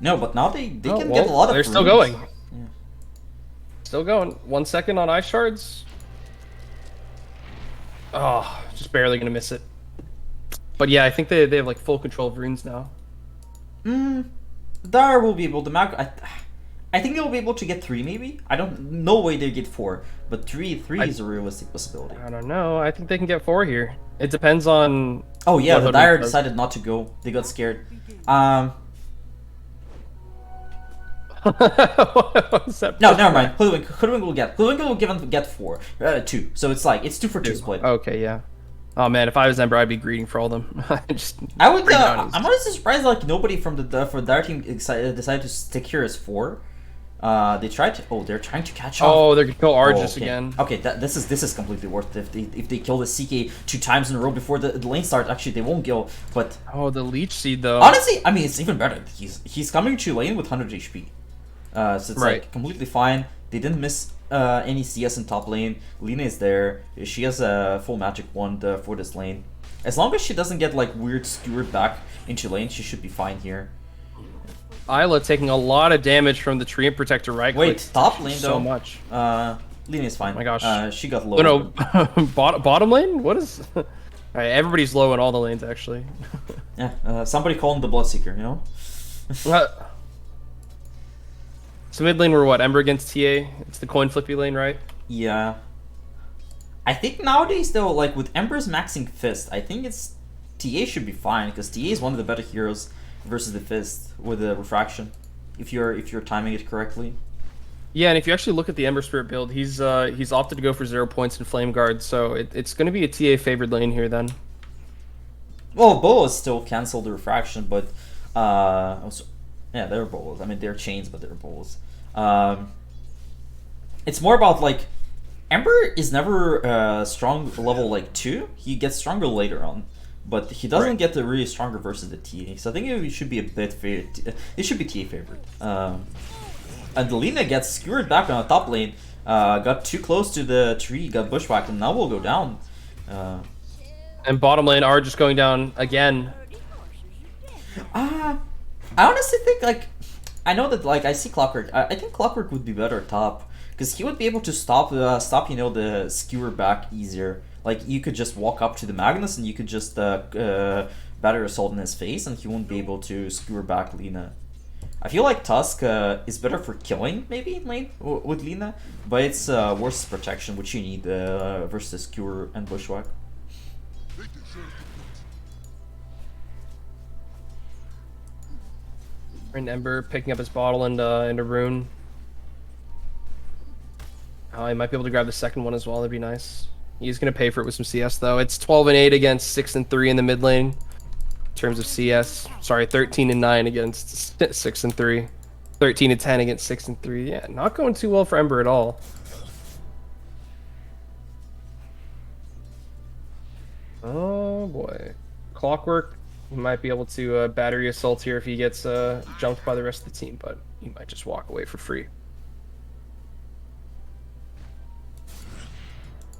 no, but now they can get a lot of They're still going. Yeah. Still going. 1 second on ice shards. Oh, just barely gonna miss it. But yeah, I think they have full control of runes now. Dire will be able to I think they'll be able to get 3 maybe. I don't, no way they get 4, but 3 is a realistic possibility. I don't know. I think they can get 4 here. It depends on. Oh yeah, the Dire decided not to go. They got scared. No, never mind. Hoodwink will get 4. 2. So it's 2 for 2 split. Okay, yeah. Oh man, if I was Ember, I'd be greeting for all of them. Just I would. bring down his- I'm honestly surprised like nobody from their team decided to stick here as 4. They tried to. Oh, they're trying to catch up. Oh, they're gonna kill Argus okay. again. Okay, this is completely worth it. If they kill the CK 2 times in a row before the lane starts, actually they won't kill. But Oh, the Leech Seed though. honestly, I mean it's even better. He's coming to lane with 100 HP, so it's Right. like completely fine. They didn't miss any CS in top lane. Lina is there. She has a full magic wand for this lane. As long as she doesn't get like weird skewered back into lane, she should be fine here. Isla taking a lot of damage from the Treant Protector right Wait, click. top lane though. So much. Lina is fine. Oh my gosh. She got low. Oh no, bottom lane? What is... Alright, everybody's low in all the lanes actually. Yeah, somebody call him the Bloodseeker, you know? So mid lane we're what? Ember against TA? It's the coin flippy lane, right? Yeah. I think nowadays though, like with Ember's maxing Fist, I think it's TA should be fine because TA is one of the better heroes versus the Fist with the refraction, if you're timing it correctly. Yeah, and if you actually look at the Ember Spirit build, he's opted to go for 0 points in Flame Guard, so it's going to be a TA favored lane here then. Well, bolas still cancel the refraction, but yeah, they're bolas. I mean, they're chains, but they're bolas. It's more about like Ember is never strong level like 2. He gets stronger later on, but he doesn't get the really stronger versus the TA. So I think it should be a bit favored. It should be TA favored. And Lina gets skewered back on the top lane. Got too close to the tree, got bushwhacked, and now will go down. And bottom lane are just going down again. I honestly think like I know that like I see Clockwork. I think Clockwork would be better top because he would be able to stop you know the skewer back easier. Like you could just walk up to the Magnus and you could just batter assault in his face and he won't be able to skewer back Lina. I feel like Tusk is better for killing maybe in lane with Lina, but it's worse protection which you need versus skewer and bushwhack. And Ember picking up his bottle and a rune. Oh, he might be able to grab the second one as well. That'd be nice. He's gonna pay for it with some CS though. It's 12 and 8 against 6 and 3 in the mid lane. In terms of CS, sorry, 13 and 9 against 6 and 3. 13 and 10 against 6 and 3. Yeah, not going too well for Ember at all. Oh boy, Clockwork. He might be able to battery assault here if he gets jumped by the rest of the team, but he might just walk away for free.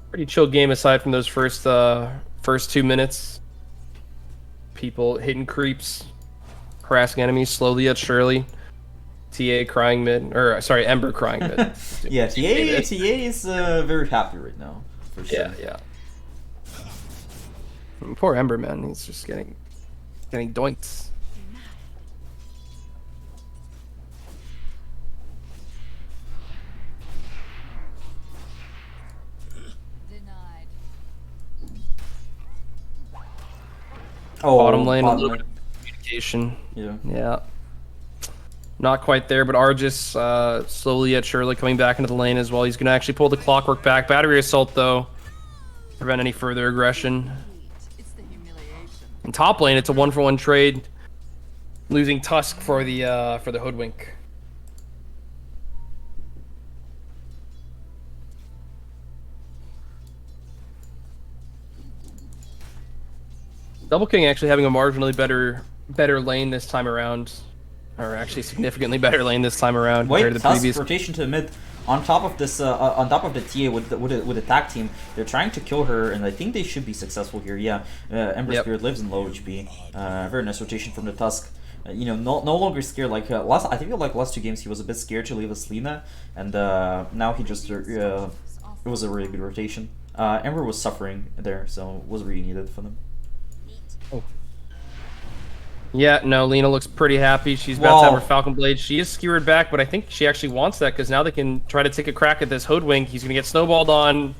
Pretty chill game aside from those first 2 minutes. People hitting creeps, harassing enemies slowly yet surely. TA crying mid, or sorry, Ember crying mid. Yeah, TA is very happy right now, for sure. Yeah. Poor Ember, man. He's just getting doinked. Denied. Oh, Bottom lane, a bottom little lane. bit of communication. Yeah. Yeah. Not quite there, but Argus slowly yet surely coming back into the lane as well. He's going to actually pull the Clockwork back. Battery assault, though. Prevent any further aggression. It's the humiliation. In top lane, it's a 1-for-1 trade. Losing Tusk for the Hoodwink. Double King actually having a marginally better lane this time around. Or actually significantly better lane this time around compared Wait, to the Tusk previous. rotation to mid. On top of this, on top of the TA with the tag team, they're trying to kill her, and I think they should be successful here. Yeah, Ember Yep. Spirit lives in low HP. Very nice rotation from the Tusk. You know, no longer scared. Like I think like last 2 games he was a bit scared to leave Lina, and now he just it was a really good rotation. Ember was suffering there, so it was really needed for them. Yeah, no, Lina looks pretty happy. She's about to have her Falcon Blade. She is skewered back, but I think she actually wants that because now they can try to take a crack at this Hoodwink. He's going to get snowballed on.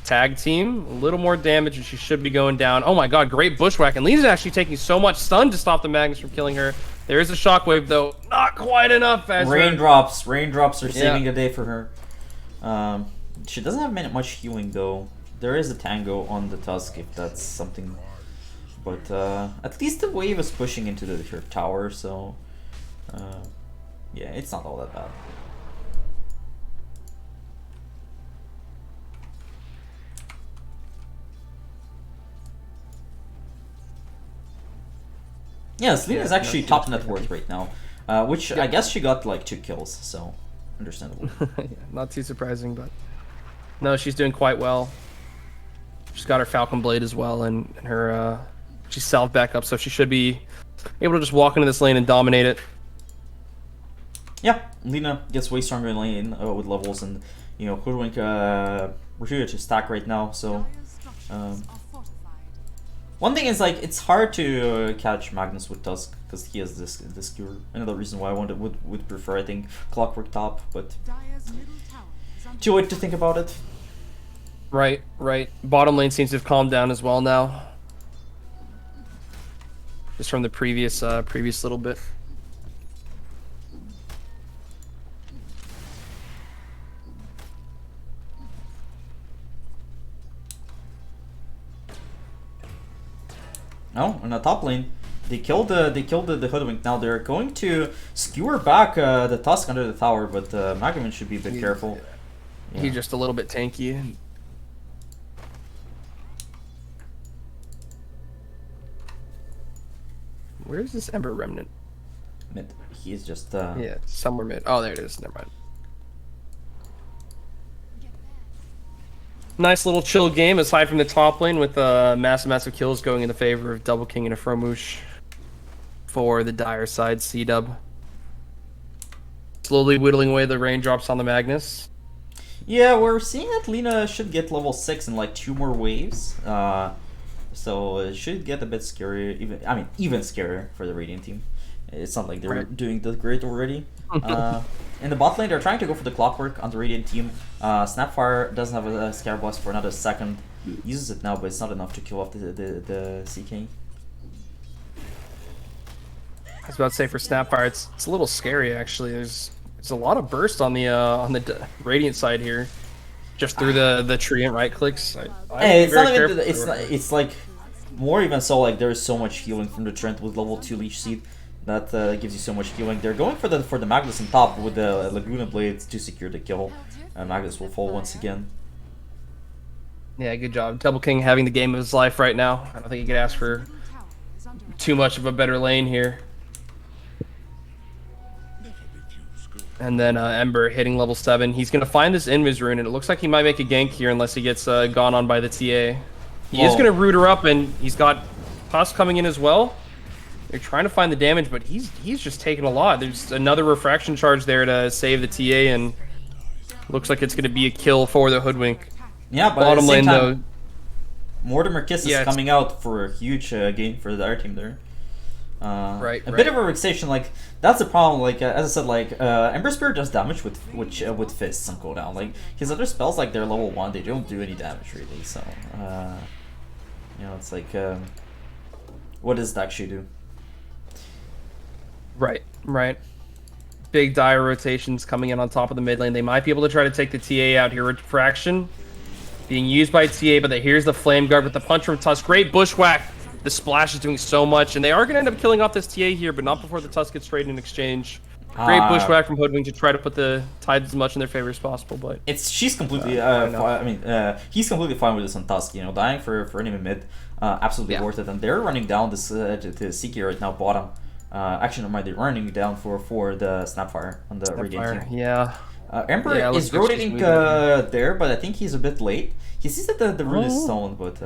Tag team, a little more damage, and she should be going down. Oh my god, great bushwhack. And Lina's actually taking so much stun to stop the Magnus from killing her. There is a shockwave, though. Not quite enough. As raindrops are saving the day for her. She doesn't have much healing, though. there is a tango on the Tusk if that's something. But at least the wave is pushing into her tower, so yeah, it's not all that bad. Yeah, Selena is actually top net worth right now, which I guess she got like 2 kills, so understandable. Yeah, not too surprising, but no, she's doing quite well. She's got her Falcon Blade as well, and her she's salved back up, so she should be able to just walk into this lane and dominate it. Yeah, Lina gets way stronger in lane with levels, and you know Hoodwink we're here to stack right now, so. One thing is like it's hard to catch Magnus with Tusk because he has this cure. Another reason why I would prefer, I think, Clockwork top, but too late to think about it. Right. Bottom lane seems to have calmed down as well now, just from the previous little bit. Oh, in the top lane, they killed the Hoodwink. Now they're going to skewer back the Tusk under the tower, but Magaman should be a bit careful. Yeah. He's just a little bit tanky. Where's this Ember Remnant? Mid. He is just yeah, somewhere mid. Oh, there it is. Never mind. Nice little chill game aside from the top lane with massive kills going in the favor of Double King and a Fromoosh for the Dire side C-dub. Slowly whittling away the raindrops on the Magnus. Yeah, we're seeing that Lina should get level 6 in like 2 more waves. So it should get a bit scarier, even scarier for the Radiant team. It's not like they're doing that great already. In the bot lane, they're trying to go for the Clockwork on the Radiant team. Snapfire doesn't have a Scare Blast for another second. Uses it now, but it's not enough to kill off the CK. I was about to say for Snapfire, it's a little scary actually. There's a lot of burst on the Radiant side here, just through the tree and right clicks. It's not even it's like more even so. Like there's so much healing from the Trent with level 2 Leech Seed. That gives you so much healing. They're going for the Magnus on top with the Laguna Blades to secure the kill. Magnus will fall once again. Yeah, good job. Double King having the game of his life right now. I don't think he could ask for too much of a better lane here. And then Ember hitting level 7. He's going to find this Invis rune, and it looks like he might make a gank here unless he gets gone on by the TA. He is going to root her up, and he's got Tusk coming in as well. They're trying to find the damage, but he's just taking a lot. There's another refraction charge there to save the TA, and looks like it's going to be a kill for the Hoodwink. Yeah, but bottom at the same lane time, though, Mortimer Kiss is coming out for a huge gain for the other team there. A bit of a vexation. Like that's the problem. Like as I said, like Ember Spirit does damage with fists and cooldown. Like his other spells, like they're level 1, they don't do any damage really. So you know, it's like what does it actually do? Right. Big dire rotations coming in on top of the mid lane. They might be able to try to take the TA out here. Refraction being used by TA, but here's the Flame Guard with the punch from Tusk. Great bushwhack. The splash is doing so much, and they are going to end up killing off this TA here, but not before the Tusk gets traded in exchange. Great bushwhack from Hoodwink to try to put the tides as much in their favor as possible, but she's completely he's completely fine with this on Tusk. You know, dying for enemy mid, absolutely worth it. And they're running down this to CK right now, bottom. Actually, no, they're running down for the Snapfire on the Radiant team. Yeah. Emperor is rotating there, but I think he's a bit late. He sees that the rune is stolen, but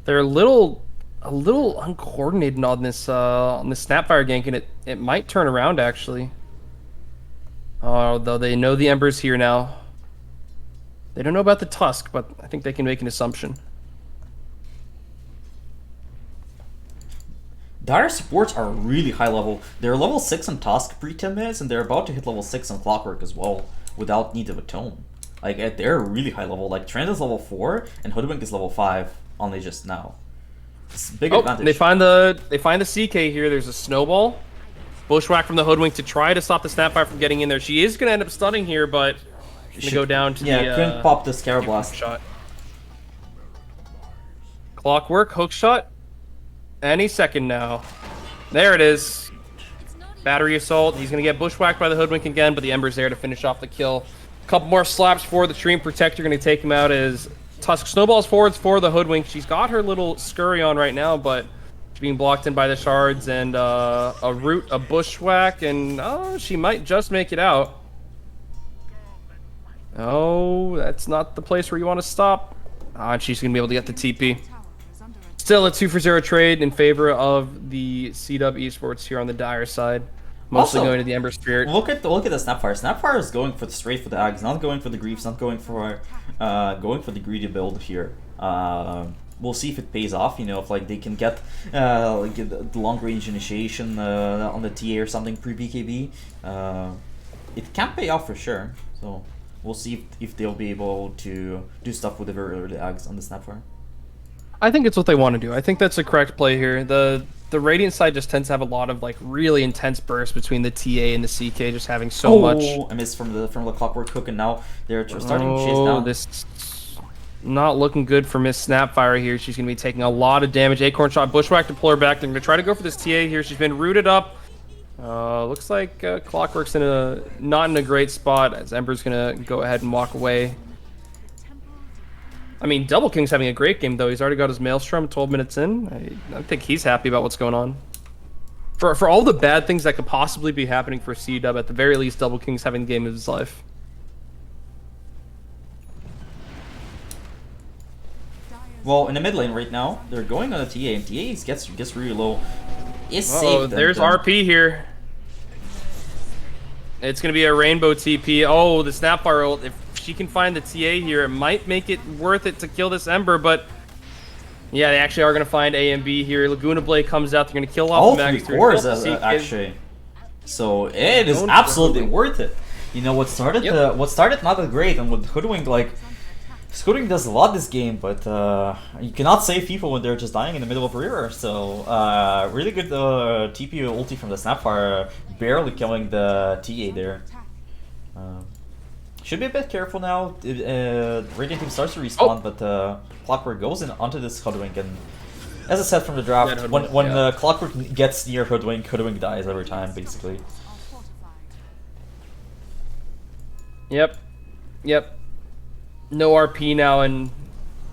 they're a little uncoordinated on this Snapfire gank, and it might turn around actually. Though they know the Ember's here now. They don't know about the Tusk, but I think they can make an assumption. Dire supports are really high level. They're level 6 on Tusk pre-10 minutes, and they're about to hit level 6 on Clockwork as well, without need of a tome. Like, they're really high level. Like, Trent is level 4, and Hoodwink is level 5, only just now. It's a big advantage. They find the CK here. There's a snowball. Bushwhack from the Hoodwink to try to stop the Snapfire from getting in there. She is going to end up stunning here, but Gonna go down to yeah, the couldn't pop the Scarab hook Blast. shot. Clockwork, hook shot. Any second now. There it is. Battery assault. He's gonna get bushwhacked by the Hoodwink again, but the Ember's there to finish off the kill. Couple more slaps for the Treant Protector, gonna take him out as Tusk snowballs forwards for the Hoodwink. She's got her little scurry on right now, but she's being blocked in by the shards and a root, a bushwhack, and she might just make it out. Oh, that's not the place where you want to stop. And she's gonna be able to get the TP. Still a 2-for-0 trade in favor of the CW Esports here on the Dire side. Mostly Also, going to the Ember Spirit. Look at the Snapfire. Snapfire is going for straight for the Ags, not going for the Griefs, not going for the greedy build here. We'll see if it pays off. You know, if like they can get the long range initiation on the TA or something pre BKB. It can pay off for sure. So we'll see if they'll be able to do stuff with the very early Ags on the Snapfire. I think it's what they want to do. I think that's the correct play here. The Radiant side just tends to have a lot of like really intense bursts between the TA and the CK, just having so much. I missed from the Clockwork Hook, and now they're starting to chase down. This not looking good for Miss Snapfire here. She's going to be taking a lot of damage. Acorn shot, bushwhack to pull her back. They're going to try to go for this TA here. She's been rooted up. Looks like Clockwork's not in a great spot, as Ember's going to go ahead and walk away. I mean, Double King's having a great game, though. He's already got his Maelstrom 12 minutes in. I think he's happy about what's going on. For all the bad things that could possibly be happening for C-Dub, at the very least, Double King's having the game of his life. Well, in the mid lane right now, they're going on a TA, and TA gets really low. Is safe. There's RP here. It's going to be a Rainbow TP. Oh, the Snapfire ult. If she can find the TA here, it might make it worth it to kill this Ember, but yeah, they actually are going to find A and B here. Laguna Blade comes out. They're going to kill off all the three cores, actually. So it is absolutely worth it. You know, what started not that great, and with Hoodwink, like, Hoodwink does a lot this game, but you cannot save people when they're just dying in the middle of a river. So really good TP ulti from the Snapfire, barely killing the TA there. Should be a bit careful now. Radiant team starts to respawn, but Clockwork goes in onto this Hoodwink, and as I said from the draft, when Clockwork gets near Hoodwink, Hoodwink dies every time, basically. Yep. No RP now, and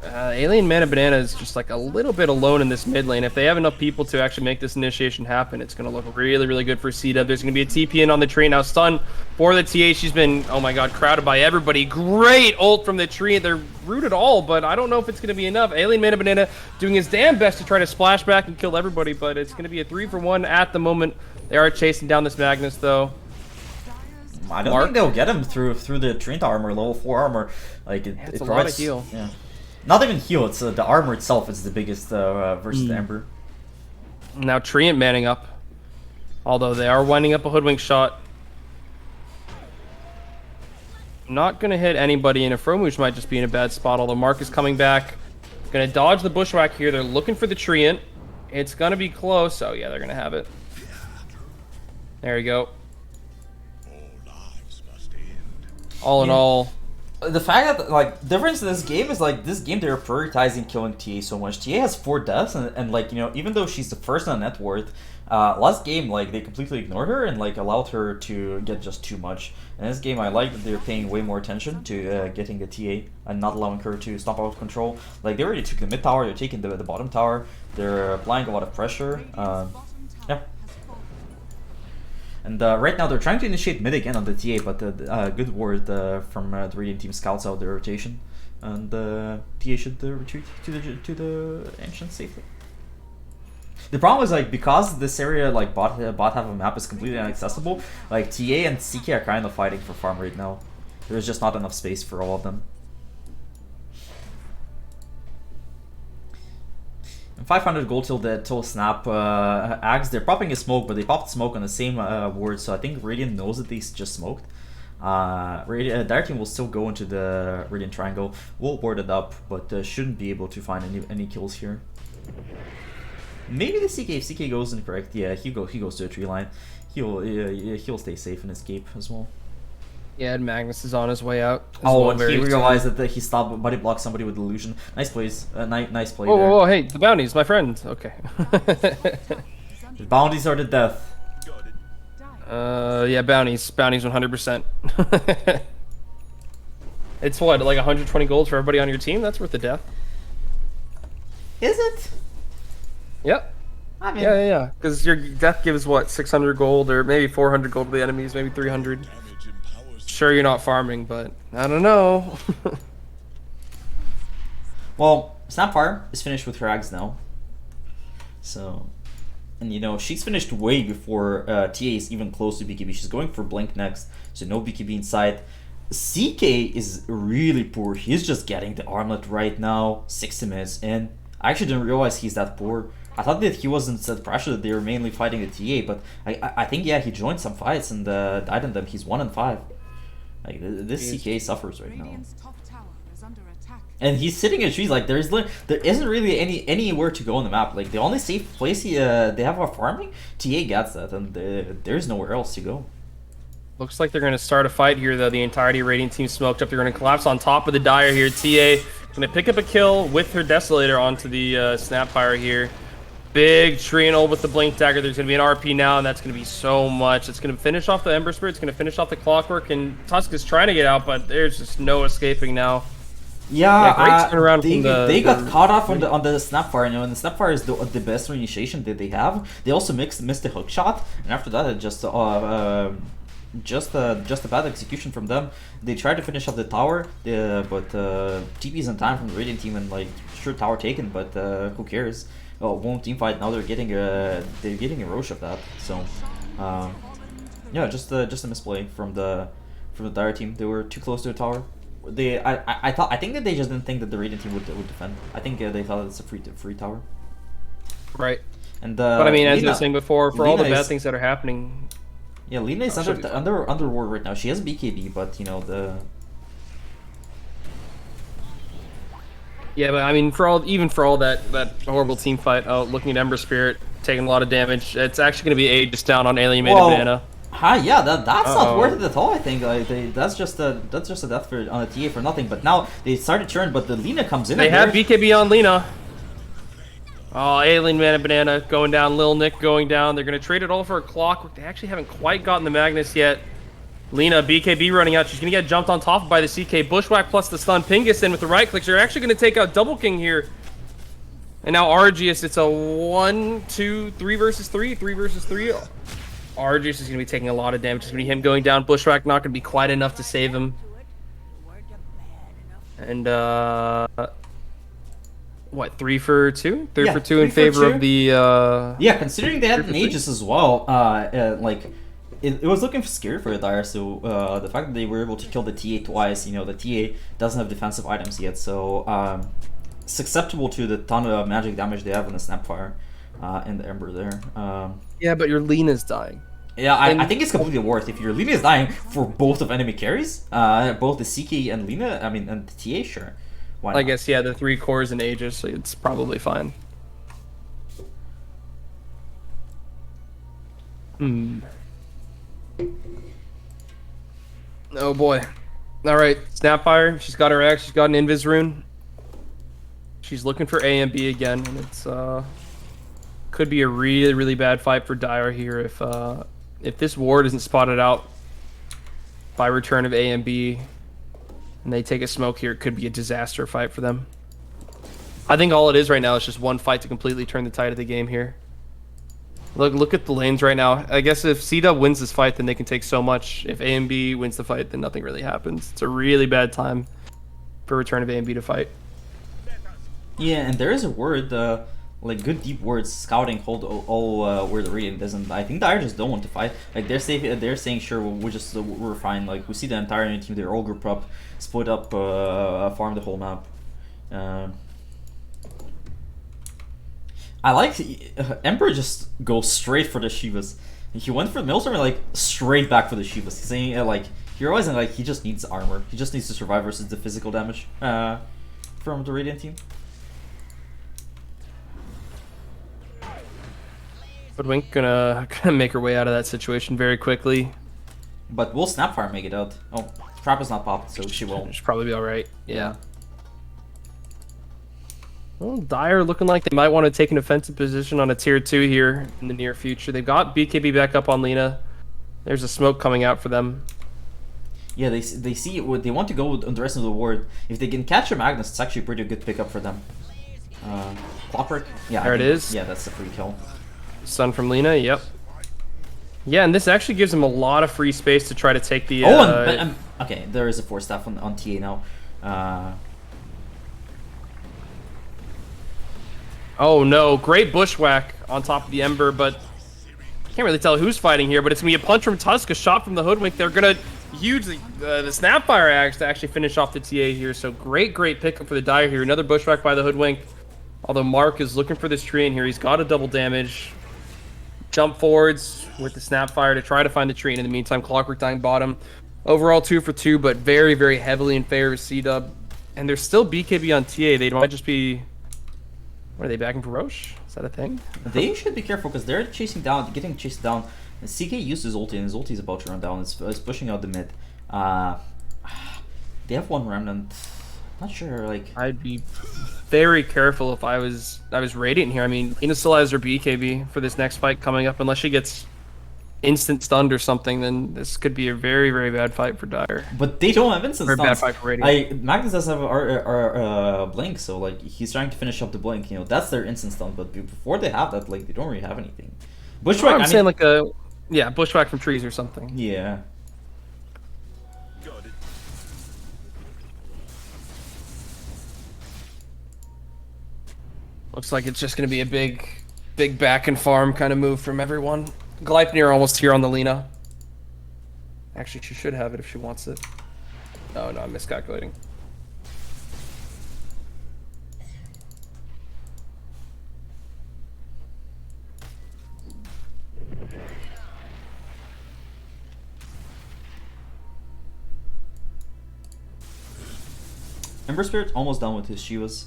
Alien Mana Banana is just like a little bit alone in this mid lane. If they have enough people to actually make this initiation happen, it's going to look really, really good for C-Dub. There's going to be a TP in on the tree now. Stun for the TA. She's been, oh my god, crowded by everybody. Great ult from the tree. They're rooted all, but I don't know if it's going to be enough. Alien Mana Banana doing his damn best to try to splash back and kill everybody, but it's going to be a 3-for-1 at the moment. They are chasing down this Magnus, though. I don't think they'll get him through the Treant armor, level 4 armor. Like it's a lot of heal. Yeah. Not even heal. It's the armor itself is the biggest versus the Ember. Now Treant manning up, although they are winding up a Hoodwink shot. Not gonna hit anybody, and Afromush might just be in a bad spot. Although Mark is coming back, gonna dodge the bushwhack here. They're looking for the Treant. It's gonna be close. Oh yeah, they're gonna have it. There you go. All in all, the fact that, like, the difference in this game is, like, this game they're prioritizing killing TA so much. TA has 4 deaths, and like, you know, even though she's the first on net worth, last game, like, they completely ignored her and, like, allowed her to get just too much. In this game, I like that they're paying way more attention to getting the TA and not allowing her to stomp out control. Like, they already took the mid tower, they're taking the bottom tower, they're applying a lot of pressure. Yeah. And right now they're trying to initiate mid again on the TA, but good word from the Radiant team scouts out the rotation, and TA should retreat to the entrance safely. The problem is, like, because this area, like, bot half of the map is completely inaccessible, like, TA and CK are kind of fighting for farm right now. There's just not enough space for all of them. And 500 gold till snap. Ags, they're popping a smoke, but they popped smoke on the same ward, so I think Radiant knows that they just smoked. Dire team will still go into the Radiant triangle. We'll ward it up, but shouldn't be able to find any kills here. Maybe the CK, if CK goes incorrect, yeah, he goes to a tree line. He'll stay safe and escape as well. Yeah, and Magnus is on his way out. Oh, and he realized that he stopped body blocked somebody with illusion. Nice plays. Nice play there. Whoa, hey, the bounties, my friend. Okay. The bounties are the death. Yeah, bounties 100%. It's what, like 120 gold for everybody on your team? That's worth the death. Is it? Yep. I mean, Yeah. Because your death gives what, 600 gold or maybe 400 gold to the enemies, maybe 300. Sure, you're not farming, but I don't know. well, Snapfire is finished with her eggs now. So, and you know, she's finished way before TA is even close to BKB. She's going for Blink next, so no BKB in sight. CK is really poor. He's just getting the armlet right now, 60 minutes in. I actually didn't realize he's that poor. I thought that he wasn't set pressure, that they were mainly fighting the TA, but I think, yeah, he joined some fights and died in them. He's 1-5. Like, this CK suffers right now. Radiant's top tower is under attack. And he's sitting in trees, like, there isn't really anywhere to go on the map. Like, the only safe place they have a farming, TA gets that, and there's nowhere else to go. Looks like they're going to start a fight here, though. The entirety Radiant team smoked up. They're going to collapse on top of the Dire here. TA going to pick up a kill with her Desolator onto the Snapfire here. Big Triangle with the Blink Dagger. There's going to be an RP now, and that's going to be so much. It's going to finish off the Ember Spirit. It's going to finish off the Clockwork, and Tusk is trying to get out, but there's just no escaping now. Yeah, great turnaround from they got caught off on the Snapfire, you know, and the Snapfire is the best initiation that they have. They also missed the hook shot, and after that, it just a bad execution from them. They tried to finish off the tower, but TP's in time from the Radiant team, and like sure tower taken, but who cares? Oh, one team fight now. They're getting a Roche of that. So, yeah, just a misplay from the Dire team. They were too close to the tower. I think that they just didn't think that the Radiant team would defend. I think they thought it's a free tower. Right. And but I mean, as Lina, I was saying before, for Lina all the bad is, things that are happening. Yeah, Lina is under ward right now. She has BKB, but you know the. Yeah, but I mean, for all that horrible team fight, looking at Ember Spirit taking a lot of damage, it's actually going to be Aegis down on Alienated Banana. Hi, yeah, that's not worth it at all. I think like that's just a death for on a TA for nothing. But now they started turn, but the Lina comes in. They have BKB on Lina. Oh, Alien Man and Banana going down, Lil Nick going down. They're going to trade it all for a Clockwork. They actually haven't quite gotten the Magnus yet. Lina, BKB running out. She's going to get jumped on top by the CK. Bushwhack plus the stun. Pingus in with the right clicks. They're actually going to take out Double King here. And now Argius, it's a 1, 2, 3 versus 3. 3 versus 3. Argius is going to be taking a lot of damage. It's going to be him going down. Bushwhack not going to be quite enough to save him. And, what, 3 for 2? 3 for 2 in favor of the, Yeah, considering they had an Aegis as well, like, it was looking scary for the Dire, so the fact that they were able to kill the TA twice, you know, the TA doesn't have defensive items yet, so it's acceptable to the ton of magic damage they have in the Snapfire and the Ember there. Yeah, but your Lina's dying. Yeah, I think it's completely worth if your Lina is dying for both of enemy carries, both the CK and Lina, I mean, and the TA, sure. Why not? I guess, yeah, the 3 cores and Aegis, so it's probably fine. Oh boy. Alright, Snapfire, she's got her X, she's got an Invis rune. She's looking for A and B again, and it's could be a really, really bad fight for Dire here if this ward isn't spotted out by return of A and B and they take a smoke here. It could be a disaster fight for them. I think all it is right now is just one fight to completely turn the tide of the game here. Look at the lanes right now. I guess if C-Dub wins this fight, then they can take so much. If A and B wins the fight, then nothing really happens. It's a really bad time for return of A and B to fight. Yeah, and there is a word, like good deep words, scouting hold all where the Radiant doesn't. I think the Irish just don't want to fight. Like they're saying sure we're fine. Like we see the entire enemy team, they're all grouped up, split up, farm the whole map. I like Emperor just goes straight for the Shivas. He went for the Maelstrom and like straight back for the Shivas. He's saying like you're realizing like he just needs armor. He just needs to survive versus the physical damage from the Radiant team. But Wink gonna make her way out of that situation very quickly. But will Snapfire make it out? Oh, Trap is not popped, so she will. Should probably be alright. Yeah. Well, Dire looking like they might want to take an offensive position on a tier 2 here in the near future. They've got BKB back up on Lina. There's a smoke coming out for them. Yeah, they see what they want to go on the rest of the ward. If they can catch a Magnus, it's actually a pretty good pickup for them. Clockwork? Yeah, There it is. Yeah, that's the free kill. Sun from Lina, yep. Yeah, and this actually gives them a lot of free space to try to take the... okay, there is a 4-staff on TA now. Oh no, great bushwhack on top of the Ember, but can't really tell who's fighting here, but it's going to be a punch from Tusk, a shot from the Hoodwink. They're going to use the Snapfire axe to actually finish off the TA here, so great pickup for the Dire here. Another bushwhack by the Hoodwink, although Mark is looking for this tree in here. He's got a double damage. Jump forwards with the Snapfire to try to find the tree, and in the meantime, Clockwork dying bottom. Overall 2 for 2, but very heavily in favor of C-Dub. And there's still BKB on TA. They might just be... What, are they backing for Roche? Is that a thing? They should be careful because they're getting chased down. CK used his ulti and his ulti is about to run down. It's pushing out the mid. They have one remnant. Not sure, like... I'd be very careful if I was Radiant here. I mean, Lina still has her BKB for this next fight coming up. Unless she gets instant stunned or something, then this could be a very bad fight for Dire. But they don't have instant stuns. Bad fight for Radiant. Magnus does have blink, so like he's trying to finish up the blink. You know, that's their instant stun. But before they have that, like they don't really have anything. Bushwhack. I'm saying like a bushwhack from trees or something. Yeah. Looks like it's just going to be a big back and farm kind of move from everyone. Gleipnir almost here on the Lina. Actually, she should have it if she wants it. Oh no, I'm miscalculating. Ember Spirit's almost done with his Shivas.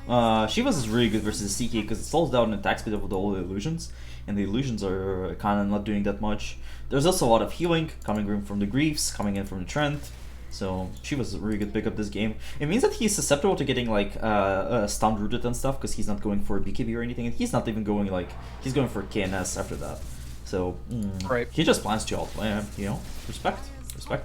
Shivas is really good versus CK because it slows down the attack speed of all the illusions, and the illusions are kind of not doing that much. There's also a lot of healing coming in from the Griefs, coming in from the Trent, so Shivas is a really good pickup this game. It means that he's susceptible to getting like stun rooted and stuff because he's not going for BKB or anything, and he's not even going like he's going for KNS after that. So right, he just plans to outplay him, you know, respect. Okay,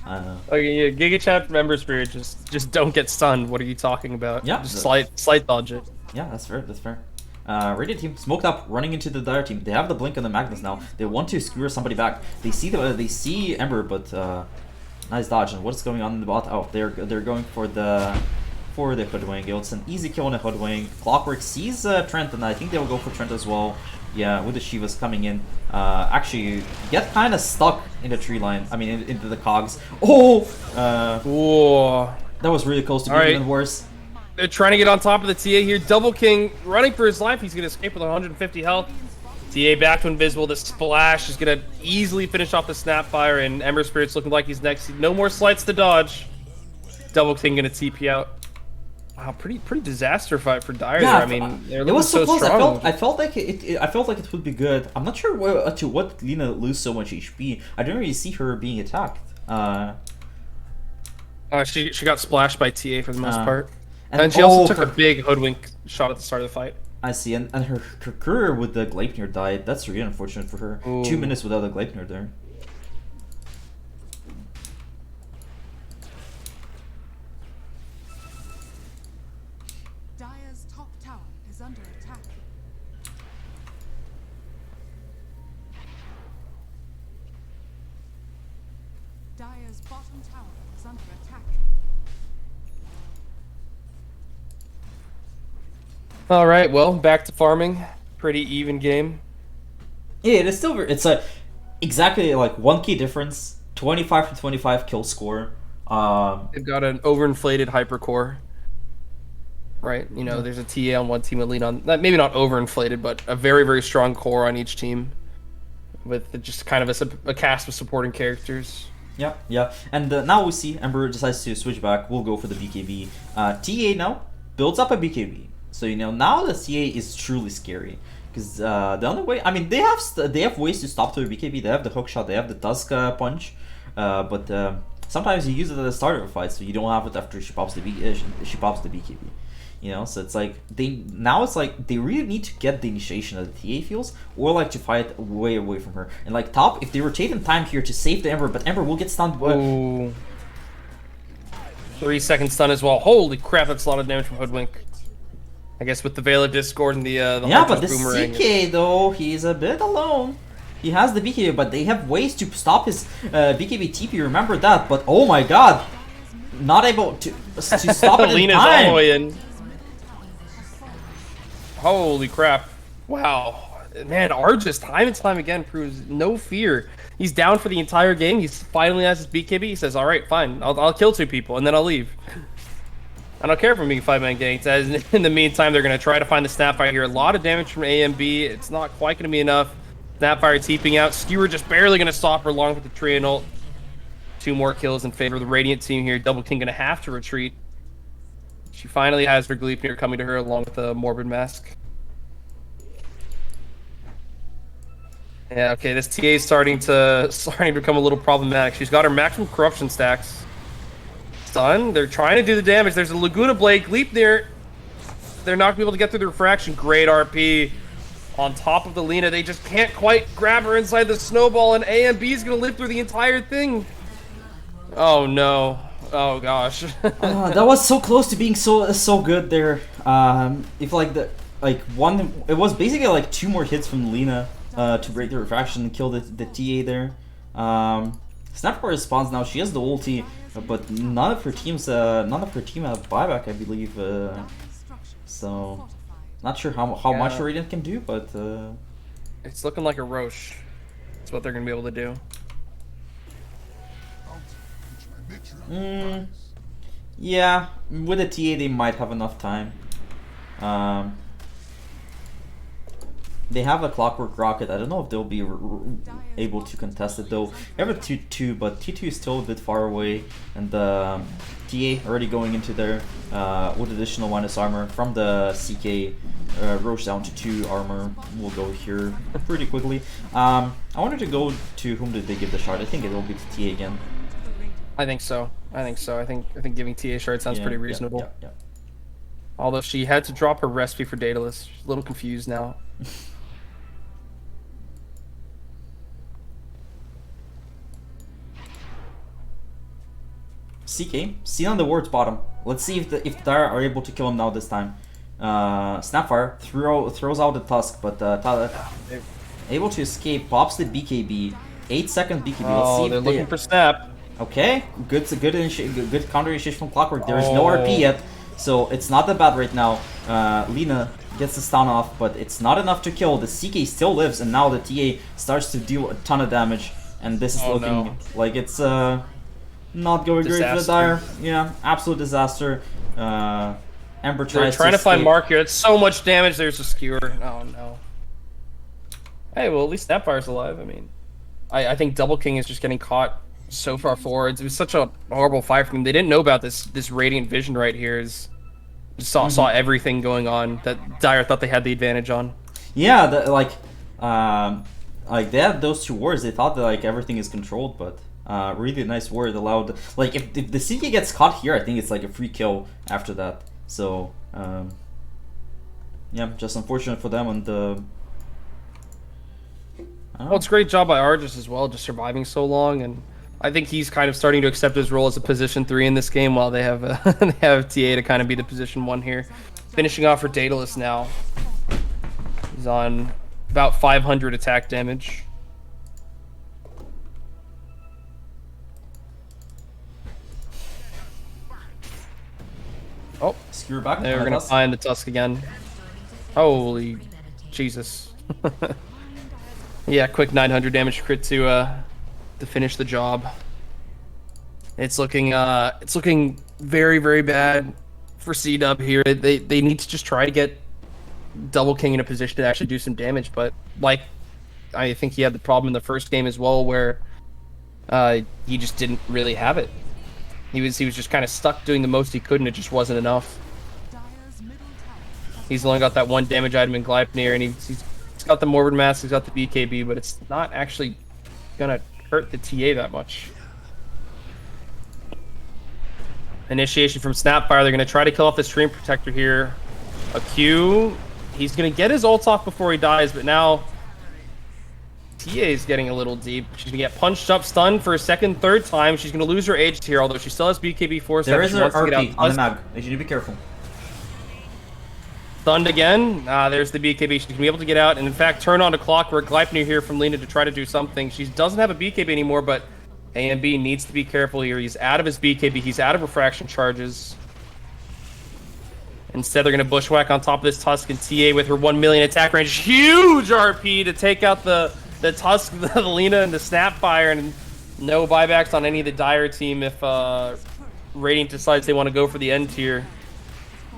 yeah, Giga Chat from Ember Spirit, just don't get stunned. What are you talking about? Yeah, just slight dodge it. Yeah, that's fair. That's fair. Radiant team smoked up, running into the Dire team. They have the blink on the Magnus now. They want to skewer somebody back. They see Ember, but nice dodge. And what's going on in the bot? Oh, they're going for the Hoodwink. It's an easy kill on the Hoodwink. Clockwork sees Trent, and I think they will go for Trent as well. Yeah, with the Shivas coming in. Actually, get kind of stuck in the tree line. I mean, into the cogs. Oh! Whoa. That was really close to being even worse. They're trying to get on top of the TA here. Double King running for his life. He's going to escape with 150 health. TA back to invisible. The splash is going to easily finish off the Snapfire, and Ember Spirit's looking like he's next. No more slights to dodge. Double King going to TP out. Wow, pretty disaster fight for Dire. Yeah, I mean, it was so close. I felt like it would be good. I'm not sure to what Lina lose so much HP. I didn't really see her being attacked. She got splashed by TA for the most part, and she also took a big Hoodwink shot at the start of the fight. I see, and her career with the Gleipnir died. That's really unfortunate for her. Ooh. 2 minutes without a Gleipnir there. Dire's bottom tower is under attack. All right, well, back to farming. Pretty even game. Yeah, it is still. It's exactly like 1 key difference. 25 to 25 kill score. They've got an overinflated hypercore. Right, you know, there's a TA on one team, a lead on maybe not overinflated, but a very strong core on each team, with just kind of a cast of supporting characters. Yeah. And now we see Ember decides to switch back. We'll go for the BKB. TA now builds up a BKB. So, you know, now the TA is truly scary. Because the only way, I mean, they have ways to stop their BKB. They have the hook shot, they have the Tusk punch, but sometimes you use it at the start of a fight, so you don't have it after she pops the BKB. You know, so it's like they really need to get the initiation of the TA feels, or like to fight way away from her. And like top, if they rotate in time here to save the Ember, but Ember will get stunned. Ooh. 3-second stun as well. Holy crap, that's a lot of damage from Hoodwink. I guess with the Veil of Discord and the yeah, but the boomerang. CK though, he's a bit alone. He has the BKB, but they have ways to stop his BKB TP. Remember that. But oh my god, not able to stop it in Lena's time. all the way in. Holy crap! Wow, man, Argus time and time again proves no fear. He's down for the entire game. He's finally has his BKB. He says, "All right, fine. I'll kill 2 people and then I'll leave. I don't care if I'm being 5-man ganked." As in the meantime, they're gonna try to find the Snapfire here. A lot of damage from A and B. It's not quite gonna be enough. Snapfire teeping out. Skewer just barely gonna stop her along with the tree and ult. 2 more kills in favor of the Radiant team here. Double King gonna have to retreat. She finally has her Gleipnir coming to her along with the Morbid Mask. Yeah, okay, this TA is starting to become a little problematic. She's got her maximum corruption stacks. Stun, they're trying to do the damage. There's a Laguna Blade, Gleipnir. They're not gonna be able to get through the refraction. Great RP on top of the Lina. They just can't quite grab her inside the snowball, and A and B is gonna live through the entire thing. Oh no. Oh gosh. That was so close to being so good there. If it was basically like 2 more hits from Lina to break the refraction and kill the TA there. Snapper responds now. She has the ulti, but none of her team have buyback, I believe. So not sure how much Radiant can do, but it's looking like a Roche. That's what they're gonna be able to do. Yeah, with a TA they might have enough time. They have a Clockwork Rocket. I don't know if they'll be able to contest it though. They have a 2-2, but T2 is still a bit far away, and the TA already going into there with additional minus armor from the CK. Roche down to 2 armor. We'll go here pretty quickly. I wanted to go to whom did they give the shard? I think it will be to TA again. I think so. I think giving TA shard sounds pretty reasonable. Yeah. Although she had to drop her recipe for Daedalus. She's a little confused now. CK, seen on the ward's bottom. Let's see if Dara are able to kill him now this time. Snapfire throws out the Tusk, but able to escape, pops the BKB. 8-second BKB. Oh, let's see they're if looking for Snap. Okay, good counter initiation from Clockwork. There is no RP yet, so it's not that bad right now. Lina gets the stun off, but it's not enough to kill. The CK still lives, and now the TA starts to deal a ton of damage, and this is looking like it's not going great for the Dire. Yeah, absolute disaster. Ember tries trying to find escape. Mark here. It's so much damage. There's a skewer. Oh no. Hey, well at least Snapfire's alive. I mean, I think Double King is just getting caught so far forwards. It was such a horrible fight from them. They didn't know about this Radiant Vision right here. Saw everything going on that Dire thought they had the advantage on. Yeah, like they had those 2 wards. They thought that like everything is controlled, but really nice ward allowed. Like if the CK gets caught here, I think it's like a free kill after that. So yeah, just unfortunate for them. And well, it's a great job by Argus as well, just surviving so long, and I think he's kind of starting to accept his role as a position 3 in this game, while they have they have TA to kind of be the position 1 here. Finishing off for Daedalus now. He's on about 500 attack damage. Oh, Skewer back. they're gonna find the Tusk again. Holy Jesus! Yeah, quick 900 damage crit to finish the job. It's looking very, very bad for C-Dub here. They need to just try to get Double King in a position to actually do some damage, but like I think he had the problem in the first game as well, where he just didn't really have it. He was just kind of stuck doing the most he could, and it just wasn't enough. He's only got that 1 damage item in Gleipnir, and he's got the Morbid Mask, it's got the BKB, but it's not actually gonna hurt the TA that much. Initiation from Snapfire. They're gonna try to kill off the Stream Protector here. A Q. He's gonna get his ult off before he dies, but now TA is getting a little deep. She's gonna get punched up, stunned for a second, third time. She's gonna lose her age here, although she still has BKB force. There is an RP on the mag. You should be careful. Stunned again. There's the BKB. She's gonna be able to get out, and in fact, turn on to Clockwork. Gleipnir here from Lina to try to do something. She doesn't have a BKB anymore, but AMB needs to be careful here. He's out of his BKB. He's out of refraction charges. Instead, they're going to bushwhack on top of this Tusk, and TA with her 1 million attack range. Huge RP to take out the Tusk, the Lina, and the Snapfire, and no buybacks on any of the Dire team if Radiant decides they want to go for the end tier.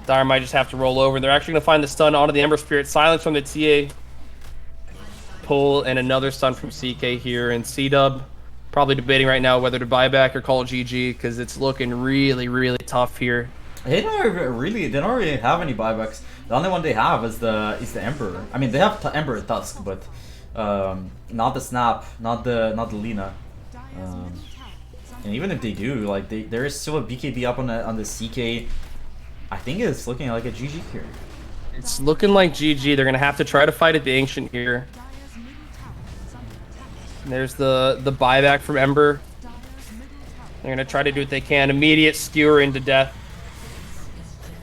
Dire might just have to roll over. They're actually going to find the stun onto the Ember Spirit. Silence from the TA. Pull, and another stun from CK here, and C-Dub probably debating right now whether to buy back or call GG, because it's looking really, really tough here. They don't really have any buybacks. The only one they have is the Emperor. I mean, they have Emperor Tusk, but not the Snap, not the Lina. And even if they do, like there is still a BKB up on the CK. I think it's looking like a GG here. It's looking like GG. They're gonna have to try to fight at the Ancient here. And there's the buyback from Ember. They're gonna try to do what they can. Immediate skewer into death.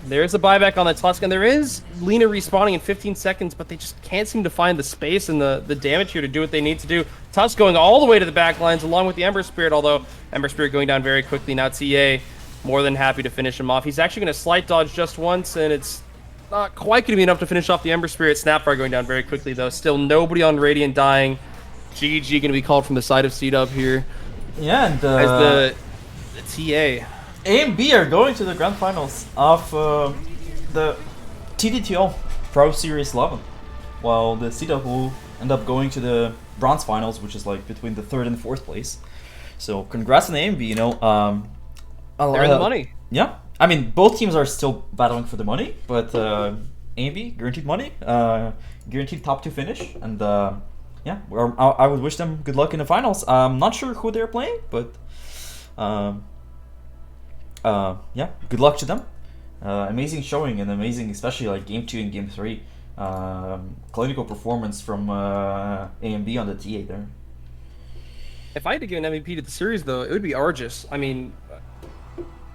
There's a buyback on the Tusk, and there is Lina respawning in 15 seconds, but they just can't seem to find the space and the damage here to do what they need to do. Tusk going all the way to the back lines along with the Ember Spirit, although Ember Spirit going down very quickly. Now TA more than happy to finish him off. He's actually going to slight dodge just once, and it's not quite going to be enough to finish off the Ember Spirit. Snapfire going down very quickly, though. Still nobody on Radiant dying. GG going to be called from the side of C-Dub here. Yeah, and as the TA. A and B are going to the grand finals of the TDL Pro Series 11, while the C-Dub will end up going to the bronze finals, which is like between the third and fourth place. So congrats on A and B, you know. They're in the money. Yeah, I mean both teams are still battling for the money, but A and B guaranteed money, guaranteed top 2 finish, and yeah, I would wish them good luck in the finals. I'm not sure who they're playing, but yeah, good luck to them. Amazing showing, and amazing, especially like game 2 and game 3. Clinical performance from A and B on the TA there. If I had to give an MVP to the series, though, it would be Argus. I mean,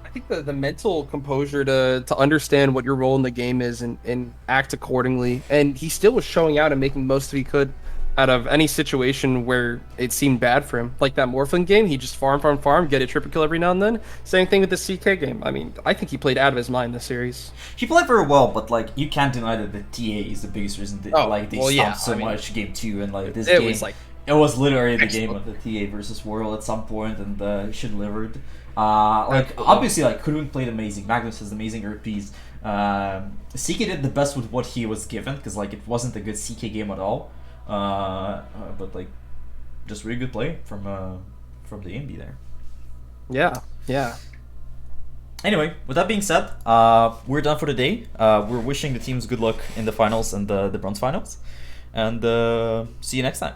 I think the mental composure to understand what your role in the game is and act accordingly. And he still was showing out and making most of he could out of any situation where it seemed bad for him. Like that Morphling game, he just farm, get a triple kill every now and then. Same thing with the CK game. I mean, I think he played out of his mind this series. He played very well, but like you can't deny that the TA is the biggest reason they, stopped so much game 2, and like this game it was literally the game of the TA versus World at some point, and she delivered. Like obviously, like Kurun played amazing. Magnus has amazing RPs. CK did the best with what he was given, because like it wasn't a good CK game at all. But like just really good play from the AMB there. Yeah. Anyway, with that being said, we're done for the day. We're wishing the teams good luck in the finals and the bronze finals, and see you next time.